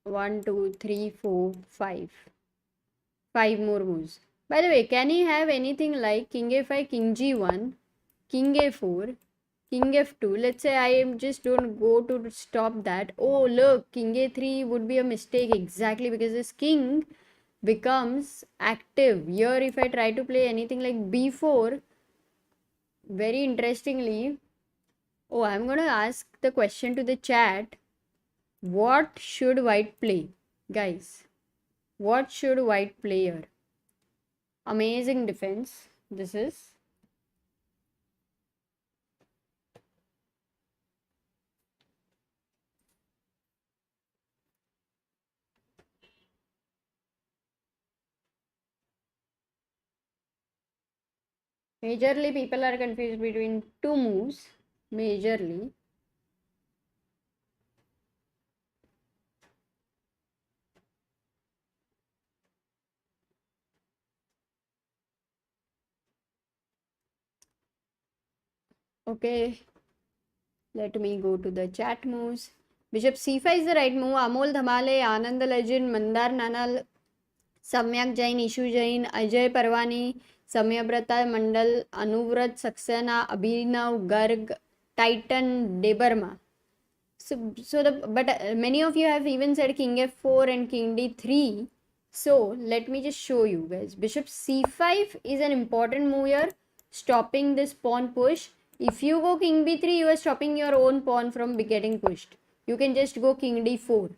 1, 2, 3, 4, 5. 5 more moves. By the way, can he have anything like king a5, king g1, king a4, king f2? Let's say I am just don't go to stop that. Oh, look, king a3 would be a mistake exactly because this king becomes active. Here, if I try to play anything like b4, very interestingly, oh, I'm going to ask the question to the chat. What should white play? Guys, what should white play here? Amazing defense. This is. Majorly, people are confused between two moves. Majorly. Okay. Let me go to the chat moves. Bishop c5 is the right move. Amol Dhamale, Anand the Legend, Mandar Nanal, Samyak Jain, Ishu Jain, Ajay Parwani, Samyabrata Mandal, Anuvrat Saxena, Abhinav Garg, Titan Debarma. But many of you have even said king f4 and king d3. So let me just show you guys. Bishop c5 is an important move here, stopping this pawn push. If you go king b3, you are stopping your own pawn from getting pushed. You can just go king d4.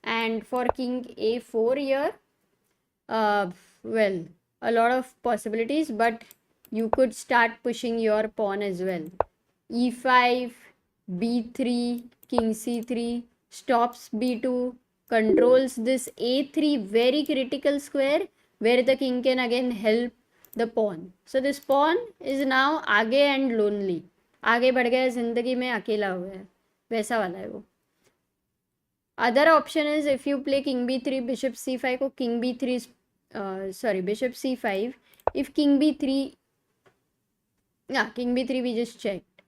And for king a4 here, well, a lot of possibilities, but you could start pushing your pawn as well. e5, b3, king c3, stops b2, controls this a3 very critical square where the king can again help the pawn. So this pawn is now आगे and lonely. आगे बढ़ गया जिंदगी में अकेला हुआ है, वैसा वाला है वो. Other option is if you play king b3, bishop c5 को king b3 bishop c5. If king b3, yeah, king b3 we just checked.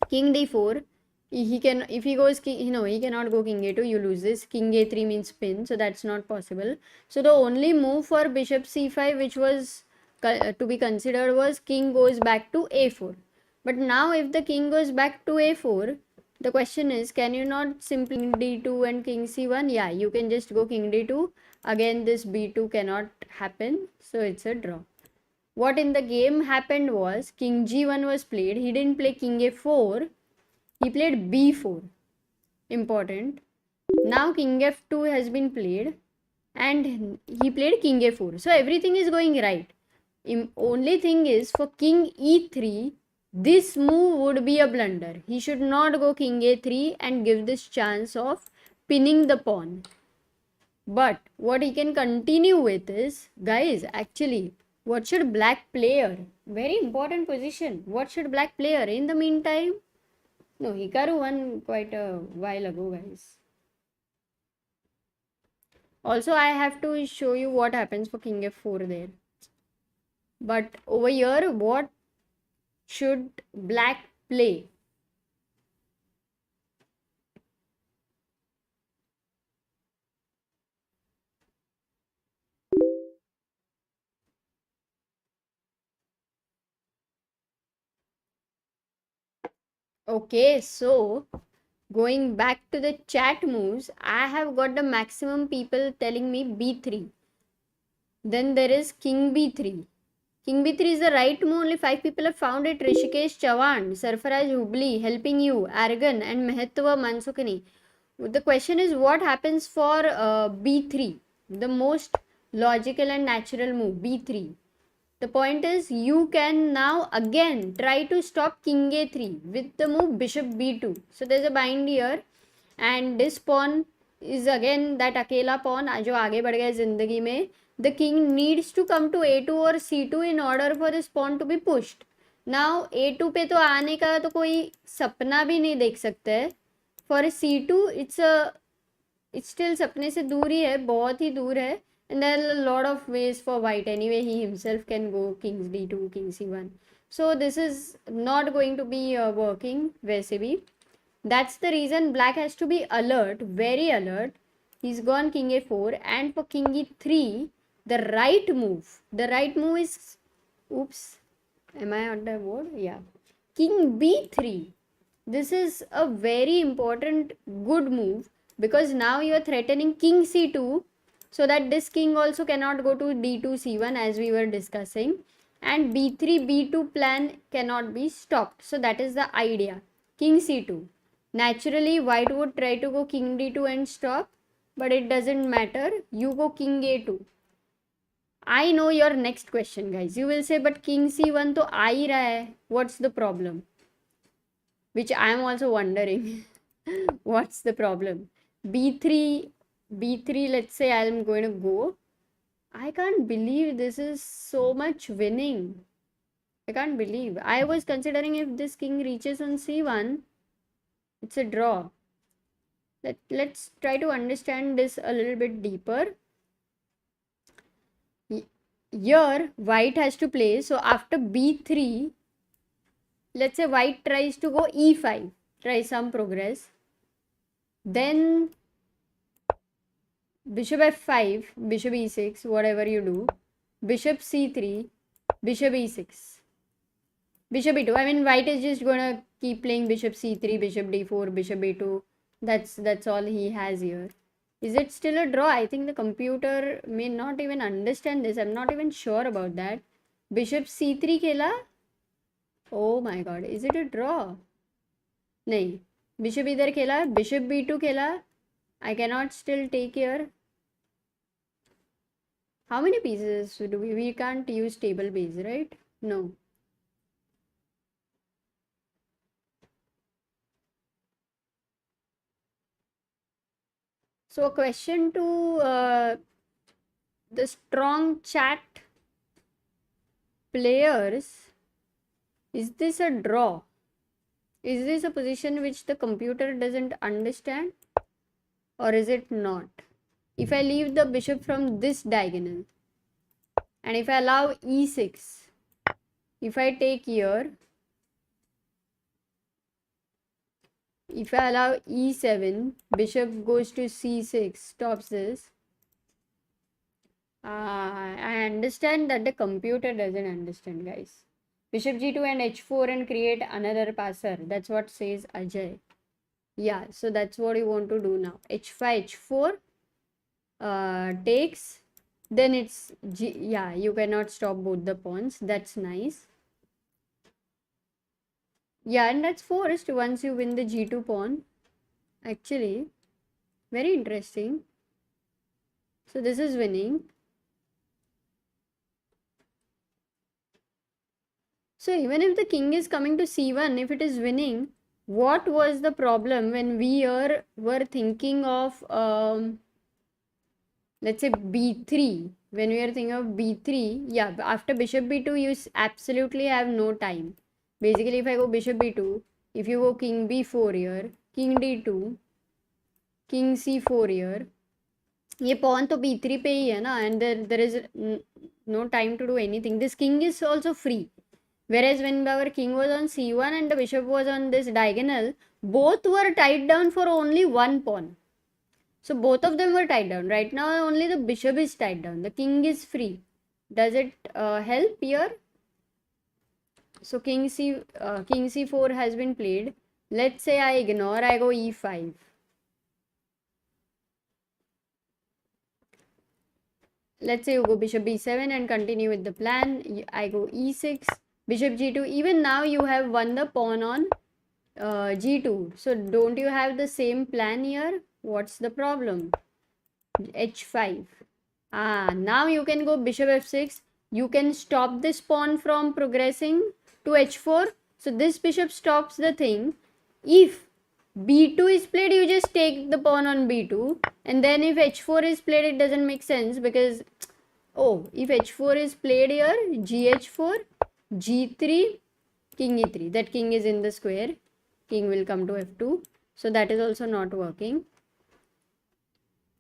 King d4, He can, if he goes king, no, he cannot go king a2, you lose this. King a3 means pin, so that's not possible. So the only move for bishop c5 which was to be considered was king goes back to a4. But now if the king goes back to a4, the question is, can you not simply king d2 and king c1? Yeah, you can just go king d2. Again, this b2 cannot happen, so it's a draw. What in the game happened was king g1 was played. He didn't play king a4. He played b4. Important. Now king f2 has been played and he played king a4. So everything is going right. Only thing is for king e3, this move would be a blunder. He should not go king a3 and give this chance of pinning the pawn. But what he can continue with is, guys, actually, what should black player? Very important position. What should black player? In the meantime, no, Hikaru won quite a while ago, guys. Also, I have to show you what happens for king f4 there. But over here, what should black play? Okay, so going back to the chat moves, I have got the maximum people telling me b3. Then there is king b3. King b3 is the right move. Only 5 people have found it. Rishikesh Chavan, Sarfaraj Hubli, Helping You, Argan, and Mehetwa Mansukani. The question is, what happens for b3? The most logical and natural move, b3. The point is, you can now again try to stop king a3 with the move bishop b2. So there's a bind here, and this pawn is again that akela pawn जो आगे बढ़ गया जिंदगी में. The king needs to come to a2 or c2 in order for this pawn to be pushed. Now a2 पे तो आने का तो कोई सपना भी नहीं देख सकते है. For c2 it's still सपने से दूर ही है, बहुत ही दूर है. And there are a lot of ways for white. Anyway, he himself can go king d2, king c1. So this is not going to be working वैसे भी. That's the reason black has to be alert, very alert. He's gone king a4, and for king e3, the right move is, oops, am I on the board? Yeah. King b3. This is a very important good move because now you are threatening king c2, so that this king also cannot go to d2 c1 as we were discussing, and b3 b2 plan cannot be stopped. So that is the idea. King c2. Naturally, white would try to go king d2 and stop, but it doesn't matter. You go king a2. I know your next question, guys. You will say, but king c1 to aa hi raha hai. What's the problem? Which I am also wondering. What's the problem? b3, let's say I am going to go. I can't believe this is so much winning. I can't believe. I was considering if this king reaches on c1, it's a draw. Let's try to understand this a little bit deeper. Here, white has to play. So after b3, let's say white tries to go e5, try some progress. Then bishop f5, bishop e6, whatever you do. Bishop c3, bishop e6. Bishop e2. I mean, white is just going to keep playing bishop c3, bishop d4, bishop e2. That's all he has here. Is it still a draw? I think the computer may not even understand this. I'm not even sure about that. Bishop c3 खेला. Oh my god. Is it a draw? नहीं. Bishop इधर खेला. Bishop b2 खेला. I cannot still take here. How many pieces do we can't use table base, right? No. So a question to the strong chat players, is this a draw? Is this a position which the computer doesn't understand, or is it not? If I leave the bishop from this diagonal and if I allow e6, if I take here, if I allow e7, bishop goes to c6, stops this. I understand that the computer doesn't understand, guys. Bishop g2 and h4 and create another passer. That's what says Ajay. Yeah, so that's what you want to do now. h5, h4 takes. Then it's yeah, you cannot stop both the pawns. That's nice. Yeah, and that's forced once you win the g2 pawn. Actually, very interesting. So this is winning. So even if the king is coming to c1, if it is winning, what was the problem when we were thinking of let's say b3? When we are thinking of b3, yeah, after bishop b2, you absolutely have no time. Basically, if I go bishop b2, if you go king b4 here, king d2, king c4 here, ये pawn तो b3 पे ही है ना, and there is no time to do anything. This king is also free. Whereas when our king was on c1 and the bishop was on this diagonal, both were tied down for only one pawn. So both of them were tied down. Right now only the bishop is tied down. The king is free. Does it help here? So king c4 has been played. Let's say I ignore, I go e5. Let's say you go bishop b7 and continue with the plan. I go e6, bishop g2. Even now you have won the pawn on g2. So don't you have the same plan here? What's the problem? h5. Now you can go bishop f6. You can stop this pawn from progressing to h4. So this bishop stops the thing. If b2 is played, you just take the pawn on b2. And then if h4 is played, it doesn't make sense because, if h4 is played here, gh4, g3, king e3. That king is in the square. King will come to f2. So that is also not working.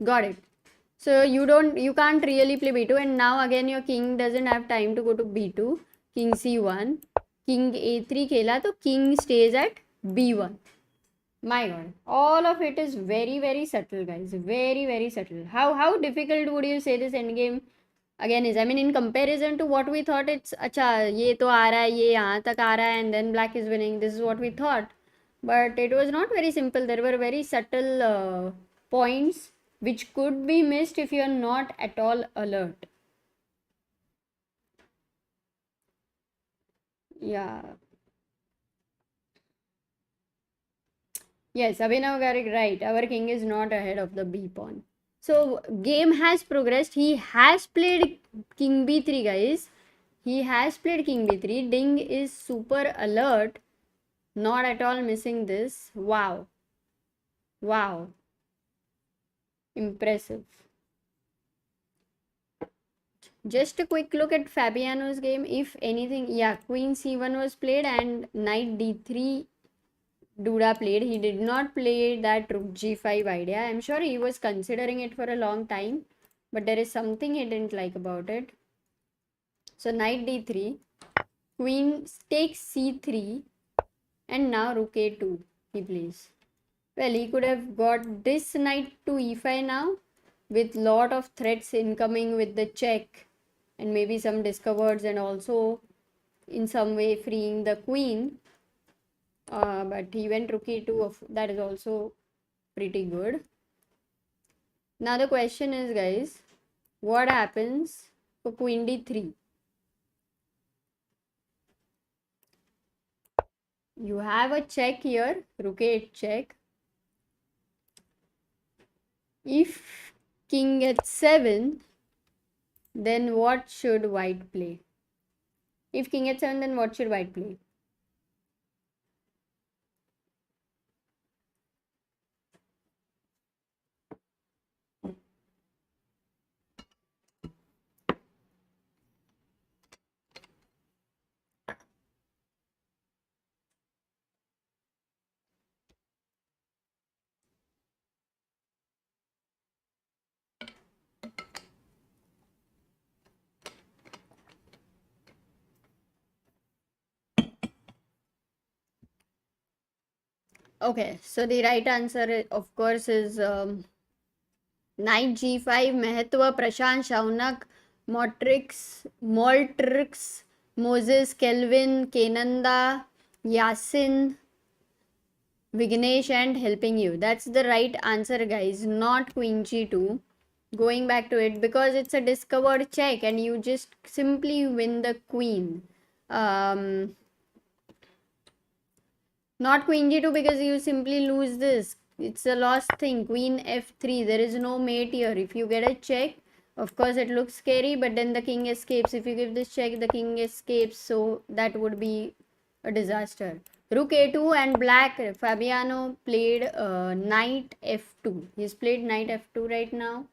Got it. So you can't really play b2, and now again your king doesn't have time to go to b2. King c1, king a3 खेला, तो king stays at b1. My god, all of it is very, very subtle, guys. Very, very subtle. How difficult would you say this endgame again is? I mean, in comparison to what we thought, it's अच्छा ये तो आ रहा है, ये यहाँ तक आ रहा है, and then black is winning. This is what we thought, but it was not very simple. There were very subtle points which could be missed if you are not at all alert. Yeah. Yes, Abhinav Garg, right. Our king is not ahead of the b pawn. So game has progressed. He has played king b3, guys. He has played king b3. Ding is super alert. Not at all missing this. Wow. Wow. Impressive. Just a quick look at Fabiano's game. If anything, yeah, queen c1 was played and knight d3 Duda played. He did not play that rook g5 idea. I'm sure he was considering it for a long time, but there is something he didn't like about it. So knight d3, queen takes c3, and now rook a2 he plays. Well, he could have got this knight to e5 now, with lot of threats incoming with the check and maybe some discovered, and also in some way freeing the queen. But he went rook e2. That is also pretty good. Now the question is, guys, what happens for queen d3? You have a check here, rook a8 check. If king gets 7, then what should white play? If king gets 7, then what should white play? Okay, so the right answer, of course, is knight g5, Mehetwa, Prashant, Shaunak, Moltrix, Moses, Kelvin, Kenanda, Yasin, Vignesh, and helping you. That's the right answer, guys. Not queen g2. Going back to it, because it's a discovered check and you just simply win the queen. Not queen g2 because you simply lose this. It's a lost thing. Queen f3. There is no mate here. If you get a check, of course it looks scary, but then the king escapes. If you give this check, the king escapes. So that would be a disaster. Rook a2 and black. Fabiano played knight f2. He's played knight f2 right now.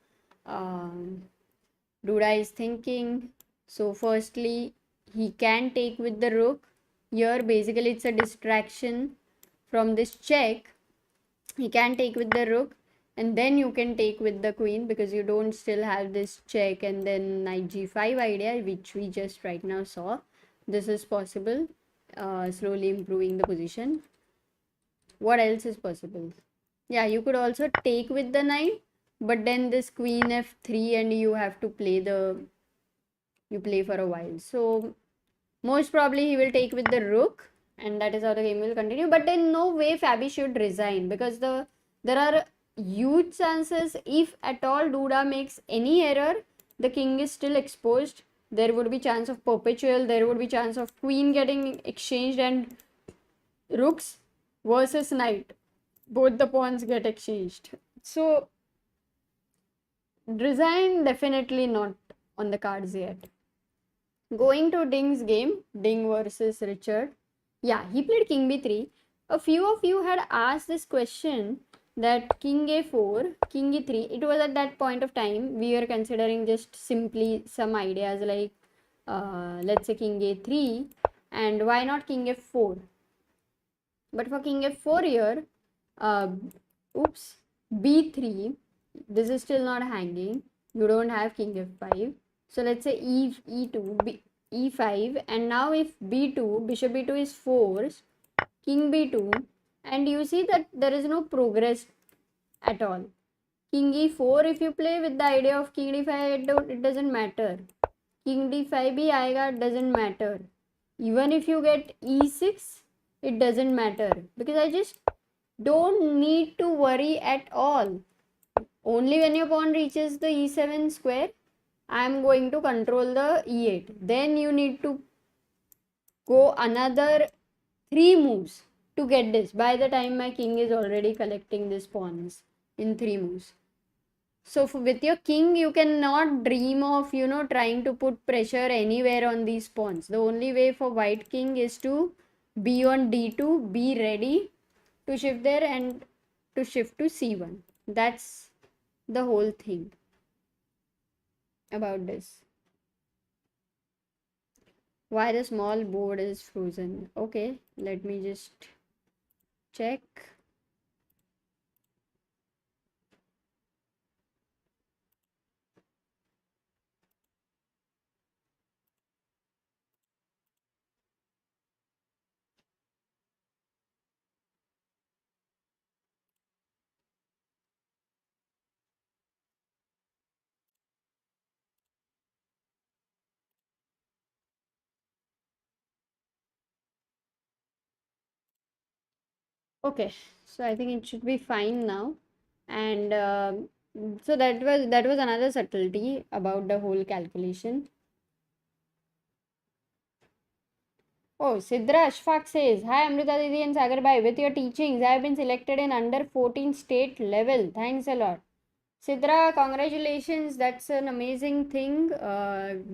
Duda is thinking. So firstly, he can take with the rook. Here basically it's a distraction from this check. He can take with the rook and then you can take with the queen because you don't still have this check, and then knight g5 idea which we just right now saw. This is possible, slowly improving the position. What else is possible? Yeah, you could also take with the knight, but then this queen f3 and you have to play for a while. So most probably he will take with the rook, and that is how the game will continue. But in no way Fabi should resign, because there are huge chances, if at all Duda makes any error, the king is still exposed. There would be chance of perpetual, there would be chance of queen getting exchanged, and rooks versus knight, both the pawns get exchanged. So resign definitely not on the cards yet. Going to Ding's game, Ding versus Richard. Yeah, he played king b3. A few of you had asked this question, that king a4, king e3. It was at that point of time we were considering just simply some ideas like let's say king a3, and why not king f4. But for king f4 here, b3, this is still not hanging. You don't have king f5. So let's say e2, e5, and now if b2, bishop b2 is forced, king b2, and you see that there is no progress at all. King e4, if you play with the idea of king d5, it doesn't matter. King d5 bhi aayega, doesn't matter. Even if you get e6, it doesn't matter, because I just don't need to worry at all. Only when your pawn reaches the e7 square, I am going to control the e8. Then you need to go another 3 moves to get this. By the time my king is already collecting these pawns in 3 moves. So with your king, you cannot dream of, trying to put pressure anywhere on these pawns. The only way for white king is to be on d2, be ready to shift there and to shift to c1. That's the whole thing about this. Why the small board is frozen? Okay, let me just check. Okay, so I think it should be fine now. And so that was another subtlety about the whole calculation. Oh, Sidra Ashfaq says, Hi Amrita Didi and Sagar Bhai, with your teachings, I have been selected in under 14 state level. Thanks a lot. Sidra, congratulations. That's an amazing thing.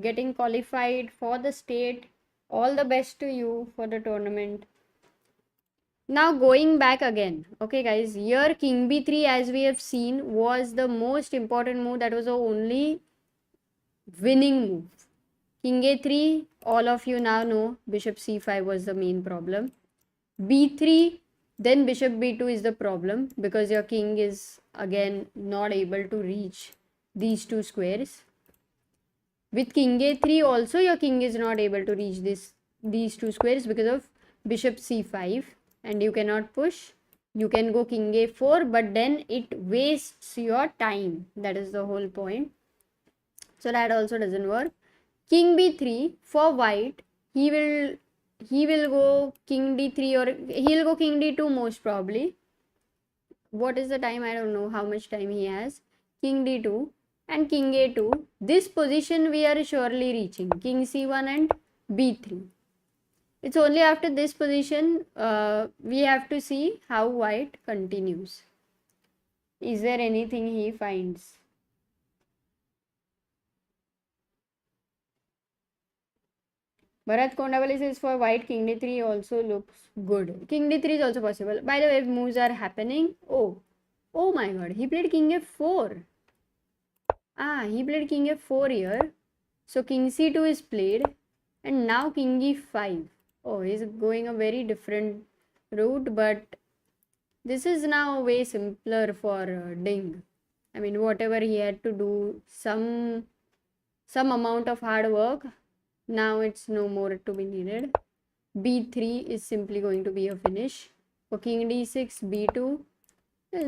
Getting qualified for the state. All the best to you for the tournament. Now going back again. Okay guys, here king b3, as we have seen, was the most important move. That was the only winning move. King a3, all of you now know bishop c5 was the main problem. b3, then bishop b2 is the problem, because your king is again not able to reach these two squares. With king a3 also your king is not able to reach these two squares because of bishop c5, and you cannot push. You can go king a4, but then it wastes your time. That is the whole point. So that also doesn't work. King b3 for white. He will go king d3, or he'll go king d2 most probably. What is the time? I don't know how much time he has. King d2 and king a2. This position we are surely reaching. King c1 and b3. It's only after this position we have to see how white continues. Is there anything he finds? Bharat Kondavali says for white king d3 also looks good. King d3 is also possible. By the way, moves are happening. Oh my god, he played king f4. He played king f4 here. So king c2 is played, and now king e5. Oh, he's going a very different route, but this is now way simpler for Ding. I mean, whatever he had to do, some amount of hard work, now it's no more to be needed. b3 is simply going to be a finish. For king d6, b2,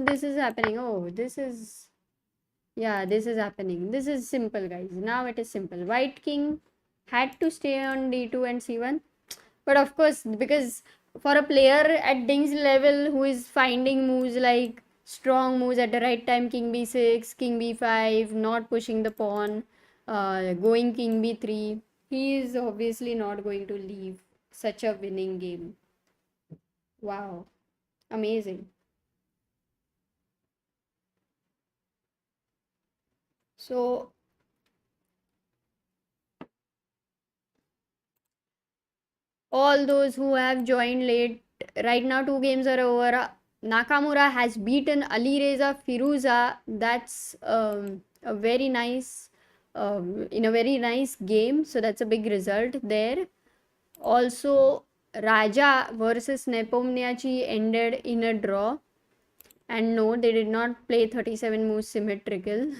this is happening. Oh, this is happening. This is simple, guys. Now it is simple. White king had to stay on d2 and c1, but of course, because for a player at Ding's level who is finding moves like strong moves at the right time, king b6, king b5, not pushing the pawn, going king b3, he is obviously not going to leave such a winning game. Wow, amazing. So all those who have joined late, right now 2 games are over. Nakamura has beaten Alireza Firuja. That's a very nice, in a very nice game. So that's a big result there. Also, Raja versus Nepo ended in a draw. And no, they did not play 37 moves symmetrical.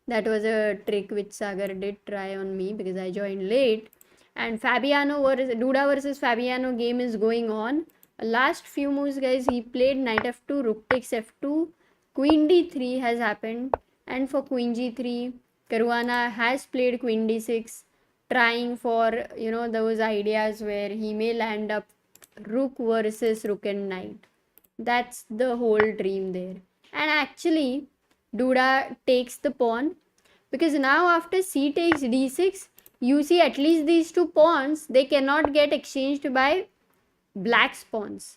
That was a trick which Sagar did try on me because I joined late. And Duda versus Fabiano game is going on. Last few moves, guys, he played knight f2, rook takes f2, queen d3 has happened. And for queen g3, Karwana has played queen d6, trying for, those ideas where he may land up rook versus rook and knight. That's the whole dream there. And actually, Duda takes the pawn, because now after c takes d6, you see at least these 2 pawns, they cannot get exchanged by black's pawns.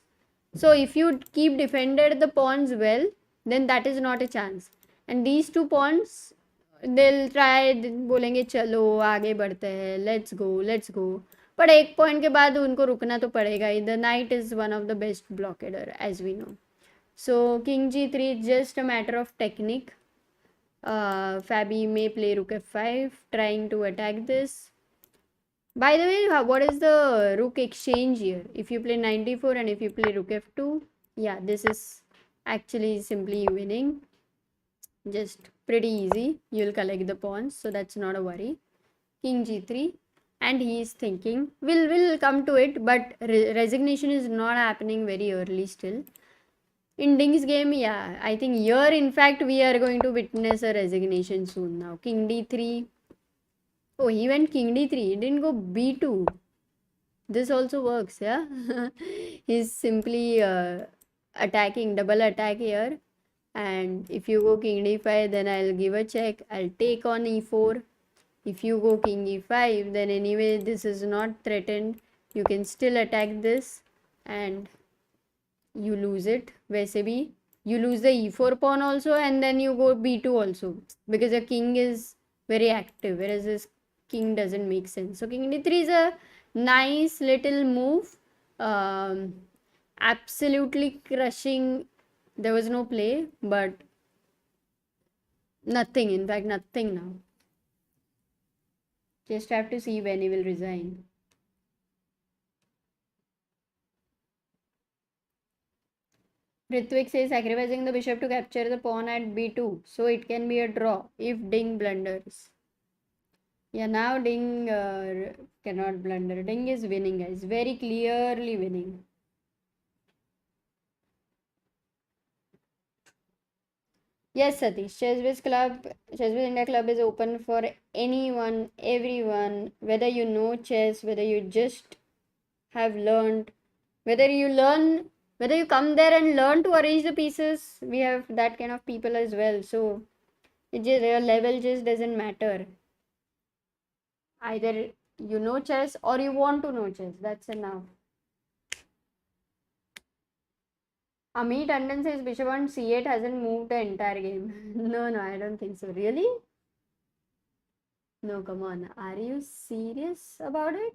So if you keep defended the pawns well, then that is not a chance. And these 2 pawns, they'll try, बोलेंगे चलो आगे बढ़ते हैं, let's go. पर एक point के बाद उनको रुकना तो पड़ेगा ही. The knight is one of the best blockader as we know. So king g3 just a matter of technique. Fabi may play rook f5 trying to attack this. By the way, what is the rook exchange here? If you play 94 and if you play rook f2, yeah, this is actually simply winning. Just pretty easy. You'll collect the pawns, so that's not a worry. King g3. And he is thinking, we'll come to it, but resignation is not happening very early still. In Ding's game, yeah, I think here, in fact, we are going to witness a resignation soon now. King d3. Oh, he went king d3. He didn't go b2. This also works, yeah. He's simply attacking, double attack here. And if you go king d5, then I'll give a check. I'll take on e4. If you go king e5, then anyway this is not threatened. You can still attack this and you lose it. वैसे भी you lose the e4 pawn also, and then you go b2 also, because the king is very active, whereas this king doesn't make sense. So king d3 is a nice little move. Absolutely crushing. There was no play, but nothing, in fact nothing now. Just have to see when he will resign. Ritwik says sacrificing the bishop to capture the pawn at b2, so it can be a draw if Ding blunders. Yeah, now Ding cannot blunder. Ding is winning, guys. Very clearly winning. Yes, Satish. Chess Biz India Club is open for anyone, everyone, whether you know chess, whether you just have learned, whether you learn, whether you come there and learn to arrange the pieces. We have that kind of people as well. So your level just doesn't matter. Either you know chess or you want to know chess. That's enough. Amit Tandon says bishop on c8 hasn't moved the entire game. No, I don't think so. Really? No, come on. Are you serious about it?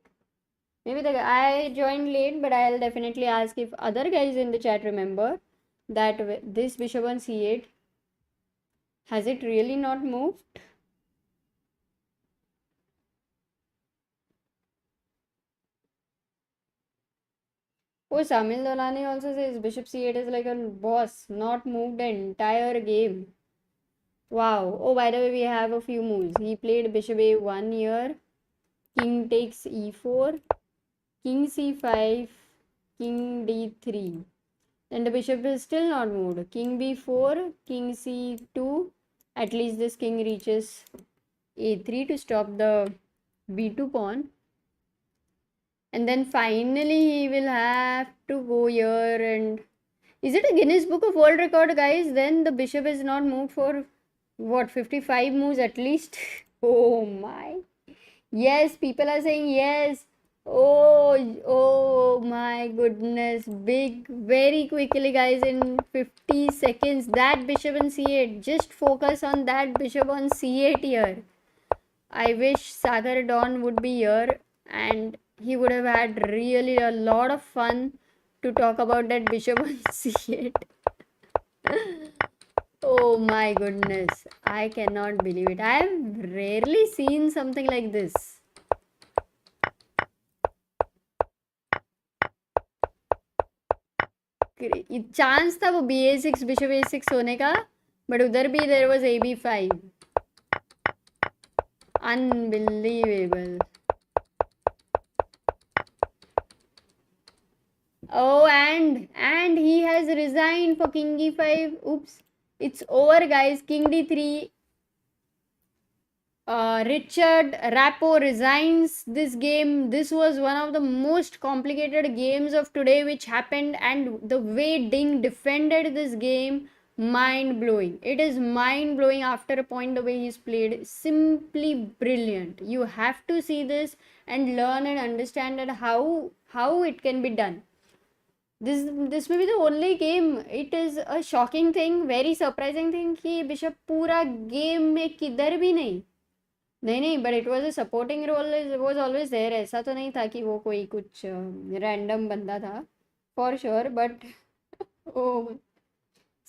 Maybe I joined late, but I'll definitely ask if other guys in the chat remember that this bishop on c8, has it really not moved? Oh, Samil Dolani also says bishop c8 is like a boss, not moved the entire game. Wow. Oh, by the way, we have a few moves. He played bishop a1 here, king takes e4, king c5, king d3. And the bishop is still not moved. King b4, king c2. At least this king reaches a3 to stop the b2 pawn. And then finally he will have to go here and... Is it a Guinness Book of World Record, guys? Then the bishop is not moved for, what, 55 moves at least? Oh my. Yes, people are saying yes. Oh my goodness. Big, very quickly, guys, in 50 seconds. That bishop on c8. Just focus on that bishop on c8 here. I wish Sagar Dawn would be here and he would have had really a lot of fun to talk about that bishop on c8. Oh my goodness. I cannot believe it. I have rarely seen something like this. Chance था वो ba6 bishop a6 होने का, but उधर भी there was ab5. Unbelievable. Oh, and he has resigned for king e5. Oops, it's over, guys. King d3. Richard Rapo resigns this game. This was one of the most complicated games of today which happened, and the way Ding defended this game, mind blowing. It is mind blowing after a point the way he's played. Simply brilliant. You have to see this and learn and understand that how it can be done. This may be the only game. It is a shocking thing, very surprising thing कि bishop पूरा game में किधर भी नहीं, but it was a supporting role was always there. ऐसा तो नहीं था कि वो कोई कुछ रैंडम बंदा था, for sure. But oh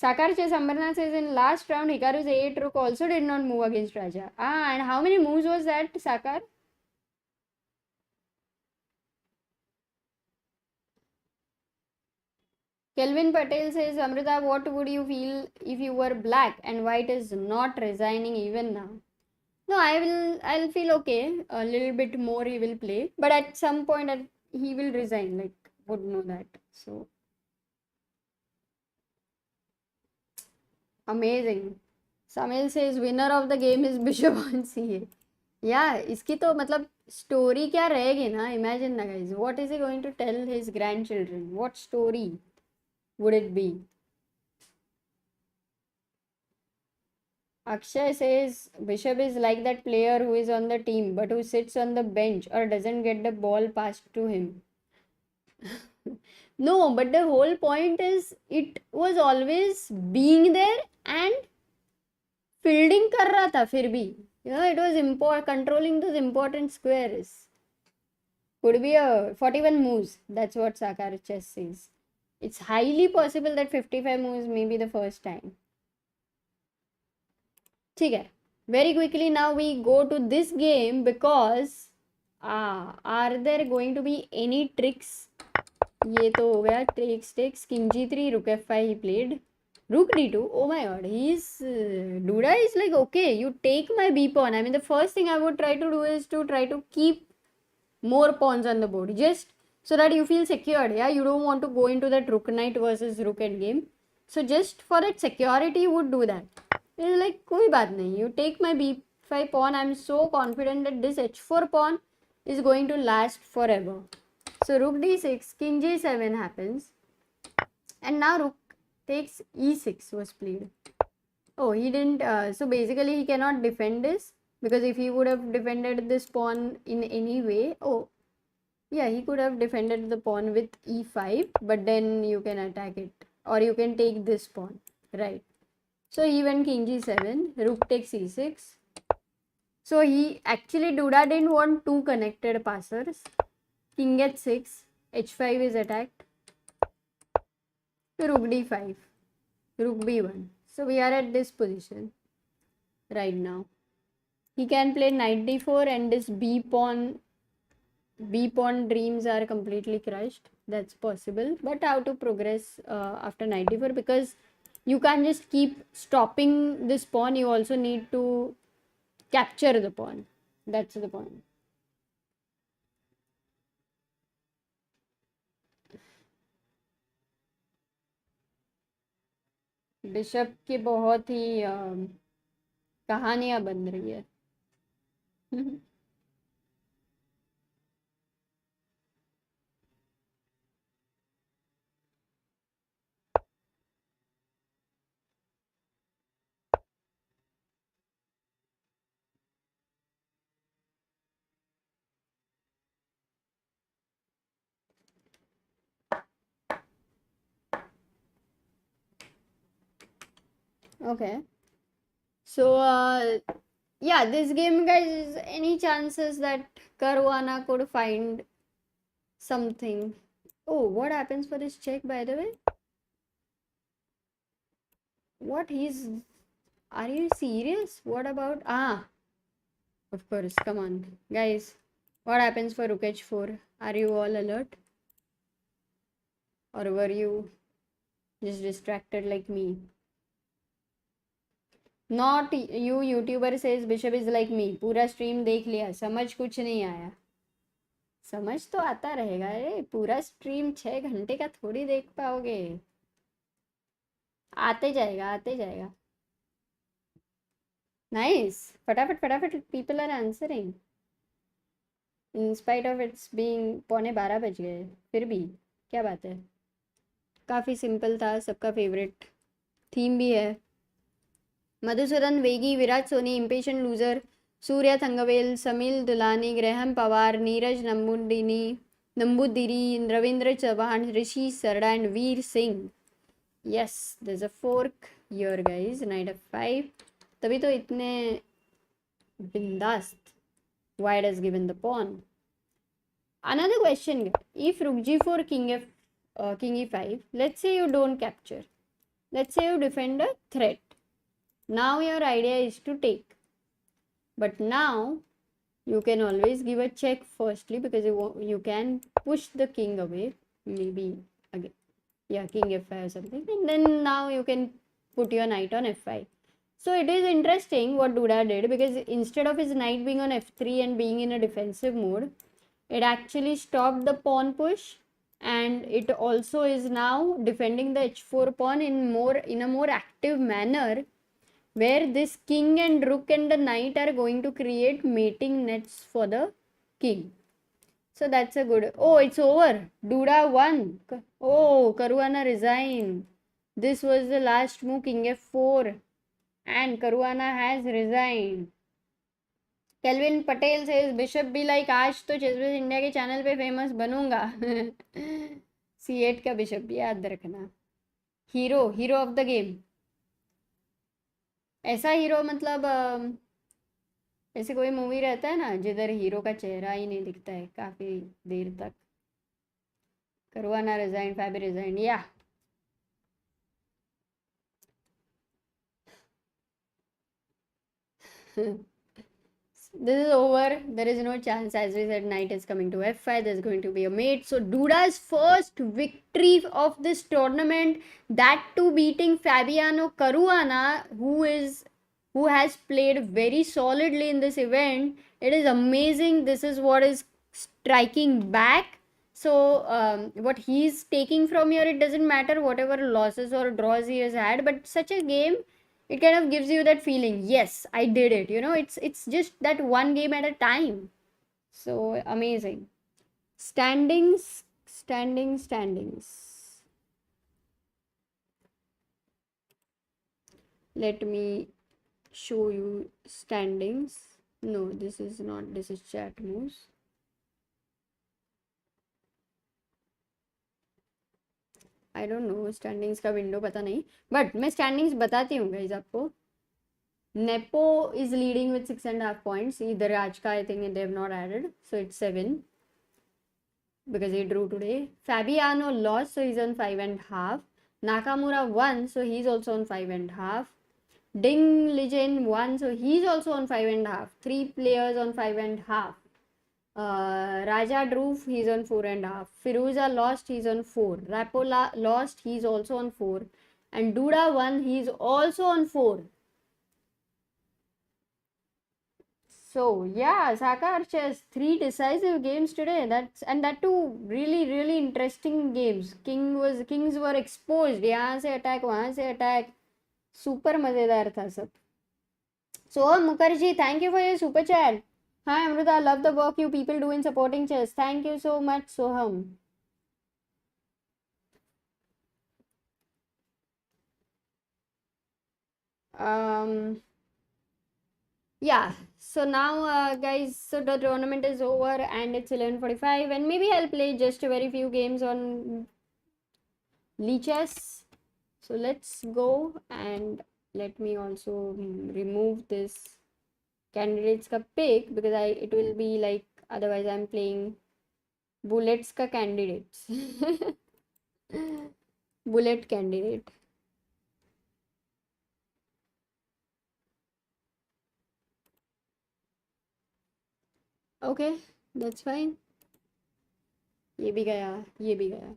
Sakar Chess Ambernath says in last round Hikaru's a8 rook also did not move against Raja. And how many moves was that, Sakar? Kelvin Patel says, Amrita, what would you feel if you were black and white is not resigning even now? No, I'll feel okay. A little bit more he will play. But at some point he will resign. Like, would know that. So, amazing. Samil says, winner of the game is bishop on c8. Yeah, इसकी तो मतलब story क्या रहेगी ना? Imagine ना guys. What is he going to tell his grandchildren? What story would it be? Akshay says bishop is like that player who is on the team but who sits on the bench or doesn't get the ball passed to him. No, but the whole point is it was always being there and fielding कर रहा था फिर भी. You know, it was controlling those important squares. Could be a 41 moves. That's what Sakar Chess says. It's highly possible that 55 moves may be the first time. ठीक है. Very quickly now we go to this game because are there going to be any tricks? ये तो हो गया tricks. King g3, rook f5 he played. Rook d2. Oh my god, Duda is like, okay, you take my b pawn. I mean, the first thing I would try to do is to try to keep more pawns on the board, just so that you feel secured. Yeah, you don't want to go into that rook knight versus rook endgame. So just for that security, you would do that. It's like, कोई बात नहीं. You take my b5 pawn. I'm so confident that this h4 pawn is going to last forever. So rook d6, king g7 happens. And now rook takes e6 was played. Oh, he didn't. So basically, he cannot defend this, because if he would have defended this pawn in any way, oh, yeah, he could have defended the pawn with e5, but then you can attack it, or you can take this pawn, right? So he went king g7, rook takes e6. So he actually, Duda didn't want two connected passers. King gets 6, h5 is attacked. Rook d5, rook b1. So we are at this position right now. He can play knight d4 and this b pawn dreams are completely crushed. That's possible. But how to progress after knight d4? Because you can't just keep stopping this pawn. You also need to capture the pawn. That's the point. Bishop की बहुत ही कहानियां बन रही है. Okay. So, yeah, this game, guys, any chances that Karwana could find something? Oh, what happens for this check, by the way? What are you serious? What about, of course, come on. Guys, what happens for rook h4? Are you all alert? Or were you just distracted like me? Not you, YouTuber says Bishop is like me. पूरा stream देख लिया, समझ कुछ नहीं आया. समझ तो आता रहेगा. अरे पूरा स्ट्रीम 6 घंटे का थोड़ी देख पाओगे. आते जाएगा. नाइस. फटाफट people are answering. In spite of its being 11:15 बज गए, फिर भी क्या बात है. काफ़ी सिंपल था, सबका फेवरेट थीम भी है. Madhusudan Vegi, Virat Soni, impatient loser, Surya Thangavel, Sameel Dulani, Graham Pawar, Neeraj Namboodiri, Ravindra Chauhan, Rishi Sarda and Veer Singh. Yes, there is a fork here guys. Knight f5. तभी तो इतने बिंदास्त. White has given the pawn. Another question, if rook g4, king e5, let's say you don't capture, let's say you defend a threat. Now your idea is to take, but now you can always give a check firstly, because you can push the king away, maybe again, yeah, king f5 or something, and then now you can put your knight on f5. So it is interesting what Duda did, because instead of his knight being on f3 and being in a defensive mode, it actually stopped the pawn push, and it also is now defending the h4 pawn in a more active manner, where this king and rook and the knight are going to create mating nets for the king. So that's a good. Oh, it's over. Duda won. Oh, Karwana resigned. This was the last move, king f4. And Karwana has resigned. Kelvin Patel says Bishop be like, आज तो ChessBase India के channel पे famous बनूंगा. C8 का bishop याद रखना. Hero of the game. ऐसा hero मतलब ऐसे कोई मूवी रहता है ना जिधर हीरो का चेहरा ही नहीं दिखता है काफी देर तक. Karwana resigned, Fabi resigned. Yeah. This is over. There is no chance. As we said, knight is coming to f5. There's going to be a mate. So Duda's first victory of this tournament, that too beating Fabiano Caruana, who has played very solidly in this event. It is amazing. This is what is striking back. So what he's taking from here, it doesn't matter whatever losses or draws he has had, but such a game, it kind of gives you that feeling, yes, I did it. You know, it's just that one game at a time. So amazing. Standings. Let me show you standings. No, this is not, this is chat moves. I don't know standings का window पता नहीं, but मैं standings बताती हूँ guys आपको. Nepo is leading with 6.5 points. Either Rajka, I think they have not added, so it's 7 because he drew today. Fabiano lost, so he's on 5.5. Nakamura won, so he's also on 5.5. Ding Legend won, so he's also on 5.5. 3 players on 5.5. Raja drew, he's on 4.5. Firuja lost, he's on 4. Rapola lost, he's also on 4. And Duda won, he's also on 4. So yeah, Sagar chess, 3 decisive games today. That too really interesting games. Kings were exposed. यहाँ से attack, वहाँ से attack. Super मजेदार था सब. Soham Mukherjee, thank you for your super chat. Hi Amruta, love the work you people do in supporting chess. Thank you so much, Soham. Yeah, so now guys, so the tournament is over and it's 11:45, and maybe I'll play just a very few games on Chess. So let's go, and let me also remove this candidates ka pick, because it will be like, otherwise I'm playing bullets ka candidates. Bullet candidate. Okay, that's fine. ये भी गया, ये भी गया.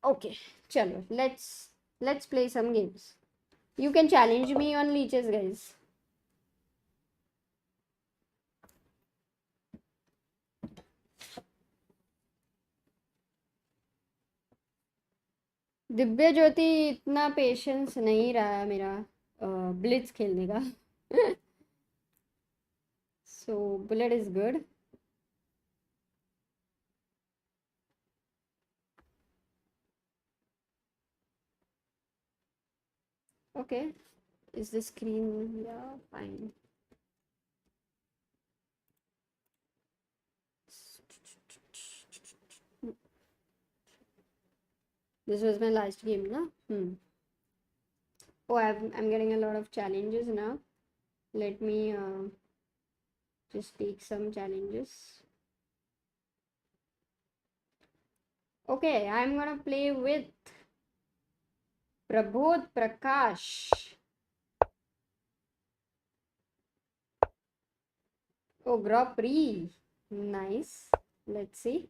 Okay, chalo, let's play some games. You can challenge me on leeches, guys. Divya ज्योति इतना patience नहीं रहा मेरा ब्लिट्स खेलने का. So bullet is good. Okay, is the screen, yeah, fine. This was my last game, no? Oh, I'm getting a lot of challenges now. Let me just take some challenges. Okay, I'm gonna play with Prabodh Prakash. Oh, Grand Prix. Nice. Let's see.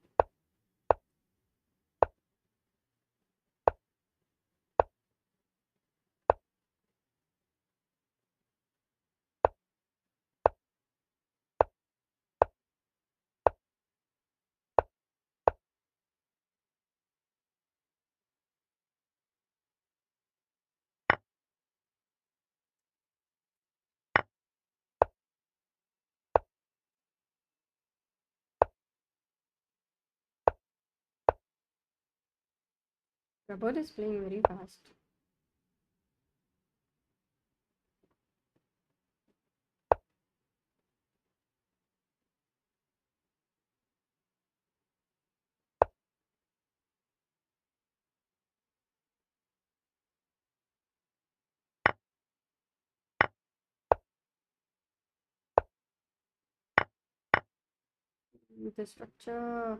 Prabodh is playing very fast. With the structure.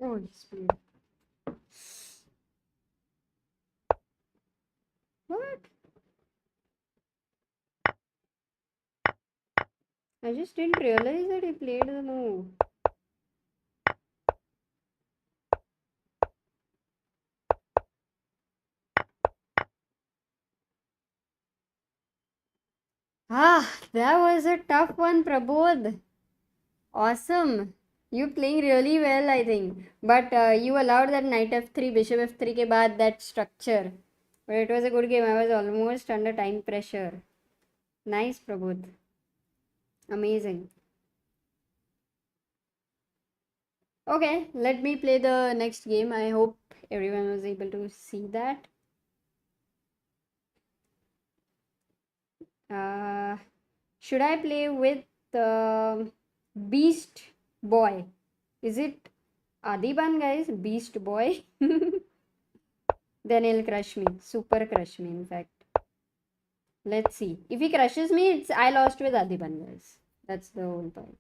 Oh, speed. What? I just didn't realize that he played the move. That was a tough one, Prabodh. Awesome. You playing really well, I think. But you allowed that knight f3, bishop f3 के बाद that structure. But it was a good game. I was almost under time pressure. Nice, Prabodh. Amazing. Okay, let me play the next game. I hope everyone was able to see that. Should I play with Beast Boy? Is it Adiban, guys? Beast Boy? Then he'll crush me. Super crush me, in fact. Let's see. If he crushes me, it's I lost with Adiban, guys. That's the whole point.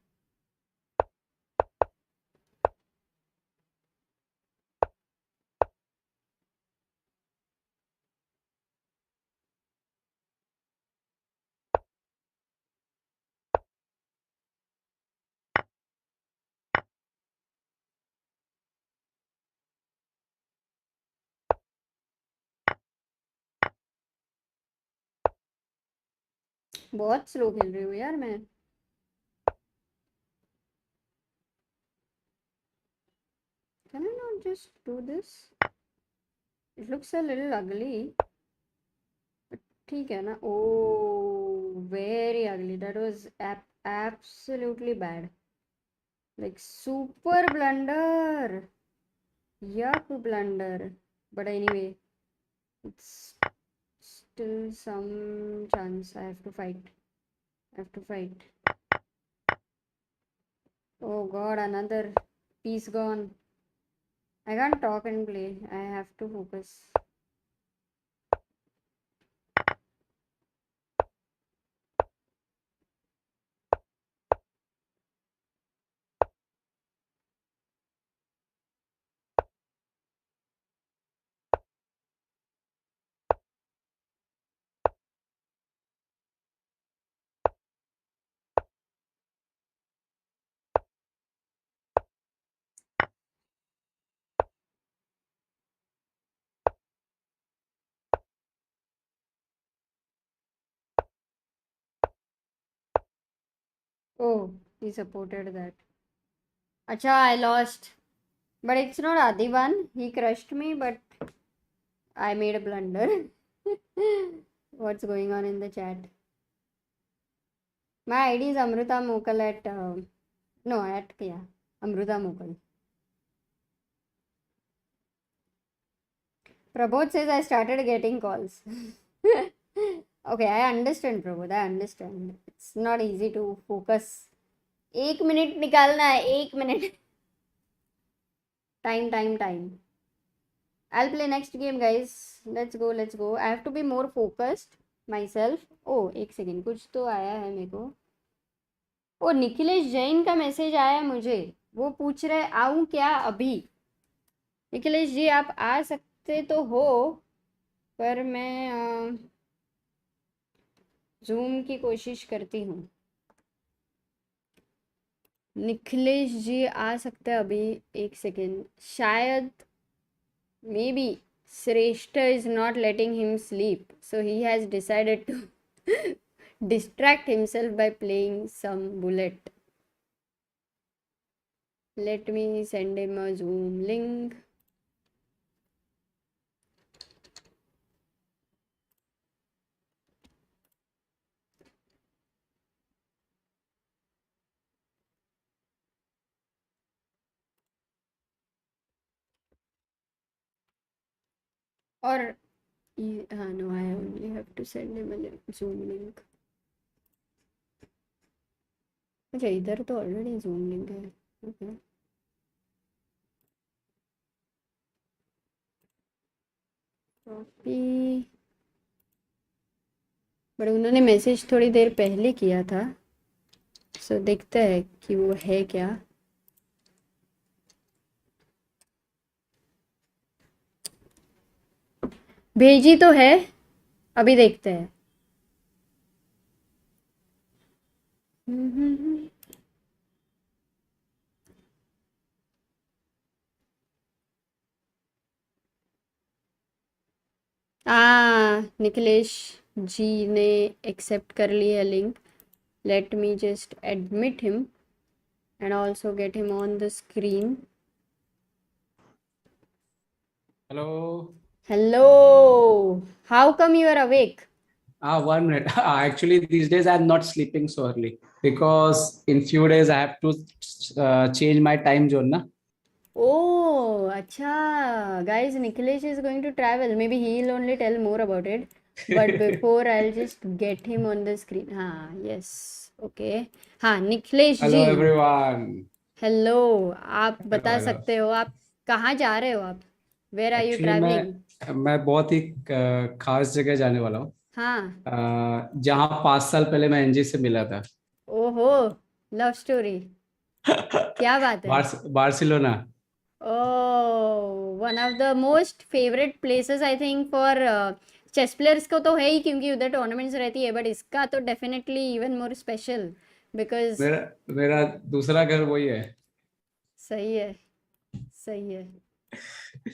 बहुत slow खेल रही हूँ यार मैं. Can I not just do this? It looks a little ugly. But ठीक है ना? Oh, very ugly. That was absolutely bad. Like super blunder. Yuck blunder. But anyway, it's still some chance. I have to fight. Oh god, another piece gone. I can't talk and play. I have to focus. Oh, he supported that. Acha, I lost. But it's not Adiban. He crushed me, but I made a blunder. What's going on in the chat? My ID is Amruta Mokal at Amruta Mokal. Prabodh says I started getting calls. Okay, I understand, Prabodh. I understand. It's not easy to focus. 1 minute निकालना है. 1 minute. Time. I'll play next game, guys. Let's go. I have to be more focused myself. Oh, 1 second. कुछ तो आया है मेरे को. ओ निखिलेश जैन का message आया मुझे. वो पूछ रहे आऊं क्या अभी. निखिलेश जी आप आ सकते तो हो, पर मैं जूम की कोशिश करती हूँ. निखिलेश जी आ सकते हैं अभी. 1 सेकेंड. शायद maybe Shrestha is not letting him sleep, so he has decided to distract himself by playing some bullet. Let me send him a Zoom link. Or no, I only have to send him a Zoom link. अच्छा इधर तो already Zoom link है. Okay. Copy. But उन्होंने message थोड़ी देर पहले किया था, सो देखते हैं कि वो है क्या. भेजी तो है, अभी देखते हैं। निखिलेश जी ने एक्सेप्ट कर ली है link. Let me just admit him and also get him on the screen. Hello. Hello. How come you are awake? 1 minute. Actually, these days I'm not sleeping so early because in few days I have to change my time zone, na? Oh, acha. Guys, Nikhilesh is going to travel. Maybe he'll only tell more about it. But before, I'll just get him on the screen. Yes. Okay. Nikhilesh Hello ji. everyone. Hello, आप बता Hello. सकते हो आप कहाँ जा रहे हो? आप where are you Actually travelling? मैं बहुत ही खास जगह जाने वाला हूँ, हाँ। जहाँ 5 साल पहले मैं एनजी से मिला था। ओहो, लव स्टोरी। क्या बात है? Barcelona. Oh, one of the most favourite places I think for chess players को तो है ही, क्योंकि उधर टूर्नामेंट्स रहती है, बट इसका तो definitely even more special because मेरा दूसरा घर वही है। सही है, सही है।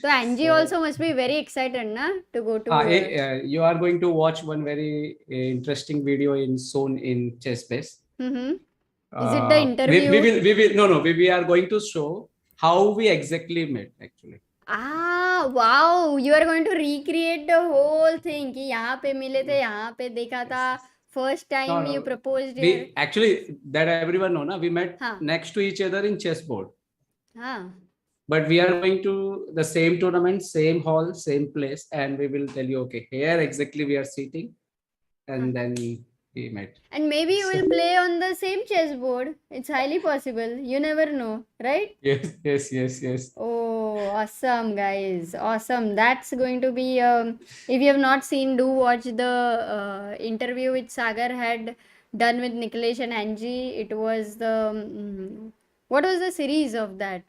So Angie also must be very excited, na, to go to. You are going to watch one very interesting video in soon in chess base. Is it the interview? We are going to show how we exactly met actually. Wow, you are going to recreate the whole thing कि यहाँ पे मिले थे, यहाँ पे देखा था, first time you proposed here. Actually that everyone know na, we met हाँ. next to each other in chessboard. हाँ. But we are going to the same tournament, same hall, same place, and we will tell you, okay, here exactly we are sitting, and then we met. And maybe you will play on the same chessboard. It's highly possible. You never know, right? Yes. Oh, awesome, guys. Awesome. That's going to be, if you have not seen, do watch the interview which Sagar had done with Nikhilesh and Angie. It was the, what was the series of that?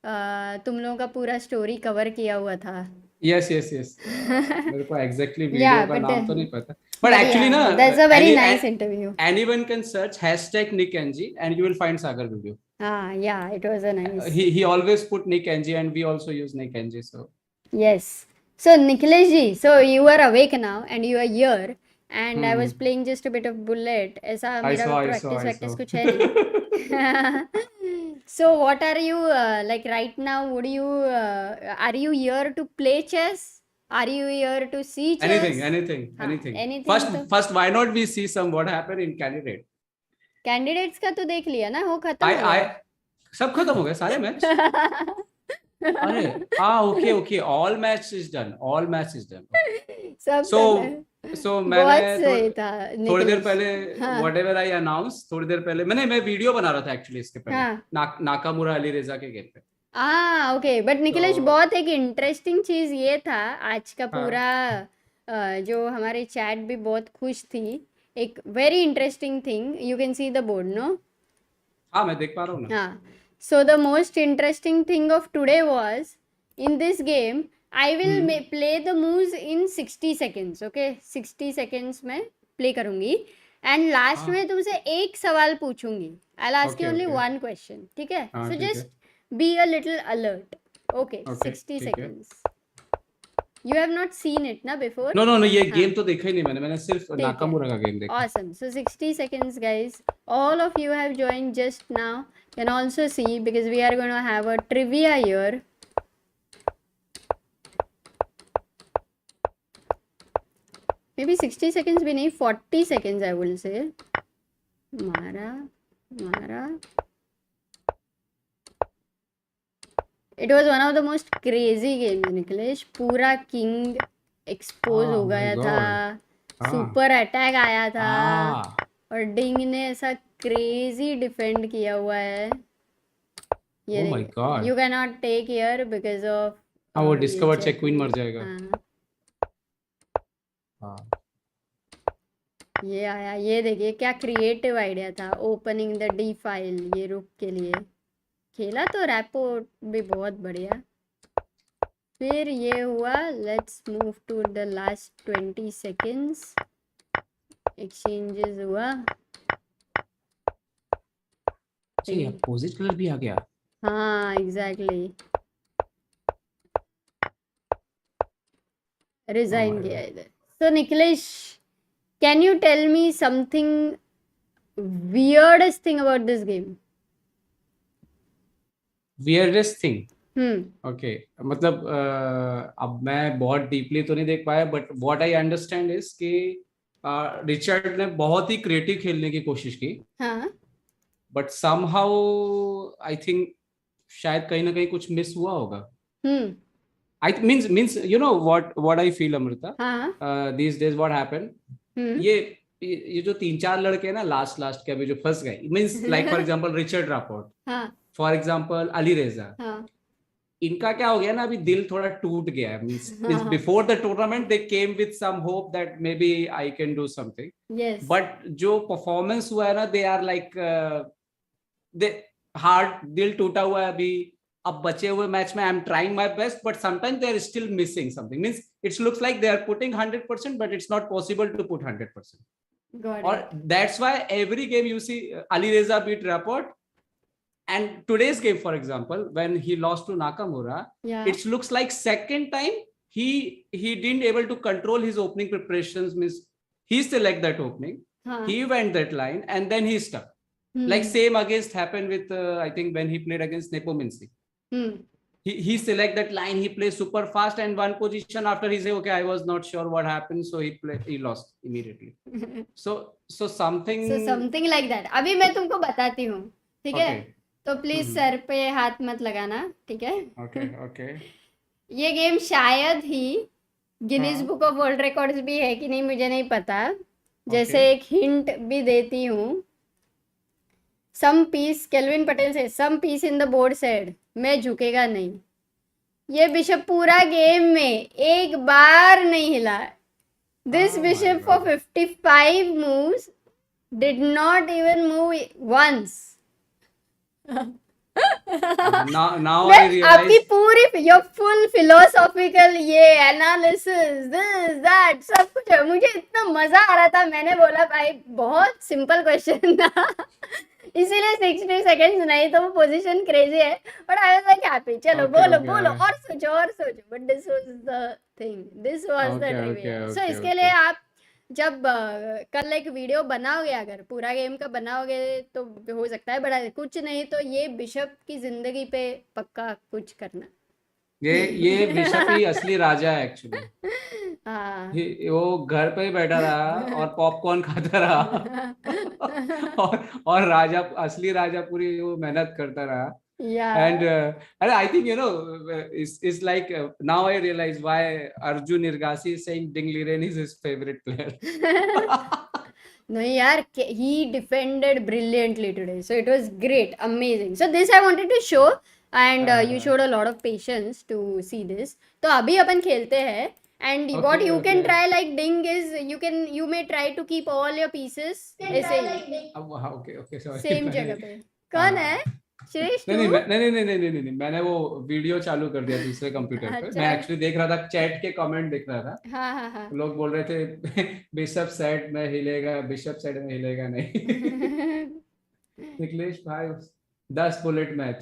तुम लोगों का पूरा story cover किया हुआ था। Yes. मेरे को exactly video का नाम तो नहीं पता. But actually yeah, na, that's a very nice interview. Anyone can search #NickNG and you will find Sagar video. Yeah, it was a nice. He always put NickNG and we also use NickNG. So yes. So Nikhilesh ji, so you are awake now and you are here. And I was playing just a bit of bullet. ऐसा मेरा practice कुछ है नहीं. So what are you like right now? Would you are you here to play chess? Are you here to see chess? Anything. First, why not we see some what happened in candidate? Candidates का तो देख लिया ना, वो खत्म हो गया. सब खत्म हो गए सारे मैच. अरे okay. All match is done. सब So मैंने थोड़ी देर पहले whatever I announced, थोड़ी देर पहले मैं वीडियो बना रहा था एक्चुअली इसके पहले नाकामुरा अलीरेजा के गेम पे. ओके. बट निखिलेश बहुत एक इंटरेस्टिंग चीज ये था आज का पूरा जो हमारे चैट भी बहुत खुश थी. एक very interesting thing, you can see the board no. हाँ मैं देख पा रहा हूँ ना. So the most interesting thing of today was in this game I will play the moves in 60 seconds. Okay, 60 seconds में play करूँगी and last में तुमसे एक सवाल पूछूंगी. I'll ask you only one question. ठीक है? So just be a little alert. Okay, 60 seconds. You have not seen it ना before? No, ये गेम तो देखा ही नहीं मैंने सिर्फ नाकामुरा का गेम देखा. Awesome. So 60 seconds, guys. All of you have joined just now. Can also see because we are going to have a trivia here. Maybe 60 seconds भी नहीं, 40 seconds I will say. मारा. It was one of the most crazy games, Nikhilesh. पूरा king expose हो गया था, super attack आया था और डिंग ने ऐसा क्रेजी डिफेंड किया हुआ है. ये you can not take here because of वो डिस्कवर चेक क्वीन मर जाएगा. ये आया, ये देखिए क्या क्रिएटिव आइडिया था. ओपनिंग द डी फाइल, ये रुक के लिए खेला तो रैपो भी बहुत बढ़िया. फिर ये हुआ, let's move to the last 20 seconds. Exchanges हुआ। अच्छा, ये अपोजिट कलर भी आ गया। हाँ एग्जैक्टली, रिजाइन किया इधर। So Nikhilesh, can you tell me something weirdest thing about this game? Weirdest thing. Hmm okay, मतलब अब मैं बहुत डीपली तो नहीं देख पाया, but what I understand is कि रिचर्ड ने बहुत ही क्रिएटिव खेलने की कोशिश की, हाँ बट समहाउ आई थिंक शायद कहीं ना कहीं कुछ मिस हुआ होगा। Hmm I means you know what I feel Amrita, हाँ दीस डेज व्हाट हैपेंड, ये जो 3-4 लड़के हैं ना लास्ट के अभी जो फंस गए, means like for example Richard Rapport, हाँ फॉर एग्जांपल अलीरेजा, हाँ इनका क्या हो गया ना, अभी दिल थोड़ा टूट गया है। Means before the tournament they came with some hope that may be I can do something, yes but जो परफॉर्मेंस हुआ है ना, they are like they heart, दिल टूटा हुआ है अभी। अब बचे हुए मैच में I am trying my best, but sometimes they are still missing something, means it's looks like they are putting 100% but it's not possible to put 100%, got or that's why every game you see Alireza beat Rapport, and today's game for example when he lost to Nakamura, yeah it looks like second time he didn't able to control his opening preparations, means he select that opening, हाँ he went that line and then he stuck, like same against happened with I think when he played against Nepo, he select that line, he plays super fast, and one position after he say okay I was not sure what happened, so he lost immediately. so something so something like that. अभी मैं तुमको बताती हूँ, ठीक है? तो please sir पे हाथ मत लगाना, ठीक है? okay ये गेम शायद ही Guinness book of world records भी है कि नहीं मुझे नहीं पता। जैसे एक हिंट भी देती हूँ, सम पीस, केल्विन पटेल से some piece in the board said, मैं झुकेगा नहीं। ये बिशप पूरा गेम में एक बार नहीं हिला। This bishop for 55 moves did not even move once. now मैं I realize आपकी पूरी योर फुल फिलोसॉफिकल ये एनालिसिस दिस दैट सब कुछ है, मुझे इतना मजा आ रहा था। मैंने बोला भाई बहुत सिंपल क्वेश्चन था इसीलिए 60 सेकेंड्स नहीं तो वो पोजीशन क्रेजी है, but I was like happy. चलो बोलो बोलो और सोचो, but this was the thing, this was the trivia. So इसके लिए आप जब कल एक वीडियो बनाओगे, अगर पूरा गेम का बनाओगे तो हो सकता है, बट कुछ नहीं तो ये बिशप की जिंदगी पे पक्का कुछ करना। ये बिशप ही असली राजा है एक्चुअली। हाँ वो घर पे ही बैठा रहा और पॉपकॉर्न खाता रहा और राजा, असली राजा पूरी वो मेहनत करता रहा। And I think it's like now I realize why Arjun Irgasi is saying Ding Liren is his favorite player. नहीं यार, he defended brilliantly today, so it was great, amazing. So this I wanted to show, and you showed a lot of patience to see this. तो अभी अपन खेलते हैं, and what you can try like Ding is you may try to keep all your pieces ऐसे ही okay sorry, same जगह पे। कौन है श्रेष्ठ? नहीं, मैंने वो वीडियो चालू कर दिया दूसरे कंप्यूटर पे। मैं एक्चुअली देख रहा था, चैट के कमेंट देख रहा था। हाँ लोग बोल रहे थे बिशप सेट में हिलेगा, बिशप सेट में हिलेगा नहीं। निखिलेश भाई 10 बुलेट मैच।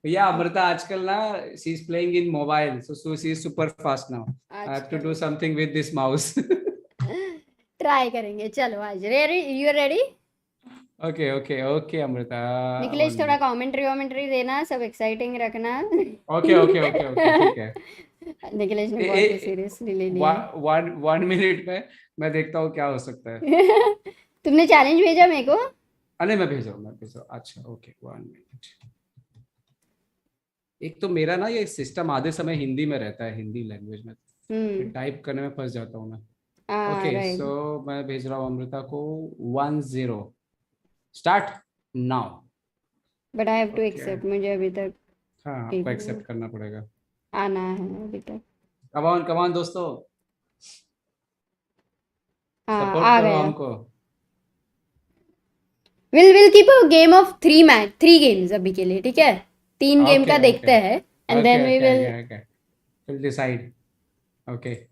या अमृता आजकल ना she is playing in mobile, so she is super fast now. I have to do something with this mouse. Try करेंगे, चलो आज ready, you are ready? Okay Amrita. Nikhilesh थोड़ा कमेंट्री देना, सब एक्साइटिंग रखना। ओके ठीक है। निखिलेश ने बहुत सीरियसली ले लिया। 1 मिनट में मैं देखता हूँ क्या हो सकता है। तुमने चैलेंज भेजा मेरे को? अरे मैं भेजा। अच्छा ओके 1 मिनट। एक तो मेरा ना ये सिस्टम आधे समय हिंदी में रहता है, हिंदी लैंग्वेज में टाइप करने में फंस जाता हूँ मैं। ओके सो मैं भेज रहा हूँ अमृता को 10 start now. But I have to accept, मुझे अभी तक हाँ आपको एक्सेप्ट करना पड़ेगा, आना है अभी तक। कम ऑन दोस्तों, सपोर्ट आ करो गया। हमको। Will keep a game of 3 games अभी के लिए, ठीक है? 3 गेम का देखते हैं, and then we will We'll decide. Okay.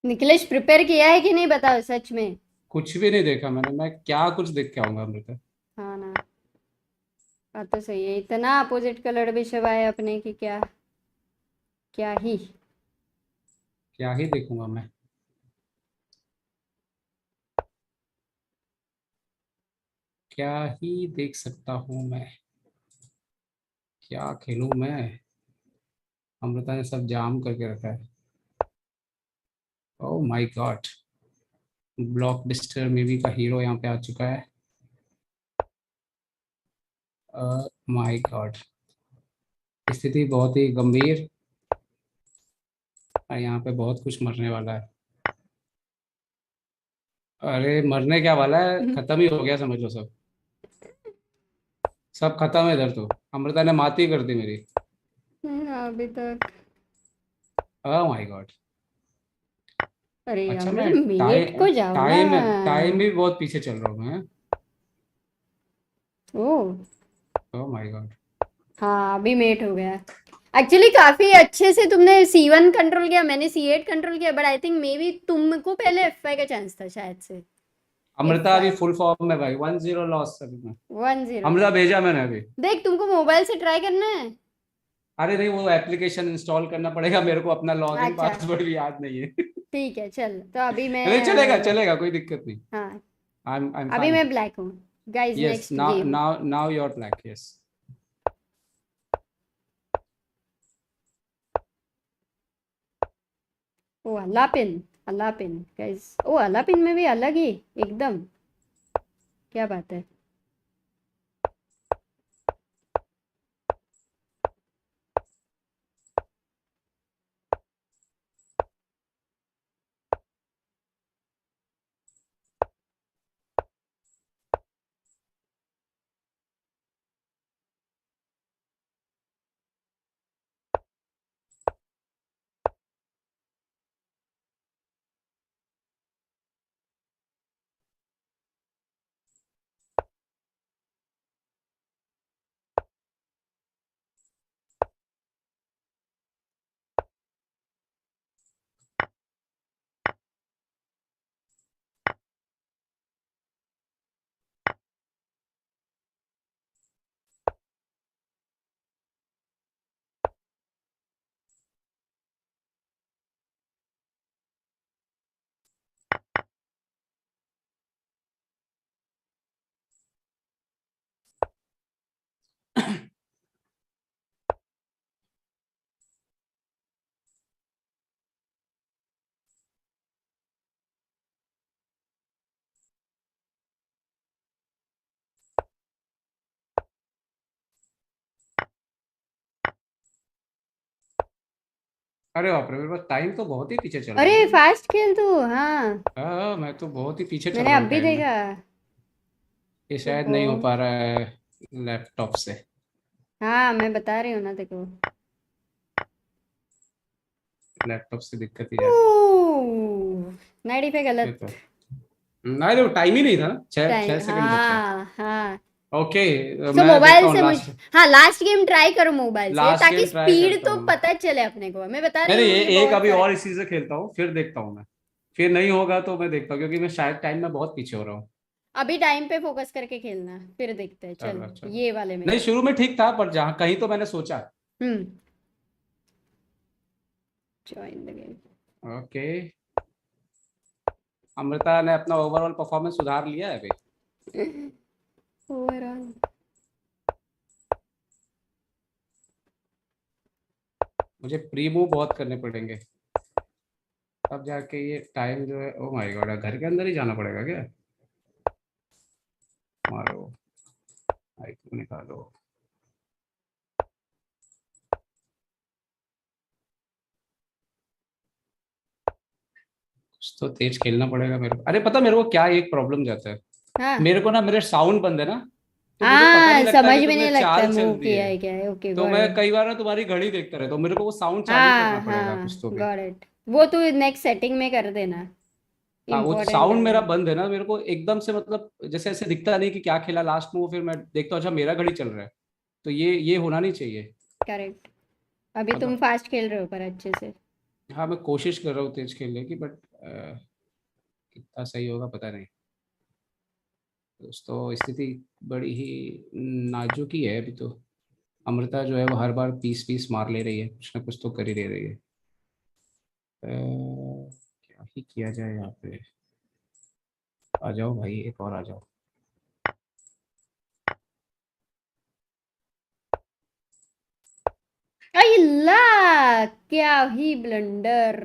Nikhilesh prepare किया है कि नहीं बताओ सच में? कुछ भी नहीं देखा मैंने, मैं क्या कुछ देख के आऊंगा अमृता। हाँ ना, बात तो सही है। इतना अपोजिट कलर भी शवाए अपने की, क्या क्या ही। क्या ही देखूंगा मैं। क्या ही देख सकता हूँ मैं। क्या खेलूं मैं। अमृता ने सब जाम करके रखा है। Oh my God. Blockbuster movie का हीरो यहाँ पे आ चुका है। My God. स्थिति बहुत ही गंभीर और यहाँ पे बहुत कुछ मरने वाला है। अरे मरने क्या वाला है, खत्म ही हो गया समझ लो सब। सब खत्म है इधर तो। अमृता ने मात ही कर दी मेरी। अभी तक। Oh my God. अरे यार अच्छा मेरे मैं मेट को जाओ ना। टाइम भी बहुत पीछे चल रहा हूँ मैं। ओ ओह माय गॉड। हाँ, अभी मेट हो गया। एक्चुअली काफी अच्छे से तुमने C1 कंट्रोल किया, मैंने C8 कंट्रोल किया, but I think may be तुमको पहले F5 का चांस था शायद से। अमृता अभी F5 फुल फॉर्म में भाई, 1-0 लॉस अभी मैं। 1-0 अमृता भेजा मैंने अभी। देख तुमको मोबाइल से ट्राई करना है। अरे नहीं, वो एप्लीकेशन इंस्टॉल करना पड़ेगा मेरे को, अपना लॉगिन अच्छा पासवर्ड भी याद नहीं है। ठीक है, चल तो अभी मैं अरे चलेगा चलेगा, कोई दिक्कत नहीं। हाँ, आई एम अभी फाइन। मैं ब्लैक हूँ guys. Yes, next now game. Now now you are black, yes. Oh Alapin, Alapin guys. Oh Alapin में भी अलग ही एकदम, क्या बात है। अरे बाप रे, मेरे पास टाइम तो बहुत ही पीछे चल रहा अरे हूँ। फास्ट खेल तू। हाँ हाँ मैं तो बहुत ही पीछे चल मैंने रहा अब हूँ भी टाइम में। देखा। ये शायद ओहो। नहीं हो पा रहा है लैपटॉप से। हाँ मैं बता रही हूँ ना देखो। लैपटॉप से दिक्कत ही जा रही है। 95 ये गलत तो नहीं, वो टाइम ही नहीं था ना, छह छह टाइम। सेकंड बचे हैं। हाँ हाँ। ओके। सो मैं देखता मोबाइल हूँ से लास्ट। मुझे, हाँ लास्ट गेम ट्राई करो मोबाइल से लास्ट ताकि गेम ट्राई स्पीड करता तो हूँ। पता चले अपने को। मैं बता रही नहीं नहीं, हूँ ये एक बहुत अभी सारे। और इसी से खेलता हूँ फिर देखता हूँ मैं। फिर नहीं होगा तो मैं देखता हूँ, क्योंकि मैं शायद टाइम में बहुत पीछे हो रहा हूँ। अभी टाइम पे फोकस करके खेलना, फिर देखते हैं। चल चलो चलो। ये वाले में। नहीं शुरू में ठीक था, पर जहाँ कहीं तो मैंने सोचा। Hmm. Join the game. Okay. Amrita ने अपना ओवरऑल परफॉर्मेंस सुधार लिया है अभी। ओवरऑल मुझे प्री मूव बहुत करने पड़ेंगे, तब जाके ये टाइम जो है। ओ माय गॉड, घर के अंदर ही जाना पड़ेगा क्या। मारो, आइकन निकालो। कुछ तो तेज खेलना पड़ेगा मेरे को। अरे पता मेरे को क्या एक प्रॉब्लम जाता है, हाँ मेरे को ना मेरे साउंड बंद है ना, तो मुझे पता नहीं लगता समझ कि में तुमने नहीं लगता चाल चल मूव दी किया है। है क्या है। ओके तो गॉट मैं इट। कई बार ना तुम्हारी घड़ी देखता रहता हूँ, मेरे को वो साउंड चालू करना हाँ पड़ेगा हाँ कुछ तो भी। Got it. वो तू नेक्स्ट सेटिंग में कर देना, हाँ वो इम्पोर्टेंट है साउंड मेरा वो। बंद है ना, मेरे को एकदम से मतलब जैसे ऐसे दिखता नहीं कि क्या खेला लास्ट में, वो फिर मैं देखता हूँ अच्छा मेरा घड़ी चल रहा है, तो ये होना नहीं चाहिए। करेक्ट। अभी तुम अब फास्ट खेल रहे हो पर अच्छे से। हाँ मैं कोशिश कर रहा हूँ तेज खेलने की, बट कितना सही होगा पता नहीं। दोस्तों स्थिति बड़ी ही नाजुक ही है अभी तो। अमृता जो है वो हर बार 20-20 मार ले रही है, कुछ ना कुछ तो कर ही ले रही है। क्या ही किया जाए यहाँ पे। आ जाओ भाई, एक और आ जाओ। अल्ला क्या ही ब्लंडर।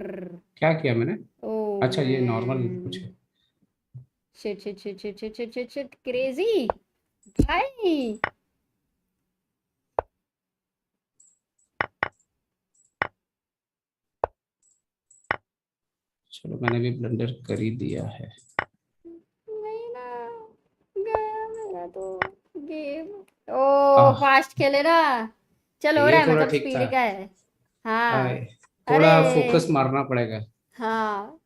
क्या किया मैंने? ओ अच्छा ये नॉर्मल मैन, कुछ है। Shit shit shit shit shit shit shit shit crazy भाई। चलो मैंने भी ब्लंडर कर ही दिया है। नहीं ना, गया मेरा तो गेम। ओ आह फास्ट खेले ना। चल हो रहा ये है, थोड़ा मतलब ठीक था। स्पीड का है। हाँ। आए, अरे थोड़ा फोकस मारना पड़ेगा। हाँ,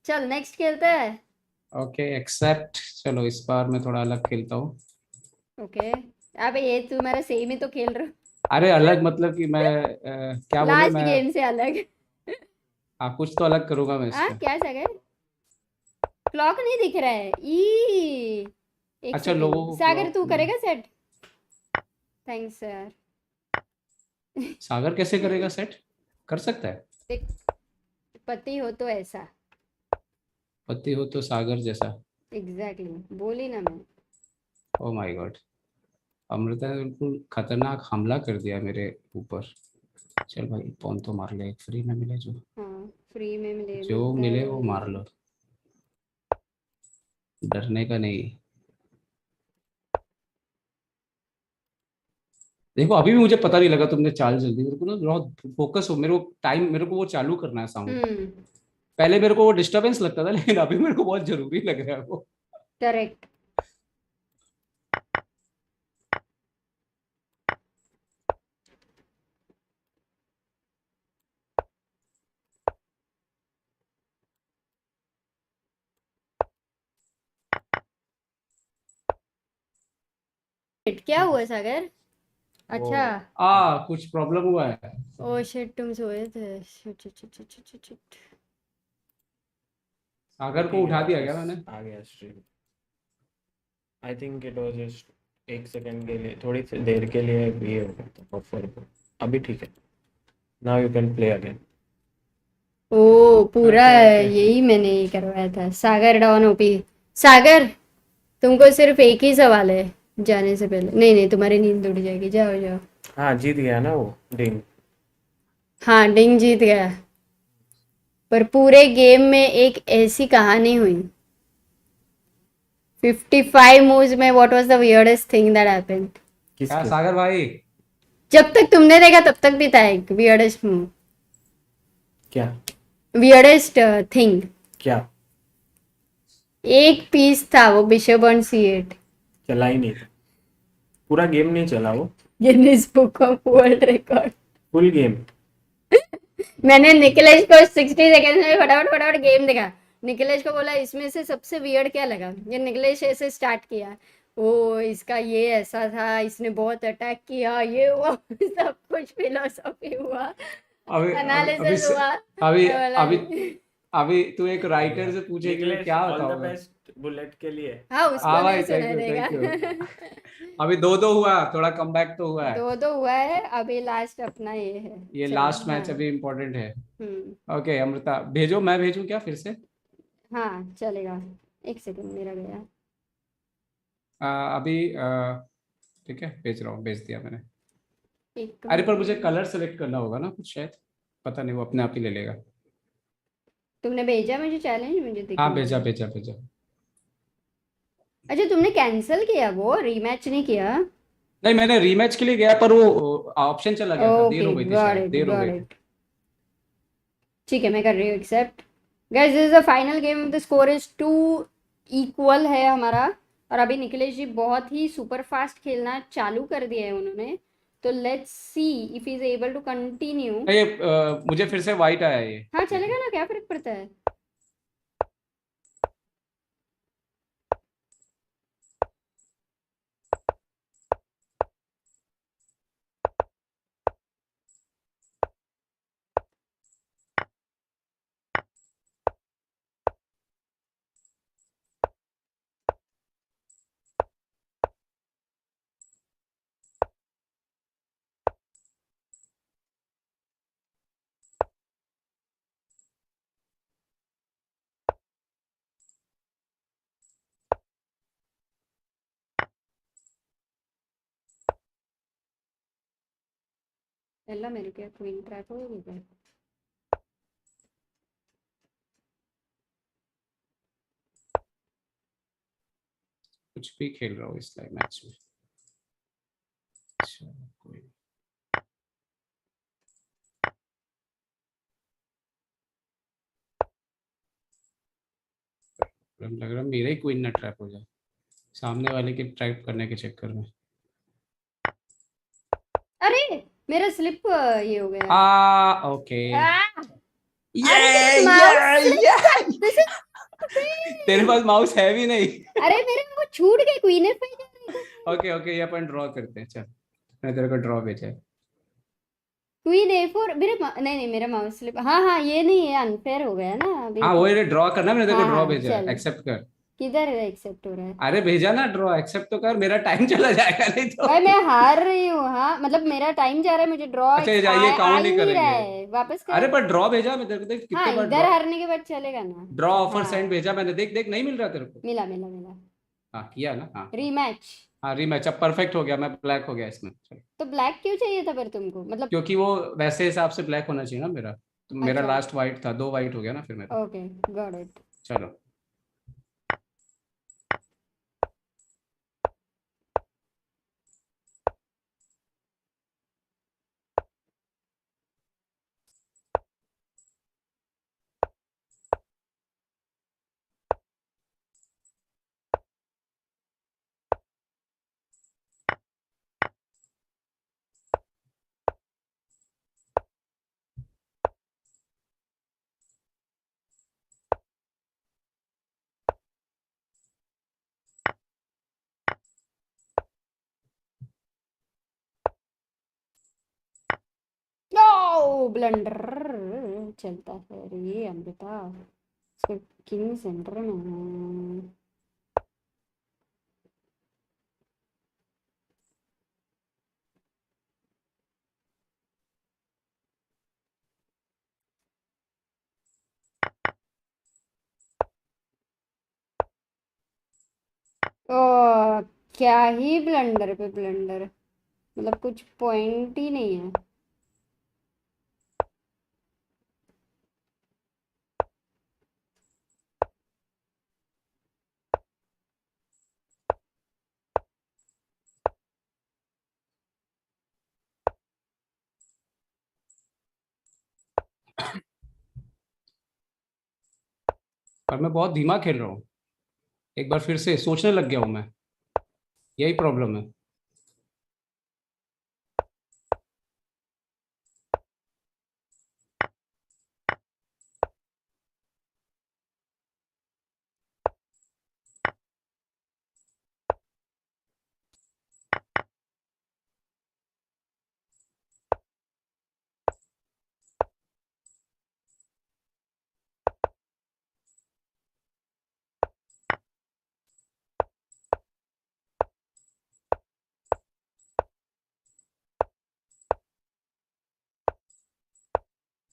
चल नेक्स्ट खेलते हैं। Okay accept. चलो इस बार मैं थोड़ा अलग खेलता हूँ। ओके। अबे ये तुम्हारा सेम ही तो खेल रहे अरे अलग हो। मतलब कि मैं क्या बोले लास्ट मैं। गेम से अलग। हाँ कुछ तो अलग करूंगा मैं हाँ इसमें। क्या सागर, क्लॉक नहीं दिख रहा है ई। एक अच्छा लोगों सेकंड को सागर क्लॉक तू नहीं। करेगा सेट। थैंक्स यार। सागर कैसे करेगा सेट? कर सकता है। देख, पति हो तो ऐसा। पति हो तो सागर जैसा। एग्जैक्टली बोली ना मैं। Oh my God. अमृता ने बिल्कुल खतरनाक हमला कर दिया मेरे ऊपर। चल भाई पौन तो मार ले, एक फ्री में मिले जो। हाँ फ्री में मिले जो मिलता है मिले वो वो ले मार लो। लो, डरने का नहीं। देखो अभी भी मुझे पता नहीं लगा तुमने चाल जल्दी, मेरे को ना बहुत फोकस हो, मेरे को टाइम, मेरे को वो चालू करना है साउंड। हम्म। पहले मेरे को वो डिस्टरबेंस लगता था, लेकिन अभी मेरे को बहुत जरूरी लग रहा है वो। करेक्ट। क्या हुआ सागर? वो अच्छा। कुछ प्रॉब्लम हुआ है। ओ शिट तुम सोए थे। Shit shit shit shit shit shit shit. Sagar को ठीक है उठा दिया क्या वापस मैंने? आ गया stream. I think it was just एक सेकंड के लिए, थोड़ी सी देर के लिए ये हो गया था बफर को। अभी ठीक है, now you can play again. Oh पूरा क्या कैसे? यही मैंने ये करवाया था। सागर डाउन ओपी। सागर तुमको सिर्फ एक ही सवाल है जाने से पहले। नहीं नहीं तुम्हारी नींद उड़ जाएगी, जाओ जाओ। हाँ जीत गया ना वो डिंग। हाँ डिंग जीत गया, पर पूरे गेम में एक ऐसी कहानी हुई। 55 मूव्स में what was the weirdest thing that happened? क्या किसके? सागर भाई? जब तक तुमने देखा तब तक भी था एक वियर्डेस्ट मूव, क्या? Weirdest thing. क्या? एक पीस था वो बिशप ऑन C8। चला ही नहीं था, पूरा गेम नहीं चला वो। Guinness book of world record. Full game. मैंने निकलेश को 60 सेकंड में फटाफट फटाफट गेम देखा। निकलेश को बोला इसमें से सबसे वियर्ड क्या लगा, ये निकलेश ऐसे स्टार्ट किया। ओ इसका ये ऐसा था, इसने बहुत अटैक किया, ये हुआ। सब कुछ फिलोसॉफी हुआ, अभी अभी अभी एनालिसिस हुआ। अभी मैं बोला अभी अभी तू एक राइटर से पूछेगी मैं निकलेश क्या ऑल द बताऊंगा। बेस्ट बुलेट के लिए। हाँ उसको हाँ नहीं भाई थैंक सुनाई यू देगा। Thank you. अभी 2-2 हुआ, थोड़ा कमबैक तो हुआ है। दो दो हुआ है, अभी लास्ट अपना ये है। ये चलो लास्ट हाँ। मैच अभी इम्पोर्टेंट है। हम्म। ओके अमृता भेजो, मैं भेजूं क्या फिर से? हाँ चलेगा। एक सेकंड मेरा गया। अभी ठीक है भेज रहा हूँ, भेज दिया मैंने। एक अरे पर मुझे मिनट। कलर सेलेक्ट करना होगा ना कुछ शायद, पता नहीं वो अपने आप ही ले लेगा। तुमने भेजा मुझे चैलेंज, मुझे दिख हाँ नहीं भेजा रहा। भेजा भेजा। अच्छा तुमने कैंसिल किया, वो रीमैच नहीं किया? नहीं मैंने रीमैच के लिए गया पर वो ऑप्शन चला गया था, देर ओके हो गई थी गॉट शायद, इट देर हो गॉट गई थी। इट। ठीक है मैं कर रही हूँ accept. Guys this is the final game, the score is 2 equal है हमारा, और अभी निखिलेश जी बहुत ही सुपर फास्ट खेलना चालू कर दिया है उन्होंने, तो let's see if he is able to continue. ये मुझे फिर से वाइट आया ये। हाँ चलेगा ना, क्या फर्क पड़ता है। ಎಲ್ಲ मेरे क्या क्वीन ट्रैप हो गया। कुछ भी खेल रहा हूँ इस लाइव मैच में। अच्छा, कोई लग रहा मेरा ही क्वीन ना ट्रैप हो जाए सामने वाले के ट्रैप करने के चक्कर में। अरे मेरा स्लिप ये हो गया। ओके। अरे मेरा माउस स्लिप, तेरे पास माउस है भी नहीं। अरे मेरे को छूट गई क्वीन एफ ओके ओके, ये अपन ड्रॉ करते हैं। चल मैं तेरे को ड्रॉ भेजा है। क्वीन A4 नहीं मेरा माउस स्लिप, हाँ ये नहीं है, अनफेयर हो गया ना अभी। हाँ वो ड्रॉ करना, मैंने तेरे को ड्रॉ हाँ, भेजा है, चल। एक्सेप्ट कर। किधर एक्सेप्ट हो रहा है। अरे भेजा ना ड्रॉ, एक्सेप्ट तो कर, मेरा टाइम चला जाएगा नहीं तो। भाई मैं हार रही हूँ, हाँ मतलब मेरा टाइम जा रहा है, मुझे ड्रॉ अच्छा ये काउंट नहीं रहा करेंगे। है, वापस कर। अरे पर ड्रॉ भेजा मैं तेरे को, देख हाँ कितने बार इधर हारने के बाद चलेगा ना। ड्रॉ ऑफर हाँ, सेंड भेजा मैंने, देख देख नहीं मिल रहा तेरे को। मिला मिला मिला। हाँ किया ना, हाँ रीमैच। हाँ रीमैच, अब परफेक्ट हो गया, मैं ब्लैक हो गया इसमें। चलो तो ब्लैक क्यों चाहिए था फिर तुमको, मतलब। क्योंकि वो वैसे हिसाब से ब्लैक होना चाहिए ना मेरा, तो मेरा अच्छा। लास्ट वाइट था, 2 वाइट हो गया ना फिर मेरा। Okay got it. चलो नो ब्लंडर चलता है ये अमृता, इसको किंग सेंटर में है। ओ क्या ही ब्लंडर पे ब्लंडर, मतलब कुछ पॉइंट ही नहीं है। पर मैं बहुत धीमा खेल रहा हूँ, एक बार फिर से सोचने लग गया हूँ मैं, यही प्रॉब्लम है।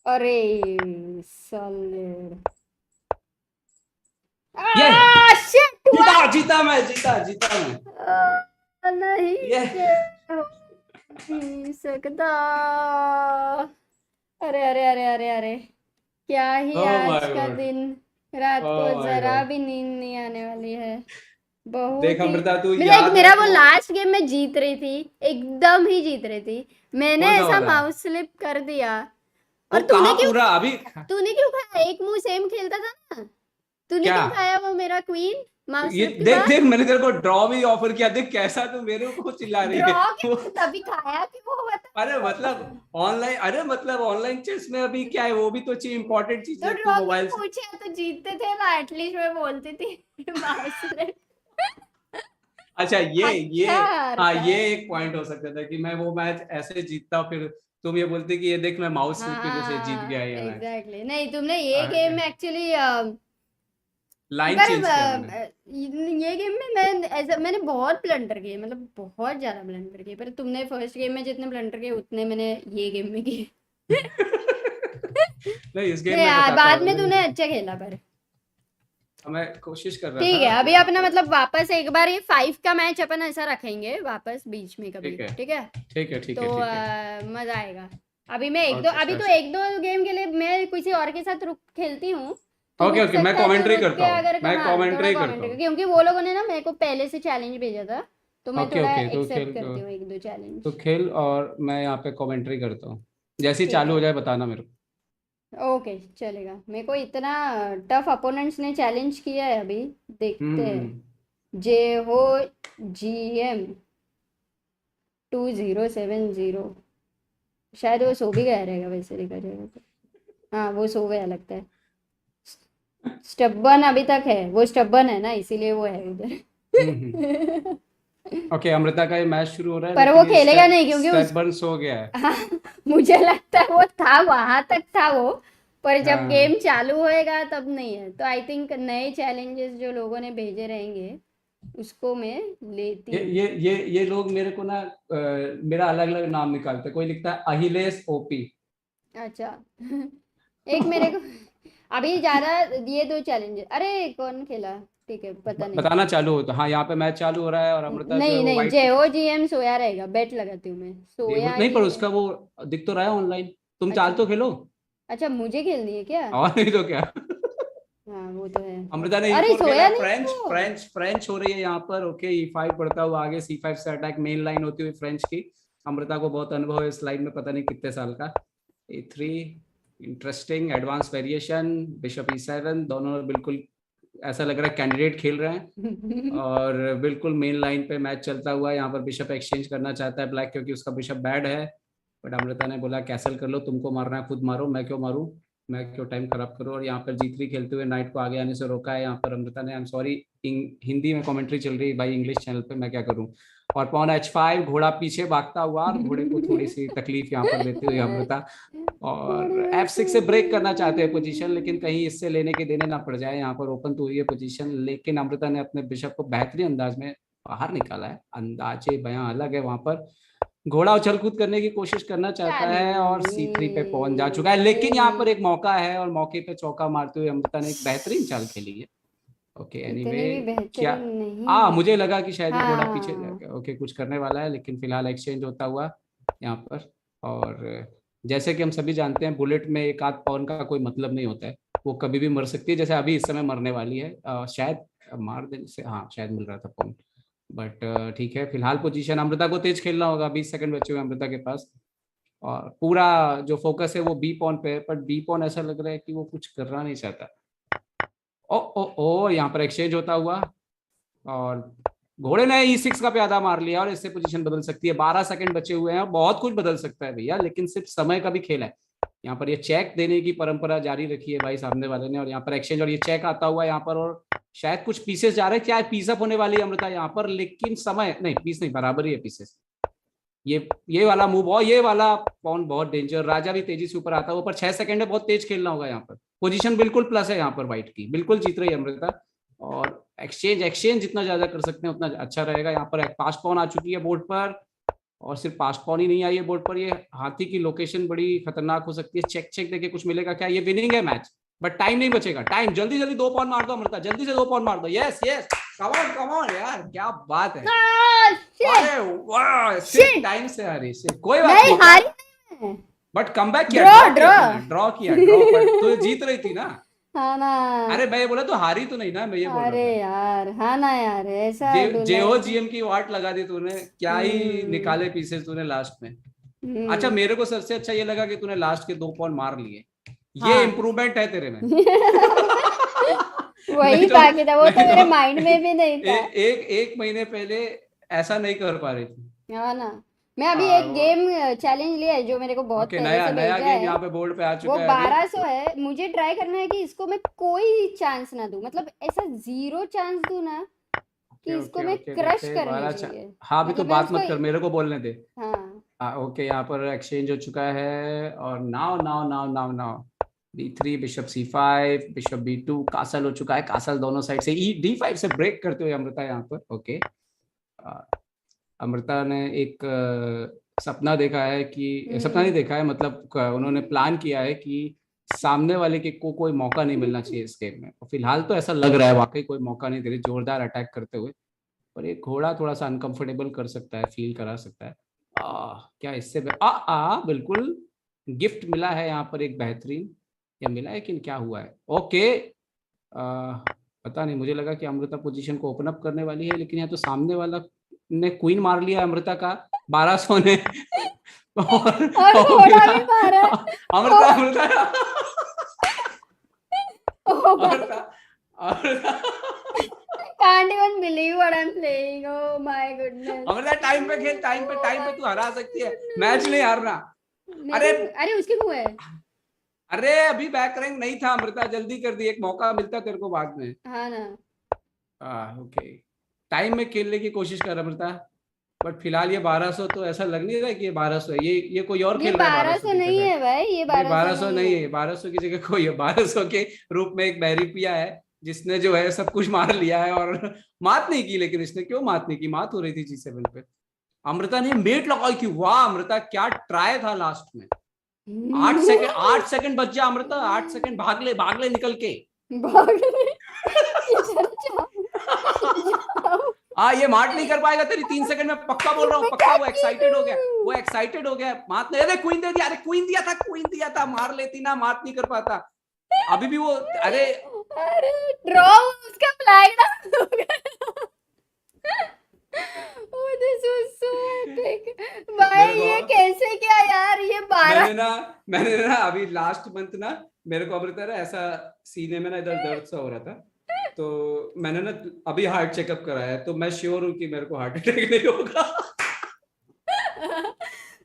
अरे सॉलिड। ये शिट जीता जीता मैं, जीता मैं। नहीं ये नहीं सकता। अरे अरे अरे अरे अरे, क्या ही ओह आज माय का गॉड, दिन, रात को ओह माय जरा गॉड। भी नींद नहीं आने वाली है। देख बहुत ही अमृता, तू मेरा याद मेरा है वो तो। लास्ट गेम में जीत रही थी, एकदम ही जीत रही थी, मैंने कौन सा ऐसा वाला? माउस स्लिप कर दिया और वो तूने कहाँ क्यों पूरा अभी तूने क्यों खाया? एक मुंह सेम खेलता था ना, तूने क्या क्यों खाया वो मेरा क्वीन माउस ये ट्रिप के देख बाद? देख मैंने तेरे को ड्रॉ भी ऑफर किया, देख कैसा तू मेरे को चिल्ला रही है। ड्रॉ के तभी खाया कि वो अरे बता। मतलब ऑनलाइन, अरे मतलब ऑनलाइन चेस में अभी क्या है, वो भी तो चीज इंपॉर्टेंट चीज तो है, तू ड्रॉ क्यों मोबाइल से। पूछे? तो जीतते थे ना एटलीस्ट, मैं बोलती थी माउस ट्रिप। अच्छा ये अच्छा हाँ, हरकत। ये एक पॉइंट हो सकता था कि मैं वो मैच ऐसे जीतता, फिर तुम ये बोलते कि ये देख मैं माउस स्लिप की वजह से जीत गया हाँ ये मैच। एग्जैक्टली, नहीं तुमने ये गेम में एक्चुअली लाइन पर चेंज किया मैंने। ये गेम में मैं ऐसा मैंने बहुत ब्लंडर किए, मतलब बहुत ज्यादा ब्लंडर किए, पर तुमने फर्स्ट गेम में जितने ब्लंडर किए उतने मैंने ये गेम में किए। नहीं इस गेम नहीं में यार, बताता बाद हूँ में तूने अच्छा खेला पर। मैं कोशिश कर रहा ठीक है, था अभी यहाँ अपना पर। मतलब वापस एक बार ये 5 का मैच अपन ऐसा रखेंगे वापस बीच में कभी, ठीक है ठीक है? ठीक है ठीक तो है ठीक है। मजा आएगा। अभी मैं एक दो, ओके अभी श्योर तो श्योर। एक दो गेम के लिए मैं किसी और के साथ रुक खेलती हूँ, तो ओके रुक ओके मैं सकता है तो कमेंट्री रुक के करता हूँ, अगर मैं हाँ थोड़ा कमेंट्री करता कमेंट, हूँ। क्योंकि वो लोगों ने ना मेरे को पहले से चैलेंज भेजा था, तो मैं ओके थोड़ा ओके तो एक्सेप्ट खेल, करती हूँ एक दो चैलेंज। तो खेल और मैं यहाँ पे कमेंट्री करता हूँ, जैसे ही ठीक चालू है, हो जाए बताना मेरे को। ओके चलेगा। मेरे को इतना टफ अपोनेंट्स ने चैलेंज किया है अभी, देखते हम्म। हैं। जे हो GM 2070, शायद वो सो भी गया रहेगा वैसे देखा जाएगा तो। हाँ वो सो गया लगता है। स्टब्बन अभी तक है, वो स्टब्बन है ना, इसीलिए वो है हम्म। उधर। ओके अमृता का ये मैच शुरू हो रहा है, पर वो लेकिन ये खेलेगा नहीं क्योंकि स्टेप उस बर्न्स हो गया है। हाँ, मुझे लगता है वो था वहां तक था वो, पर जब हाँ गेम चालू होएगा तब नहीं है, तो आई थिंक नए चैलेंजेस जो लोगों ने भेजे रहेंगे उसको मैं लेती हूँ। ये लोग मेरे को ना मेरा अलग अलग नाम निकालते हैं। कोई लिखता है अहिलेश ओपी। अच्छा एक मेरे को अभी ज्यादा ये दो चैलेंजेस, अरे कौन खेला? ठीक है पता नहीं। बताना चालू हो तो हाँ, यहाँ पे मैच चालू हो रहा है और अमृता जो है नहीं वो नहीं, व्हाइट। जेओ GM सोया रहेगा, बेट लगाती हूँ मैं, सोया नहीं पर ही है। उसका वो दिख तो रहा है ऑनलाइन, तुम चाल अच्छा तो खेलो। अच्छा, मुझे खेलनी है क्या? और नहीं तो क्या। हाँ वो तो है। अमृता ने अरे E4 खेला, सोया नहीं है फ्रेंच वो। फ्रेंच फ्रेंच हो रही है यहाँ पर। ओके E5 पढ़ता हुआ आगे, C5 से अटैक, मेन लाइन होती हुई फ्रेंच की। अमृता को बहुत अनुभव है इस लाइन में, पता नहीं कितने साल का। E3 interesting advance variation, bishop E7, दोनों बिल्कुल ऐसा लग रहा है कैंडिडेट खेल रहे हैं। और बिल्कुल मेन लाइन पे मैच चलता हुआ, यहाँ पर बिशप एक्सचेंज करना चाहता है ब्लैक, क्योंकि उसका बिशप बैड है। बट अमृता ने बोला कैसल कर लो, तुमको मारना है खुद मारो, मैं क्यों मारूं, मैं क्यों टाइम खराब करूं। और यहाँ पर G3 खेलते हुए नाइट को आगे आने से रोका है यहाँ पर अमृता ने। आई एम सॉरी, हिंदी में कमेंट्री चल रही है भाई, इंग्लिश चैनल पे मैं क्या करूं। और पॉन H5, घोड़ा पीछे भागता हुआ, और घोड़े को थोड़ी सी तकलीफ यहाँ पर देते हुए अमृता। और F6 से ब्रेक करना चाहते हैं पोजीशन, लेकिन कहीं इससे लेने के देने ना पड़ जाए। यहाँ पर ओपन तो हुई है पोजीशन, लेकिन अमृता ने अपने बिशप को बेहतरीन अंदाज में बाहर निकाला है। अंदाजे बयां अलग है वहां पर। घोड़ा उछल कूद करने की कोशिश करना चाहता है और C3 पे पवन जा चुका है, लेकिन यहाँ पर एक मौका है और मौके पे चौका मारते हुए अमृता ने एक बेहतरीन चाल खेली है। ओके इतनी एनीवे भी क्या, बेहतरीन नहीं है। मुझे लगा कि शायद ये घोड़ा पीछे हाँ जाएगा। ओके कुछ करने वाला है, लेकिन फिलहाल एक्सचेंज होता हुआ यहाँ पर। और जैसे कि हम सभी जानते हैं, बुलेट में एक आध पवन का कोई मतलब नहीं होता है, वो कभी भी मर सकती है, जैसे अभी इस समय मरने वाली है। शायद मार देने से, हाँ शायद मिल रहा था पवन। बट ठीक है, फिलहाल पोजीशन अमृता को तेज खेलना होगा, 20 सेकंड बचे हुए अमृता के पास। और पूरा जो फोकस है वो बी पॉन पे है, बट बी पॉन ऐसा लग रहा है कि वो कुछ करना नहीं चाहता। ओ ओ ओ यहाँ पर एक्सचेंज होता हुआ, और घोड़े ने E6 का प्यादा मार लिया और इससे पोजीशन बदल सकती है। 12 सेकंड बचे हुए हैं, बहुत कुछ बदल सकता है भैया, लेकिन सिर्फ समय का भी खेल है। यहाँ पर ये चेक देने की परंपरा जारी रखी है भाई सामने वाले ने, और यहाँ पर एक्सचेंज और ये चेक आता हुआ यहाँ पर, और शायद कुछ पीसेस जा रहे हैं, क्या पीसअप होने वाली है अमृता यहाँ पर, लेकिन समय नहीं, पीस नहीं, बराबर ही है पीसेस। ये वाला मूव और ये वाला पॉन बहुत डेंजर। राजा भी तेजी से ऊपर आता है, ऊपर 6 सेकंड है, बहुत तेज खेलना होगा यहाँ पर। पोजीशन बिल्कुल प्लस है यहाँ पर व्हाइट की, बिल्कुल जीत रही है अमृता। और एक्सचेंज जितना ज्यादा कर सकते हैं उतना अच्छा रहेगा। यहाँ पर पास पॉन आ चुकी है बोर्ड पर, और सिर्फ पास पॉन ही नहीं आई है बोर्ड पर, ये हाथी की लोकेशन बड़ी खतरनाक हो सकती है। चेक चेक देके कुछ मिलेगा क्या, ये विनिंग है मैच, बट टाइम नहीं बचेगा। टाइम जल्दी जल्दी 2 पॉन मार दो अमृता, जल्दी से 2 पॉन मार दो। यस यस कम ऑन यार, क्या बात है। अरे वाह, सिर्फ टाइम से हारी, सिर्फ कोई बात नहीं नहीं, हारी, बट कम बैक किया, ड्रॉ किया, पर तो जीत रही थी ना। हाँ ना। अरे मैं ये बोला तो हारी तो नहीं ना, मैं ये बोल रहा अरे था। यार हाँ ना यार, ऐसा डोला जेओ है। GM की वाट लगा दी तूने, क्या ही निकाले पीसेस तूने लास्ट में। अच्छा मेरे को सबसे अच्छा ये लगा कि तूने लास्ट के 2 पॉइंट मार लिए, ये हाँ। इम्प्रूवमेंट है तेरे में। वही बाकी था, वो तो मेरे माइंड में भी नहीं था। एक महीने पहले ऐसा नहीं कर पा रही थी। हाँ ना, मैं अभी एक वो- गेम चैलेंज लिया है जो मेरे को बहुत ओके, पहले नया से नया भेजा गेम है। यहाँ पे बोर्ड पे आ वो चुका है अभी। 1200 है, मुझे ट्राई करना है कि इसको मैं कोई चांस ना दूं, मतलब ऐसा 0 चांस दूं ना कि इसको ओके मैं ओके क्रश ओके, करनी 12 चाहिए। हाँ अभी तो मतलब मैं बात मत कर, उसको, मेरे को बोलने दे। हाँ ओके, यहाँ पर एक्सचेंज हो चुका है और now now now now now D3, bishop C5, bishop B2, castle हो चुका है। कासल दोनों साइड से D5 से ब्रेक करते हुए अमृता यहाँ पर। ओके, अमृता ने एक सपना देखा है कि, सपना नहीं देखा है, मतलब उन्होंने प्लान किया है कि सामने वाले के को कोई मौका नहीं मिलना चाहिए इस गेम में। और फिलहाल तो ऐसा लग रहा है वाकई कोई मौका नहीं दे रही जोरदार अटैक करते हुए। और ये घोड़ा थोड़ा सा अनकंफर्टेबल कर सकता है, फील करा सकता है। क्या इससे बिल्कुल गिफ्ट मिला है यहाँ पर एक बेहतरीन, या मिला है कि क्या हुआ है। ओके, पता नहीं, मुझे लगा कि अमृता पोजीशन को ओपन अप करने वाली है, लेकिन यहाँ तो सामने वाला ने क्वीन मार लिया अमृता का 1200 ने। और और घोड़ा गिरा भी मारा। Amrita oh, Amrita oh my, Amrita Amrita can't even believe what I'm playing. Oh my goodness. Amrita time पे खेल, टाइम पे तू हरा सकती है, मैच नहीं हारना। अरे अरे उसके मुंह है। अरे अभी बैक रैंक नहीं था अमृता, जल्दी कर दी, एक मौका मिलता तेरे को बाद में। हाँ ना, ओके, टाइम में खेलने की कोशिश कर अमृता, बट फिलहाल ये 1200 तो ऐसा लग नहीं रहा कि ये 1200 है, ये कोई और ये खेल रहा है 1200 1200 की नहीं जगह। है भाई, ये नहीं 1200 1200 नहीं नहीं है। है, 1200 की जगह कोई है। 1200 के रूप में एक बैरिपिया है जिसने जो है सब कुछ मार लिया है, और मात नहीं की, लेकिन इसने क्यों मात नहीं की, मात हो रही थी G7 पे। अमृता ने मेट लगाई थी, वाह अमृता क्या ट्राई था लास्ट में। 8 सेकंड बच जा अमृता, 8 सेकंड, भाग ले निकल के। भाग ले, किधर जाऊं? ये मार्ट नहीं कर पाएगा तेरी 3 सेकंड में, पक्का बोल रहा हूँ, मैं पक्का। क्या वो एक्साइटेड हो गया, करूं? वो एक्साइटेड हो गया। मात नहीं, अरे क्वीन दे दिया, अरे क्वीन दिया था, मार लेती ना, मात नहीं कर पाता। अभी भी वो, अरे ड्रॉ उसका फ्लैग डाउन हो गया। Oh, this was so epic. भाई मेरे को, ये कैसे क्या यार, ये 12 मैंने ना अभी लास्ट मंथ ना, मेरे को अमृता ना ऐसा सीने में ना इधर दर्द सा हो रहा था, तो मैंने ना अभी हार्ट चेकअप कराया, तो मैं श्योर हूँ कि मेरे को हार्ट अटैक नहीं होगा।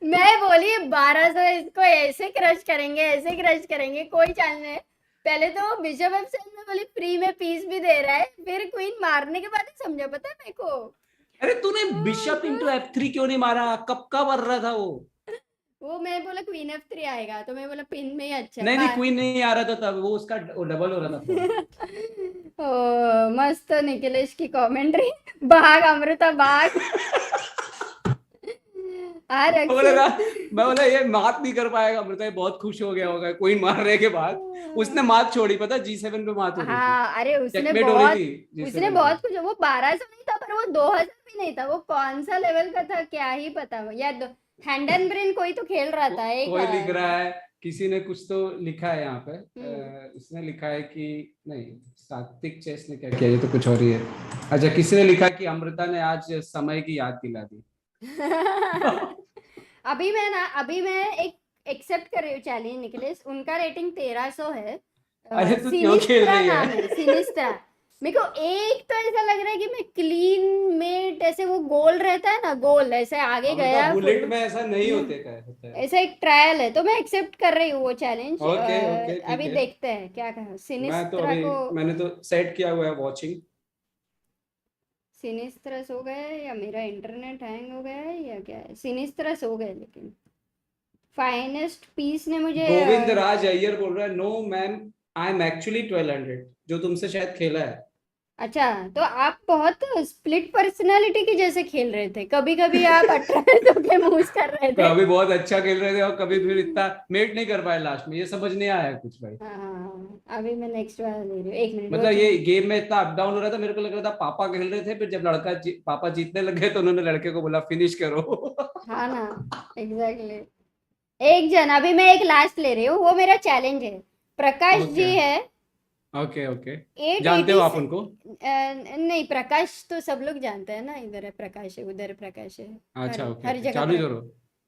मैं बोली 1200 इसको ऐसे क्रश करेंगे, कोई चांस नहीं। पहले तो बिशप F7 में बोली फ्री में पीस भी दे रहा है, फिर क्वीन मारने के बाद ही समझा, पता है मेरे को। अरे तूने बिशप इंटू F3 क्यों नहीं मारा, कब का मर रहा था वो मैं बोला क्वीन F3 आएगा, तो मैं बोला पिन में ही अच्छा है। नहीं क्वीन नहीं आ रहा था तब, वो उसका डबल हो रहा था। ओ मस्त निखिलेश की कमेंट्री। भाग अमृता भाग। मैं बोला ये मात नहीं कर पाएगा अमृता, ये बहुत खुश हो गया होगा क्वीन मारने के बाद। उसने मात छोड़ी, पता G7 पे मात हो रही थी। हाँ अरे उसने Checkmate हो रही थी G7 उसने पे। बहुत कुछ, वो 1200 नहीं था पर वो 2000 भी नहीं था, वो कौन सा लेवल का था क्या ही पता। या हैंड एंड ब्रेन कोई तो खेल रहा था एक। कोई लिख रहा है, किसी ने कुछ तो लिखा है यहाँ पे, इसने लिखा है कि नहीं, सात्विक चेस ने क्या किया, ये तो कुछ और ही है। अच्छा, किसी ने लिखा कि अमृता ने आज समय की याद दिला दी। अभी मैं एक एक्सेप्ट कर रही हूँ चैलेंज निखिलेश, उनका रेटिंग 1300 है। अरे तू क्यों खेल रही नाम है? है सिनिस्ट्रा। मेरे को एक तो ऐसा लग रहा है कि मैं क्लीन मेट, ऐसे वो गोल रहता है ना, गोल ऐसे आगे गया, बुलेट में ऐसा नहीं होते क्या होता है? ऐसा एक ट्रायल है, तो मैं एक्सेप्ट कर रही हूँ वो चैलेंज। ओके ओके, अभी देखते हैं क्या कहा मैं तो सिनिस्ट्रा अभी को। मैंने तो सेट किया हुआ है वॉचिंग। सिनिस्ट्रस हो गया है या मेरा इंटरनेट हैंग हो गया है या क्या है? सिनिस्ट्रस हो गए, लेकिन फाइनेस्ट पीस ने मुझे गोविंद राज अय्यर बोल रहा है, no ma'am I am actually 1200, जो तुमसे शायद खेला है। अच्छा, तो आप बहुत स्प्लिट पर्सनालिटी की जैसे खेल रहे थे, कभी कभी आप 1800 के मूव्स कर रहे थे, कभी बहुत अच्छा खेल रहे थे और कभी फिर इतना मेट नहीं कर पाए लास्ट में, ये समझ नहीं आया कुछ भाई। हाँ अभी मैं नेक्स्ट वाला ले रही हूँ, एक मिनट। मतलब ये गेम में इतना अप डाउन हो रहा था, मेरे को लग रहा था पापा खेल रहे थे, फिर जब पापा जीतने लग गए तो उन्होंने लड़के को बोला फिनिश करो। हाँ ना, एग्जैक्टली। एक जन, अभी मैं एक लास्ट ले रही हूँ, वो मेरा चैलेंज है। प्रकाश जी है। ओके ओके, 880 जानते हो आप उनको? नहीं, प्रकाश तो सब लोग जानते हैं ना, इधर है प्रकाश है, उधर प्रकाश है, अच्छा हर ओके, जगह चालू करो।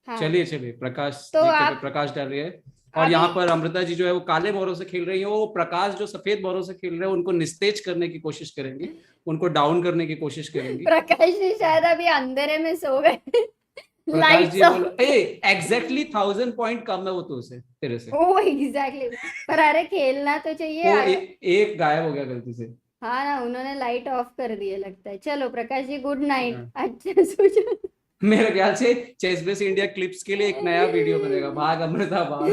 हाँ चलिए चलिए, प्रकाश तो जी आप प्रकाश डाल रही है। और यहाँ अभी पर अमृता जी जो है वो काले मोहरों से खेल रही है, वो प्रकाश जो सफेद मोहरों से खेल रहे हैं उनको निस्तेज करने की कोशिश करेंगी, उनको डाउन करने की कोशिश करेंगी। प्रकाश जी शायद अभी अंधेरे में सो गए। प्रकाश लाइट्स जी ऑफ। बोला एग्जैक्टली 1000 पॉइंट कम है वो तो उसे तेरे से। ओ एग्जैक्टली। पर अरे खेलना तो चाहिए वो एक गायब हो गया गलती से। हाँ ना, उन्होंने लाइट ऑफ कर दी है लगता है। चलो प्रकाश जी गुड नाइट, हाँ। अच्छा सो जाओ। मेरे ख्याल से चेस बेस इंडिया क्लिप्स के लिए एक नया वीडियो बनेगा, भाग अमृता भाग।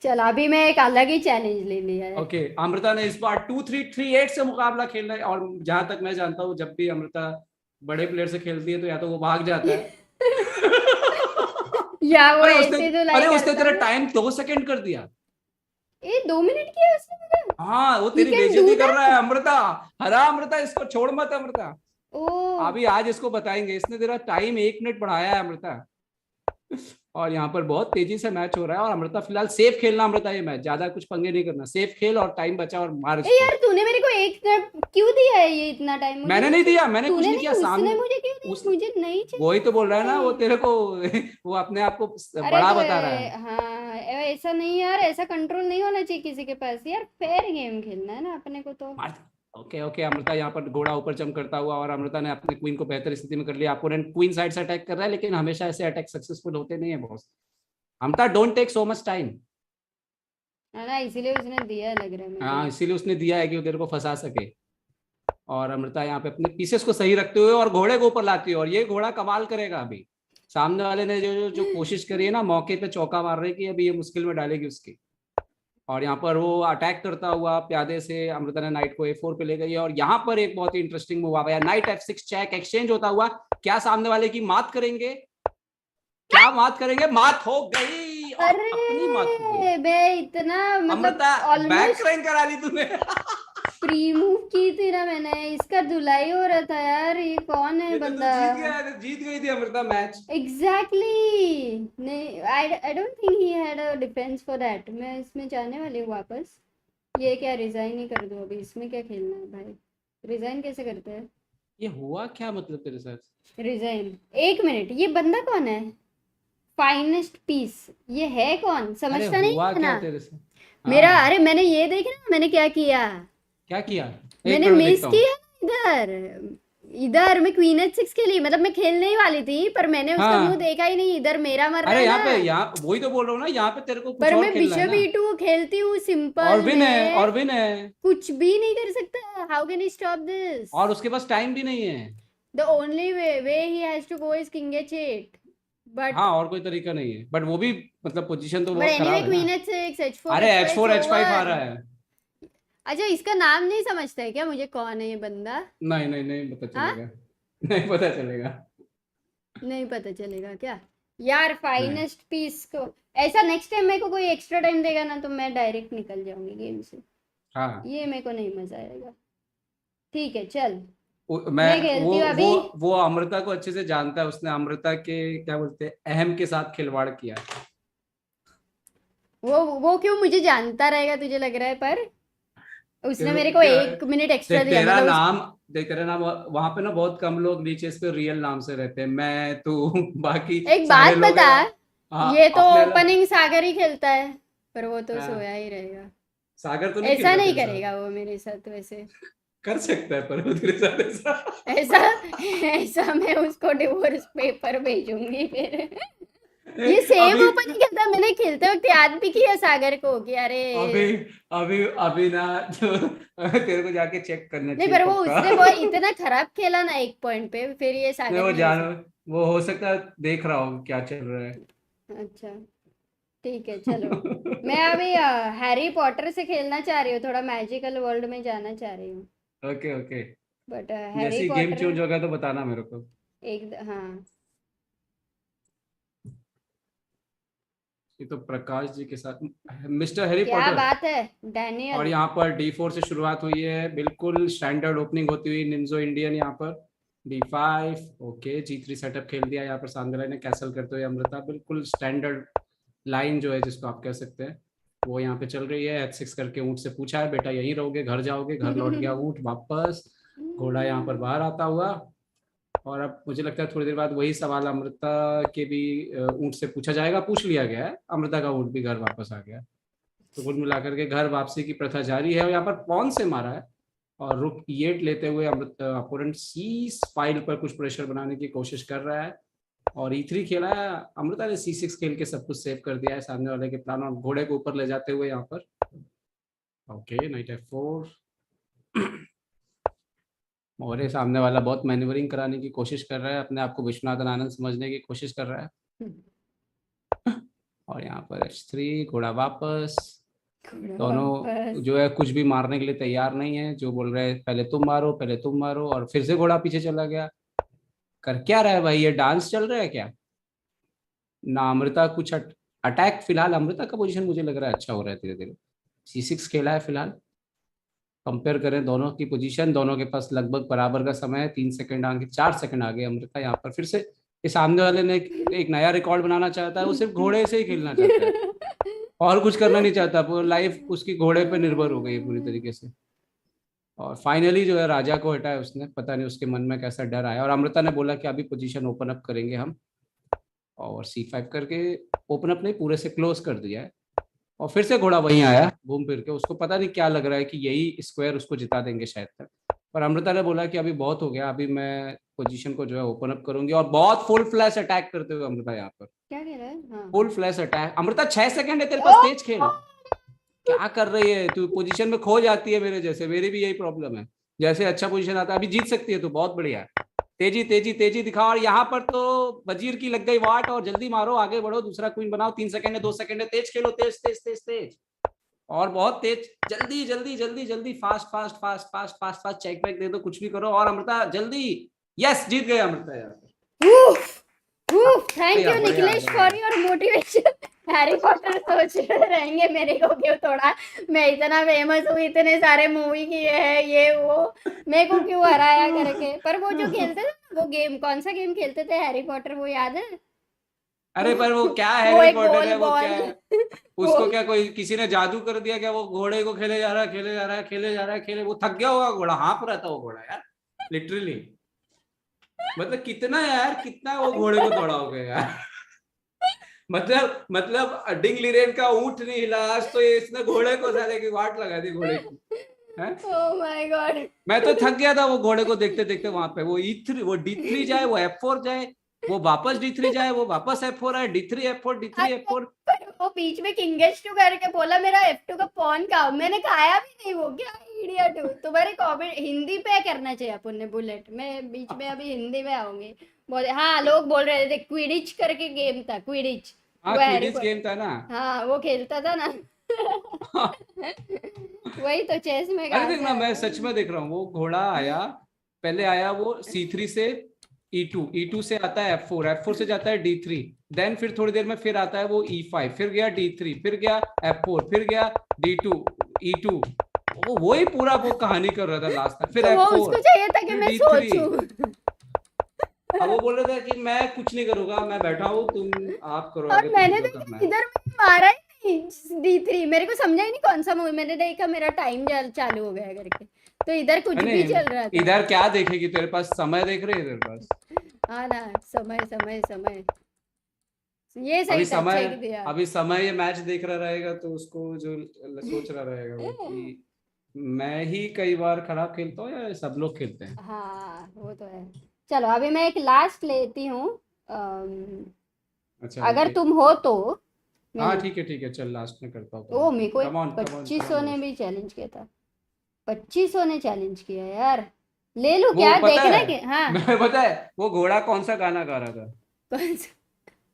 चलो अभी मैं एक अलग ही चैलेंज ले लिया है। ओके, अमृता ने इस बार 2-3-3-8 से मुकाबला खेलना है, और जहां तक मैं जानता हूँ जब भी अमृता बड़े प्लेयर से खेलती है तो या तो वो भाग जाता है या वो अरे ऐसे तो अरे लाइक उसने करता तेरा है। टाइम 2 सेकंड कर दिया। 2 मिनट किया उसने मेरा। हाँ, वो He तेरी can do बेइज्जती कर रहा that? है अमृता। हरा अमृता, इसको छोड़ मत अमृता। ओ अभी आज इसको बताएंगे, इसने तेरा टाइम 1 मिनट बढ़ाया है अमृता। और यहाँ पर बहुत तेजी से मैच हो रहा है, और अमृता फिलहाल सेफ खेलना अमृता, ये मैच ज्यादा कुछ पंगे नहीं करना, सेफ खेल और टाइम बचा और मार इसको। यार तूने मेरे को एक क्यों दिया है ये इतना टाइम? मुझे मैंने नहीं दिया, मैंने कुछ तूने नहीं नहीं, किया उसने सामने। मुझे क्यों दिया? मुझे नहीं चाहिए। वही तो बोल रहा है ना वो तेरे को वो अपने आप को अरे बड़ा तो बता रहा है। हाँ ऐसा नहीं यार, ऐसा कंट्रोल नहीं होना चाहिए किसी के पास यार, फेयर गेम खेलना है ना अपने को तो। ओके ओके, अमृता यहाँ पर घोड़ा ऊपर जंप करता हुआ, और अमृता ने अपने क्वीन को बेहतर स्थिति में कर लिया। अपोनेंट क्वीन साइड से अटैक कर रहा है, लेकिन हमेशा ऐसे अटैक सक्सेसफुल होते नहीं है boss. Amrita don't take so much time. है ना, इसीलिए उसने दिया लग रहा है मुझे। हाँ, इसीलिए उसने दिया है कि वो तेरे को फंसा सके। और अमृता यहाँ पे अपने पीसेस को सही रखते हुए और घोड़े को ऊपर लाती है, और ये घोड़ा कमाल करेगा अभी। सामने वाले ने जो कोशिश करी है ना, मौके पे चौका मार रही कि अभी ये मुश्किल में डालेगी उसकी। और यहाँ पर वो अटैक करता हुआ प्यादे से अमृता ने नाइट को A4 पे ले गई है, और यहाँ पर एक बहुत ही इंटरेस्टिंग मूव आ गया, नाइट F6 चेक एक्सचेंज होता हुआ। क्या सामने वाले की मात करेंगे? क्या मात करेंगे? मात हो गई, और अपनी मात हो गई। अरे मैं इतना मतलब अमृता बैक ऑलमोस्ट रैंक करा ली तूने। प्री मूव की थी ना मैंने, इसका धुलाई हो रहा था यार, ये कौन है ये तो तू बंदा? जीत गया, जीत गई थी अमृता मैच। एग्जैक्टली नहीं, I don't think he had a defence for that. मैं इसमें जाने वाली हूँ वापस। ये क्या रिजाइन ही कर दूँ अभी? इसमें क्या खेलना है भाई? रिजाइन कैसे करते हैं? ये हुआ क्या मतलब तेरे साथ? रिजाइन, 1 मिनट, ये बंदा कौन है? फाइनेस्ट पीस, ये है कौन? अरे समझता नहीं हुआ है क्या ना तेरे से? मेरा। हाँ, अरे मैंने ये देखा ना, मैंने क्या किया? क्या किया? एक मैंने मिनट में मिस देखता हूँ। किया इधर। इधर मैं क्वीन H6 खेली, मतलब मैं खेलने ही वाली थी, पर मैंने उसका हाँ, मुंह देखा ही नहीं। इधर मेरा मर रहा अरे है यहाँ पे, ना। यहाँ वही तो बोल रहा हूँ ना, यहाँ पे तेरे को कुछ पर और मैं खेलना है बिशप ना। E2 खेलती हूँ और सिंपल विन है, और में, विन है, कुछ भी नहीं कर सकता। How can he stop this? और उसके पास टाइम भी नहीं है। The only way he has to go is king H8। बट हाँ, और कोई तरीका नहीं है, बट वो भी मतलब पोजीशन तो बहुत एनीवे खराब है क्वीन ना। H6 H4 अरे H5 H4 H5 आ रहा ओवर। है। अच्छा इसका नाम नहीं समझता है क्या मुझे, कौन है ये बंदा? नहीं नहीं नहीं पता हाँ चलेगा। नहीं पता चलेगा। नहीं पता चलेगा क्या यार? नहीं, फाइनेस्ट पीस को ऐसा नेक्स्ट टाइम मेरे को कोई एक्स्ट्रा टाइम देगा ना तो मैं डायरेक्ट निकल जाऊंगी गेम से। हाँ, ये मेरे को नहीं मजा आएगा। ठीक है चल, मैं मैं खेलती हूँ अभी। वो अमृता को अच्छे से जानता है, उसने अमृता के क्या बोलते हैं अहम के साथ खिलवाड़ किया। वो क्यों मुझे जानता रहेगा तुझे लग रहा है? पर उसने मेरे को क्या- 1 मिनट एक्स्ट्रा देख दिया, तेरा मतलब नाम, देख तेरा नाम, वहां पे ना बहुत कम लोग नीचे इस पे रियल नाम से रहते हैं, मैं तू बाकी एक सारे बात लोग बता, हैं। हाँ, ये तो अपने ओपनिंग सागर ही खेलता है, पर वो तो हाँ, सोया ही रहेगा। सागर तो नहीं खेल ऐसा रहा नहीं तेरे साथ। करेगा वो मेरे साथ वैसे। कर सकता है पर वो तेरे साथ ऐसा। ऐसा ऐसा मैं उसको डिवोर्स पेपर भेजूंगी फिर। ये सेम अभी ओपन ही खेलता है, मैंने खेलते वक्त याद भी किया सागर को कि अरे अभी अभी ना तो तेरे को जाके चेक करना नहीं, चाहिए पर वो पक्का। उसने बहुत इतना खराब खेला ना एक पॉइंट पे, फिर ये नहीं, सागर वो नहीं ले जान, सकता। वो हो सकता है देख रहा हूँ क्या चल रहा है। अच्छा ठीक है चलो, मैं अभी हैरी पॉटर से खेलना चाह रही हूँ, थोड़ा मैजिकल वर्ल्ड में जाना चाह रही हूँ। ओके ओके, बट हैरी जैसे ही गेम पॉटर चेंज होगा तो बताना मेरे को। हाँ। ये तो प्रकाश जी के साथ मिस्टर हैरी क्या पॉटर। बात है और डैनियल? यहाँ पर D4 से शुरुआत हुई है, बिल्कुल स्टैंडर्ड ओपनिंग होती हुई निंजो इंडियन। यहाँ पर D5, ओके G3 सेटअप खेल दिया यहाँ पर सामने वाले ने, कैसल करते हुए अमृता, बिल्कुल स्टैंडर्ड लाइन जो है जिसको आप कह सकते हैं वो यहाँ पे चल रही है। H6 करके ऊँट से पूछा है, बेटा यहीं रहोगे घर जाओगे? घर लौट गया ऊँट वापस, घोड़ा यहाँ पर बाहर आता हुआ। और अब मुझे लगता है थोड़ी देर बाद वही सवाल अमृता के भी ऊँट से पूछा जाएगा, पूछ लिया गया है, अमृता का ऊँट भी घर वापस आ गया। तो कुल मिलाकर के घर वापसी की प्रथा जारी है। और यहाँ पर पॉन से मारा है और रुक E8 लेते हुए अपोनेंट C5 पर कुछ प्रेशर बनाने की कोशिश कर रहा है और E3 खेला है। अमृता ने C6 खेल के सब कुछ सेव कर दिया है सामने वाले के प्लान और घोड़े को ऊपर ले जाते हुए यहाँ पर। ओके, नाइट F4 और सामने वाला बहुत मैन्यूवरिंग कराने की कोशिश कर रहा है, अपने आप को विश्वनाथन आनंद समझने की कोशिश कर रहा है। और यहाँ पर H3 घोड़ा वापस, दोनों जो है कुछ भी मारने के लिए तैयार नहीं है, जो बोल रहे हैं पहले तुम मारो पहले तुम मारो। और फिर से घोड़ा पीछे चला गया। कर क्या रहा है भाई, ये डांस चल रहा है क्या? ना अमृता कुछ अटैक, फिलहाल अमृता का पोजीशन मुझे लग रहा है अच्छा हो रहा है धीरे धीरे। C6 खेला है फिलहाल। कंपेयर करें दोनों की पोजीशन, दोनों के पास लगभग बराबर का समय है, 3 सेकंड आगे 4 सेकंड आगे अमृता। यहाँ पर फिर से इस सामने वाले ने एक नया रिकॉर्ड बनाना चाहता है, वो सिर्फ घोड़े से ही खेलना चाहता है और कुछ करना नहीं चाहता। पूरी लाइफ उसकी घोड़े पे निर्भर हो गई है पूरी तरीके से। और फाइनली जो है राजा को हटाया उसने, पता नहीं उसके मन में कैसा डर आया। और अमृता ने बोला कि अभी पोजीशन ओपन अप करेंगे हम, और C5 करके ओपन अप नहीं पूरे से क्लोज कर दिया है। और फिर से घोड़ा वहीं आया घूम फिर के, उसको पता नहीं क्या लग रहा है कि यही स्क्वायर उसको जिता देंगे शायद तक। पर अमृता ने बोला कि अभी बहुत हो गया, अभी मैं पोजीशन को जो है ओपन अप करूंगी। और बहुत फुल फ्लैश अटैक करते हुए अमृता यहाँ पर, क्या कह रहा है? हाँ। Full flash attack. Amrita 6 second है तेरे पास, तेज खेल। क्या कर रही है तू? पोजीशन में खो जाती है मेरे जैसे, मेरी भी यही प्रॉब्लम है। जैसे अच्छा पोजीशन आता है अभी जीत सकती है तू, बहुत बढ़िया। तेजी तेजी तेजी दिखाओ। और यहाँ पर तो वजीर की लग गई वाट, और जल्दी मारो, आगे बढ़ो, दूसरा क्वीन बनाओ। 3 सेकंड है, 2 सेकंड है, तेज खेलो, तेज तेज तेज तेज और बहुत तेज। जल्दी जल्दी जल्दी जल्दी, fast fast fast fast fast fast, check back दे दो, कुछ भी करो। और अमृता जल्दी, यस जीत गए अमृता यार। Thank you Nikhilesh for your motivation. Harry Potter सोच रहेंगे मेरे को क्यों थोड़ा, मैं इतना फेमस हूँ, इतने सारे मूवी किए हैं, ये वो, मेरे को क्यों हराया करके। पर वो जो खेलते थे वो गेम, कौन सा गेम खेलते थे हैरी पॉटर, वो याद है? अरे पर वो क्या हैरी पॉटर है, वो क्या है? उसको क्या कोई किसी ने जादू कर दिया क्या? वो घोड़े को खेले जा रहा है, खेले जा रहा है, खेले जा रहा है, खेले, वो थक गया होगा घोड़ा, हाँफ रहा था वो घोड़ा यार लिटरली। मतलब कितना यार, कितना वो घोड़े को दौड़ाओगे यार। मतलब डिंग लिरेन का ऊंट नहीं हिला आज तो, ये इसने घोड़े को साले की वाट लगा दी घोड़े की। ओह माय गॉड, मैं तो थक गया था वो घोड़े को देखते देखते। वहां पे वो E3 वो D3 जाए, वो F4 जाए, वो वापस D3 जाए, वो वापस F4 आए, D3 F4 D3 F4। वो बीच में किंग H2 करके बोला मेरा F2 का पॉन खाओ, मैंने खाया भी नहीं। वो क्या इडियट हूँ। तुम्हारे कमेंट हिंदी पे करना चाहिए अपन ने बुलेट। मैं बीच में अभी हिंदी में आऊंगी। हाँ, लोग बोल रहे थे क्विडिच करके गेम था, क्विडिच। हाँ क्विडिच गेम था ना। हाँ वो खेलता था ना। वही तो चेस में। अरे देखना, मैं सच में देख रहा हूँ। वो घोड़ा आया, पहले आया वो C3 से E2 से आता है F4, F4 से जाता है D3, देन फिर थोड़ी देर में फिर आता है वो E5, फिर गया D3, फिर गया F4, फिर गया D2 E2। वो वही पूरा वो कहानी कर रहा था लास्ट तक। फिर तो F4, उसको चाहिए था कि मैं सोचूं। अब वो बोल रहा था कि मैं कुछ नहीं करूंगा, मैं बैठा हूँ, तुम आप करो। और मैंने तो इधर मारा ही नहीं D3, मेरे को समझा ही नहीं कौन सा मूवी। मैंने देखा मेरा टाइम चालू हो गया करके, तो इधर कुछ भी चल रहा था। इधर क्या देखेगी, तेरे पास समय देख रहे इधर पास। हाँ ना, समय समय समय, ये सही था। अभी समय ये मैच देख रहा रहेगा तो उसको जो सोच रहा रहेगा वो कि मैं ही कई बार खराब खेलता हूँ या सब लोग खेलते हैं। हाँ वो तो है। चलो अभी मैं एक लास्ट लेती हूँ। अच्छा अगर तुम हो तो। हाँ ठीक है, चल लास्ट में करता हूँ। ओ मेरे को 2500 ने भी चैलेंज किया था। 2500 ने चैलेंज किया यार, ले लूं क्या? देखना के। हाँ मैं पता है वो घोड़ा कौन सा गाना गा रहा था? कौन सा?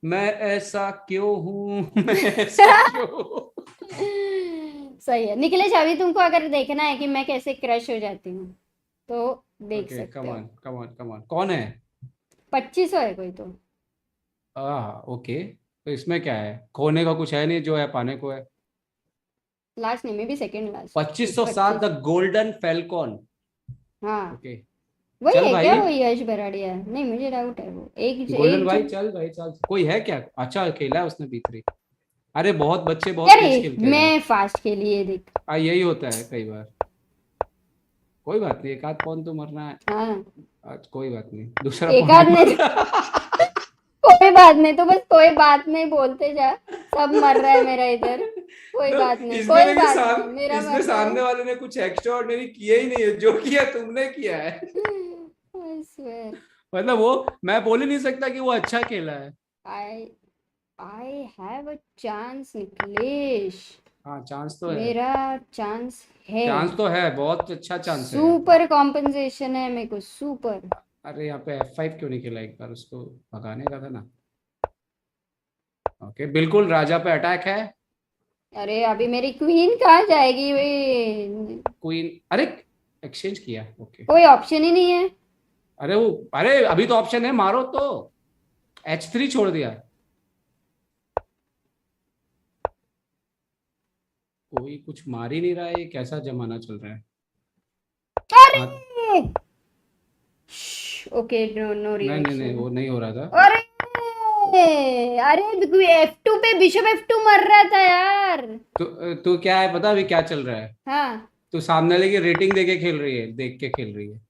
मैं ऐसा क्यों हूँ, मैं ऐसा क्यों। सही है निखिलेश। अभी तुमको अगर देखना है कि मैं कैसे क्रश हो जाती हूँ तो देख सकते हो। कम ऑन कौन है? 2500 है कोई तो। ओके, तो इसमें क्या है? खोने का कुछ है नहीं, जो है पाने को है। लास्ट नहीं, में भी second last. 2507 the golden Falcon. हाँ ओके वही है क्या? वो यश बराड़िया? नहीं मुझे डाउट है वो एक गोल्डन भाई। चल भाई चल, कोई है क्या? अच्छा खेला है उसने B3। अरे बहुत बच्चे बहुत तेज खेलते हैं। मैं फास्ट खेली है देख। यही होता है कई बार। कोई बात नहीं, एक आध पॉन तो मरना है। हाँ आज कोई बात नहीं, दूसरा एक point आध ने बोल। कोई बात नहीं, तो बस कोई बात नहीं बोलते जा, सब मर रहा है मेरा इधर, कोई तो बात नहीं, इसमें कोई देखिए बात नहीं, मेरा इसमें मर रहा सामने है। वाले ने कुछ एक्स्ट्रा ऑर्डिनरी किया ही नहीं है, जो किया तुमने किया है। I swear. मतलब वो मैं बोल ही नहीं सकता कि वो अच्छा खेला है। I have a chance, Nikhilesh, हाँ चांस तो है, मेरा चांस है, चांस तो है, बहुत अच्छा चांस है। सुपर कॉम्पनसेशन है मेरे को, सुपर। अरे यहाँ पे F5 क्यों नहीं खेला एक बार, उसको भगाने का था ना। ओके बिल्कुल राजा पे अटैक है। अरे अभी मेरी क्वीन कहाँ जाएगी भाई, क्वीन, अरे एक्सचेंज किया, ओके। कोई ऑप्शन ही नहीं है। अरे वो, अरे अभी तो ऑप्शन है, मारो तो। H3 छोड़ दिया। कोई कुछ मार ही नहीं रहा है, ये कैसा जमाना चल रहा है। हाँ, अरे ओके, नो नहीं नहीं नहीं, रिएक्शन। वो नहीं हो रहा था। अरे अरे F2 पे बिशप F2 मर रहा था यार। तो क्या है पता अभी क्या चल रहा है? हाँ तो सामने वाले की रेटिंग देख के खेल रही है, देख के खेल रही है।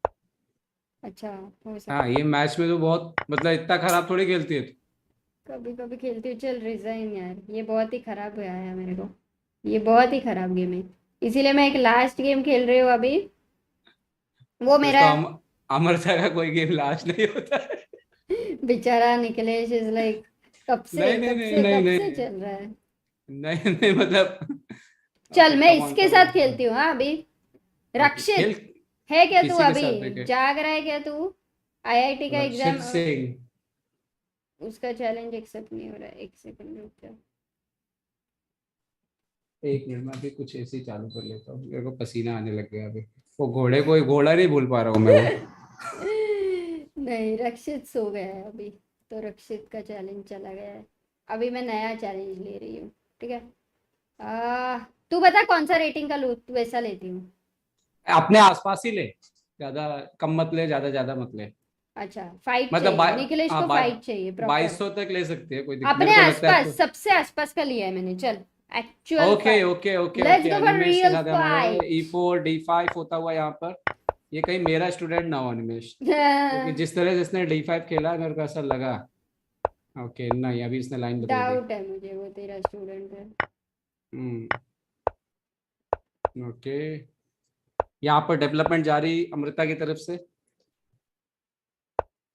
अच्छा, हो सकता हाँ ये मैच में तो बहुत, मतलब इतना खराब थोड़ी खेलती है। कभी कभी खेलती हूँ। चल रिजाइन यार, ये बहुत ही खराब गया है मेरे को, ये बहुत ही खराब गेम है, इसीलिए मैं एक लास्ट गेम खेल रही हूँ अभी, वो मेरा दोस्तों अमरता का कोई गेम लास्ट नहीं होता है। बेचारा निकलेश इज लाइक कब से नहीं नहीं कब नहीं से नहीं कब नहीं से चल रहा है। नहीं नहीं मतलब चल मैं कम ऑन इसके कम साथ ऑन। खेलती हूँ। हाँ अभी ओके खेल, रक्षित है क्या तू? किसी के अभी साथ देखे। जाग रहा है क्या तू? आईआईटी का रक्षित एग्जाम, सिंह। उसका चैलेंज एक्सेप्ट नहीं हो रहा है, एक सेकंड रुक जा। एक मिनट में अभी कुछ ऐसे ही चालू कर लेता हूँ, मेरे को पसीना आने लग गया अभी। वो घोड़े को घोड़ा नहीं भूल पा रहा हूँ मैं वो। नहीं रक्षित सो गया है अभी, तो रक्षित का चैलेंज चला गया है, अभी मैं नया चैलेंज ले रही हूँ। ठीक है, तू बता कौन सा रेटिंग का लूँ, वैसा लेती हूँ। अपने आसपास ही ले, ज्यादा कम मत ले, ज्यादा ज्यादा मत ले। अच्छा फाइट मतलब चाहिए निखिलेश को, फाइट चाहिए प्रॉपर। 2200 तक ले सकती है, कोई अपने मेरे को लगता है आसपास, तो। सबसे आसपास का लिया है मैंने, चल actual okay fight, okay okay let's okay, go for Animesh के रियल साथ हमारे फाइट। E4 D5 होता हुआ यहाँ पर। ये कहीं मेरा स्टूडेंट ना हो अनिमेश, क्योंकि जिस तरह से इसने D5 खेला मेरे को ऐसा लगा। ओके नहीं, अभी इसने लाइन बदल दी। डाउट है मुझे वो तेरा स्टूडेंट है। ओके, यहाँ पर डेवलपमेंट जारी अमृता की तरफ से।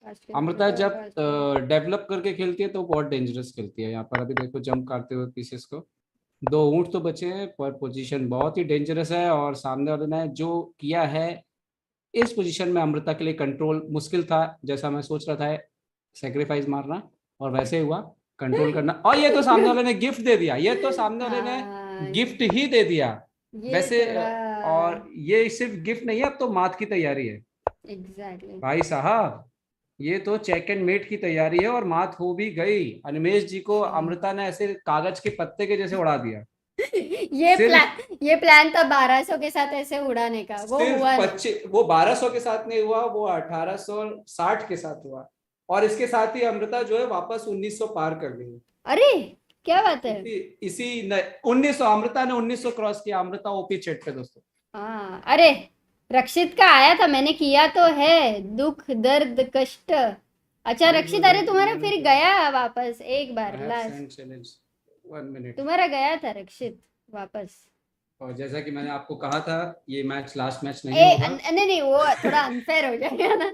आजकल अमृता बहुत जब fast है। डेवलप करके खेलती है तो बहुत डेंजरस खेलती है। यहाँ पर अभी देखो जंप करते हुए पीसेस को, 2 ऊंट तो बचे हैं पर पोजीशन बहुत ही डेंजरस है। और सामने वाले ने जो किया है इस पोजीशन में अमृता के लिए कंट्रोल मुश्किल था, जैसा मैं सोच रहा था सेक्रीफाइस मारना, और वैसे ही हुआ कंट्रोल करना। और ये तो सामने वाले ने गिफ्ट दे दिया, ये तो सामने वाले ने हाँ गिफ्ट ही दे दिया ये वैसे। थोड़ा और ये सिर्फ गिफ्ट नहीं है, अब तो मात की तैयारी है एग्जैक्टली। भाई साहब। ये तो चेक एंड मेट की तैयारी है और मात हो भी गई। अनिमेश जी को अमृता ने ऐसे कागज के पत्ते के जैसे उड़ा दिया। सिर्फ ये प्लान था 1200 के साथ ऐसे उड़ाने का, वो सिर्फ हुआ नहीं। 25, वो 1200 के साथ नहीं हुआ, वो 1860 के साथ हुआ। और इसके साथ ही अमृता जो है वापस 1900 पार कर गई। अरे क्या बात है। इसी 1900, अमृता ने 1900 क्रॉस किया। अमृता ओपी चेट पे दोस्तों। हाँ अरे रक्षित का आया था, मैंने किया तो है, दुख दर्द कष्ट। अच्छा रक्षित, अरे तुम्हारा फिर गया वापस एक बार लास्ट, 1 मिनट। तुम्हारा गया था रक्षित वापस। और जैसा कि मैंने आपको कहा था ये मैच लास्ट मैच नहीं होगा। नहीं नहीं, वो थोड़ा अनफेयर हो जाएगा ना,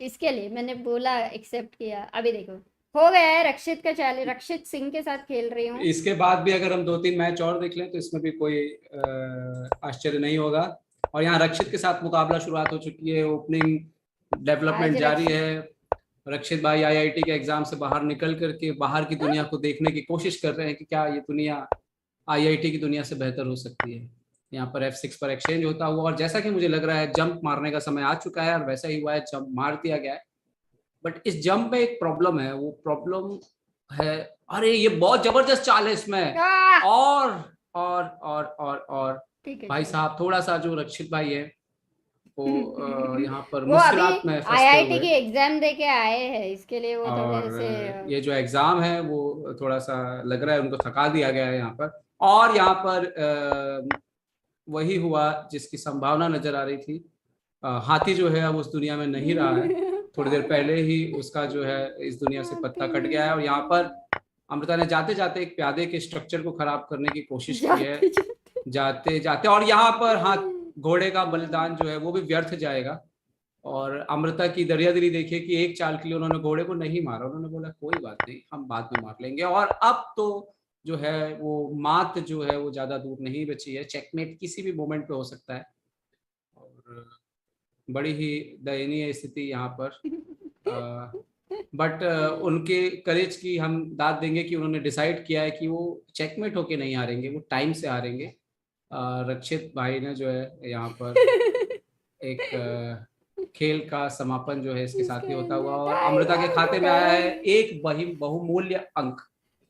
इसके लिए मैंने बोला, एक्सेप्ट किया। अभी देखो हो गया है रक्षित का चैलेंज, रक्षित सिंह के साथ खेल रही हूँ। इसके बाद भी अगर हम 2-3 मैच और देख लें तो इसमें भी कोई आश्चर्य नहीं होगा। और यहाँ रक्षित के साथ मुकाबला शुरुआत हो चुकी है, ओपनिंग डेवलपमेंट जारी है। रक्षित भाई आईआईटी के एग्जाम से बाहर निकल करके बाहर की दुनिया को देखने की कोशिश कर रहे हैं कि क्या ये दुनिया आईआईटी की दुनिया से बेहतर हो सकती है। यहाँ पर F6 पर एक्सचेंज होता हुआ, और जैसा कि मुझे लग रहा है जंप मारने का समय आ चुका है, और वैसा ही हुआ है, जंप मार दिया गया है। बट इस जंप में एक प्रॉब्लम है, वो प्रॉब्लम है, अरे ये बहुत जबरदस्त चाल है इसमें। और ठीक है भाई चलो। साहब थोड़ा सा जो रक्षित भाई है वो यहाँ पर वो अभी मुश्किलात में फंसते आईआईटी हुए। की एग्जाम दे के आए हैं, इसके लिए वो थोड़े और से ये जो एग्जाम है वो थोड़ा सा लग रहा है उनको थका दिया गया है यहाँ पर। और यहाँ पर वही हुआ जिसकी संभावना नजर आ रही थी। हाथी जो है अब उस दुनिया में नहीं रहा है। थोड़ी देर पहले ही उसका जो है इस दुनिया से पत्ता कट गया है। और यहाँ पर अमृता ने जाते जाते एक प्यादे के स्ट्रक्चर को खराब करने की कोशिश की है, जाते जाते। और यहाँ पर हाँ, घोड़े का बलिदान जो है वो भी व्यर्थ जाएगा। और अमृता की दरियादिली देखिए कि एक चाल के लिए उन्होंने घोड़े को नहीं मारा, उन्होंने बोला कोई बात नहीं, हम बाद में मार लेंगे। और अब तो जो है वो मात जो है वो ज्यादा दूर नहीं बची है, चेकमेट किसी भी मोमेंट पे हो सकता है। और बड़ी ही दयनीय स्थिति यहाँ पर। बट उनके करेज की हम दाद देंगे कि उन्होंने डिसाइड किया है कि वो चेकमेट होके नहीं हारेंगे, वो टाइम से हारेंगे। रक्षित भाई ने जो है यहाँ पर एक खेल का समापन जो है इसके साथ ही होता हुआ, और अमृता के खाते में आया है एक बहुमूल्य अंक।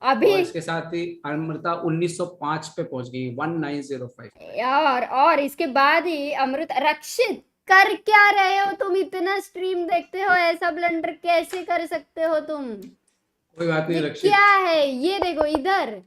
अभी और इसके साथ ही अमृता 1905 पे पहुंच गई, 1905। यार, और इसके बाद ही अमृत। रक्षित, कर क्या रहे हो तुम? इतना स्ट्रीम देखते हो, ऐसा ब्लंडर कैसे कर सकते हो तुम? कोई बात नहीं ये रक्षित। क्या है? ये देखो इधर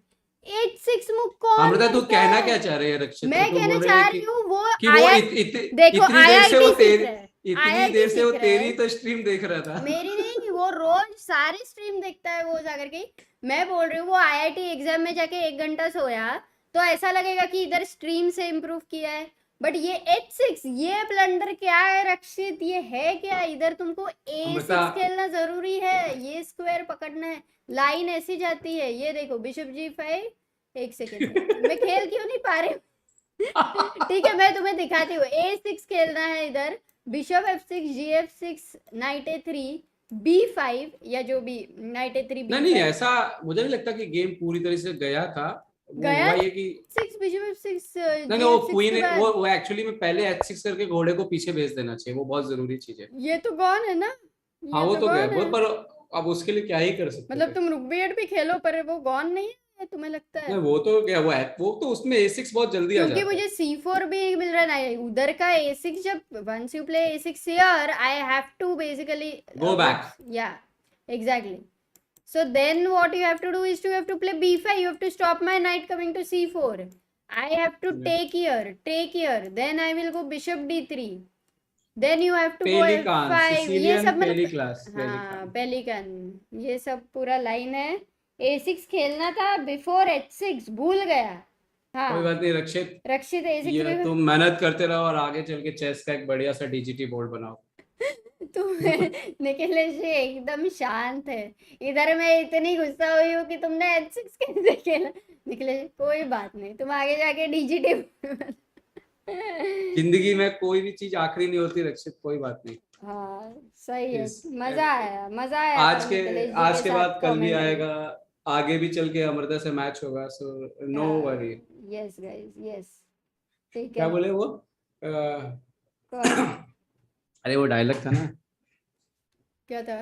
8-6 मूव कौन अमृता तू करता कहना है? क्या चाह रही है रक्षित? मैं तू कहना बोल चाह रही रही हूँ वो कि वो आया। देखो इतनी देर से वो IIT तेरी सीख रहा है, इतनी IIT देर से वो सीख रहा है। तेरी तो स्ट्रीम देख रहा था। मेरी नहीं, वो रोज सारे स्ट्रीम देखता है वो सागर की। मैं बोल रही हूँ वो IIT एग्जाम में जाके 1 घंटा सोया तो ऐसा लगेगा कि इधर स्ट्रीम से इम्प्रूव किया है। बट ये 8-6 ये ब्लंडर क्या है रक्षित? ये है क्या? इधर तुमको A6 अमृता खेलना जरूरी है, ये स्क्वायर पकड़ना है, लाइन ऐसी जाती है। ये देखो बिशप G5। एक सेकेंड, मैं खेल क्यों नहीं पा रही हूँ? ठीक है मैं तुम्हें दिखाती हूँ। A6 खेलना है इधर, bishop F6, G6, night A3, B5 या जो भी, नाइट A3 नहीं नहीं, B5। ऐसा मुझे नहीं लगता कि गेम पूरी तरह से गया था। वो गया हुआ ये कि 6 बिशप F6 नहीं वो G6 क्वीन के बाद। वो एक्चुअली में पहले H6 करके घोड़े को पीछे भेज देना चाहिए, वो बहुत जरूरी चीज है। ये तो गॉन है ना? हाँ ये वो तो तो गया गॉन वो, है। पर अब उसके लिए क्या ही कर सकते मतलब थे। तुम रुक भी खेलो पर वो गॉन नहीं है तुम्हें लगता है? नहीं वो तो क्या वो तो उसमें A6 बहुत जल्दी आ क्योंकि जाता है। मुझे C4 भी मिल रहा है उधर का। A6 जब once you play A6 here I have to basically Go back. या exactly. So then what you have to do is you have to play B5. You have to stop my knight coming to C4. I have to take here. Then I will go bishop D3. Then you have to go पेलिकान, F5. ये Sicilian सब मतलब पेलिक्लास, हाँ pelican, ये सब पूरा line है। A6 खेलना था बिफोर H6, भूल गया। कोई हाँ बात नहीं रक्षित, रक्षित A6 ये में तुम मेहनत करते रहो और आगे चल के चेस का एक बढ़िया सा डीजीटी बोर्ड बनाओ। निखिलेश जी एकदम शांत है। इधर मैं इतनी गुस्सा हुई हूँ कि तुमने H6 कैसे खेला। निखिलेश कोई बात नहीं, तुम आगे जाके डीजीटी। जिंदगी में कोई भी चीज आखिरी नहीं होती रक्षित, कोई बात नहीं। हाँ सही है, Yes. मजा आया आज पर के निखिलेश जी आज के के साथ बाद कल भी commentary। आएगा, आगे भी चल के अमृता से मैच होगा, so no worry. Yes guys yes, ठीक क्या है। बोले वो कौन? अरे वो डायलॉग था ना, क्या था?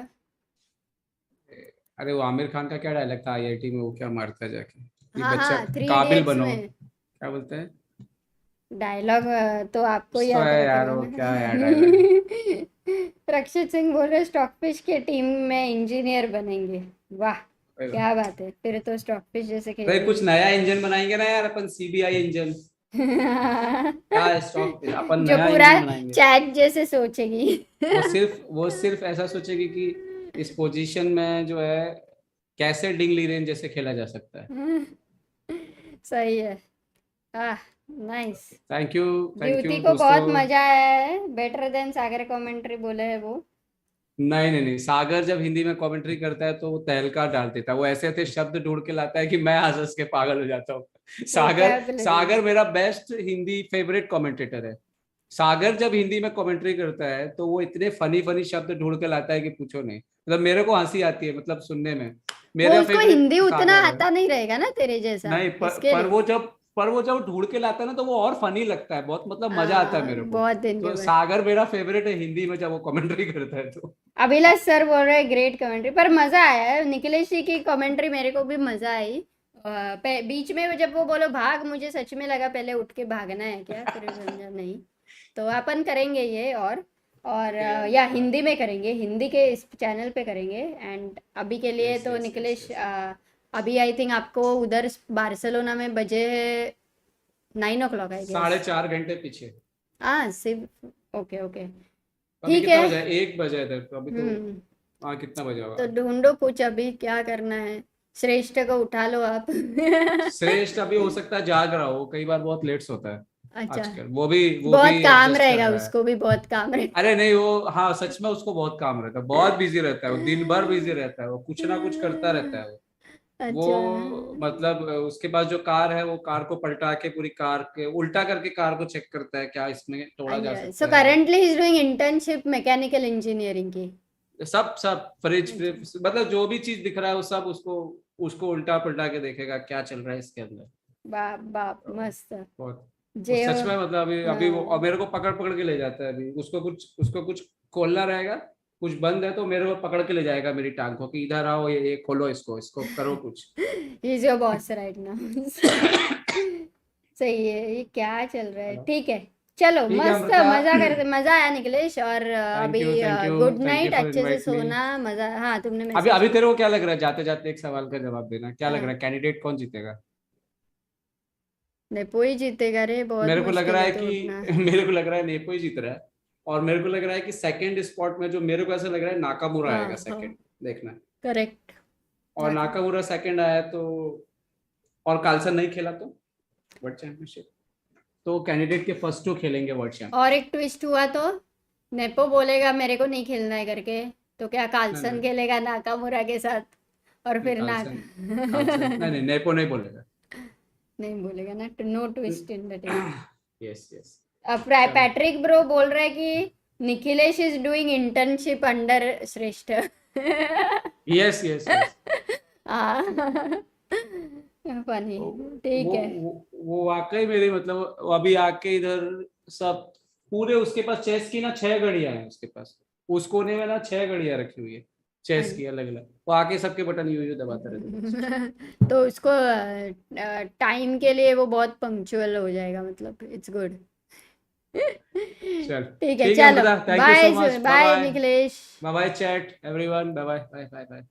अरे वो आमिर खान का क्या डायलॉग था आईआईटी में, वो क्या मारता है जाके कि हाँ बच्चा हाँ 3 काबिल इडियट्स बनो, में क्या बोलते हैं डायलॉग तो आपको तो याद है यार, रखना वो है क्या है यार डायलॉग। रक्षित सिंह बोल रहे स्टॉकफिश के टीम में इंजीनियर बनेंगे। वाह क्या बात है, फिर तो स्टॉकफिश जैसे भाई खेल कुछ नया इंजन बनाएंगे ना यार अपन, सीबीआई इंजन, क्या स्टॉक अपन जो नया पूरा इंजन बनाएंगे। चैट जैसे सोचेगी। वो सिर्फ ऐसा सोचेगी कि इस पोजीशन में जो है कैसे डिंग लीरेन जैसे खेला जा सकता है। सही है। नाइस। थैंक यू युवती को दोस्तों। बहुत मजा आया है, बेटर देन सागर कमेंट्री बोले है वो। नहीं, सागर जब हिंदी में कमेंट्री करता है तो वो तहलका डाल देता है, वो ऐसे ऐसे शब्द ढूंढ के लाता है कि मैं हंस के पागल हो जाता हूँ। सागर मेरा बेस्ट हिंदी फेवरेट कमेंटेटर है। सागर जब हिंदी में कमेंट्री करता है तो वो इतने फनी शब्द ढूंढ के लाता है कि पूछो नहीं, मतलब मेरे को हंसी आती है, मतलब सुनने में। मेरा उसको फेवरेट हिंदी उतना सागर है। आता नहीं रहेगा ना तेरे जैसा, नहीं इसके पर लिए। वो जब ढूंढ के लाता है ना तो वो और फनी लगता है, बहुत मतलब मजा आता है मेरे को। बहुत दिन के तो बाद। सागर मेरा फेवरेट है हिंदी में जब वो कमेंट्री करता है तो। अभिलाष सर बोल रहे ग्रेट कमेंट्री, पर मजा आया है निखिलेश जी की कमेंट्री, मेरे को भी मजा आई। बीच में जब वो बोलो भाग, मुझे सच में लगा पहले उठ के भागना है क्या, फिर समझा नहीं। तो अपन करेंगे ये और या हिंदी में करेंगे, हिंदी के इस चैनल पे करेंगे। एंड अभी के लिए तो निखिलेश अभी आई थिंक आपको उधर बार्सिलोना में बजे 9 o'clock आई गेस, 4.5 घंटे पीछे। सिर्फ ओके अभी ठीक कितना है। बजा है? 1 बजा है इधर तो अभी तो। हाँ कितना बजा तो होगा? ढूंढो कुछ, अभी क्या करना है। श्रेष्ठ को उठा लो आप। श्रेष्ठ अभी हो सकता है जाग रहा हो, कई बार बहुत लेट होता है अच्छा, आजकल। वो बहुत भी काम एडजस्ट कर रहेगा रहा है। उसको भी, बहुत काम रहेगा। अरे नहीं वो, हाँ सच में उसको बहुत काम रहता है, बहुत बिजी रहता है वो, दिन भर बिजी रहता है वो, कुछ ना कुछ करता रहता है अच्छा, वो मतलब उसके पास जो कार है, वो कार को पलटा के पूरी कार के उल्टा करके कार को चेक करता है क्या इसमें तोड़ा जा अच्छा। सो सकता है। Currently he is doing internship mechanical engineering की। सब सब फ्रिज फ्रिज मतलब जो भी चीज दिख रहा है वो सब उसको उसको उल्टा पलटा के देखेगा क्या चल रहा है इसके अंदर। बाप बाप, तो मस्त। बहुत वो जे हो। सच में मतलब अभी अभी वो हाँ। और मेरे को पकड़ पकड़ के ले जाता है। अभी उसको कुछ खोलना रहेगा, कुछ बंद है तो मेरे को पकड़ के ले जाएगा मेरी टांग को कि इधर आओ, ये खोलो, इसको करो कुछ। He is your boss right now. सही है। ये क्या चल रहा है? हेलो। ठीक है, चलो ठीक है मस्त, अमृता। मजा करते, मजा आया निखिलेश। और थैंक अभी you thank you good thank you night, for अच्छे से इनवाइट मी। सोना, मजा। हाँ, तुमने अभी मैसेज अभी किया। तेरे को क्या लग रहा है, जाते जाते एक सवाल का जवाब देना, क्या लग रहा हाँ, है कैंडिडेट कौन जीतेगा? नेपो ही जीतेगा रे, बहुत मेरे को लग मुश्किल रहा है है तोड़ना। कि मेरे को लग रहा है नेपो ही जीत रहा है। और मेरे को लग रहा है कि सेकंड स्पॉट में जो मेरे को ऐसा लग रहा है नाकामुरा हाँ आएगा हाँ, सेकंड। देखना। करेक्ट। और नाकामुरा सेकंड आया तो, और कार्लसन नहीं खेला तो वर्ल्ड चैंपियनशिप, तो कैंडिडेट के फर्स्ट टू खेलेंगे वर्ल्ड चैंप। और एक ट्विस्ट हुआ तो नेपो बोलेगा मेरे को नहीं खेलना है करके, तो क्या नहीं कार्लसन नहीं खेलेगा नाकामुरा के साथ? और नहीं, फिर कार्लसन कार्लसन नहीं नहीं, नेपो नहीं बोलेगा। नहीं बोलेगा ना, no twist in the tale. Yes yes. अब चलो। पैट्रिक ब्रो बोल रहा है कि Nikhilesh is doing internship under Shreshth. Yes yes yes. Funny. ठीक वो है। वो वाकई मेरे मतलब वो अभी आके इधर सब पूरे उसके पास चेस की ना 6 घड़ियां हैं उसके पास। उस कोने में ना 6 घड़ियां रखी हुई है चेस की अलग अलग, वो आके सबके बटन यूं दबाता रहता है बस। तो उसको टाइम के लिए वो बहुत पंक्चुअल हो जाएगा, मतलब इट्स गुड। चल ठीक है, ठीक है चलो। Amrita, thank you so bye much, bye bye bye. Nikhilesh. Bye bye chat everyone, bye bye bye bye bye.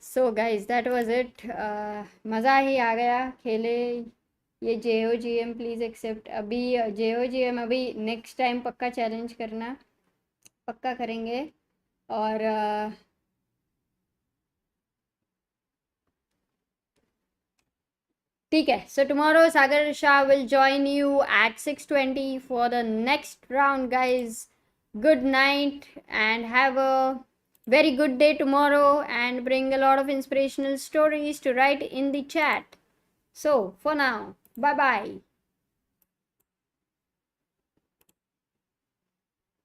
So guys that was it. मज़ा ही आ गया, खेले। ये JOGM प्लीज़ एक्सेप्ट। अभी JOGM अभी नेक्स्ट टाइम पक्का चैलेंज करना, पक्का करेंगे। और ठीक है, so tomorrow Sagar Shah will join you at 6:20 for the next round guys. Good night and have a very good day tomorrow, and bring a lot of inspirational stories to write in the chat. So, for now, bye bye.